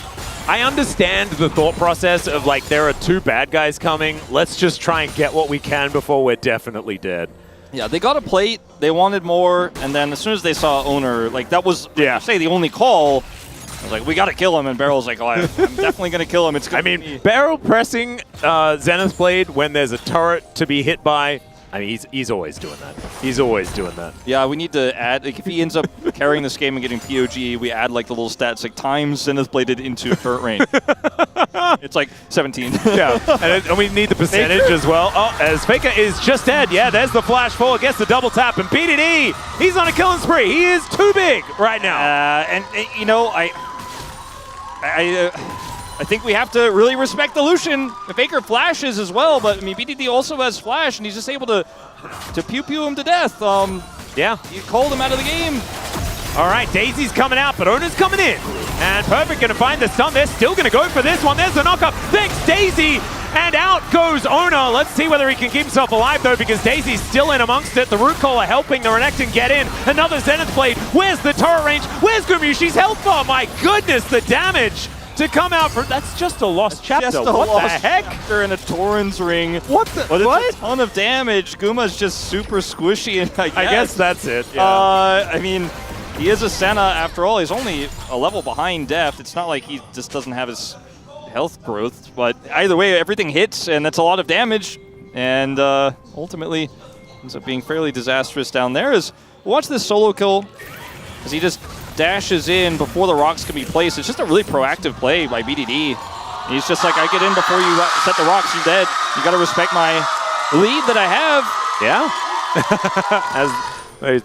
I understand the thought process of, like, there are 2 bad guys coming. Let's just try and get what we can before we're definitely dead. Yeah, they got a plate, they wanted more, and then as soon as they saw Owner, like, that was, say, the only call. I was like, we got to kill him, and Beryl's like, oh, I'm definitely going to kill him. It's gonna be Beryl pressing Zenith Blade when there's a turret to be hit by. I mean, he's always doing that. He's always doing that. Yeah, we need to add, like, if he ends up carrying this game and getting POG, we add, like, the little stats, like, times Zenith Bladed into turret range. It's like 17. Yeah, and we need the percentage as well. Oh, as Faker is just dead. Yeah, there's the flash forward, gets the double tap, and BDD, he's on a killing spree. He is too big right now. And you know, I think we have to really respect the Lucian. Faker flashes as well, but I mean, BDD also has flash, and he's just able to pew-pew him to death. Yeah. You called him out of the game. All right, Daisy's coming out, but Ona's coming in. And Perfect going to find the stun. They're still going to go for this one. There's the knockup. Thanks, Daisy. And out goes Ona. Let's see whether he can keep himself alive, though, because Daisy's still in amongst it. The Root Caller helping the Renekton get in. Another Zenith Blade. Where's the turret range? Where's Gumayushi's health bar? My goodness, the damage to come out from... That's just a lost chapter. Just a what lost the heck? Chapter in a Torrens ring. What the... But what? It's a ton of damage. Guma's just super squishy, and I guess that's it. Yeah. I mean... He is a Senna, after all. He's only a level behind Deft. It's not like he just doesn't have his health growth. But either way, everything hits, and that's a lot of damage. And ultimately, ends up being fairly disastrous down there. Watch this solo kill as he just dashes in before the rocks can be placed. It's just a really proactive play by BDD. He's just like, I get in before you set the rocks, you're dead. You got to respect my lead that I have. Yeah.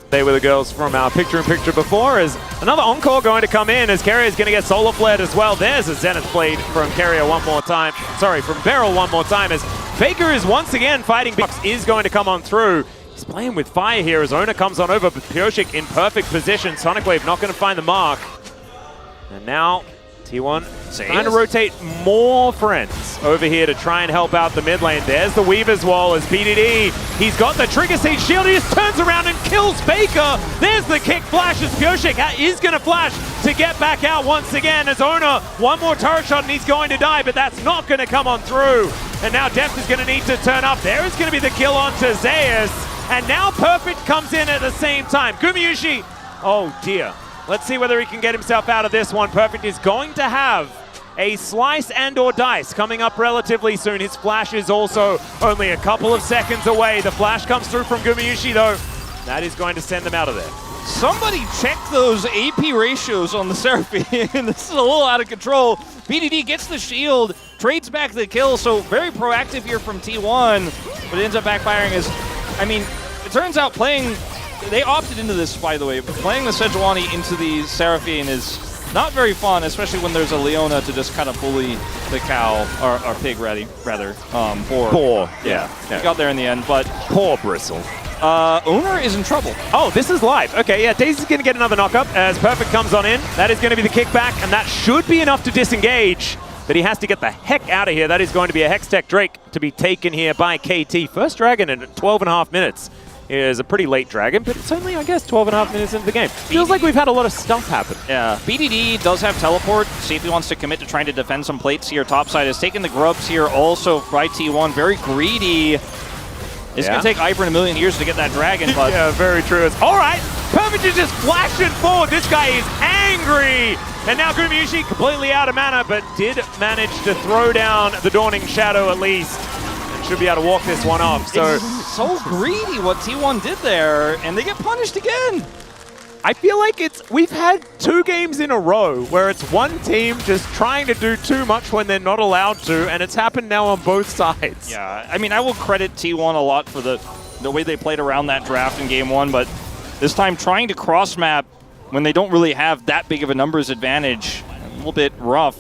They were the girls from our picture-in-picture before. As another Encore going to come in as Keria is going to get solar flared as well. There's a Zenith Blade from Keria one more time. Sorry, from Beryl one more time as Faker is once again fighting. Box is going to come on through. He's playing with fire here as Ona comes on over, but Pyosik in perfect position. Sonic Wave not going to find the mark. And now T1 trying to rotate more friends over here to try and help out the mid lane. There's the Weaver's Wall as BDD. He's got the Trigger Seed shield. He just turns around and kills Faker. There's the kick flash as Pyosik is going to flash to get back out once again as Ona. One more turret shot and he's going to die, but that's not going to come on through. And now Deft is going to need to turn up. There is going to be the kill onto Zeus. And now Perfect comes in at the same time. Gumayushi, oh dear. Let's see whether he can get himself out of this one. Perfect is going to have a slice and or dice coming up relatively soon. His flash is also only a couple of seconds away. The flash comes through from Gumayushi though. That is going to send them out of there. Somebody check those AP ratios on the Seraphine. This is a little out of control. BDD gets the shield, trades back the kill, so very proactive here from T1, but it ends up backfiring as, I mean, it turns out they opted into this, by the way, but playing the Sejuani into the Seraphine is not very fun, especially when there's a Leona to just kind of bully the cow, or pig, rather. Poor. Yeah. He got there in the end, but... Poor Bristle. Owner is in trouble. Oh, this is live. Okay, yeah, Daisy's going to get another knock-up as Perfect comes on in. That is going to be the kickback, and that should be enough to disengage. But he has to get the heck out of here. That is going to be a Hextech Drake to be taken here by KT. First Dragon in 12.5 minutes. Is a pretty late Dragon, but it's only, I guess, 12.5 minutes into the game. Feels like we've had a lot of stuff happen. Yeah, BDD does have teleport. See if he wants to commit to trying to defend some plates here. Topside has taken the grubs here also by T1. Very greedy. It's going to take Ivern a million years to get that Dragon, but... yeah, very true. All right, Perfect is just flashing forward. This guy is angry. And now Gumayushi completely out of mana, but did manage to throw down the Dawning Shadow at least. Should be able to walk this one off. So greedy what T1 did there, and they get punished again. I feel like we've had 2 games in a row where it's one team just trying to do too much when they're not allowed to, and it's happened now on both sides. Yeah, I mean, I will credit T1 a lot for the way they played around that draft in game 1, but this time trying to cross map when they don't really have that big of a numbers advantage, a little bit rough.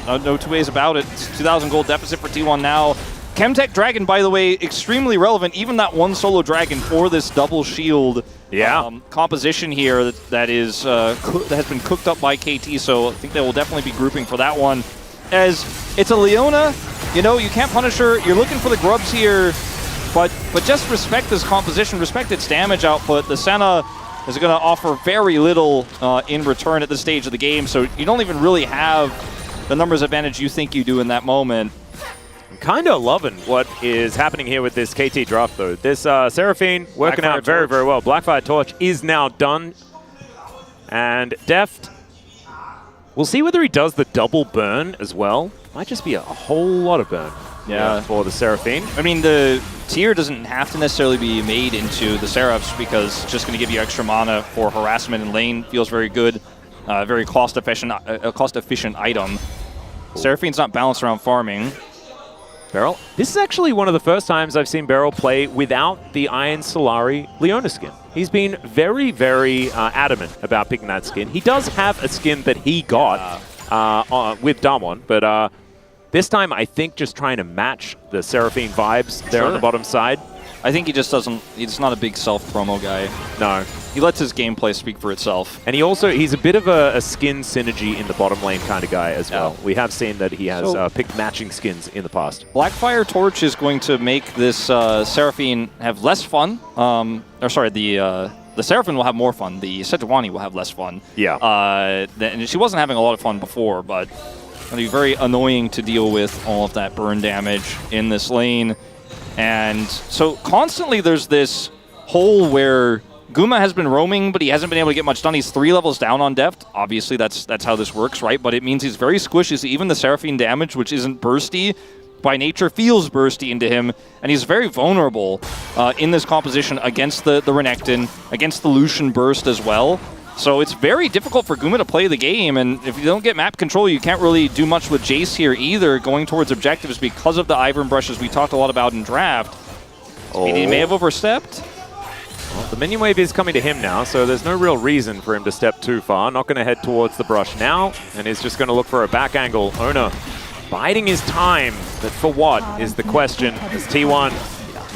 No two ways about it. It's 2,000 gold deficit for T1 now. Chemtech Dragon, by the way, extremely relevant. Even that one solo Dragon for this double shield composition here that has been cooked up by KT. So I think they will definitely be grouping for that one. As it's a Leona, you know, you can't punish her. You're looking for the grubs here, but just respect this composition, respect its damage output. The Senna is going to offer very little in return at this stage of the game. So you don't even really have the numbers advantage you think you do in that moment. I'm kind of loving what is happening here with this KT draft, though. This Seraphine working out very, very well. Blackfire Torch is now done. And Deft, we'll see whether he does the double burn as well. Might just be a whole lot of burn for the Seraphine. I mean, the tier doesn't have to necessarily be made into the Seraphs because it's just going to give you extra mana for harassment in lane. Feels very good. Very cost-efficient item. Seraphine's not balanced around farming. Beryl, this is actually one of the first times I've seen Beryl play without the Iron Solari Leona skin. He's been very, very adamant about picking that skin. He does have a skin that he got with Damwon, but this time I think just trying to match the Seraphine vibes there on the bottom side. I think he just doesn't, he's not a big self-promo guy. No. He lets his gameplay speak for itself. And he's a bit of a skin synergy in the bottom lane kind of guy as well. We have seen that he has picked matching skins in the past. Blackfire Torch is going to make this Seraphine have less fun. The Seraphine will have more fun. The Sejuani will have less fun. Yeah. And she wasn't having a lot of fun before, but it'll be very annoying to deal with all of that burn damage in this lane. And so constantly there's this hole where Guma has been roaming, but he hasn't been able to get much done. He's 3 levels down on depth. Obviously, that's how this works, right? But it means he's very squishy. So even the Seraphine damage, which isn't bursty, by nature feels bursty into him. And he's very vulnerable in this composition against the Renekton, against the Lucian burst as well. So it's very difficult for Guma to play the game, and if you don't get map control, you can't really do much with Jace here either, going towards objectives because of the Ivern brushes we talked a lot about in draft. He may have overstepped. Well, the minion wave is coming to him now, so there's no real reason for him to step too far. Not going to head towards the brush now, and is just going to look for a back angle. Ona biding his time, but for what is the question as T1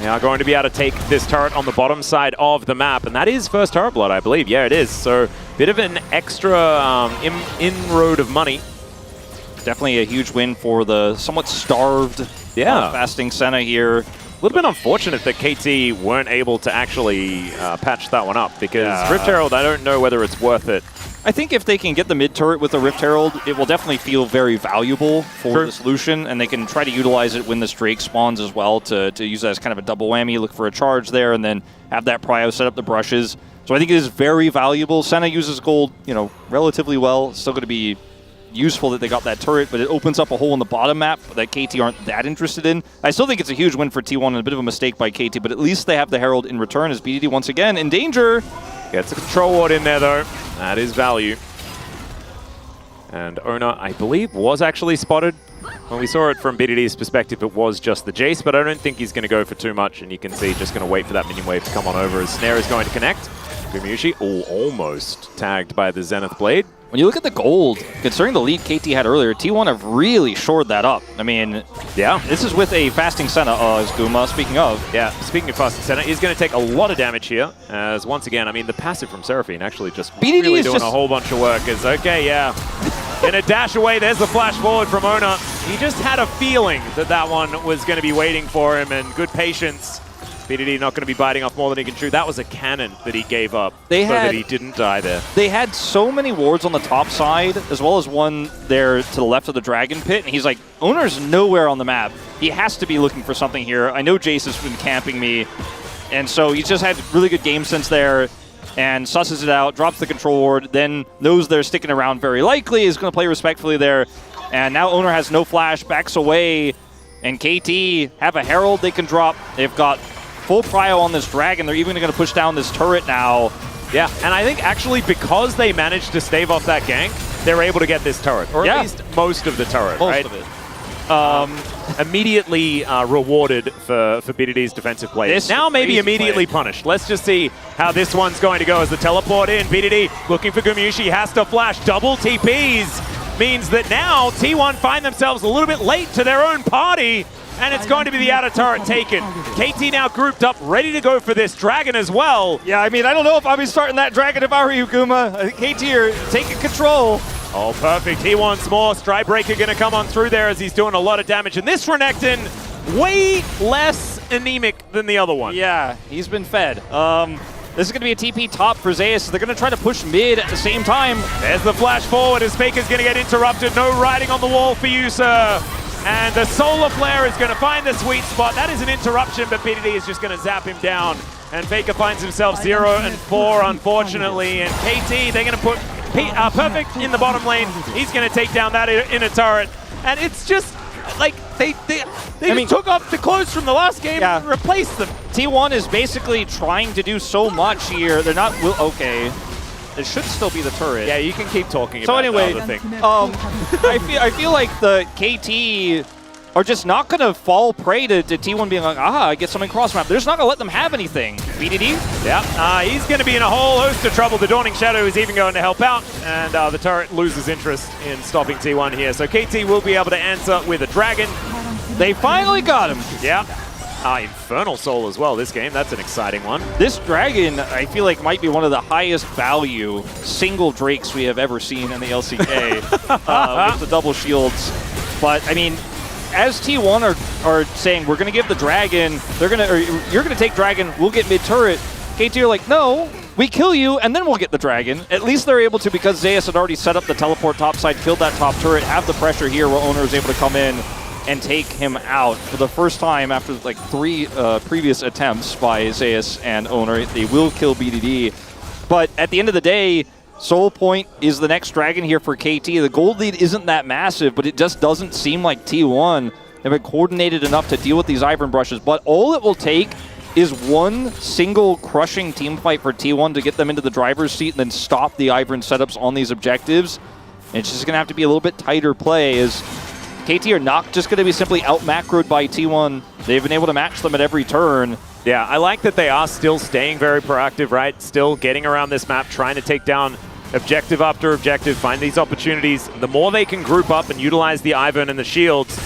they are going to be able to take this turret on the bottom side of the map, and that is first turret blood, I believe. Yeah, it is. So bit of an extra inroad of money. Definitely a huge win for the somewhat starved fasting Senna here. A little bit unfortunate that KT weren't able to actually patch that one up, because Rift Herald, I don't know whether it's worth it I think if they can get the mid turret with the Rift Herald, it will definitely feel very valuable for the solution, and they can try to utilize it when this Drake spawns as well to use that as kind of a double whammy, look for a charge there, and then have that prio set up the brushes. So I think it is very valuable. Senna uses gold, relatively well. It's still going to be useful that they got that turret, but it opens up a hole in the bottom map that KT aren't that interested in. I still think it's a huge win for T1 and a bit of a mistake by KT, but at least they have the Herald in return as BDD once again in danger. Gets a control ward in there, though. That is value. And Ona, I believe, was actually spotted. When we saw it from BDD's perspective, it was just the Jace, but I don't think he's going to go for too much, and you can see just going to wait for that minion wave to come on over as Snare is going to connect. Gumayusi, almost tagged by the Zenith Blade. When you look at the gold, considering the lead KT had earlier, T1 have really shored that up. I mean, yeah, this is with a fasting Senna, as Guma, speaking of. Yeah, speaking of fasting Senna, he's going to take a lot of damage here, as once again, I mean, the passive from Seraphine actually just BDD really is doing a whole bunch of work. Is okay, yeah. Gonna dash away, there's the flash forward from Ona. He just had a feeling that that one was going to be waiting for him, and good patience. BDD not going to be biting off more than he can chew. That was a cannon that he gave up that he didn't die there. They had so many wards on the top side, as well as one there to the left of the Dragon Pit, and he's like, Owner's nowhere on the map. He has to be looking for something here. I know Jace has been camping me, and so he's just had really good game sense there, and susses it out, drops the control ward, then knows they're sticking around very likely, is going to play respectfully there, and now Owner has no flash, backs away, and KT have a Herald they can drop. They've got full prio on this Dragon. They're even going to push down this turret now. Yeah, and I think actually because they managed to stave off that gank, they're able to get this turret, or at least most of the turret, most of it. Immediately rewarded for BDD's defensive play. Now maybe immediately punished. Let's just see how this one's going to go as the teleport in. BDD looking for Gumayusi, has to flash. Double TPs means that now T1 find themselves a little bit late to their own party, and it's going to be the outer turret taken. KT now grouped up, ready to go for this Dragon as well. Yeah, I mean, I don't know if I'd be starting that Dragon if I were you, Guma. KT are taking control. Oh, perfect. He wants more. Strybreaker going to come on through there as he's doing a lot of damage. And this Renekton, way less anemic than the other one. Yeah, he's been fed. This is going to be a TP top for Zeus. They're going to try to push mid at the same time. There's the flash forward as Faker's going to get interrupted. No riding on the wall for you, sir. And the Solar Flare is going to find the sweet spot. That is an interruption, but BDD is just going to zap him down. And Faker finds himself 0 and 4, unfortunately. And KT, they're going to put Perfect in the bottom lane. He's going to take down that inner turret. And it's just like they took off the clothes from the last game and replaced them. T1 is basically trying to do so much here. They're not okay. It should still be the turret. Yeah, you can keep talking so about anyway, the other thing. I feel like the KT are just not going to fall prey to T1 being like, I get something cross map. They're just not going to let them have anything. BDD? Yeah, he's going to be in a whole host of trouble. The Dawning Shadow is even going to help out, and the turret loses interest in stopping T1 here. So KT will be able to answer with a Dragon. They finally got him. Yeah. Infernal Soul as well this game. That's an exciting one. This Dragon, I feel like, might be one of the highest value single Drakes we have ever seen in the LCK with the double shields. But, I mean, as T1 are saying, we're going to give the Dragon, you're going to take Dragon, we'll get mid-turret. KT are like, no, we kill you, and then we'll get the Dragon. At least they're able to, because Zeus had already set up the teleport topside, killed that top turret, have the pressure here where Owner is able to come in and take him out for the first time after like 3 previous attempts by Zeus and Owner. They will kill BDD. But at the end of the day, Soul Point is the next Dragon here for KT. The gold lead isn't that massive, but it just doesn't seem like T1 have been coordinated enough to deal with these Ivern brushes. But all it will take is one single crushing team fight for T1 to get them into the driver's seat and then stop the Ivern setups on these objectives. And it's just going to have to be a little bit tighter play as KT are not just going to be simply out-macroed by T1. They've been able to match them at every turn. Yeah, I like that they are still staying very proactive, right? Still getting around this map, trying to take down objective after objective, find these opportunities. The more they can group up and utilize the Ivern and the shields,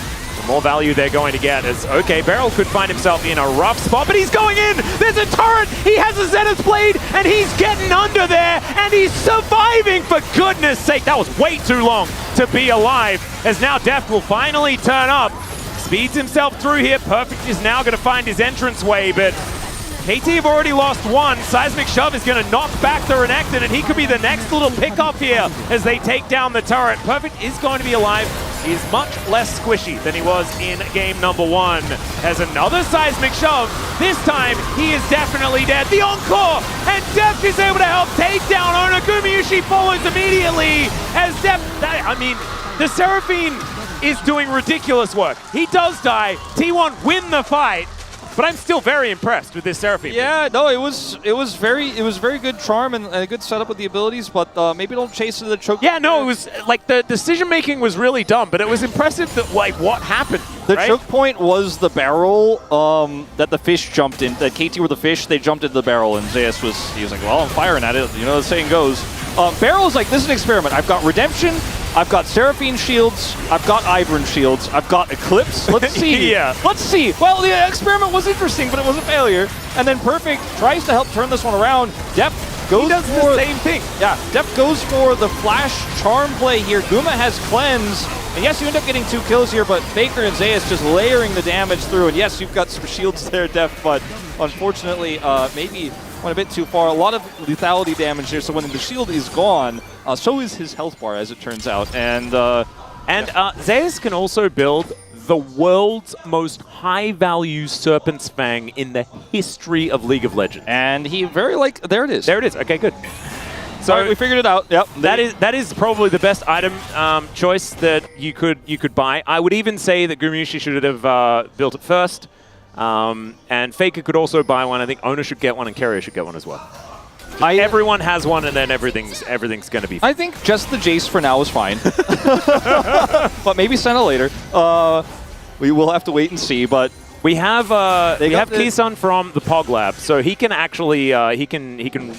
the more value they're going to get. As, okay, Beryl could find himself in a rough spot, but he's going in! There's a turret! He has a Zenith Blade, and he's getting under there, and he's surviving, for goodness sake! That was way too long to be alive, as now Death will finally turn up. Speeds himself through here. Perfect is now going to find his entranceway, but KT have already lost one. Seismic Shove is going to knock back the Renekton, and he could be the next little pickup here as they take down the turret. Perfect is going to be alive. He's much less squishy than he was in game number 1. Has another Seismic Shove. This time, he is definitely dead. The Encore! And Deft is able to help take down Ona. Gumayusi follows immediately as Deft... I mean, the Seraphine is doing ridiculous work. He does die. T1 win the fight. But I'm still very impressed with this Seraphine. Yeah, no, it was very good charm and a good setup with the abilities, but maybe don't chase to the choke. Yeah, no, it was like the decision making was really dumb, but it was impressive that like what happened. The right? choke point was the barrel that the fish jumped in. That KT were the fish, they jumped into the barrel, and Zeus he was like, well, I'm firing at it. You know the saying goes. Barrel is like, this is an experiment. I've got Redemption, I've got Seraphine shields, I've got Ivern shields, I've got Eclipse. Let's see. Yeah. Let's see. Well, the experiment was interesting, but it was a failure. And then Perfect tries to help turn this one around. Deft goes does for the same thing. Yeah, Deft goes for the flash charm play here. Guma has cleanse. And yes, you end up getting 2 kills here, but Faker and Zeus just layering the damage through. And yes, you've got some shields there, Deft, but unfortunately, maybe went a bit too far. A lot of lethality damage here, so when the shield is gone, so is his health bar, as it turns out. And Zeus can also build the world's most high-value Serpent's Fang in the history of League of Legends. And he there it is. There it is. Okay, good. So all right, we figured it out. Yep. That is probably the best item choice that you could buy. I would even say that Gumayusi should have built it first. And Faker could also buy one. I think Ona should get one, and Keria should get one as well. Everyone has one, and then everything's going to be fine. I think just the Jace for now is fine. But maybe Senna later. We will have to wait and see, but we have Kisun from the Pog Lab, so he can actually he can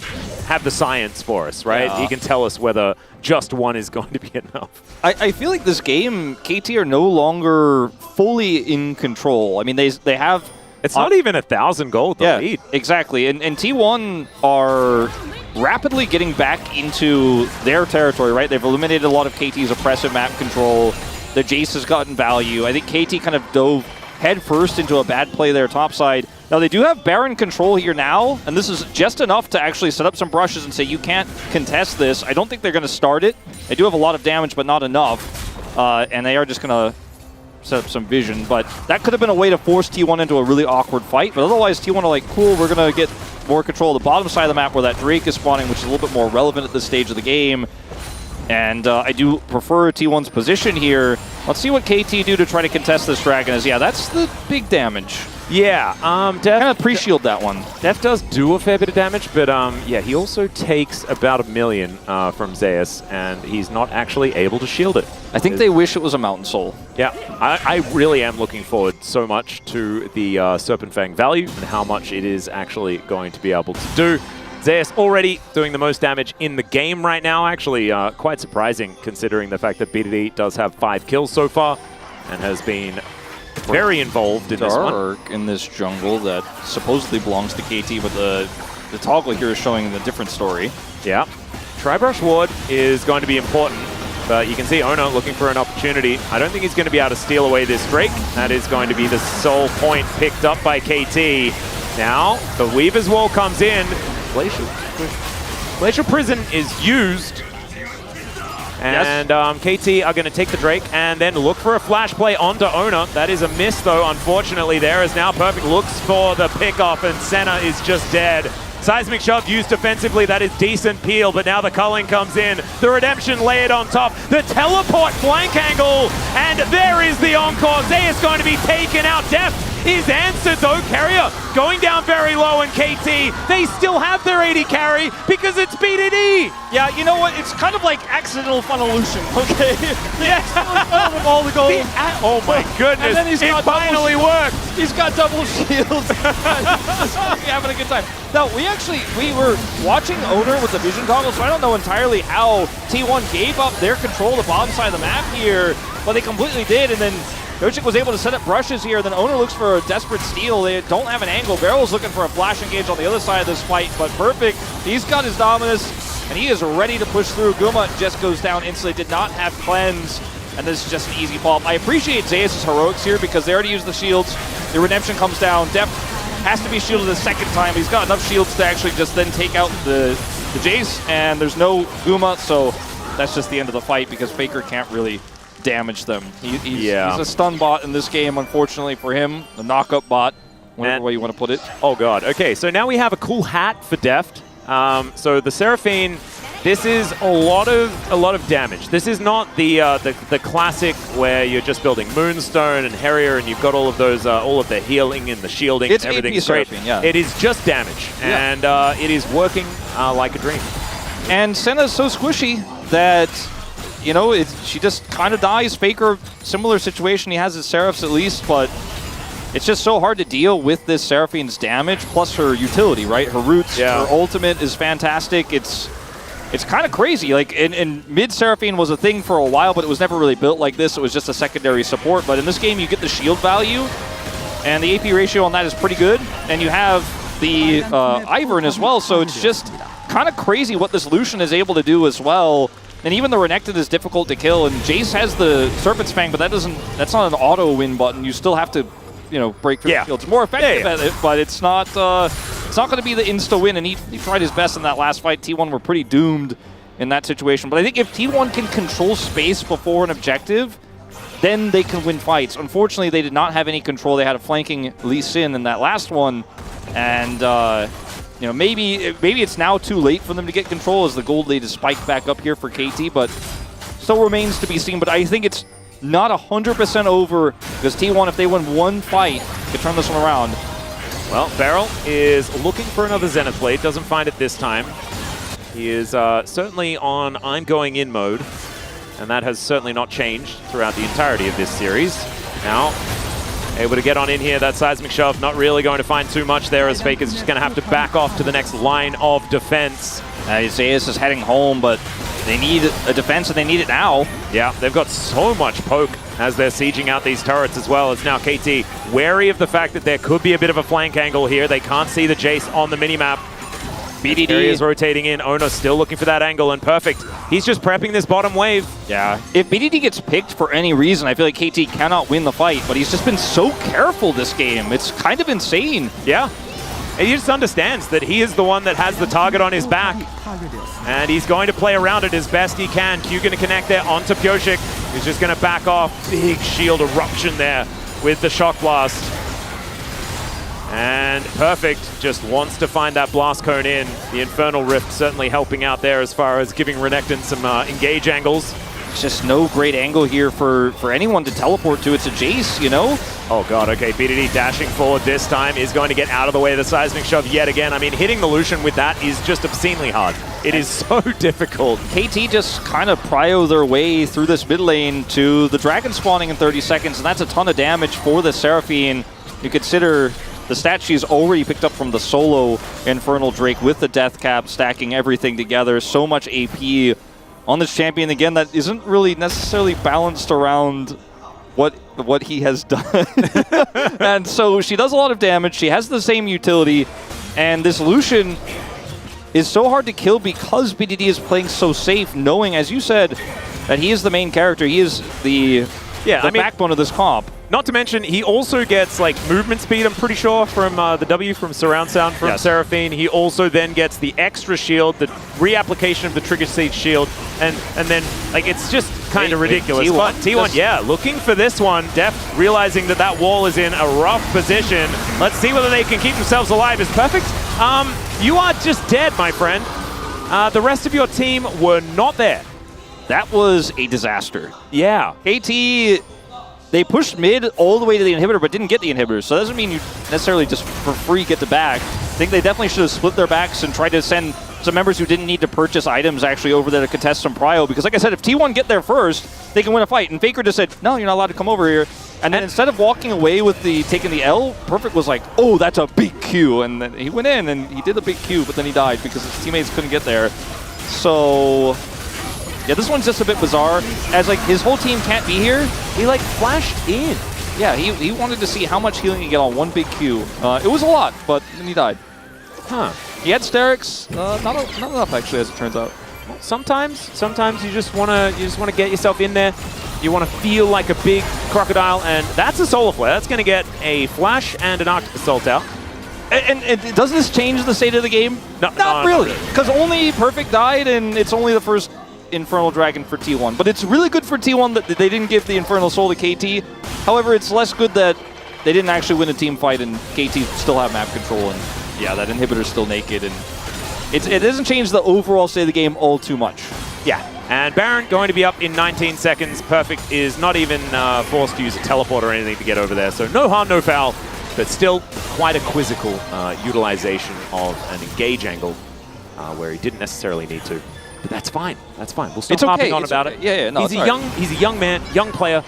have the science for us, right? Yeah. He can tell us whether just one is going to be enough. I feel like this game, KT are no longer fully in control. I mean, they have... It's not even 1,000 gold to lead. Exactly. And T1 are rapidly getting back into their territory, right? They've eliminated a lot of KT's oppressive map control. The Jace has gotten value. I think KT kind of dove head first into a bad play there topside. Now, they do have Baron control here now, and this is just enough to actually set up some brushes and say, you can't contest this. I don't think they're going to start it. They do have a lot of damage, but not enough. And they are just going to set up some vision, but that could have been a way to force T1 into a really awkward fight, but otherwise T1 are like, cool, we're going to get more control of the bottom side of the map where that Drake is spawning, which is a little bit more relevant at this stage of the game. And I do prefer T1's position here. Let's see what KT do to try to contest this Dragon. Yeah, that's the big damage. Yeah, Def kind of pre-shield that one. Def does do a fair bit of damage, but yeah, he also takes about 1 million from Zeus, and he's not actually able to shield it. I think they wish it was a Mountain Soul. Yeah, I really am looking forward so much to the Serpent Fang value and how much it is actually going to be able to do. Zeus already doing the most damage in the game right now, actually quite surprising considering the fact that BDD does have 5 kills so far and has been very involved in this one. In this jungle that supposedly belongs to KT, but the toggle here is showing a different story. Yeah. Tri-Brush Ward is going to be important, but you can see Ono looking for an opportunity. I don't think he's going to be able to steal away this Drake. That is going to be the sole point picked up by KT. Now, the Weaver's Wall comes in. Glacial Prison is used. And KT are going to take the Drake and then look for a flash play onto Ona. That is a miss, though, unfortunately. There is now Perfect looks for the pickoff, and Senna is just dead. Seismic Shove used defensively. That is decent peel, but now the culling comes in. The Redemption layered on top. The teleport flank angle, and there is the Encore. Zeus going to be taken out. Deft is answered, though. Keria going down very low, and KT, they still have their 80 carry because it's BDD. Yeah, you know what? It's kind of like accidental funnellution, okay? Yeah. All the gold. Oh my goodness, and then it finally worked. He's got double shields. He's having a good time. Now, we were watching Owner with the vision goggle, so I don't know entirely how T1 gave up their control of the bottom side of the map here, but they completely did, and then Dojik was able to set up brushes here, then Owner looks for a desperate steal. They don't have an angle. Barrel's looking for a flash engage on the other side of this fight, but Perfect, he's got his Dominus, and he is ready to push through. Guma just goes down instantly, did not have cleanse, and this is just an easy pop. I appreciate Zeus' heroics here because they already used the shields. The Redemption comes down. Deft has to be shielded a second time. He's got enough shields to actually just then take out the Jace, and there's no Guma, so that's just the end of the fight because Faker can't really damage them. He's a stun bot in this game, unfortunately for him. The knock-up bot, whatever way you want to put it. Oh god, okay, so now we have a cool hat for Deft. So the Seraphine, this is a lot of damage. This is not the classic where you're just building Moonstone and Harrier and you've got all of those, all of the healing and the shielding It's and everything's AP great. Seraphine, yeah. It is just damage, and it is working like a dream. And Senna's so squishy that, you know, she just kind of dies. Faker, similar situation. He has his Seraphs at least, but it's just so hard to deal with this Seraphine's damage, plus her utility, right? Her roots, her ultimate is fantastic. It's kind of crazy. Like, in mid Seraphine was a thing for a while, but it was never really built like this. It was just a secondary support. But in this game, you get the shield value, and the AP ratio on that is pretty good. And you have the Ivern as well, so it's just kind of crazy what this Lucian is able to do as well. And even the Renekton is difficult to kill, and Jace has the Serpent's Fang, but that's not an auto win button. You still have to, you know, break through the shield. It's more effective at it, but it's not going to be the insta win, and he tried his best in that last fight. T1 were pretty doomed in that situation. But I think if T1 can control space before an objective, then they can win fights. Unfortunately, they did not have any control. They had a flanking Lee Sin in that last one, and you know, maybe it's now too late for them to get control as the gold lead is spiked back up here for KT, but still remains to be seen. But I think it's not 100% over because T1, if they win one fight, could turn this one around. Well, Beryl is looking for another Zenith Blade, doesn't find it this time. He is certainly on I'm going in mode, and that has certainly not changed throughout the entirety of this series. Now, able to get on in here, that seismic shove, not really going to find too much there as Faker's just going to have to back off to the next line of defense. Isaias is heading home, but they need a defense and they need it now. Yeah, they've got so much poke as they're sieging out these turrets as well. As now KT wary of the fact that there could be a bit of a flank angle here. They can't see the Jace on the minimap. BDD is rotating in. Ono still looking for that angle, and perfect. He's just prepping this bottom wave. Yeah. If BDD gets picked for any reason, I feel like KT cannot win the fight, but he's just been so careful this game. It's kind of insane. Yeah. And he just understands that he is the one that has the target on his back, and he's going to play around it as best he can. Q going to connect there onto Pyosik, who's just going to back off. Big shield eruption there with the Shock Blast. And Perfect just wants to find that blast cone in. The Infernal Rift certainly helping out there as far as giving Renekton some engage angles. It's just no great angle here for anyone to teleport to. It's a Jace, you know? Oh god, okay, BDD dashing forward this time is going to get out of the way of the seismic shove yet again. I mean, hitting the Lucian with that is just obscenely hard. It is so difficult. KT just kind of prio their way through this mid lane to the dragon spawning in 30 seconds, and that's a ton of damage for the Seraphine. You consider the stat she's already picked up from the solo Infernal Drake with the death cap, stacking everything together. So much AP on this champion, again, that isn't really necessarily balanced around what he has done. And so she does a lot of damage. She has the same utility, and this Lucian is so hard to kill because BDD is playing so safe, knowing, as you said, that he is the main character. He is the backbone of this comp. Not to mention, he also gets like movement speed, I'm pretty sure, from the W from surround sound from Seraphine. He also then gets the extra shield, the reapplication of the trigger seed shield, and then like it's just kind of ridiculous. T1, but T1, yeah, looking for this one. Deft realizing that that wall is in a rough position. Let's see whether they can keep themselves alive. Is Perfect? You are just dead, my friend. The rest of your team were not there. That was a disaster. Yeah. KT, they pushed mid all the way to the inhibitor, but didn't get the inhibitor. So that doesn't mean you necessarily just for free get the back. I think they definitely should have split their backs and tried to send some members who didn't need to purchase items actually over there to contest some prio. Because like I said, if T1 get there first, they can win a fight. And Faker just said, no, you're not allowed to come over here. And then instead of walking away with taking the L, Perfect was like, oh, that's a big Q. And then he went in and he did the big Q, but then he died because his teammates couldn't get there. So yeah, this one's just a bit bizarre, as like his whole team can't be here. He like flashed in. Yeah, he wanted to see how much healing he get on one big Q. It was a lot, but then he died. Huh. He had Sterix, not enough actually, as it turns out. Well, sometimes you just wanna get yourself in there. You want to feel like a big crocodile, and that's a Solar Flare. That's going to get a flash and an Arctic Assault out. And does this change the state of the game? No, not really, because only Perfect died, and it's only the first Infernal Dragon for T1. But it's really good for T1 that they didn't give the Infernal Soul to KT. However, it's less good that they didn't actually win a team fight, and KT still have map control, and yeah, that inhibitor's still naked, and it doesn't change the overall state of the game all too much. Yeah, and Baron going to be up in 19 seconds. Perfect is not even forced to use a teleport or anything to get over there, so no harm, no foul, but still quite a quizzical utilization of an engage angle where he didn't necessarily need to. But that's fine. That's fine. We'll stop harping on about it. Yeah, no, he's a young man, young player,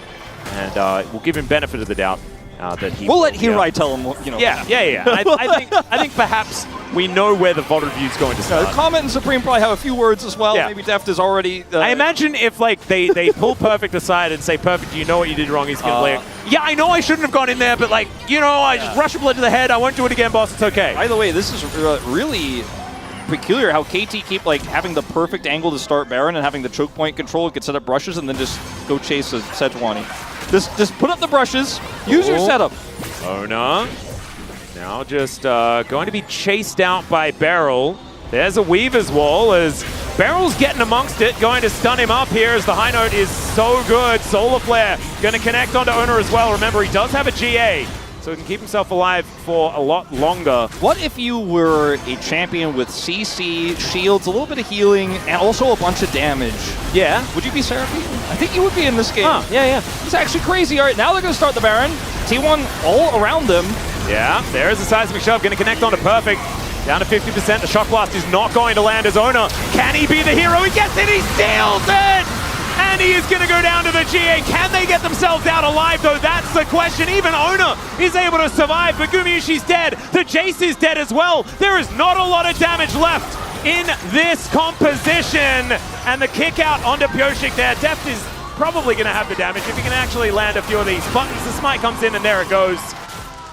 and we'll give him benefit of the doubt that he. We'll let Hirai tell him. You know. Yeah. I think perhaps we know where the VOD review is going to start. Comment and Supreme probably have a few words as well. Yeah. Maybe Deft is already. I imagine if like they pull Perfect aside and say, "Perfect, you know what you did wrong." He's gonna like, "Yeah, I know I shouldn't have gone in there, but like, you know, I just rushed a blood to the head. I won't do it again, boss. It's okay." By the way, this is really peculiar how KT keep like having the perfect angle to start Baron and having the choke point control, get set up brushes, and then just go chase a Sejuani. Just put up the brushes, use your setup. Oh no. Now just going to be chased out by Beryl. There's a Weaver's Wall as Beryl's getting amongst it, going to stun him up here as the high note is so good. Solar Flare going to connect onto Owner as well. Remember, he does have a GA, so he can keep himself alive for a lot longer. What if you were a champion with CC, shields, a little bit of healing, and also a bunch of damage? Yeah. Would you be Seraphine? I think you would be in this game. Huh, yeah. It's actually crazy. All right, now they're going to start the Baron. T1 all around them. Yeah, there's a seismic shove, going to connect onto Perfect. Down to 50%, the Shock Blast is not going to land as Owner. Can he be the hero? He gets it, he steals it! And he is going to go down to the GA. Can they get themselves out alive, though? That's the question. Even Owner is able to survive, but Gumayushi's dead. The Jace is dead as well. There is not a lot of damage left in this composition. And the kick out onto Pyoshik there. Deft is probably going to have the damage if he can actually land a few of these buttons. The smite comes in, and there it goes.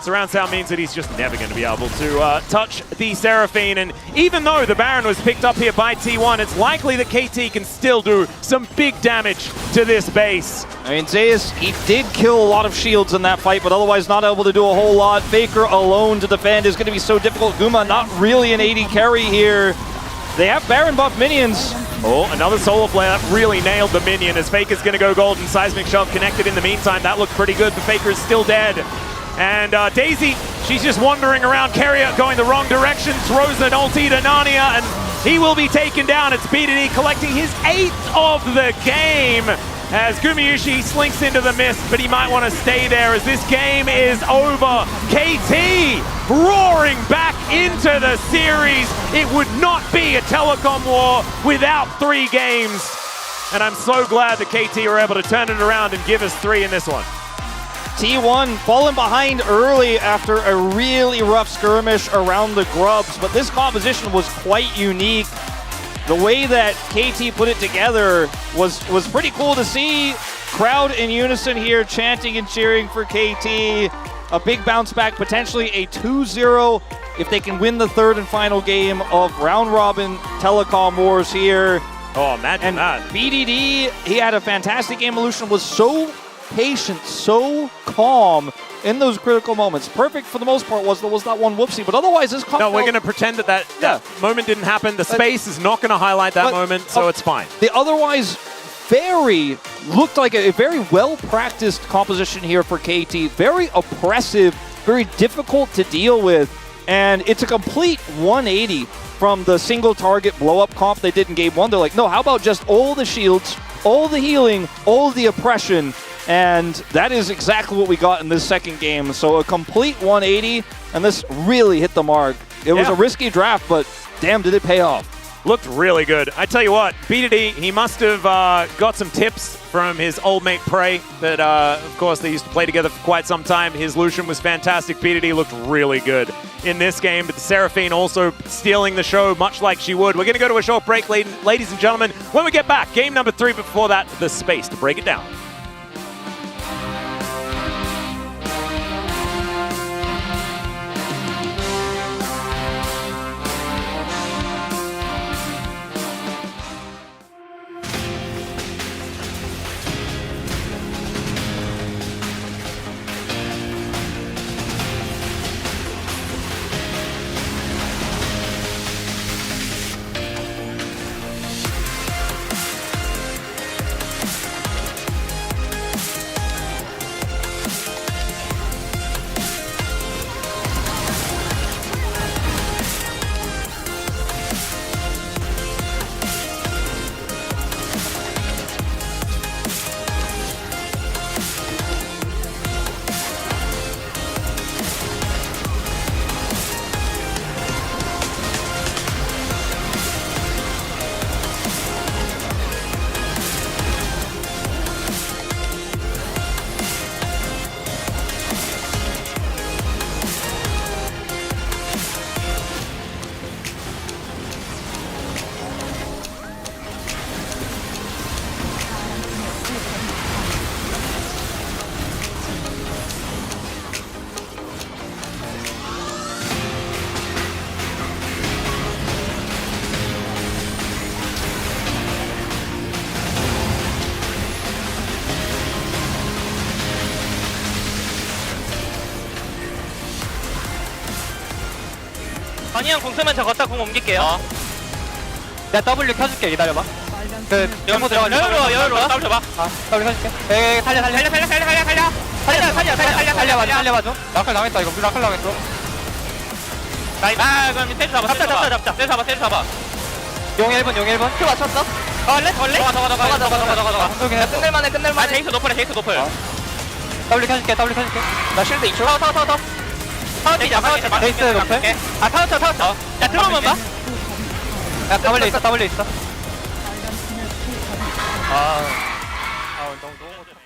Surround sound means that he's just never going to be able to touch the Seraphine, and even though the Baron was picked up here by T1, it's likely that KT can still do some big damage to this base. I mean, Zeus, he did kill a lot of shields in that fight, but otherwise not able to do a whole lot. Faker alone to defend is going to be so difficult. Guma not really an 80 carry here. They have Baron buff minions. Oh, another Solar Flare. That really nailed the minion as Faker's going to go golden. Seismic Shove connected in the meantime. That looked pretty good, but Faker is still dead. And Daisy, she's just wandering around. Carrier going the wrong direction, throws an ulti to Narnia, and he will be taken down. It's BDD collecting his 8th of the game as Gumayushi slinks into the mist, but he might want to stay there as this game is over. KT roaring back into the series. It would not be a telecom war without 3 games. And I'm so glad that KT were able to turn it around and give us 3 in this one. T1 falling behind early after a really rough skirmish around the Grubs, but this composition was quite unique. The way that KT put it together was pretty cool to see. Crowd in unison here, chanting and cheering for KT. A big bounce back, potentially a 2-0 if they can win the 3rd and final game of round robin telecom wars here. Oh, imagine that. BDD, he had a fantastic game. Evolution was so patient, so calm in those critical moments. Perfect for the most part was that one whoopsie, but otherwise this No, we're going to pretend that moment didn't happen. The space is not going to highlight that moment, so it's fine. The otherwise looked like a very well-practiced composition here for KT. Very oppressive, very difficult to deal with, and it's a complete 180 from the single target blow-up comp they did in game 1. They're like, no, how about just all the shields, all the healing, all the oppression. And that is exactly what we got in this second game. So a complete 180, and this really hit the mark. It was a risky draft, but damn, did it pay off. Looked really good. I tell you what, BDD, he must have got some tips from his old mate Prey that, of course, they used to play together for quite some time. His Lucian was fantastic. BDD looked really good in this game, but the Seraphine also stealing the show, much like she would. We're going to go to a short break, ladies and gentlemen. When we get back, game number 3, but before that, the space to break it down. 건이 형 공 쓰면 저 걷다 공 옮길게요. 내가 W 켜줄게. 기다려봐. 그 연모 들어가. 여유로 와. W 줘봐. W 켜줄게. 살려. 살려봐줘. 라클 당했다 이거. 라클 당했어. 그럼 세주 잡아. 세주 잡아. 용 1분. 큐 맞췄어? 걸래? 저거. 끝낼만해. 제이스 노플. W 켜줄게. 나 실드 2초. 타워. 제이스 노플. 타워. 야, 들어오면 봐. 야, W 있어. 너무 못했다.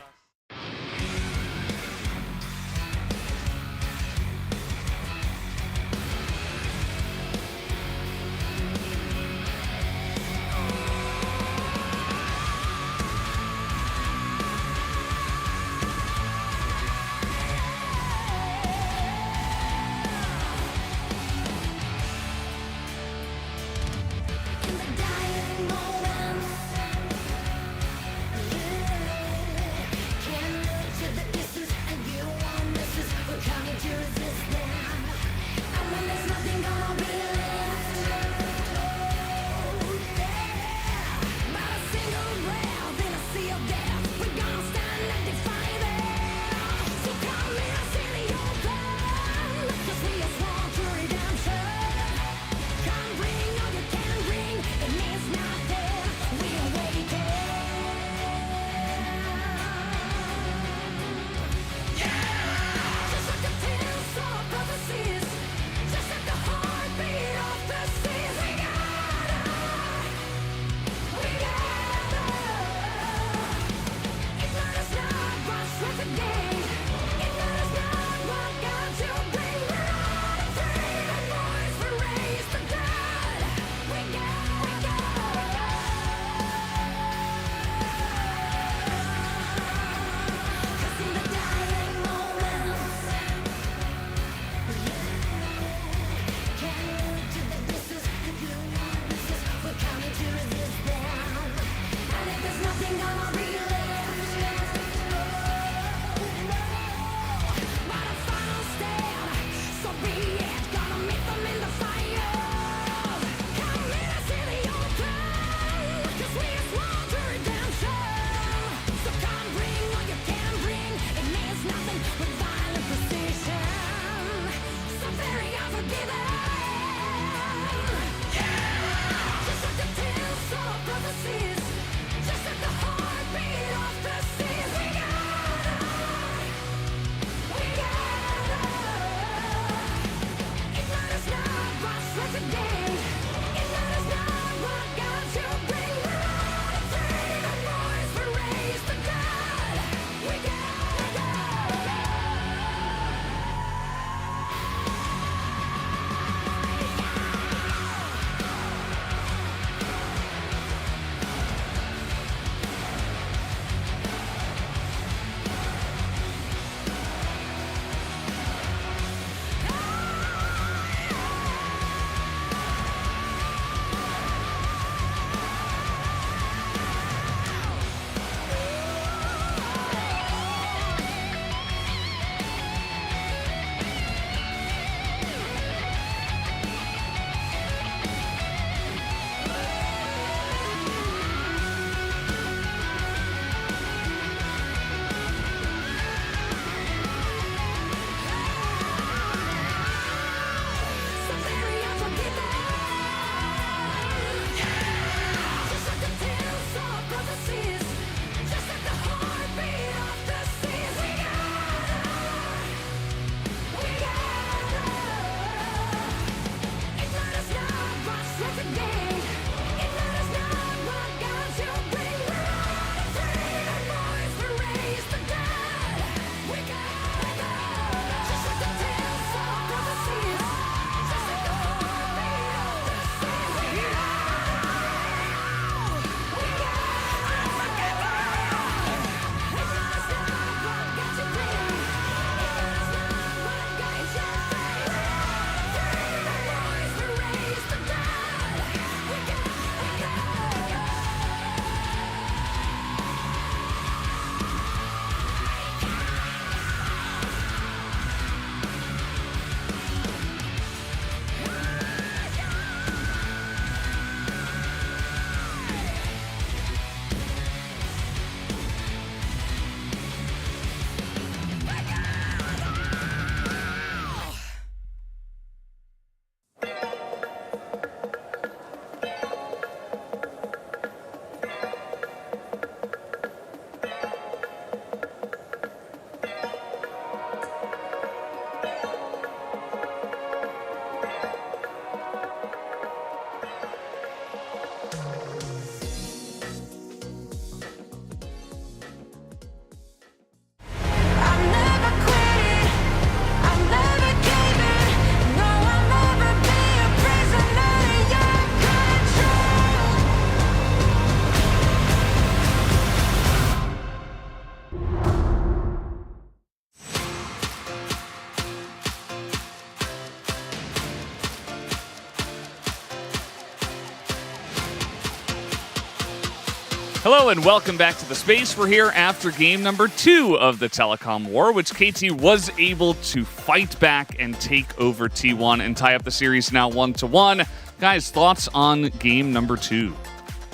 Hello and welcome back to the space. We're here after game number 2 of the Telecom War, which KT was able to fight back and take over T1 and tie up the series now 1-1. Guys, thoughts on game number 2?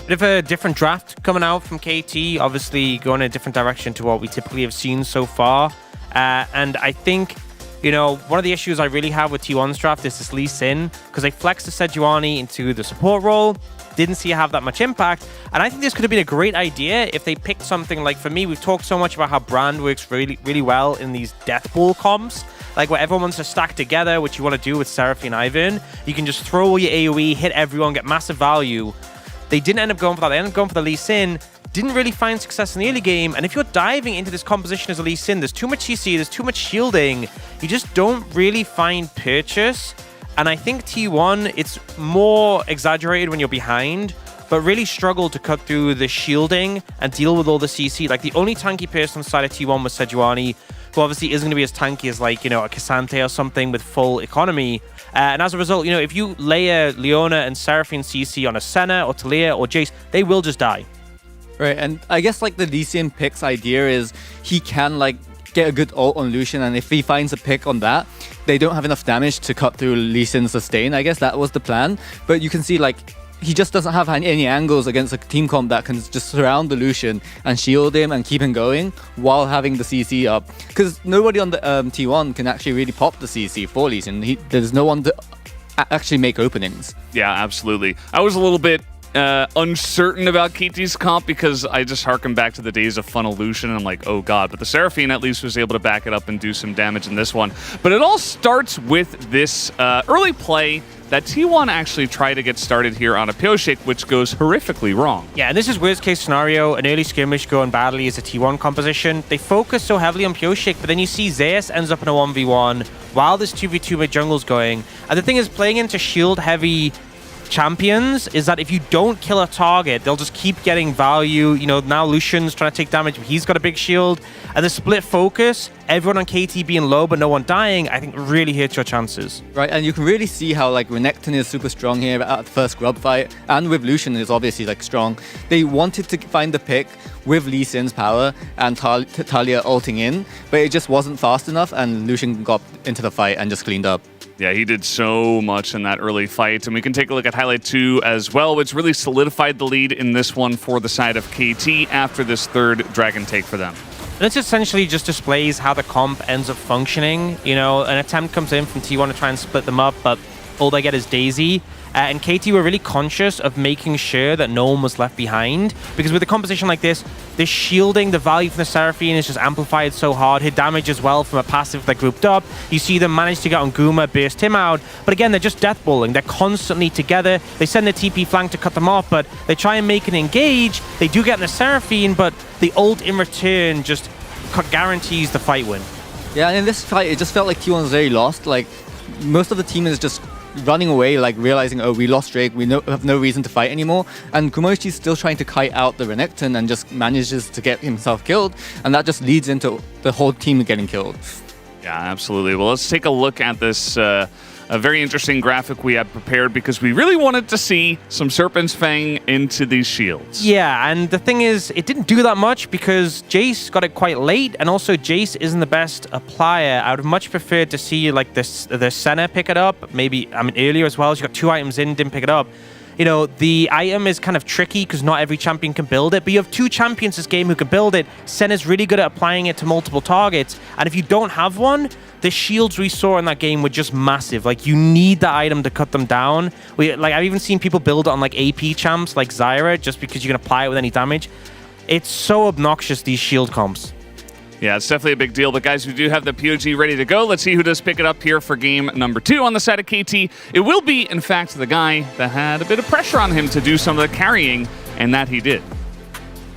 Bit of a different draft coming out from KT, obviously going in a different direction to what we typically have seen so far. And I think, you know, one of the issues I really have with T1's draft is this Lee Sin, because they flexed the Sejuani into the support role. Didn't see it have that much impact. And I think this could have been a great idea if they picked something like, for me, we've talked so much about how Brand works really, really well in these Death Ball comps, like where everyone wants to stack together, which you want to do with Seraphine and Ivern. You can just throw all your AoE, hit everyone, get massive value. They didn't end up going for that. They ended up going for the Lee Sin. Didn't really find success in the early game. And if you're diving into this composition as a Lee Sin, there's too much CC, there's too much shielding. You just don't really find purchase. And I think T1, it's more exaggerated when you're behind, but really struggled to cut through the shielding and deal with all the CC. Like, the only tanky person on the side of T1 was Sejuani, who obviously isn't going to be as tanky as, like, you know, a Cassante or something with full economy. And as a result, you know, if you layer Leona and Seraphine CC on a Senna or Talia or Jace, they will just die. Right, and I guess, like, the Lee Sin pick's idea is he can, like, get a good ult on Lucian, and if he finds a pick on that, they don't have enough damage to cut through Lee Sin's sustain. I guess that was the plan. But you can see, like, he just doesn't have any angles against a team comp that can just surround the Lucian and shield him and keep him going while having the CC up. Because nobody on the T1 can actually really pop the CC for Lee Sin. There's no one to actually make openings. Yeah, absolutely. I was a little bit uncertain about KT's comp because I just harken back to the days of Funnel Lucian and I'm like, oh god, but the Seraphine at least was able to back it up and do some damage in this one. But it all starts with this early play that T1 actually tried to get started here on a Pyoshik, which goes horrifically wrong. Yeah, and this is worst case scenario, an early skirmish going badly as a T1 composition. They focus so heavily on Pyoshik, but then you see Zeus ends up in a 1v1 while this 2v2 mid jungle's going. And the thing is, playing into shield heavy champions is that if you don't kill a target, they'll just keep getting value. You know, now Lucian's trying to take damage, but he's got a big shield. And the split focus, everyone on KT being low but no one dying, I think really hurts your chances. Right, and you can really see how, like, Renekton is super strong here at the first grub fight, and with Lucian is obviously, like, strong. They wanted to find the pick with Lee Sin's power and Talia ulting in, but it just wasn't fast enough, and Lucian got into the fight and just cleaned up. Yeah, he did so much in that early fight. And we can take a look at highlight 2 as well, which really solidified the lead in this one for the side of KT after this third Dragon take for them. This essentially just displays how the comp ends up functioning. You know, an attempt comes in from T1 to try and split them up, but all they get is Daisy. And KT were really conscious of making sure that no one was left behind, because with a composition like this, the shielding, the value from the Seraphine is just amplified so hard. Her damage as well from a passive that grouped up. You see them manage to get on Guma, burst him out, but again, they're just death balling. They're constantly together. They send the TP flank to cut them off, but they try and make an engage. They do get in the Seraphine, but the ult in return just guarantees the fight win. Yeah, and in this fight, it just felt like T1 was very lost. Like, most of the team is just running away, like realizing, oh, we lost Drake, we have no reason to fight anymore. And Kumoichi's still trying to kite out the Renekton and just manages to get himself killed. And that just leads into the whole team getting killed. Yeah, absolutely. Well, let's take a look at this a very interesting graphic we had prepared because we really wanted to see some Serpent's Fang into these shields. Yeah, and the thing is, it didn't do that much because Jace got it quite late, and also Jace isn't the best applier. I would have much preferred to see like the Senna pick it up, maybe earlier as well. She got 2 items in, didn't pick it up. You know, the item is kind of tricky because not every champion can build it, but you have 2 champions this game who can build it. Senna's really good at applying it to multiple targets, and if you don't have one, the shields we saw in that game were just massive. Like, you need the item to cut them down. I've even seen people build it on like AP champs like Zyra just because you can apply it with any damage. It's so obnoxious, these shield comps. Yeah, it's definitely a big deal. But guys, we do have the POG ready to go. Let's see who does pick it up here for game number 2 on the side of KT. It will be, in fact, the guy that had a bit of pressure on him to do some of the carrying, and that he did.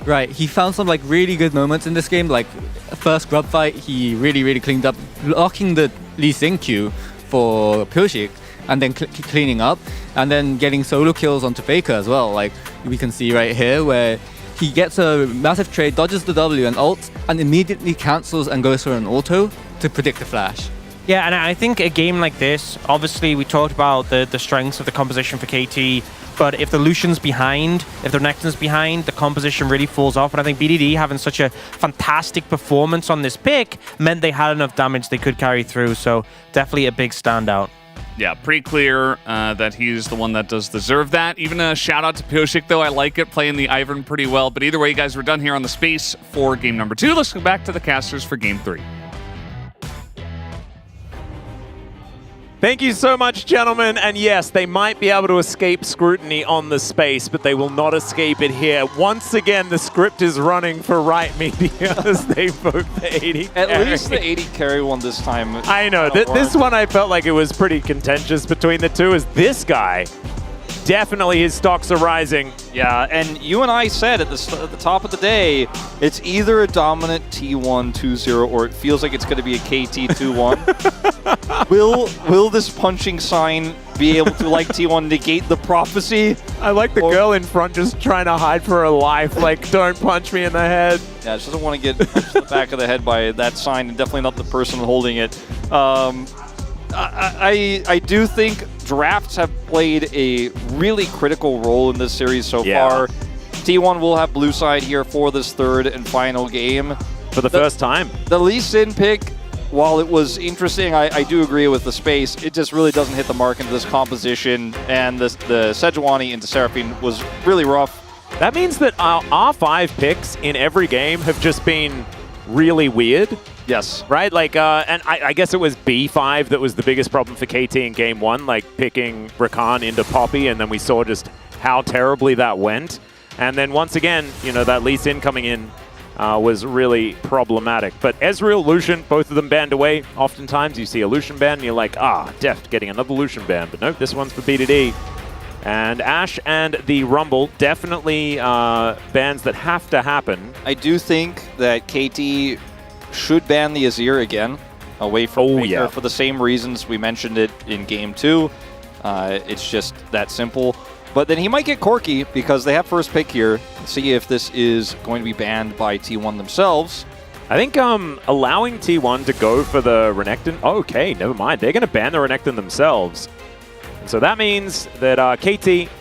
Right, he found some like really good moments in this game. Like, first grub fight, he really cleaned up, blocking the Lee Sin Q for Pyoshik, and then cleaning up, and then getting solo kills onto Faker as well. Like, we can see right here where he gets a massive trade, dodges the W and ults, and immediately cancels and goes for an auto to predict the flash. Yeah, and I think a game like this, obviously we talked about the strengths of the composition for KT, but if the Lucian's behind, if the Renekton's behind, the composition really falls off. And I think BDD having such a fantastic performance on this pick meant they had enough damage they could carry through, so definitely a big standout. Yeah, pretty clear that he's the one that does deserve that. Even a shout out to Pioshik, though. I like it, playing the Ivern pretty well. But either way, guys, we're done here on the space for game number 2. Let's go back to the casters for game 3. Thank you so much, gentlemen. And yes, they might be able to escape scrutiny on the space, but they will not escape it here. Once again, the script is running for Riot Media as they vote the 80 At carry. least the 80 carry one this time. I know. This one I felt like it was pretty contentious between the two, as this guy, definitely his stocks are rising. Yeah, and you and I said at the top of the day, it's either a dominant T1 2-0 or it feels like it's going to be a KT 2-1. Will this punching sign be able to, like T1, negate the prophecy? I like the girl in front just trying to hide for her life, like, don't punch me in the head. Yeah, she doesn't want to get punched in the back of the head by that sign, and definitely not the person holding it. I do think drafts have played a really critical role in this series so far. T1 will have blue side here for this third and final game. For the first time. The Lee Sin pick, while it was interesting, I do agree with the space. It just really doesn't hit the mark into this composition, and the Sejuani into Seraphine was really rough. That means that our 5 picks in every game have just been really weird. Yes. Right? Like, and I guess it was B5 that was the biggest problem for KT in game 1, like picking Rakan into Poppy, and then we saw just how terribly that went. And then once again, you know, that Lee Sin coming in was really problematic. But Ezreal, Lucian, both of them banned away. Oftentimes you see a Lucian ban and you're like, Deft getting another Lucian ban. But nope, this one's for BDD. And Ashe and the Rumble, definitely bans that have to happen. I do think that KT should ban the Azir again, away from Faker for the same reasons we mentioned it in game 2. It's just that simple. But then he might get Corki because they have first pick here. See if this is going to be banned by T1 themselves. I think allowing T1 to go for the Renekton... Okay, never mind. They're going to ban the Renekton themselves. So that means that KT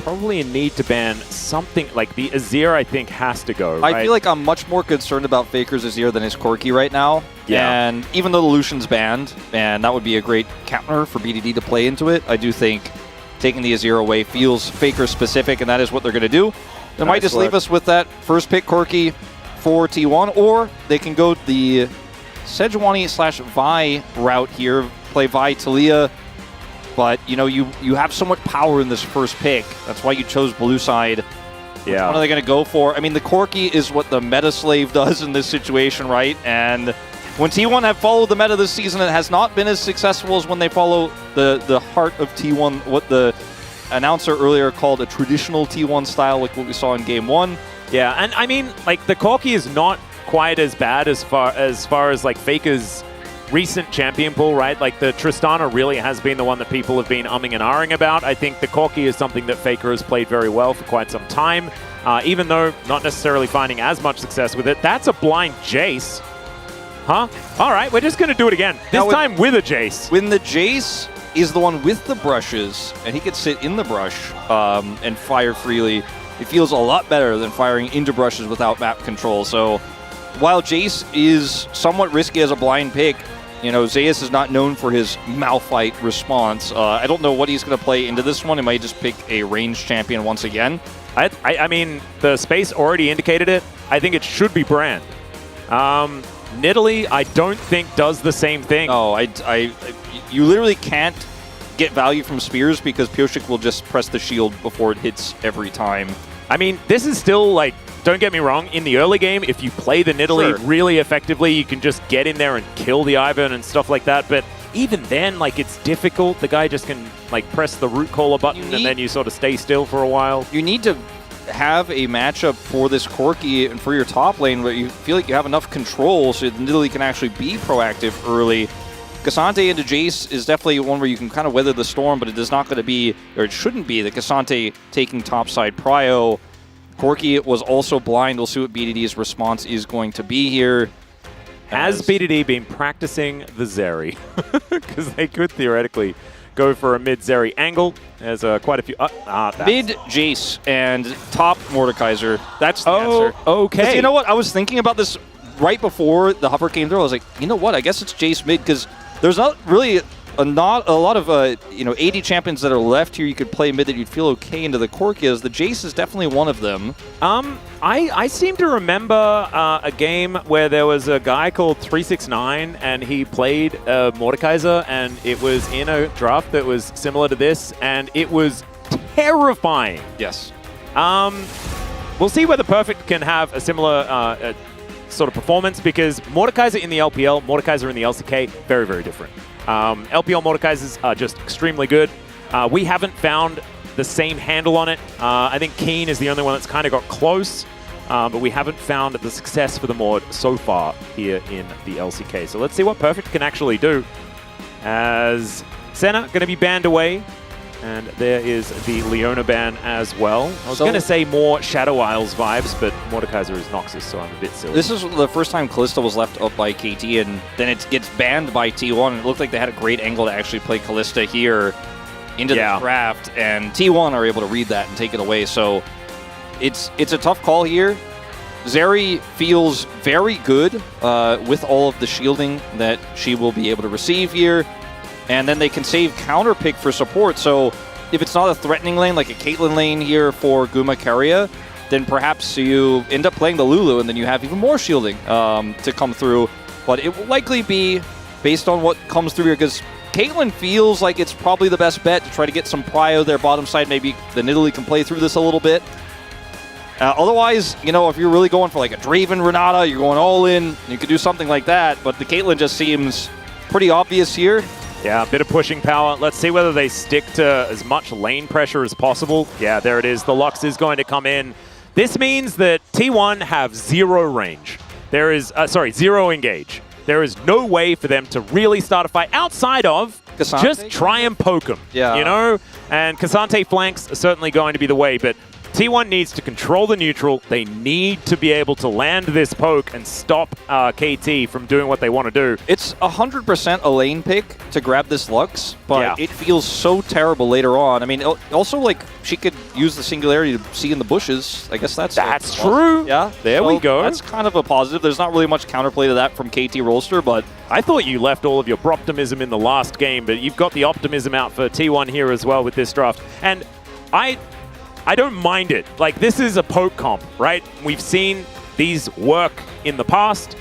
probably in need to ban something like the Azir, I think, has to go. Right? I feel like I'm much more concerned about Faker's Azir than his Corki right now. Yeah. And even though the Lucian's banned, and that would be a great counter for BDD to play into it, I do think taking the Azir away feels Faker specific, and that is what they're going to do. They might just leave us with that first pick Corki for T1, or they can go the Sejuani/Vi route here, play Vi Talia. But, you know, you have so much power in this first pick. That's why you chose blue side. Which one are they going to go for? I mean, the Corki is what the meta slave does in this situation, right? And when T1 have followed the meta this season, it has not been as successful as when they follow the heart of T1, what the announcer earlier called a traditional T1 style, like what we saw in game 1. Yeah, and I mean, like, the Corki is not quite as bad as far as like Faker's recent champion pool, right? Like, the Tristana really has been the one that people have been umming and ahhing about. I think the Corki is something that Faker has played very well for quite some time, even though not necessarily finding as much success with it. That's a blind Jace. Huh? All right, we're just going to do it again. This time with a Jace. When the Jace is the one with the brushes, and he could sit in the brush and fire freely, it feels a lot better than firing into brushes without map control. So while Jace is somewhat risky as a blind pick, you know, Zeus is not known for his Malphite response. I don't know what he's going to play into this one. He might just pick a ranged champion once again. I mean, the space already indicated it. I think it should be Brand. Nidalee, I don't think does the same thing. No, you literally can't get value from spears because Pioshik will just press the shield before it hits every time. I mean, this is still, like, don't get me wrong, in the early game, if you play the Nidalee really effectively, you can just get in there and kill the Ivern and stuff like that. But even then, like, it's difficult. The guy just can, like, press the root caller button and then you sort of stay still for a while. You need to have a matchup for this Corki and for your top lane where you feel like you have enough control so that Nidalee can actually be proactive early. Cassante into Jace is definitely one where you can kind of weather the storm, but it is not going to be, or it shouldn't be, the Cassante taking topside prio. Corki was also blind. We'll see what BDD's response is going to be here. Has BDD been practicing the Zeri? Because they could theoretically go for a mid Zeri angle. There's quite a few. Mid Jace and top Mordekaiser. That's the answer. Okay. You know what? I was thinking about this right before the hover came through. I was like, you know what? I guess it's Jace mid because there's not really not a lot of AD champions that are left here you could play mid that you'd feel okay into the Korkias. The Jace is definitely one of them. I seem to remember a game where there was a guy called 369 and he played Mordekaiser, and it was in a draft that was similar to this, and it was terrifying. Yes. We'll see whether Perfect can have a similar sort of performance, because Mordekaiser in the LPL, Mordekaiser in the LCK, very, very different. LPL Mordekaisers are just extremely good. We haven't found the same handle on it. I think Keen is the only one that's kind of got close, but we haven't found the success for the Mord so far here in the LCK. So let's see what Perfect can actually do. As Senna going to be banned away, and there is the Leona ban as well. I was going to say more Shadow Isles vibes, but Mordekaiser is Noxus, so I'm a bit silly. This is the first time Kalista was left up by KT, and then it gets banned by T1, and it looked like they had a great angle to actually play Kalista here into the draft, and T1 are able to read that and take it away. So it's a tough call here. Zeri feels very good with all of the shielding that she will be able to receive here. And then they can save counter pick for support. So if it's not a threatening lane like a Caitlyn lane here for Guma Keria, then perhaps you end up playing the Lulu and then you have even more shielding to come through. But it will likely be based on what comes through here, because Caitlyn feels like it's probably the best bet to try to get some prio there bottom side. Maybe the Nidalee can play through this a little bit. Otherwise, you know, if you're really going for like a Draven Renata, you're going all in, you could do something like that. But the Caitlyn just seems pretty obvious here. Yeah, a bit of pushing power. Let's see whether they stick to as much lane pressure as possible. Yeah, there it is. The Lux is going to come in. This means that T1 have zero range. There is, zero engage. There is no way for them to really start a fight outside of Cassante? Just try and poke them. Yeah. You know? And Cassante flanks are certainly going to be the way, but T1 needs to control the neutral. They need to be able to land this poke and stop KT from doing what they want to do. It's 100% a lane pick to grab this Lux, but it feels so terrible later on. I mean, also, like, she could use the singularity to see in the bushes. I guess that's true. Yeah, there we go. That's kind of a positive. There's not really much counterplay to that from KT Rolster, but I thought you left all of your optimism in the last game, but you've got the optimism out for T1 here as well with this draft. And I don't mind it. Like, this is a poke comp, right? We've seen these work in the past.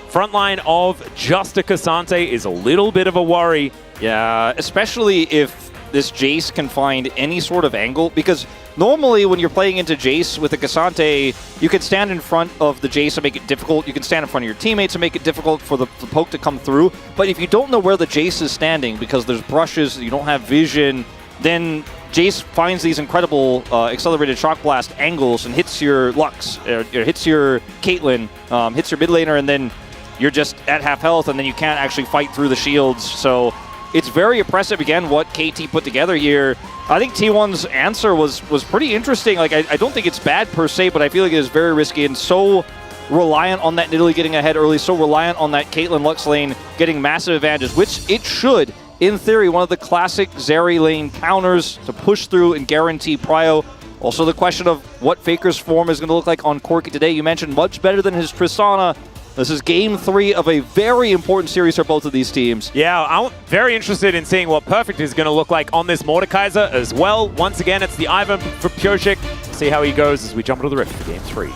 Frontline of just a Cassante is a little bit of a worry. Yeah, especially if this Jace can find any sort of angle, because normally when you're playing into Jace with a Cassante, you can stand in front of the Jace and make it difficult. You can stand in front of your teammates and make it difficult for the poke to come through. But if you don't know where the Jace is standing because there's brushes, you don't have vision, then Jace finds these incredible accelerated shock blast angles and hits your Lux, or hits your Caitlyn, hits your mid laner, and then you're just at half health, and then you can't actually fight through the shields. So it's very impressive, again, what KT put together here. I think T1's answer was pretty interesting. Like, I don't think it's bad per se, but I feel like it is very risky and so reliant on that Nidalee getting ahead early, so reliant on that Caitlyn Lux lane getting massive advantages, which it should. In theory, one of the classic Zeri lane counters to push through and guarantee prio. Also the question of what Faker's form is going to look like on Corki today. You mentioned much better than his Tristana. This is game 3 of a very important series for both of these teams. Yeah, I'm very interested in seeing what Perfect is going to look like on this Mordekaiser as well. Once again, it's the Ivan for Pioshik. See how he goes as we jump into the rift for game 3.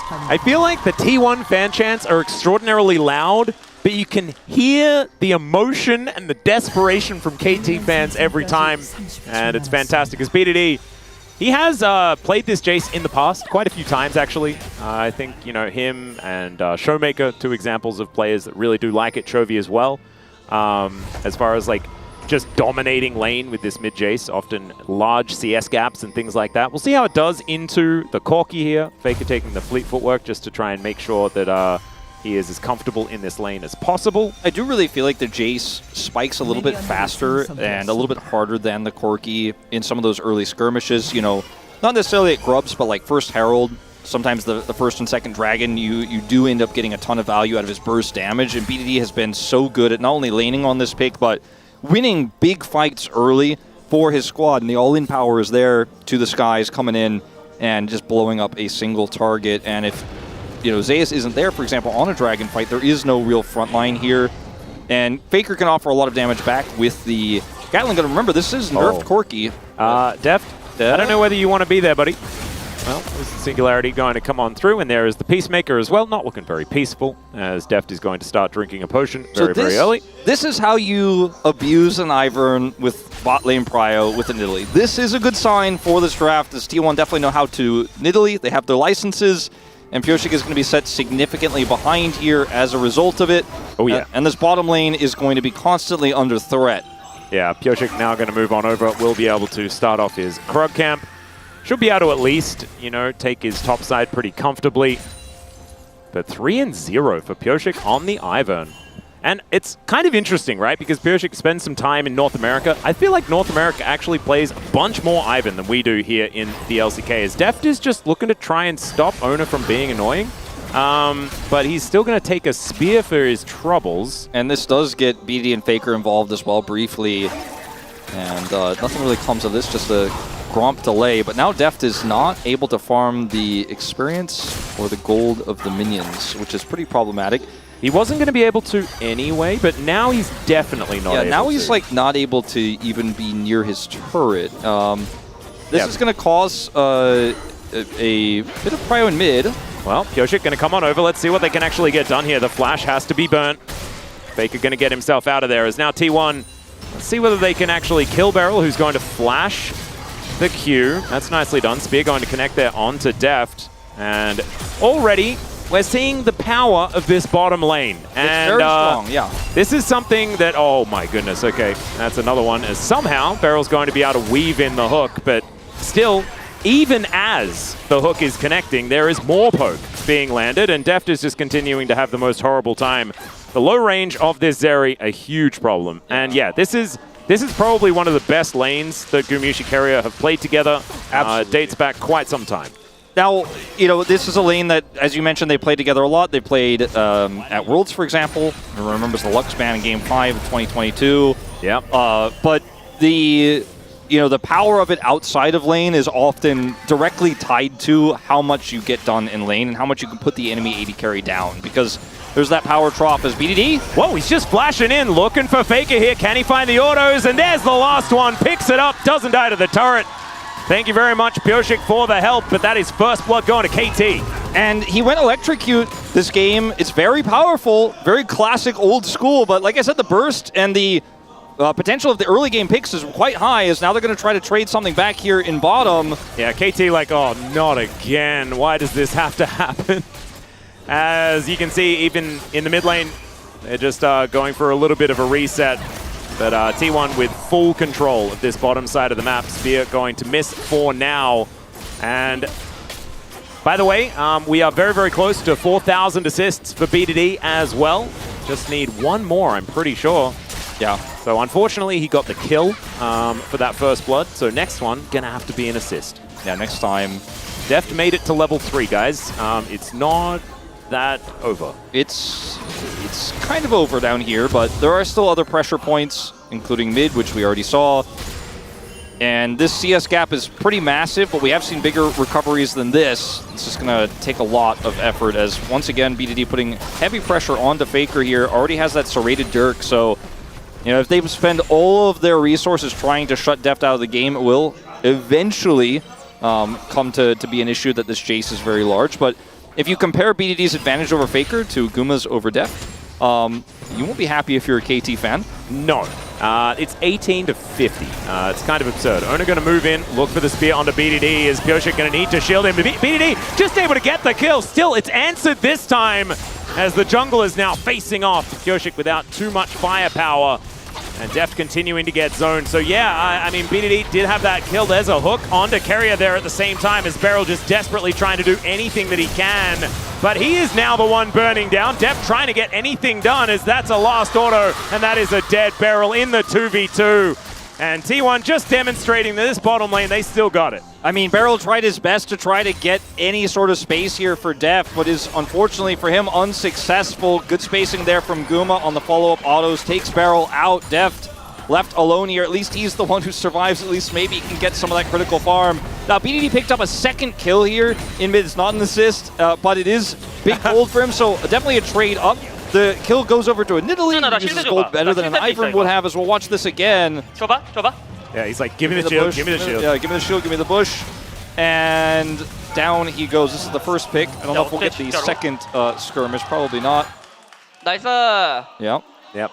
I feel like the T1 fan chants are extraordinarily loud, but you can hear the emotion and the desperation from KT fans every time, and it's fantastic. As BDD, he has played this Jace in the past, quite a few times actually. I think, you know, him and Showmaker, 2 examples of players that really do like it, Chovy as well. As far as like just dominating lane with this mid Jace, often large CS gaps and things like that. We'll see how it does into the Corki here. Faker taking the fleet footwork just to try and make sure that he is as comfortable in this lane as possible. I do really feel like the Jace spikes a little bit faster and a little bit harder than the Corki in some of those early skirmishes. You know, not necessarily at Grubs, but like first Herald, sometimes the first and second Dragon, you do end up getting a ton of value out of his burst damage. And BDD has been so good at not only laning on this pick, but winning big fights early for his squad. And the all-in power is there to the skies, coming in and just blowing up a single target. And if, you know, Zeus isn't there, for example, on a Dragon fight, there is no real front line here. And Faker can offer a lot of damage back with the Gatling gun. Remember, this is nerfed Corki. Deft, I don't know whether you want to be there, buddy. Well, this is Singularity going to come on through, and there is the Peacemaker as well. Not looking very peaceful, as Deft is going to start drinking a potion very early. This is how you abuse an Ivern with bot lane prio with a Nidalee. This is a good sign for this draft, as T1 definitely know how to Nidalee. They have their licenses, and Pyosik is going to be set significantly behind here as a result of it. Oh, yeah. And this bottom lane is going to be constantly under threat. Yeah, Pyosik now going to move on over. Will be able to start off his Krug camp. Should be able to at least, you know, take his top side pretty comfortably. But 3-0 for Pyosik on the Ivern. And it's kind of interesting, right? Because Pyosik spends some time in North America. I feel like North America actually plays a bunch more Ivern than we do here in the LCK. As Deft is just looking to try and stop Owner from being annoying. But he's still going to take a spear for his troubles. And this does get BD and Faker involved as well briefly. And nothing really comes of this, just a Gromp delay. But now Deft is not able to farm the experience or the gold of the minions, which is pretty problematic. He wasn't going to be able to anyway, but now he's definitely not able to. Yeah, now he's like not able to even be near his turret. This is going to cause a bit of prio in mid. Well, Pyosik going to come on over. Let's see what they can actually get done here. The flash has to be burnt. Faker going to get himself out of there as now T1. Let's see whether they can actually kill Beryl, who's going to flash the Q. That's nicely done. Spear going to connect there onto Deft. And already we're seeing the power of this bottom lane. And it's very strong, yeah. This is something that, oh my goodness, okay. That's another one. As somehow Beryl's going to be able to weave in the hook, but still, even as the hook is connecting, there is more poke being landed, and Deft is just continuing to have the most horrible time. The low range of this Zeri, a huge problem. And yeah, this is probably one of the best lanes that Gumushi Carrier have played together. Dates back quite some time. Now, you know, this is a lane that, as you mentioned, they played together a lot. They played at Worlds, for example. Everyone remembers the Lux ban in Game 5 of 2022. Yeah. But the power of it outside of lane is often directly tied to how much you get done in lane and how much you can put the enemy AD carry down. Because there's that power trough as BDD. Whoa, he's just flashing in, looking for Faker here. Can he find the autos? And there's the last one. Picks it up, doesn't die to the turret. Thank you very much, Pyosik, for the help, but that is first blood going to KT. And he went electrocute this game. It's very powerful, very classic old school, but like I said, the burst and the potential of the early game picks is quite high, as now they're going to try to trade something back here in bottom. Yeah, KT like, oh, not again. Why does this have to happen? As you can see, even in the mid lane, they're just going for a little bit of a reset. But T1 with full control of this bottom side of the map. Spear going to miss for now. And by the way, we are very, very close to 4,000 assists for BDD as well. Just need one more, I'm pretty sure. Yeah. So unfortunately, he got the kill for that first blood. So next one, gonna have to be an assist. Yeah, next time. Deft made it to level 3, guys. It's not that over. It's kind of over down here, but there are still other pressure points, including mid, which we already saw. And this CS gap is pretty massive, but we have seen bigger recoveries than this. It's just going to take a lot of effort, as once again, BDD putting heavy pressure onto Faker here. Already has that serrated Dirk, so you know, if they spend all of their resources trying to shut Deft out of the game, it will eventually come to be an issue that this Jace is very large. But if you compare BDD's advantage over Faker to Guma's over Deft, you won't be happy if you're a KT fan. No. It's 18 to 50. It's kind of absurd. Owner going to move in, look for the spear onto BDD. Is Pyosik going to need to shield him? BDD just able to get the kill. Still, it's answered this time as the jungle is now facing off. Pyosik without too much firepower. And Deft continuing to get zoned. So yeah, I mean, BDD did have that kill. There's a hook onto Carrier there at the same time as Beryl just desperately trying to do anything that he can but he is now the one burning down. Def trying to get anything done as that's a last auto, and that is a dead Beryl in the 2v2. And T1 just demonstrating that this bottom lane, they still got it. I mean, Beryl tried his best to try to get any sort of space here for Def, but is unfortunately for him unsuccessful. Good spacing there from Guma on the follow-up autos. Takes Beryl out. Def left alone here. At least he's the one who survives. At least maybe he can get some of that critical farm. Now, BDD picked up a second kill here in mid. It's not an assist, but it is big gold for him, so definitely a trade up. The kill goes over to a Nidalee, which is gold better than an Ivern would have, as we'll watch this again. Yeah, he's like, give me the shield, give me the shield. Yeah, give me the shield, give me the bush. And down he goes. This is the first pick. I don't know if we'll get the second skirmish. Probably not. 나이스. Yep. Yep.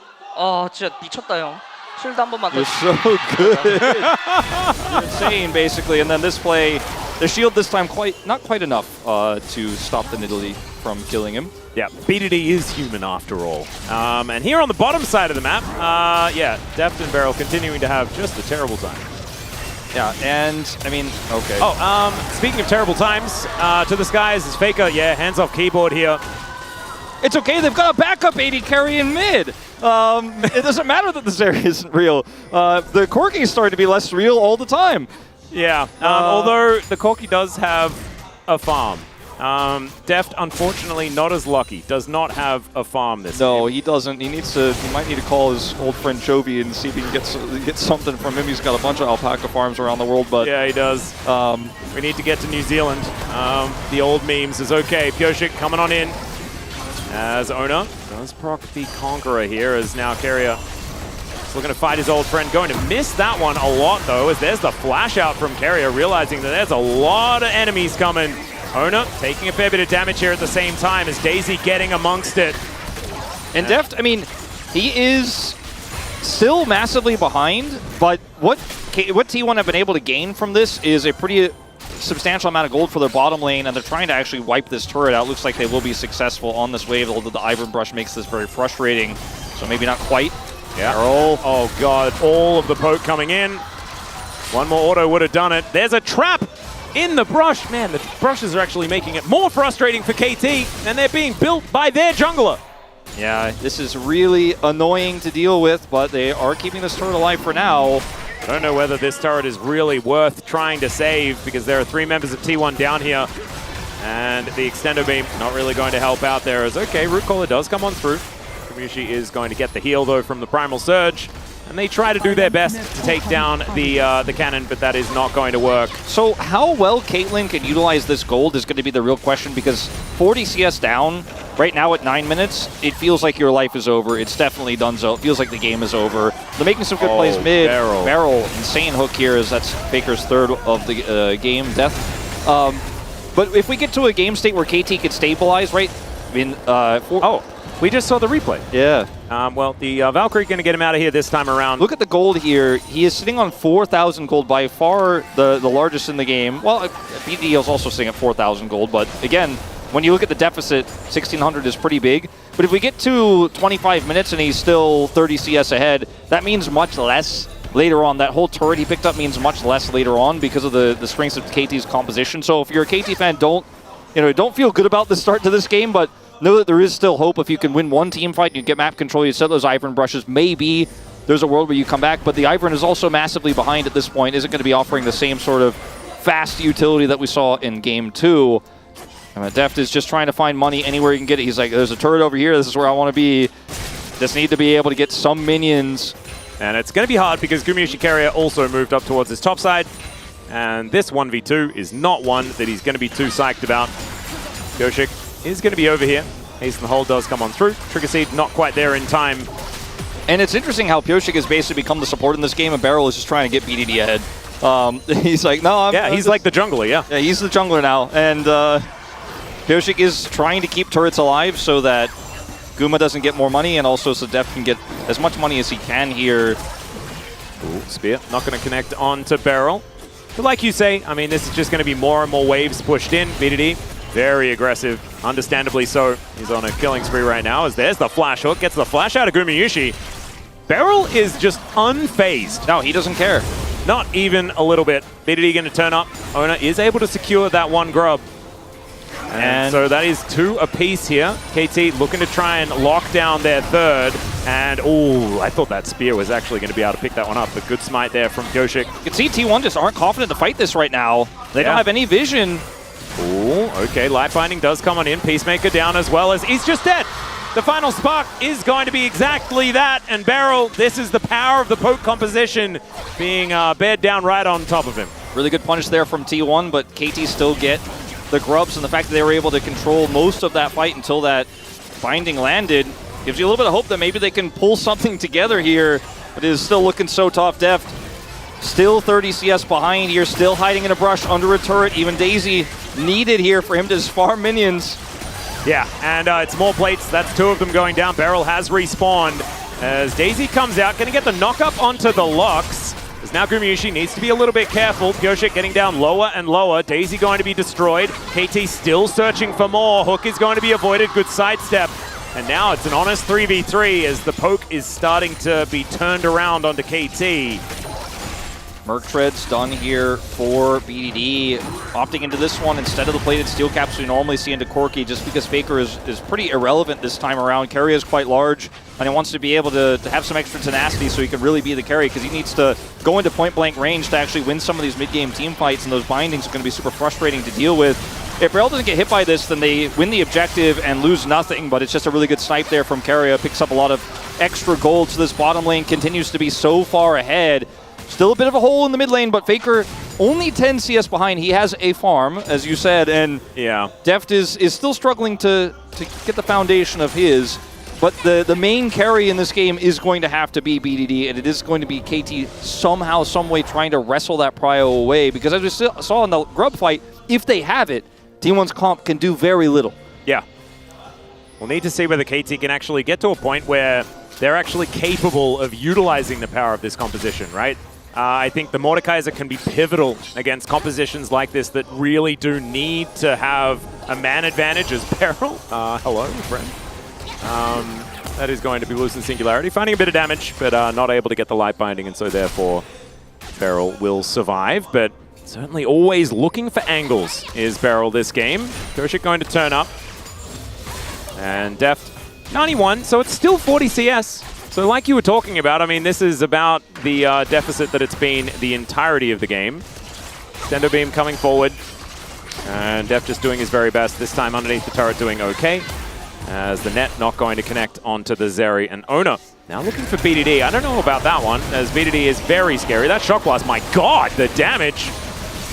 진짜 미쳤다 형. 쉴드 한 번만 더. You're so good. You're insane, basically. And then this play, the shield this time not quite enough to stop the Nidalee from killing him. Yeah, BDD is human after all. And here on the bottom side of the map, yeah, Deft and Beryl continuing to have just a terrible time. Yeah, and I mean, okay. Oh, speaking of terrible times, to the skies is Faker. Yeah, hands off keyboard here. It's okay, they've got a backup AD carry in mid. It doesn't matter that this area isn't real. The Corki is starting to be less real all the time. Yeah, although the Corki does have a farm. Deft, unfortunately, not as lucky. Does not have a farm this game. He doesn't. He might need to call his old friend Chovy and see if he can get something from him. He's got a bunch of alpaca farms around the world, but yeah, he does. We need to get to New Zealand. The old memes is okay. Pyoshik coming on in as Ona does proc the Conqueror here as now Carrier is looking to fight his old friend. Going to miss that one a lot though, as there's the flash out from Carrier, realizing that there's a lot of enemies coming. Ona taking a fair bit of damage here at the same time as Daisy getting amongst it. And Deft, I mean, he is still massively behind, but what T1 have been able to gain from this is a pretty substantial amount of gold for their bottom lane, and they're trying to actually wipe this turret out. Looks like they will be successful on this wave, although the Ivern Brush makes this very frustrating, so maybe not quite. Yeah. Oh god, all of the poke coming in. One more auto would have done it. There's a trap in the brush. Man, the brushes are actually making it more frustrating for KT, and they're being built by their jungler. Yeah, this is really annoying to deal with, but they are keeping this turret alive for now. I don't know whether this turret is really worth trying to save, because there are 3 members of T1 down here, and the extender beam not really going to help out there. As okay, Root Caller does come on through. Kamiushi is going to get the heal though from the Primal Surge, and they try to do their best to take down the cannon, but that is not going to work. So how well Caitlyn can utilize this gold is going to be the real question, because 40 CS down right now at 9 minutes, it feels like your life is over. It's definitely donezo. It feels like the game is over. They're making some good plays mid. Beryl, insane hook here, as that's Faker's third of the game death. But if we get to a game state where KT could stabilize, right? I mean, we just saw the replay. Yeah. Well, the Valkyrie going to get him out of here this time around. Look at the gold here. He is sitting on 4,000 gold, by far the largest in the game. Well, BDD is also sitting at 4,000 gold, but again, when you look at the deficit, 1,600 is pretty big. But if we get to 25 minutes and he's still 30 CS ahead, that means much less later on. That whole turret he picked up means much less later on because of the strengths of KT's composition. So if you're a KT fan, don't feel good about the start to this game, but know that there is still hope. If you can win one team fight and you get map control, you set those Ivern brushes, maybe there's a world where you come back. But the Ivern is also massively behind at this point, isn't going to be offering the same sort of fast utility that we saw in Game 2. Deft is just trying to find money anywhere he can get it. He's like, there's a turret over here, this is where I want to be. Just need to be able to get some minions. And it's going to be hard because Gumiushi Carrier also moved up towards his top side. And this 1v2 is not one that he's going to be too psyched about. Pyoshik is going to be over here. Hasten the Hold does come on through. Trigger Seed not quite there in time. And it's interesting how Pyoshik has basically become the support in this game, and Beryl is just trying to get BDD ahead. He's like, no, he's like the jungler, yeah. Yeah, he's the jungler now. And Pyoshik is trying to keep turrets alive so that Guma doesn't get more money, and also so Def can get as much money as he can here. Ooh, Spear not going to connect on to Beryl. But like you say, I mean, this is just going to be more and more waves pushed in. BDD, very aggressive, understandably so. He's on a killing spree right now, as there's the flash hook, gets the flash out of Gumiushi. Beryl is just unfazed. No, he doesn't care. Not even a little bit. BDD going to turn up. Ona is able to secure that one grub. And so that is 2 apiece here. KT looking to try and lock down their third. And, oh, I thought that spear was actually going to be able to pick that one up. But good smite there from Pyoshik. You can see T1 just aren't confident to fight this right now. They don't have any vision. Oh, okay, Light Binding does come on in. Peacemaker down as well as he's just dead. The final spark is going to be exactly that. And Beryl, this is the power of the poke composition being bared down right on top of him. Really good punish there from T1, but KT still get the grubs, and the fact that they were able to control most of that fight until that binding landed gives you a little bit of hope that maybe they can pull something together here. But it is still looking so tough. Deft still 30 CS behind here, still hiding in a brush under a turret. Even Daisy needed here for him to just farm minions. Yeah, and it's more plates. That's 2 of them going down. Beryl has respawned as Daisy comes out. Going to get the knock-up onto the Lux. As now Gumayusi needs to be a little bit careful. Pyoshik getting down lower and lower. Daisy going to be destroyed. KT still searching for more. Hook is going to be avoided. Good sidestep. And now it's an honest 3v3 as the poke is starting to be turned around onto KT. Merc Tread's done here for BDD, opting into this one instead of the plated steel caps we normally see into Corki, just because Faker is pretty irrelevant this time around. Carry is quite large, and he wants to be able to have some extra tenacity so he can really be the carry, because he needs to go into point-blank range to actually win some of these mid-game team fights, and those bindings are going to be super frustrating to deal with. If Beryl doesn't get hit by this, then they win the objective and lose nothing, but it's just a really good snipe there from Carrier. Picks up a lot of extra gold, so this bottom lane continues to be so far ahead. Still a bit of a hole in the mid lane, but Faker only 10 CS behind. He has a farm, as you said, and yeah, Deft is still struggling to get the foundation of his. But the main carry in this game is going to have to be BDD, and it is going to be KT somehow, some way trying to wrestle that prio away. Because as we saw in the Grub fight, if they have it, T1's comp can do very little. Yeah. We'll need to see whether KT can actually get to a point where they're actually capable of utilizing the power of this composition, right? I think the Mordekaiser can be pivotal against compositions like this that really do need to have a man advantage as Beryl. Hello, friend. That is going to be losing Singularity, finding a bit of damage, but not able to get the light binding, and so therefore Beryl will survive, but certainly always looking for angles is Beryl this game. Pyoshik going to turn up. And Deft 91, so it's still 40 CS. So like you were talking about, I mean, this is about the deficit that it's been the entirety of the game. Extendo Beam coming forward. And Deft just doing his very best, this time underneath the turret doing okay. As the net not going to connect onto the Zeri and Ona. Now looking for BDD. I don't know about that one, as BDD is very scary. That Shock Blast, my god, the damage.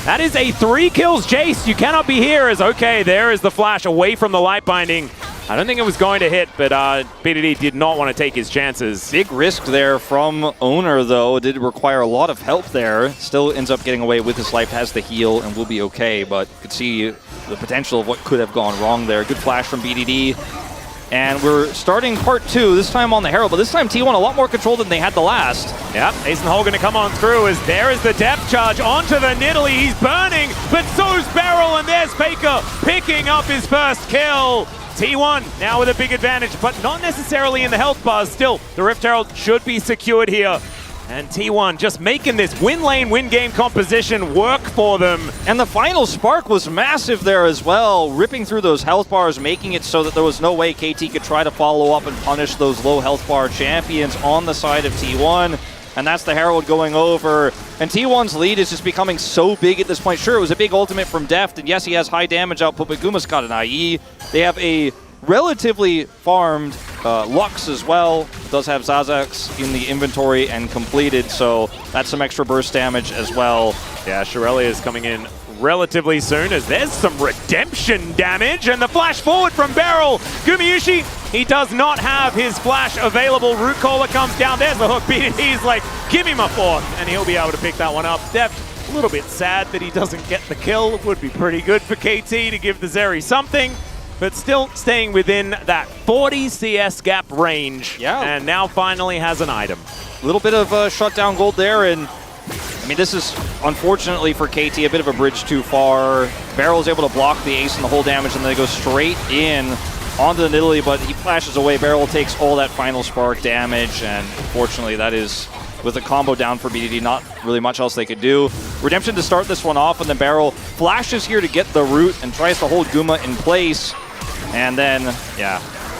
That is a 3 kills Jace. You cannot be here as, okay, there is the flash away from the light binding. I don't think it was going to hit, but BDD did not want to take his chances. Big risk there from Owner, though. It did require a lot of help there. Still ends up getting away with his life, has the heal, and will be okay, but you could see the potential of what could have gone wrong there. Good flash from BDD. And we're starting part 2, this time on the Herald, but this time T1 a lot more control than they had the last. Yep, Ace and Hole going to come on through as there is the depth charge onto the Nidalee. He's burning, but so's Beryl, and there's Faker picking up his first kill. T1 now with a big advantage, but not necessarily in the health bars. Still, the Rift Herald should be secured here. And T1 just making this win lane, win game composition work for them. And the final spark was massive there as well, ripping through those health bars, making it so that there was no way KT could try to follow up and punish those low health bar champions on the side of T1. And that's the Herald going over. And T1's lead is just becoming so big at this point. Sure, it was a big ultimate from Deft, and yes, he has high damage output, but Guma's got an IE. They have a relatively farmed Lux as well. Does have Zazax in the inventory and completed, so that's some extra burst damage as well. Yeah, Shirelli is coming in relatively soon as there's some redemption damage, and the flash forward from Beryl. Gumayusi, he does not have his flash available. Root Caller comes down, there's the hook. BDD's like, give me my fourth, and he'll be able to pick that one up. Deft, a little bit sad that he doesn't get the kill. It would be pretty good for KT to give the Zeri something, but still staying within that 40 CS gap range. Yeah. And now finally has an item. A little bit of shutdown gold there, and I mean, this is, unfortunately for KT, a bit of a bridge too far. Beryl's able to block the ace and the whole damage, and then they go straight in onto the Nidalee, but he flashes away. Beryl takes all that final spark damage, and unfortunately that is with a combo down for BDD. Not really much else they could do. Redemption to start this one off, and then Barrel flashes here to get the root and tries to hold Guma in place. And then, yeah,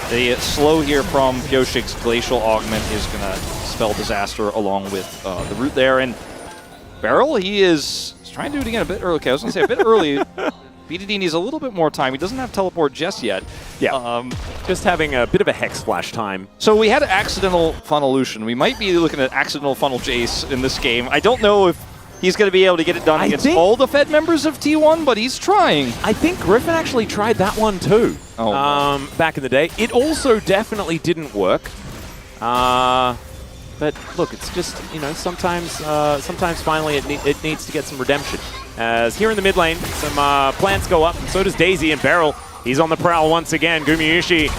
the slow here from Pyoshik's Glacial Augment is going to spell disaster along with the root there. And Barrel, he's trying to do it again a bit early. Okay, I was going to say a bit early. BDD needs a little bit more time. He doesn't have teleport just yet. Yeah, just having a bit of a Hex Flash time. So we had accidental Funnolution. We might be looking at accidental Funnel Jace in this game. I don't know if he's going to be able to get it done against all the Fed members of T1, but he's trying. I think Griffin actually tried that one too. Oh, back in the day. It also definitely didn't work. But look, it's just, you know, sometimes finally it needs to get some redemption. As here in the mid lane, some plants go up, and so does Daisy and Beryl. He's on the prowl once again. Gumayushi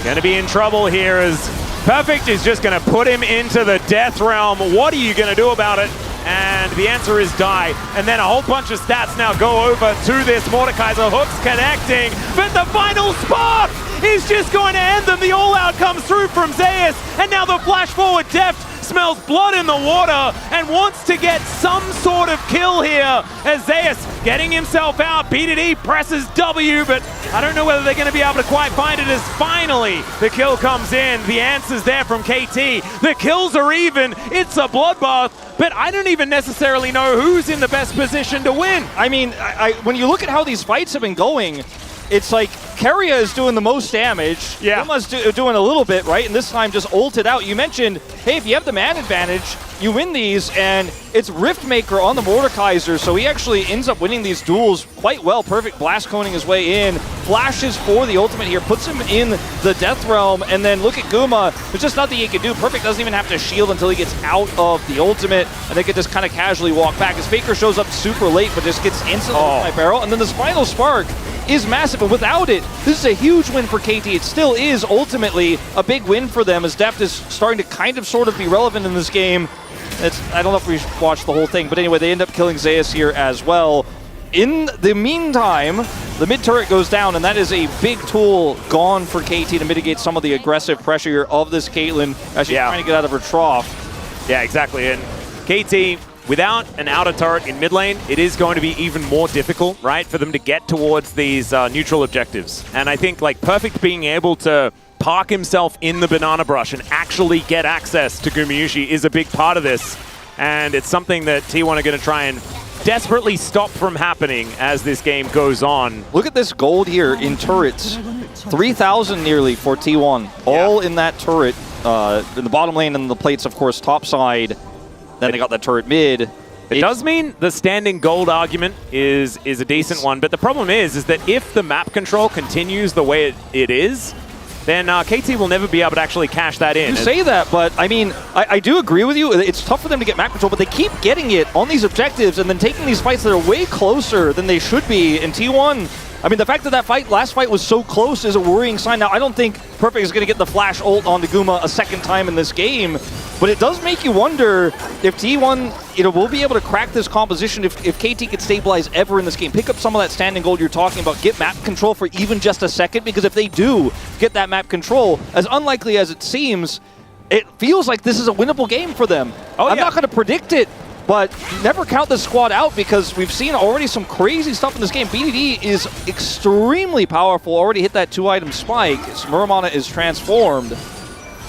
going to be in trouble here as Perfect is just going to put him into the death realm. What are you going to do about it? And the answer is die. And then a whole bunch of stats now go over to this Mordekaiser. Hooks connecting, but the final spark is just going to end them. The all-out comes through from Zeus, and now the flash forward Deft smells blood in the water and wants to get some sort of kill here as Zeus getting himself out. BDD presses W, but I don't know whether they're going to be able to quite find it as finally the kill comes in. The answer's there from KT. The kills are even. It's a bloodbath, but I don't even necessarily know who's in the best position to win. I mean, when you look at how these fights have been going, it's like Keria is doing the most damage. Yeah. Guma's doing a little bit, right? And this time just ulted out. You mentioned, hey, if you have the man advantage, you win these, and it's Riftmaker on the Mordekaiser, so he actually ends up winning these duels quite well. Perfect blast coning his way in, flashes for the ultimate here, puts him in the Death Realm, and then look at Guma. There's just nothing he can do. Perfect doesn't even have to shield until he gets out of the ultimate, and they could just kind of casually walk back. As Faker shows up super late, but just gets instantly by Barrel, and then this final spark is massive, and without it, this is a huge win for KT. It still is ultimately a big win for them, as Deft is starting to kind of sort of be relevant in this game. I don't know if we should watch the whole thing, but anyway, they end up killing Zeus here as well. In the meantime, the mid turret goes down, and that is a big tool gone for KT to mitigate some of the aggressive pressure of this Caitlyn as she's trying to get out of her trough. Yeah, exactly, and KT, without an outer turret in mid lane, it is going to be even more difficult, right, for them to get towards these neutral objectives. And I think, like, Perfect being able to park himself in the banana brush and actually get access to Gumayushi is a big part of this. And it's something that T1 are going to try and desperately stop from happening as this game goes on. Look at this gold here in turrets. 3,000 nearly for T1. All in that turret. In the bottom lane and the plates, of course, top side. Then they got that turret mid. It does mean the standing gold argument is a decent one, but the problem is that if the map control continues the way it is, then KT will never be able to actually cash that in. You say that, but I mean, I do agree with you. It's tough for them to get map control, but they keep getting it on these objectives and then taking these fights that are way closer than they should be. In T1, I mean, the fact that last fight was so close is a worrying sign. Now, I don't think Perfect is going to get the flash ult onto Guma a second time in this game, but it does make you wonder if T1 will be able to crack this composition if KT could stabilize ever in this game. Pick up some of that standing gold you're talking about, get map control for even just a second, because if they do get that map control, as unlikely as it seems, it feels like this is a winnable game for them. I'm not going to predict it, but never count this squad out, because we've seen already some crazy stuff in this game. BDD is extremely powerful, already hit that 2-item spike. Muramana is transformed.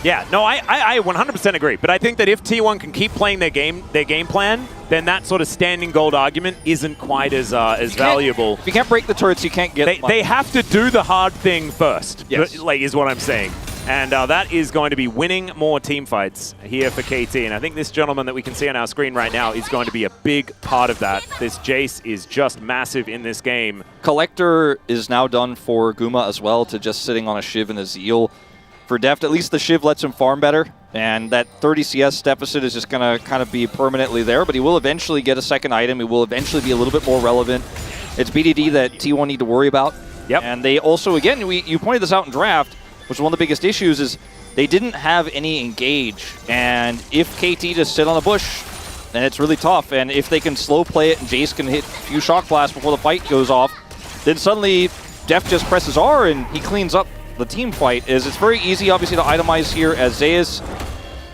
Yeah, no, I 100% agree. But I think that if T1 can keep playing their game plan, then that sort of standing gold argument isn't quite as valuable. If you can't break the turrets, you can't get They have to do the hard thing first, yes. Like, is what I'm saying. And that is going to be winning more team fights here for KT. And I think this gentleman that we can see on our screen right now is going to be a big part of that. This Jace is just massive in this game. Collector is now done for Guma as well, to just sitting on a Shiv and a Zeal. For Deft, at least the Shiv lets him farm better, and that 30 CS deficit is just going to kind of be permanently there, but he will eventually get a second item. He will eventually be a little bit more relevant. It's BDD that T1 need to worry about. Yep. And they also, again, you pointed this out in draft, which is one of the biggest issues, is they didn't have any engage. And if KT just sit on the bush, then it's really tough. And if they can slow play it and Jace can hit a few shock blasts before the fight goes off, then suddenly Deft just presses R and he cleans up the team fight. It's very easy, obviously, to itemize here as Zeus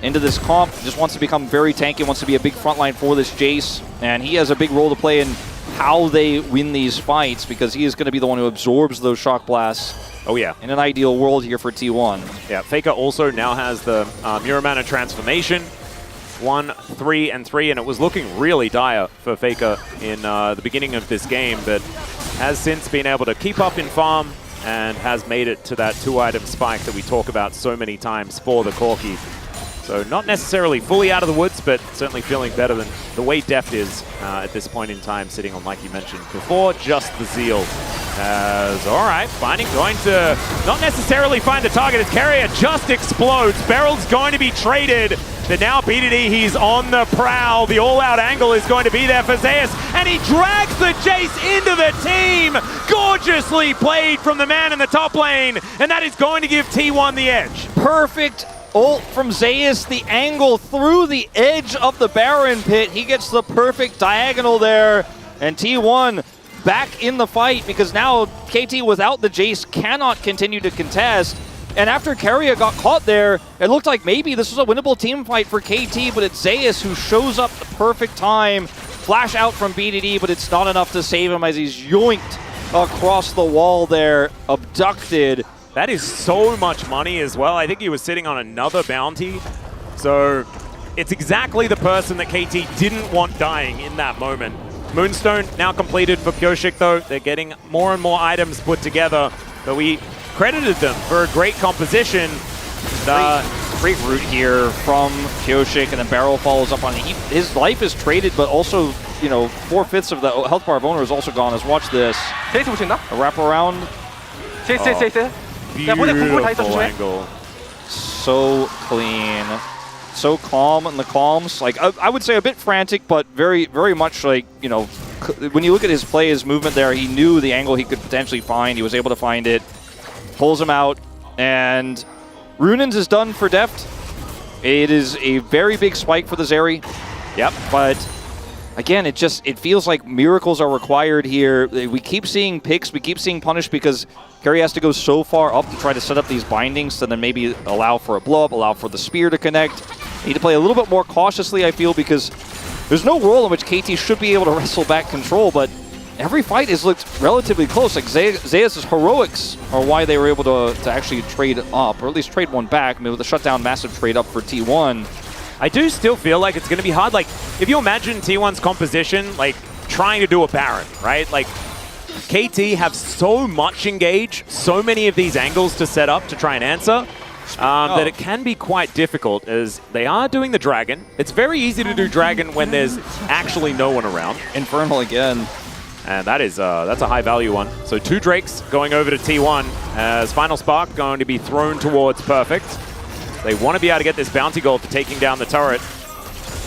into this comp, just wants to become very tanky, wants to be a big frontline for this Jace, and he has a big role to play in how they win these fights because he is going to be the one who absorbs those shock blasts. Oh yeah. In an ideal world here for T1. Yeah, Faker also now has the Muramana transformation. 1, 3, and 3, and it was looking really dire for Faker in the beginning of this game, but has since been able to keep up in farm and has made it to that 2-item spike that we talk about so many times for the Corki. So not necessarily fully out of the woods, but certainly feeling better than the way Deft is at this point in time, sitting on, like you mentioned before, just the Zeal. As, all right, going to not necessarily find the target as Carrier just explodes. Beryl's going to be traded, but now BDD, he's on the prowl. The all-out angle is going to be there for Zeus, and he drags the Jace into the team. Gorgeously played from the man in the top lane, and that is going to give T1 the edge. Perfect ult from Zeus, the angle through the edge of the Baron pit. He gets the perfect diagonal there, and T1 back in the fight because now KT without the Jace cannot continue to contest. And after Carrier got caught there, it looked like maybe this was a winnable team fight for KT, but it's Zeus who shows up the perfect time. Flash out from BDD, but it's not enough to save him as he's yoinked across the wall there, abducted. That is so much money as well. I think he was sitting on another bounty. So it's exactly the person that KT didn't want dying in that moment. Moonstone now completed for Pyoshik though. They're getting more and more items put together, but we credited them for a great composition. Great route here from Pyoshik, and then Barrel follows up on it. His life is traded, but also, you know, 4/5 of the health bar of owner is also gone. As watch this. A wraparound. Beautiful angle. So clean. So calm in the calms. Like, I would say a bit frantic, but very, very much like, you know, when you look at his play, his movement there, he knew the angle he could potentially find. He was able to find it. Pulls him out, and Runins is done for Deft. It is a very big spike for the Zeri. Yep. But again, it feels like miracles are required here. We keep seeing picks, we keep seeing punish because Carey has to go so far up to try to set up these bindings to then maybe allow for a blow up, allow for the spear to connect. Need to play a little bit more cautiously, I feel, because there's no role in which KT should be able to wrestle back control, but every fight has looked relatively close. Like Zeus' heroics are why they were able to actually trade up, or at least trade one back. I mean, with the shutdown, massive trade up for T1. I do still feel like it's going to be hard. Like, if you imagine T1's composition, like, trying to do a Baron, right? Like, KT have so much engage, so many of these angles to set up to try and answer, that it can be quite difficult as they are doing the Dragon. It's very easy to do Dragon when there's actually no one around. Infernal again. And that is that's a high value one. So 2 Drakes going over to T1 as Final Spark going to be thrown towards Perfect. They want to be able to get this bounty gold for taking down the turret.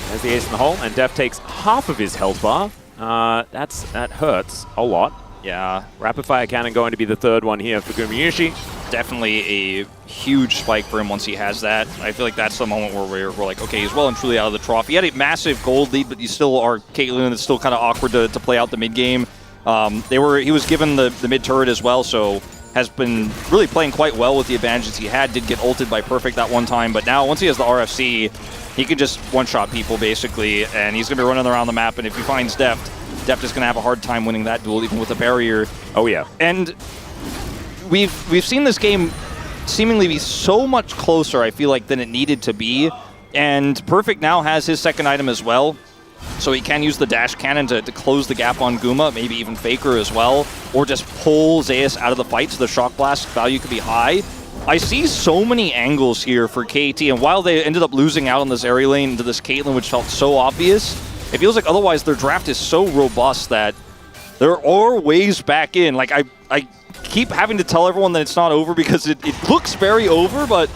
There's the ace in the hole, and Def takes half of his health bar. That hurts a lot. Yeah. Rapid Fire Cannon going to be the 3rd one here for Gumayushi. Definitely a huge spike for him once he has that. I feel like that's the moment where we're like, okay, he's well and truly out of the trough. He had a massive gold lead, but you still are Caitlyn, and it's still kind of awkward to play out the mid game. He was given the mid turret as well, so has been really playing quite well with the advantages he had. Did get ulted by Perfect that one time, but now once he has the RFC, he can just one-shot people basically, and he's going to be running around the map, and if he finds Deft is going to have a hard time winning that duel even with a barrier. Oh yeah. And we've seen this game seemingly be so much closer, I feel like, than it needed to be, and Perfect now has his 2nd item as well. So he can use the dash cannon to close the gap on Guma, maybe even Faker as well, or just pull Zeus out of the fight so the shock blast value could be high. I see so many angles here for KT, and while they ended up losing out on this area lane into this Caitlyn, which felt so obvious, it feels like otherwise their draft is so robust that there are ways back in. Like, I keep having to tell everyone that it's not over because it looks very over, but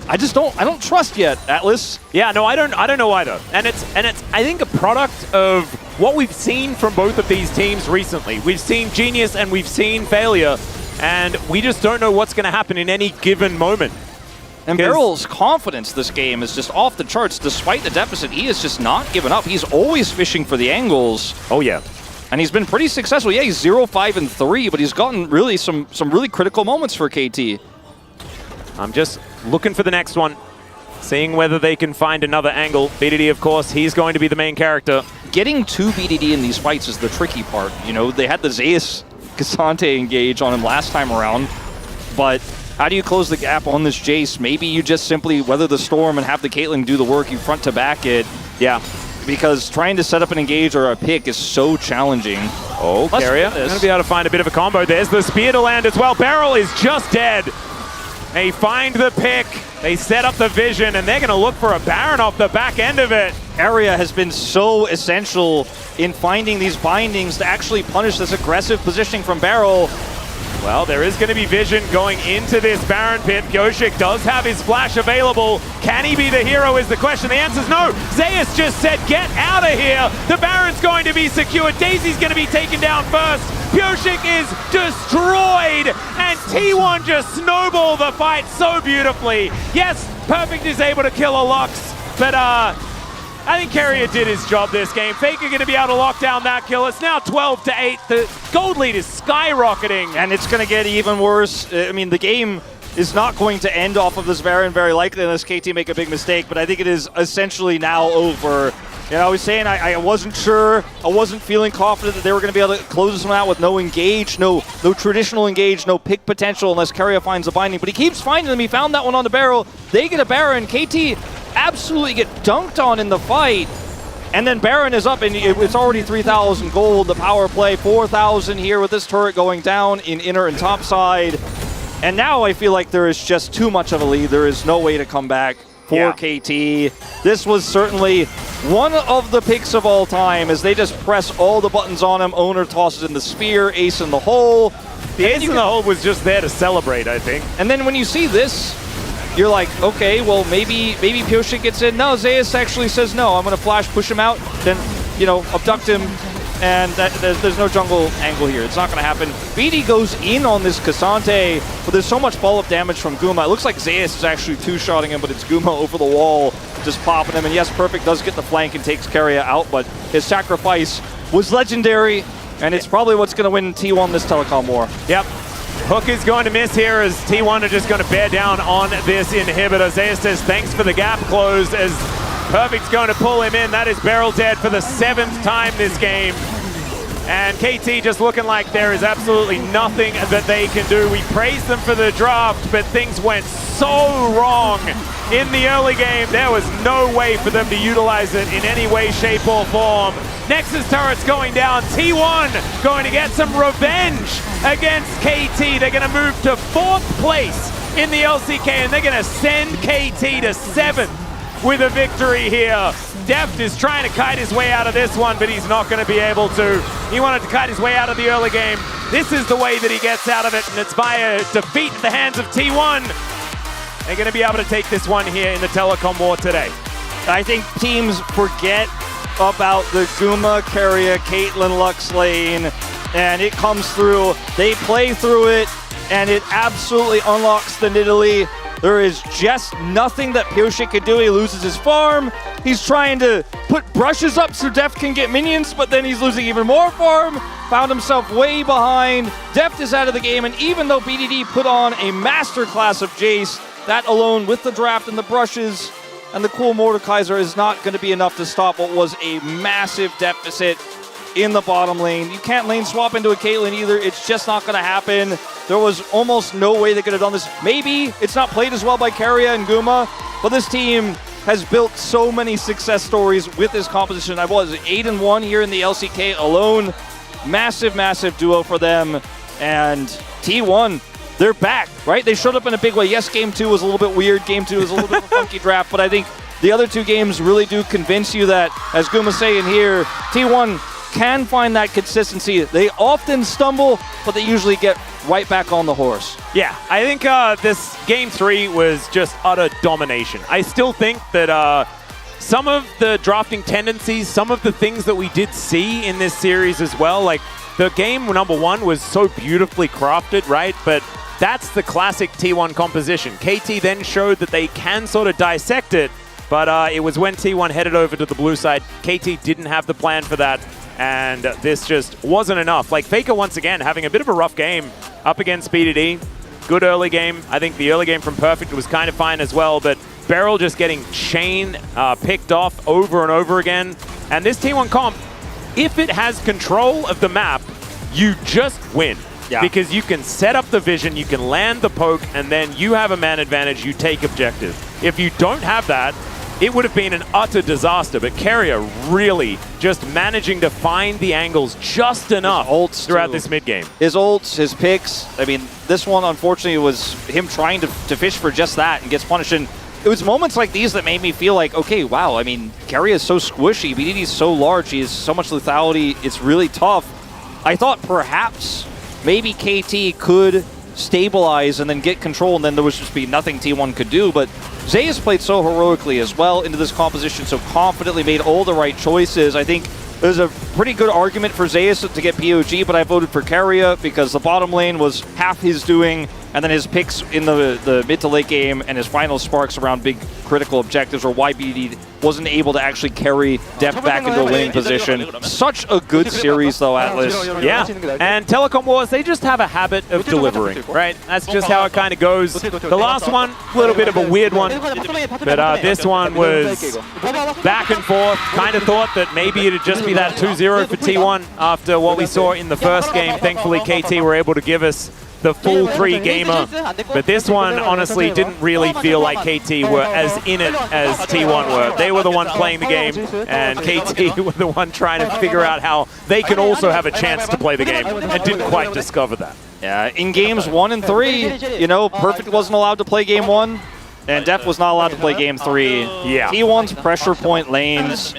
I don't trust yet, Atlas. Yeah, no, I don't know either. And it's I think a product of what we've seen from both of these teams recently. We've seen genius and we've seen failure, and we just don't know what's going to happen in any given moment. And Beryl's confidence this game is just off the charts. Despite the deficit, he has just not given up. He's always fishing for the angles. Oh yeah. And he's been pretty successful. Yeah, he's 0-5-3, but he's gotten really some really critical moments for KT. I'm just looking for the next one. seeing whether they can find another angle. BDD, of course, he's going to be the main character. Getting to BDD in these fights is the tricky part. You know, they had the Zeus Cassante engage on him last time around, but how do you close the gap on this Jace? Maybe you just simply weather the storm and have the Caitlyn do the work, you front to back it. Yeah. Because trying to set up an engage or a pick is so challenging. Oh, Carrier going to be able to find a bit of a combo. There's the spear to land as well. Beryl is just dead. They find the pick, they set up the vision, and they're going to look for a Baron off the back end of it. Area has been so essential in finding these bindings to actually punish this aggressive positioning from Beryl. Well, there is going to be vision going into this Baron pit. Pioshik does have his flash available. Can he be the hero is the question. The answer is no. Zeus just said, get out of here. The Baron's going to be secured. Daisy's going to be taken down first. Pioshik is destroyed. And T1 just snowball the fight so beautifully. Yes, Perfect is able to kill a Lux, but I think Carrier did his job this game. Faker going to be able to lock down that kill. It's now 12-8. The gold lead is skyrocketing. And it's going to get even worse. I mean, the game is not going to end off of this Baron very likely unless KT make a big mistake, but I think it is essentially now over. You know, I was saying I wasn't sure, I wasn't feeling confident that they were going to be able to close this one out with no engage, no traditional engage, no pick potential unless Carrier finds the binding, but he keeps finding them. He found that one on the barrel. They get a Baron. KT absolutely get dunked on in the fight, and then Baron is up, and it's already 3,000 gold. The power play, 4,000 here with this turret going down in inner and top side. And now I feel like there is just too much of a lead. There is no way to come back for KT. This was certainly one of the picks of all time as they just press all the buttons on him. Owner tosses in the spear, ace in the hole. The ace in the hole was just there to celebrate, I think. And then when you see this, you're like, okay, well, maybe Pioshik gets in. No, Zeus actually says, no, I'm going to flash, push him out, then, you know, abduct him, and there's no jungle angle here. It's not going to happen. BD goes in on this Cassante, but there's so much follow-up damage from Guma. It looks like Zeus is actually two-shotting him, but it's Guma over the wall, just popping him. And yes, Perfect does get the flank and takes Carrier out, but his sacrifice was legendary, and it's probably what's going to win T1 this telecom war. Yep. Hook is going to miss here as T1 are just going to bear down on this inhibitor. Zeus says thanks for the gap close as Perfect's going to pull him in. That is Beryl dead for the 7th time this game. And KT just looking like there is absolutely nothing that they can do. We praised them for the draft, but things went so wrong in the early game. There was no way for them to utilize it in any way, shape, or form. Nexus turret's going down. T1 going to get some revenge against KT. They're going to move to 4th place in the LCK, and they're going to send KT to 7th with a victory here. Deft is trying to kite his way out of this one, but he's not going to be able to. He wanted to kite his way out of the early game. This is the way that he gets out of it, and it's by a defeat at the hands of T1. They're going to be able to take this one here in the telecom war today. I think teams forget about the Guma, Carrier, Caitlyn, Lux lane, and it comes through. They play through it, and it absolutely unlocks the Nidalee. There is just nothing that Pioshik can do. He loses his farm. He's trying to put brushes up so Deft can get minions, but then he's losing even more farm. Found himself way behind. Deft is out of the game, and even though BDD put on a masterclass of Jace, that alone with the draft and the brushes and the cool Mordekaiser is not going to be enough to stop what was a massive deficit in the bottom lane. You can't lane swap into a Caitlyn either. It's just not going to happen. There was almost no way they could have done this. Maybe it's not played as well by Carrier and Guma, but this team has built so many success stories with this composition. I was 8-1 here in the LCK alone. Massive, massive duo for them. And T1, they're back, right? They showed up in a big way. Yes, Game 2 was a little bit weird. Game 2 was a little bit of a funky draft, but I think the other 2 games really do convince you that, as Guma's saying here, T1 can find that consistency. They often stumble, but they usually get right back on the horse. Yeah, I think this Game 3 was just utter domination. I still think that some of the drafting tendencies, some of the things that we did see in this series as well, like the game number 1 was so beautifully crafted, right? But that's the classic T1 composition. KT then showed that they can sort of dissect it, but it was when T1 headed over to the blue side. KT didn't have the plan for that, and this just wasn't enough. Like Faker once again having a bit of a rough game up against BDD. Good early game. I think the early game from Perfect was kind of fine as well, but Beryl just getting chain picked off over and over again. And this T1 comp, if it has control of the map, you just win. Yeah. Because you can set up the vision, you can land the poke, and then you have a man advantage, you take objective. If you don't have that, it would have been an utter disaster, but Carrier really just managing to find the angles just enough throughout this mid-game. His ults, his picks, I mean, this one, unfortunately, was him trying to fish for just that and gets punished. And it was moments like these that made me feel like, okay, wow, I mean, Carrier is so squishy, BDD is so large, he has so much lethality, it's really tough. I thought perhaps maybe KT could stabilize and then get control, and then there would just be nothing T1 could do, but Zeus played so heroically as well into this composition, so confidently made all the right choices. I think there's a pretty good argument for Zeus to get POG, but I voted for Carrier because the bottom lane was half his doing, and then his picks in the mid to late game and his final sparks around big critical objectives, or why BD wasn't able to actually carry Deft back into a winning position. Such a good series though, Atlas. Yeah, and Telecom Wars, they just have a habit of delivering, right? That's just how it kind of goes. The last one, a little bit of a weird one, but this one was back and forth. Kind of thought that maybe it'd just be that 2-0 for T1 after what we saw in the first game. Thankfully, KT were able to give us the full 3-gamer, but this one honestly didn't really feel like KT were as in it as T1 were. They were the one playing the game, and KT were the one trying to figure out how they can also have a chance to play the game, and didn't quite discover that. Yeah, in games 1 and 3, you know, Perfect wasn't allowed to play game 1, and Def was not allowed to play game 3. Yeah. T1's pressure point lanes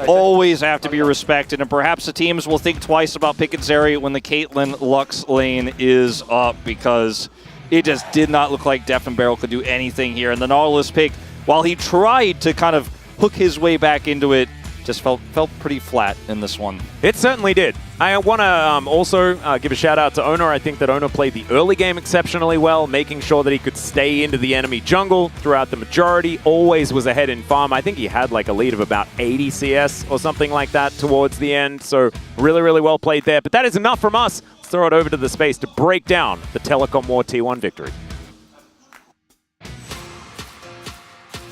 always have to be respected, and perhaps the teams will think twice about picking Zeri when the Caitlyn Lux lane is up, because it just did not look like Def and Beryl could do anything here. And the Nautilus pick, while he tried to kind of hook his way back into it, just felt pretty flat in this one. It certainly did. I want to also give a shout out to Owner. I think that Owner played the early game exceptionally well, making sure that he could stay into the enemy jungle throughout the majority, always was ahead in farm. I think he had like a lead of about 80 CS or something like that towards the end, so really, really well played there. But that is enough from us. Let's throw it over to the space to break down the Telecom War T1 victory.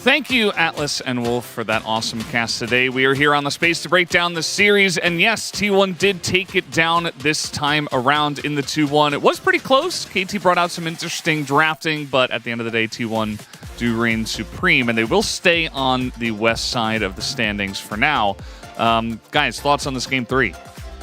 Thank you, Atlas and Wolf, for that awesome cast today. We are here on the space to break down the series, and yes, T1 did take it down this time around in the 2-1. It was pretty close. KT brought out some interesting drafting, but at the end of the day, T1 do reign supreme, and they will stay on the west side of the standings for now. Guys, thoughts on this game 3?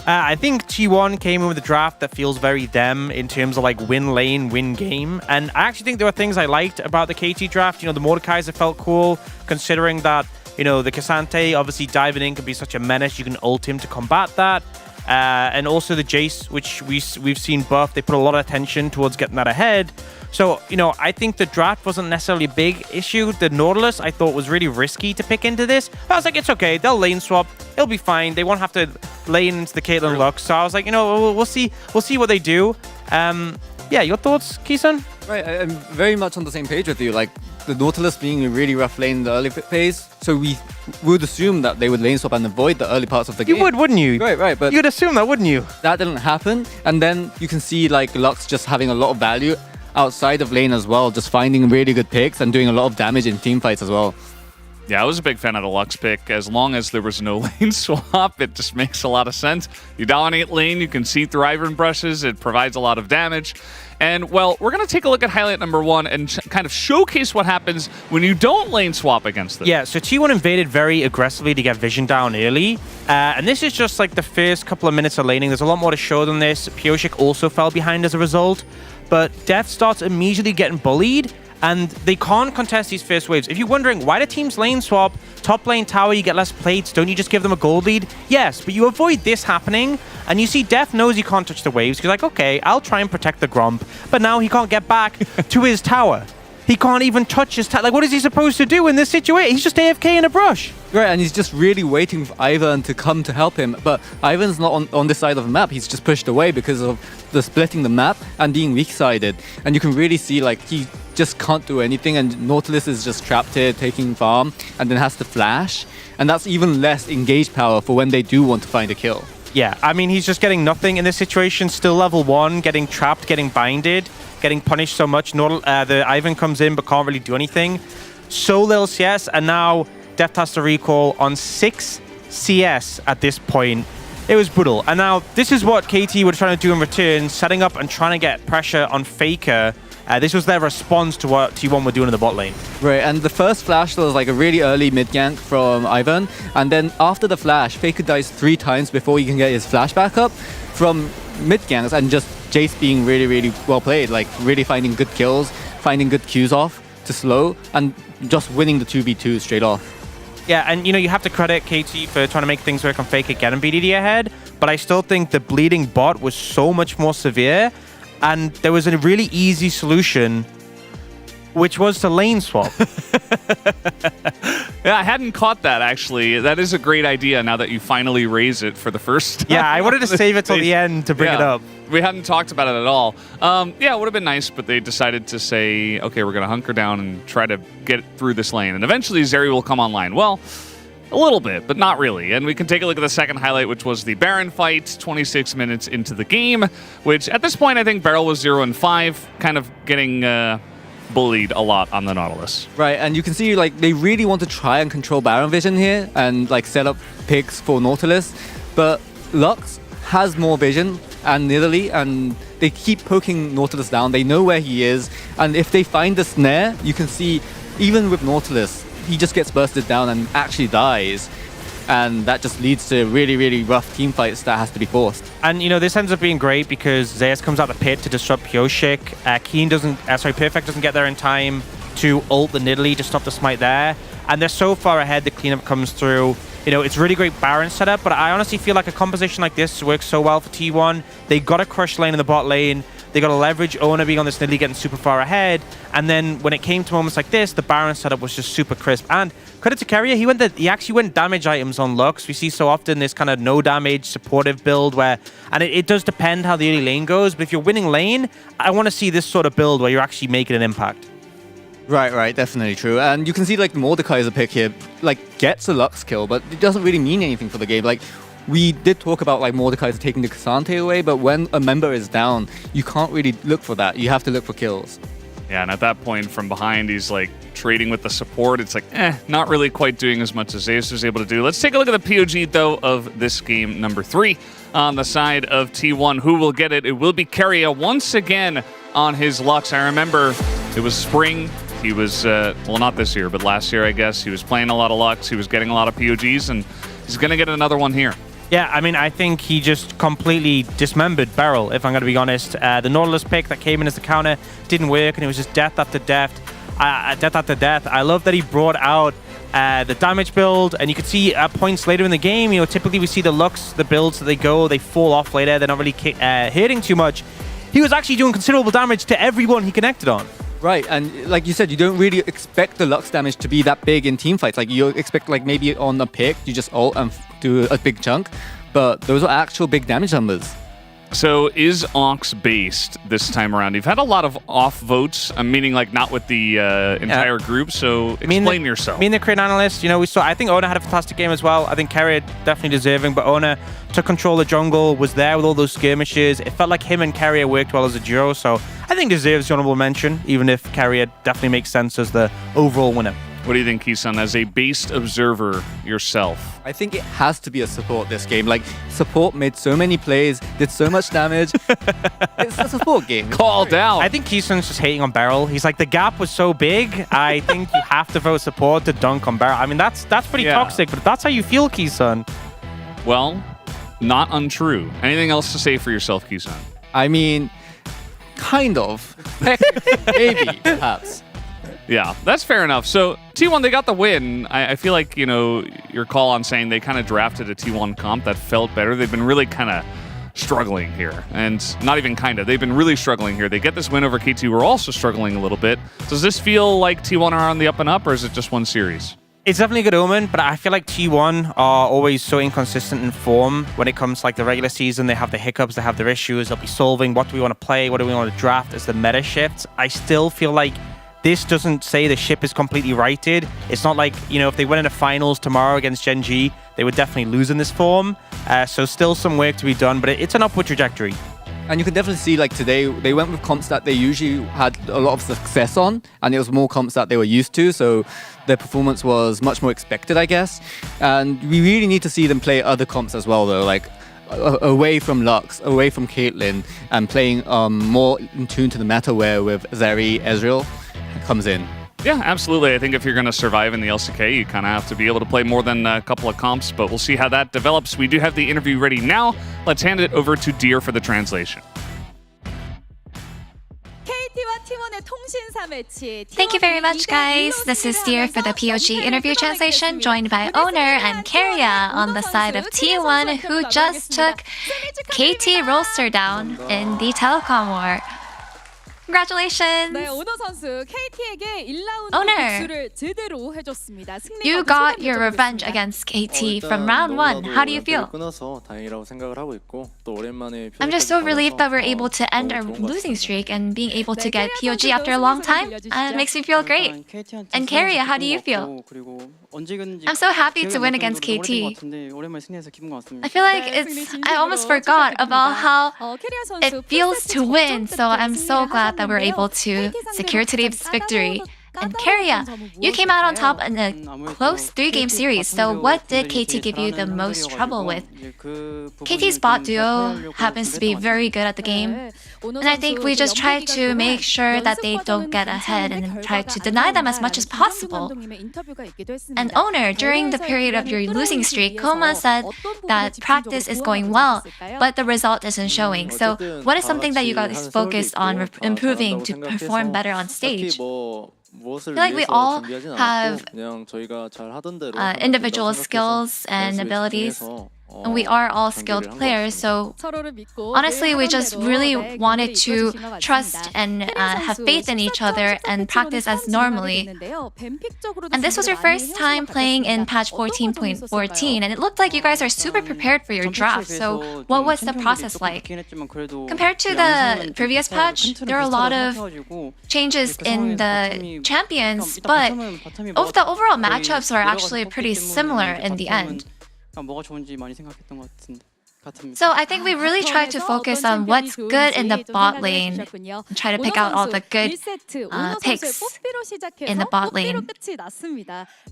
I think T1 came in with a draft that feels very them in terms of like win lane, win game. And I actually think there were things I liked about the KT draft. You know, the Mordekaiser felt cool, considering that, you know, the Cassante obviously diving in can be such a menace. You can ult him to combat that. And also the Jace, which we've seen buff. They put a lot of attention towards getting that ahead. So, you know, I think the draft wasn't necessarily a big issue. The Nautilus, I thought, was really risky to pick into this. But I was like, it's okay. They'll lane swap. It'll be fine. They won't have to lane into the Caitlyn Lux. So I was like, you know, we'll see what they do. Yeah, your thoughts, Kisun? Right, I'm very much on the same page with you. Like, the Nautilus being a really rough lane in the early phase, so we would assume that they would lane swap and avoid the early parts of the game. You would, wouldn't you? Right, but you'd assume that, wouldn't you? That didn't happen, and then you can see like Lux just having a lot of value outside of lane as well, just finding really good picks and doing a lot of damage in team fights as well. Yeah, I was a big fan of the Lux pick. As long as there was no lane swap, it just makes a lot of sense. You dominate lane, you can see through Iron Brushes, it provides a lot of damage. And, well, we're going to take a look at highlight number 1 and kind of showcase what happens when you don't lane swap against them. Yeah, so T1 invaded very aggressively to get vision down early. And this is just like the first couple of minutes of laning. There's a lot more to show than this. Pioshik also fell behind as a result. But Deft starts immediately getting bullied, and they can't contest these first waves. If you're wondering, why do teams lane swap? Top lane tower, you get less plates. Don't you just give them a gold lead? Yes, but you avoid this happening, and you see Deft knows he can't touch the waves. He's like, okay, I'll try and protect the Gromp, but now he can't get back to his tower. He can't even touch his tower. Like, what is he supposed to do in this situation? He's just AFK in a brush. Right, and he's just really waiting for Ivan to come to help him. But Ivan's not on this side of the map. He's just pushed away because of the splitting the map and being weak-sided. And you can really see, like, he just can't do anything. And Nautilus is just trapped here, taking farm, and then has to flash. And that's even less engaged power for when they do want to find a kill. Yeah, I mean, he's just getting nothing in this situation. Still level 1, getting trapped, getting binded, getting punished so much. The Ivan comes in but can't really do anything. so little CS, and now Deft has to recall on 6 CS at this point. It was brutal. And now this is what KT were trying to do in return, setting up and trying to get pressure on Faker. This was their response to what T1 were doing in the bot lane. Right, and the first flash was like a really early mid gank from Ivan, and then after the flash, Faker dies 3 times before he can get his flash back up from mid ganks, and just Jace being really, really well played, like really finding good kills, finding good Qs off to slow, and just winning the 2v2 straight off. Yeah, and you have to credit KT for trying to make things work on Faker, getting BDD ahead, but I still think the bleeding bot was so much more severe. And there was a really easy solution, which was to lane swap. Yeah, I hadn't caught that, actually. That is a great idea now that you finally raise it for the first time. Yeah, I wanted to save it till the end to bring it up. We hadn't talked about it at all. Yeah, it would have been nice, but they decided to say, okay, we're going to hunker down and try to get through this lane. And eventually Zeri will come online. Well, a little bit, but not really. And we can take a look at the second highlight, which was the Baron fight, 26 minutes into the game, which at this point, I think Beryl was 0-5, kind of getting bullied a lot on the Nautilus. Right, and you can see like they really want to try and control Baron vision here and like set up picks for Nautilus, but Lux has more vision and Nidalee, and they keep poking Nautilus down. They know where he is, and if they find the snare, you can see even with Nautilus, he just gets bursted down and actually dies. And that just leads to really, really rough team fights that has to be forced. And, this ends up being great because Zeus comes out the pit to disrupt Pioshik. Perfect doesn't get there in time to ult the Nidalee to stop the smite there. And they're so far ahead, the cleanup comes through. It's really great Baron setup, but I honestly feel like a composition like this works so well for T1. They got a crush lane in the bot lane. They got to leverage Ona being on this Nidalee, getting super far ahead. And then when it came to moments like this, the Baron setup was just super crisp. And credit to Keria, he actually went damage items on Lux. We see so often this kind of no damage supportive build where, and it does depend how the early lane goes, but if you're winning lane, I want to see this sort of build where you're actually making an impact. Right, definitely true. And you can see like Mordekaiser's pick here, like gets a Lux kill, but it doesn't really mean anything for the game. Like, we did talk about like Mordekaiser taking the Cassante away, but when a member is down, you can't really look for that. You have to look for kills. Yeah, and at that point from behind, he's like trading with the support. It's like, not really quite doing as much as Zeus was able to do. Let's take a look at the POG, though, of this game number 3. On the side of T1, who will get it? It will be Keria once again on his Lux. I remember it was spring. He was, well, not this year, but last year, I guess. He was playing a lot of Lux. He was getting a lot of POGs, and he's going to get another one here. Yeah, I mean, I think he just completely dismembered Beryl, if I'm going to be honest. The Nautilus pick that came in as the counter didn't work, and it was just death after death. Death after death. I love that he brought out the damage build, and you could see at points later in the game, typically we see the Lux, the builds that they fall off later. They're not really hitting too much. He was actually doing considerable damage to everyone he connected on. Right, and like you said, you don't really expect the Lux damage to be that big in team fights. Like you expect like maybe on a pick, you just ult and do a big chunk, but those are actual big damage numbers. So is Ox based this time around? You've had a lot of off votes, meaning like not with the entire group, so explain yourself. Me and the Crane Analyst, we saw, I think Ona had a fantastic game as well. I think Keria definitely deserving, but Ona took control of the jungle, was there with all those skirmishes. It felt like him and Keria worked well as a duo, so I think deserves the honorable mention, even if Keria definitely makes sense as the overall winner. What do you think, Kisan, as a based observer yourself? I think it has to be a support this game. Like, support made so many plays, did so much damage. It's a support game. Call down. I think Kisan's just hating on Beryl. He's like, the gap was so big, I think you have to vote support to dunk on Beryl. I mean, that's pretty toxic, but if that's how you feel, Kisan. Well, not untrue. Anything else to say for yourself, Kisan? I mean, kind of. Maybe, perhaps. Yeah, that's fair enough. So T1, they got the win. I feel like, your call on saying they kind of drafted a T1 comp that felt better. They've been really kind of struggling here. And not even kind of. They've been really struggling here. They get this win over KT. We're also struggling a little bit. Does this feel like T1 are on the up and up, or is it just one series? It's definitely a good omen, but I feel like T1 are always so inconsistent in form when it comes to like the regular season. They have the hiccups, they have their issues. They'll be solving what do we want to play, what do we want to draft as the meta shifts. I still feel like this doesn't say the ship is completely righted. It's not like, if they went into finals tomorrow against Gen G, they would definitely lose in this form. So still some work to be done, but it's an upward trajectory. And you can definitely see, like today, they went with comps that they usually had a lot of success on, and it was more comps that they were used to, so their performance was much more expected, I guess. And we really need to see them play other comps as well, though, like away from Lux, away from Caitlyn, and playing more in tune to the meta where with Zeri, Ezreal comes in. Yeah, absolutely. I think if you're going to survive in the LCK, you kind of have to be able to play more than a couple of comps, but we'll see how that develops. We do have the interview ready now. Let's hand it over to Deer for the translation. Thank you very much, guys. This is Deer for the POG interview translation, joined by Owner and Keria on the side of T1, who just took KT Roaster down in the telecom war. Congratulations! Owner, you got your revenge against KT from round 1. How do you feel? I'm just so relieved that we're able to end our losing streak and being able to get POG after a long time. It makes me feel great. And Keria, how do you feel? I'm so happy to win against KT. I feel like I almost forgot about how it feels to win, so I'm so glad that we're able to secure today's victory. And Keria, you came out on top in a close 3-game series, so what did KT give you the most trouble with? KT's bot duo happens to be very good at the game, and I think we just try to make sure that they don't get ahead and try to deny them as much as possible. And Owner, during the period of your losing streak, Koma said that practice is going well, but the result isn't showing. So what is something that you guys focused on improving to perform better on stage? I feel like we all have individual skills and abilities, and we are all skilled players, so honestly we just really wanted to trust and have faith in each other and practice as normally. And this was your first time playing in patch 14.14, and it looked like you guys are super prepared for your draft, so what was the process like? Compared to the previous patch, there are a lot of changes in the champions, but the overall matchups are actually pretty similar in the end. So I think we really try to focus on what's good in the bot lane and try to pick out all the good picks in the bot lane.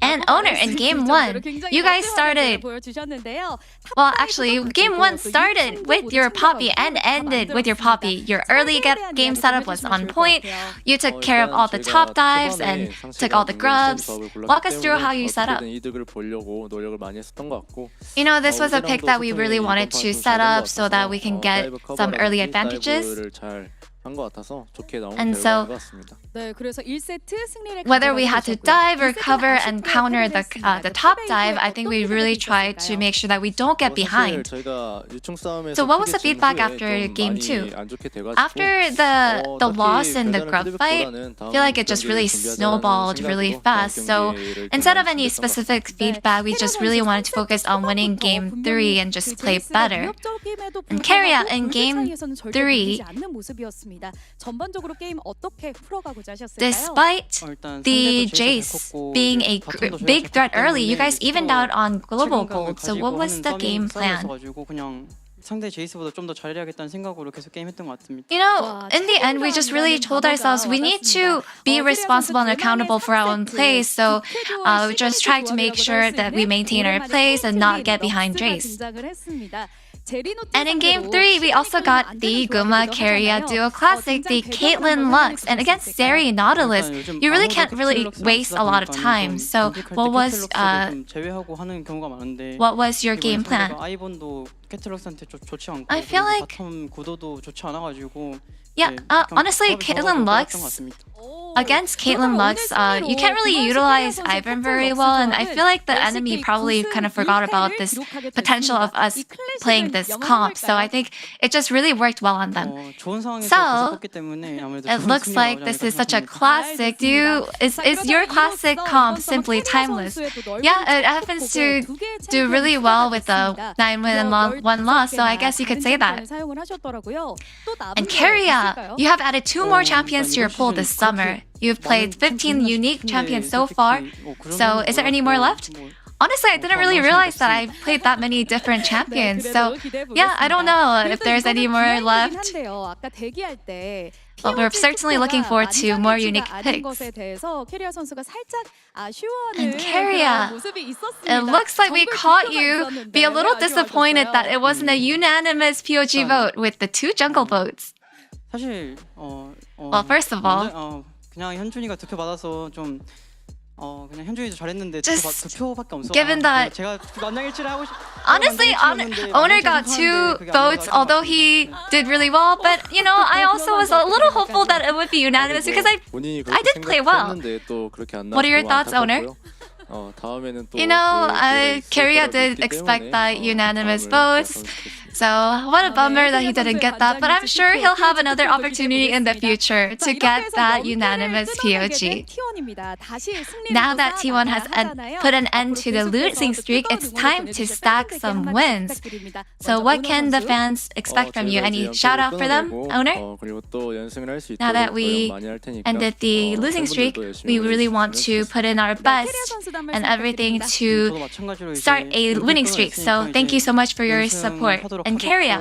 And Owner, in Game 1, you guys started... Well, actually, Game 1 started with your Poppy and ended with your Poppy. Your early game setup was on point. You took care of all the top dives and took all the grubs. Walk us through how you set up. You know, this was a pick that we really wanted to set up so that we can get some early advantages. And so, whether we had to dive or cover and counter the top dive, I think we really tried to make sure that we don't get behind. So what was the feedback after Game 2? After the loss in the grub fight, I feel like it just really snowballed really fast. So instead of any specific feedback, we just really wanted to focus on winning Game 3 and just play better. And Keria, in Game 3, despite the Jace being a big threat early, you guys evened out on global gold. So what was the game plan? You know, in the end, we just really told ourselves we need to be responsible and accountable for our own plays. So we just tried to make sure that we maintain our plays and not get behind Jace. And in Game 3, we also got the Guma Keria Duo Classic, the Caitlyn Lux. And against Zeri Nautilus, you really can't waste a lot of time. So what was your game plan? I feel like... Yeah, honestly, Caitlyn Lux, against Caitlyn Lux, you can't really utilize Ivern very well, and I feel like the enemy probably kind of forgot about this potential of us playing this comp, so I think it just really worked well on them. So, it looks like this is such a classic. Is your classic comp simply timeless? Yeah, it happens to do really well with the 9 win and 1 loss, so I guess you could say that. And Keria, you have added 2 more champions to your pool this summer. You've played 15 unique champions so far, so is there any more left? Honestly, I didn't really realize that I played that many different champions. So yeah, I don't know if there's any more left. But we're certainly looking forward to more unique picks. And Keria, it looks like we caught you be a little disappointed that it wasn't a unanimous POG vote with the 2 jungle votes. Well, first of all, just given that honestly Owner got 2 votes, although he did really well, but you know, I also was a little hopeful that it would be unanimous because I did play well. What are your thoughts, Owner? You know, Keria did expect that unanimous votes, so what a bummer that he didn't get that, but I'm sure he'll have another opportunity in the future to get that unanimous POG. Now that T1 has put an end to the losing streak, it's time to stack some wins. So what can the fans expect from you? Any shout out for them, Owner? Now that we ended the losing streak, we really want to put in our best and everything to start a winning streak. So thank you so much for your support. And Keria,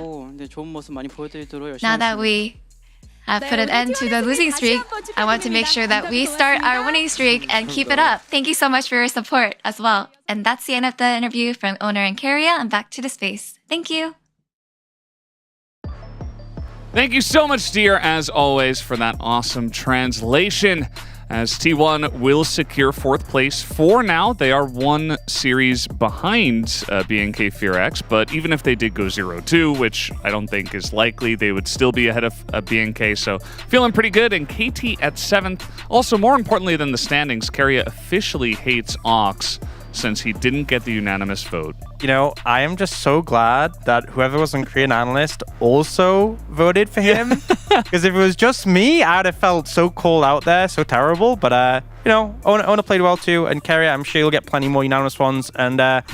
now that we have put an end to the losing streak, I want to make sure that we start our winning streak and keep it up. Thank you so much for your support as well. And that's the end of the interview from Owner and Keria. And back to the space. Thank you. Thank you so much, dear, as always, for that awesome translation. As T1 will secure 4th place for now. They are 1 series behind BNK FearX, but even if they did go 0-2, which I don't think is likely, they would still be ahead of BNK, so feeling pretty good. And KT at 7th. Also, more importantly than the standings, Keria officially hates Ox since he didn't get the unanimous vote. You know, I am just so glad that whoever was on Korean Analyst also voted for him. Because if it was just me, I would have felt so cold out there, so terrible. But, you know, Owner played well too. And Keria, I'm sure you'll get plenty more unanimous ones. And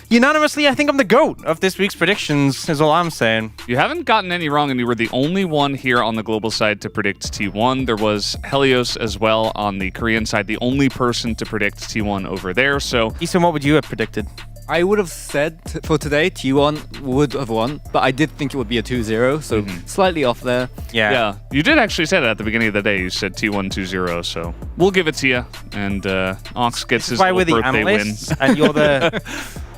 unanimously, I think I'm the GOAT of this week's predictions, is all I'm saying. You haven't gotten any wrong, and you were the only one here on the global side to predict T1. There was Helios as well on the Korean side, the only person to predict T1 over there. So, Ethan, what would you have predicted? I would have said for today, T1 would have won, but I did think it would be a 2-0, so slightly off there. Yeah. You did actually say that at the beginning of the day. You said T1 2-0, so we'll give it to you. And Ox gets his little birthday win. And you're the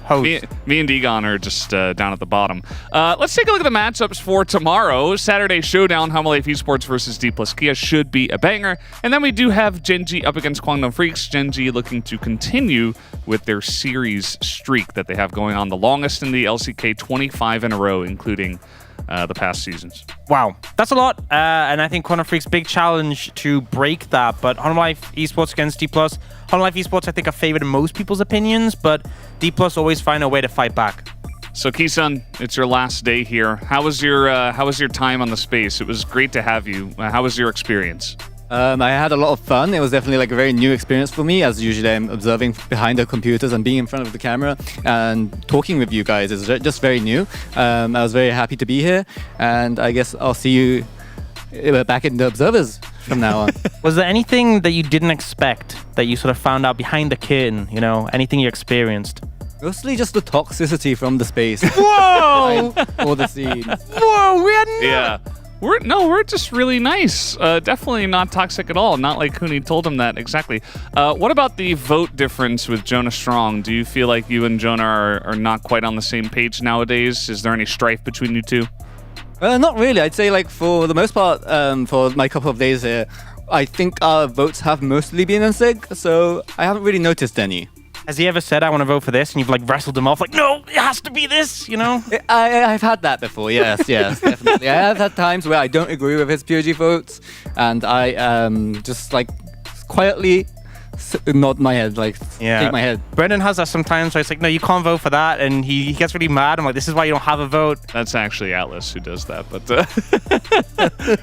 host. Me and Degon are just down at the bottom. Let's take a look at the matchups for tomorrow. Saturday Showdown, Hamalife Esports versus D plus Kia should be a banger. And then we do have Genji up against Kwangdong Freaks. Genji looking to continue with their series streak that they have going on, the longest in the LCK, 25 in a row, including the past seasons. Wow, that's a lot. And I think Kwangdong Freaks' big challenge to break that. But Hamalife Esports against D+. Hamalife Esports, I think, are favored in most people's opinions, but D+ always find a way to fight back. So Kisun, it's your last day here. How was your time on the space? It was great to have you. How was your experience? I had a lot of fun. It was definitely like a very new experience for me, as usually I'm observing behind the computers and being in front of the camera and talking with you guys is just very new. I was very happy to be here, and I guess I'll see you back in the observers from now on. Was there anything that you didn't expect that you sort of found out behind the curtain, you know, anything you experienced? Mostly just the toxicity from the space. Whoa! Or the scene. Whoa, we had Yeah. We're just really nice. Definitely not toxic at all. Not like Kuni told him that exactly. What about the vote difference with Jonah Strong? Do you feel like you and Jonah are not quite on the same page nowadays? Is there any strife between you two? Not really. I'd say like for the most part, for my couple of days here, I think our votes have mostly been in sync, so I haven't really noticed any. Has he ever said, I want to vote for this, and you've like wrestled him off, like, no, it has to be this, you know? I've had that before, yes, definitely. I have had times where I don't agree with his POG votes, and I just like quietly nod my head, like shake my head. Brendan has that sometimes where it's like, no, you can't vote for that, and he gets really mad. I'm like, this is why you don't have a vote. That's actually Atlas who does that, but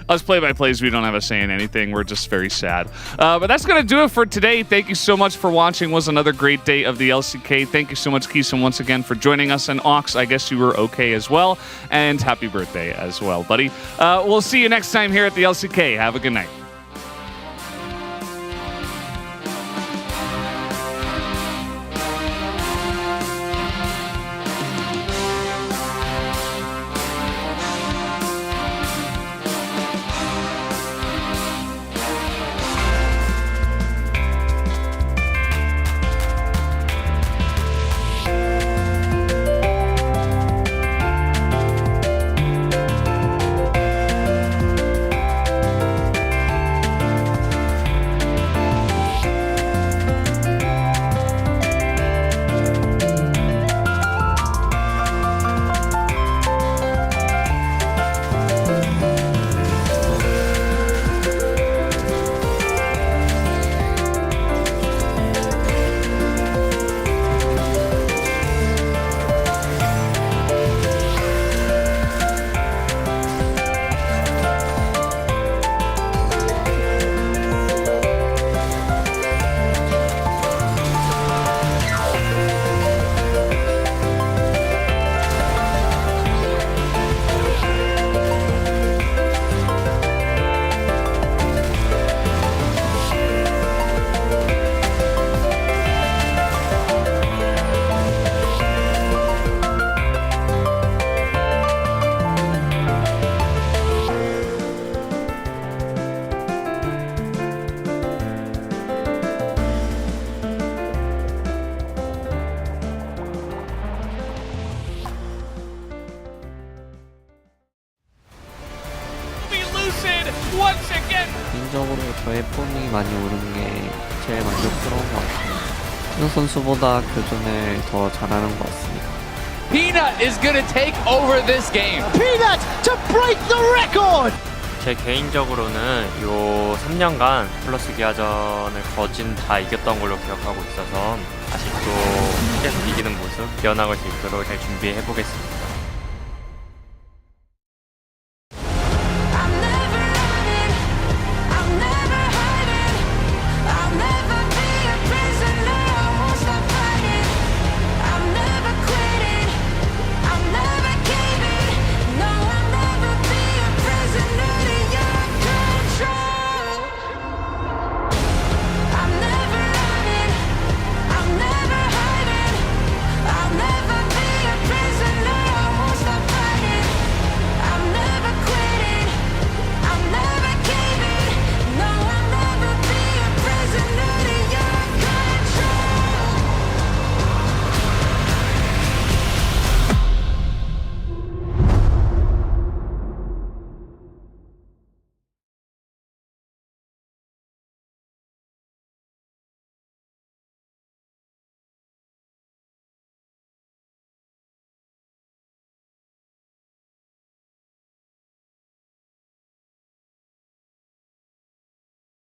us play-by-plays, we don't have a say in anything. We're just very sad. But that's going to do it for today. Thank you so much for watching. It was another great day of the LCK. Thank you so much, Keeson, once again for joining us. And Ox, I guess you were okay as well. And happy birthday as well, buddy. We'll see you next time here at the LCK. Have a good night. again. 개인적으로 저의 폼이 많이 오른 게 제일 만족스러운 것 같아요. 신호 선수보다 교전을 더 잘하는 것 같습니다. Peanut is gonna take over this game. Peanut to break the record! 제 개인적으로는 요 3년간 플러스 기아전을 거진 다 이겼던 걸로 기억하고 있어서 아직도 계속 이기는 모습 이어나갈 수 있도록 잘 준비해 보겠습니다.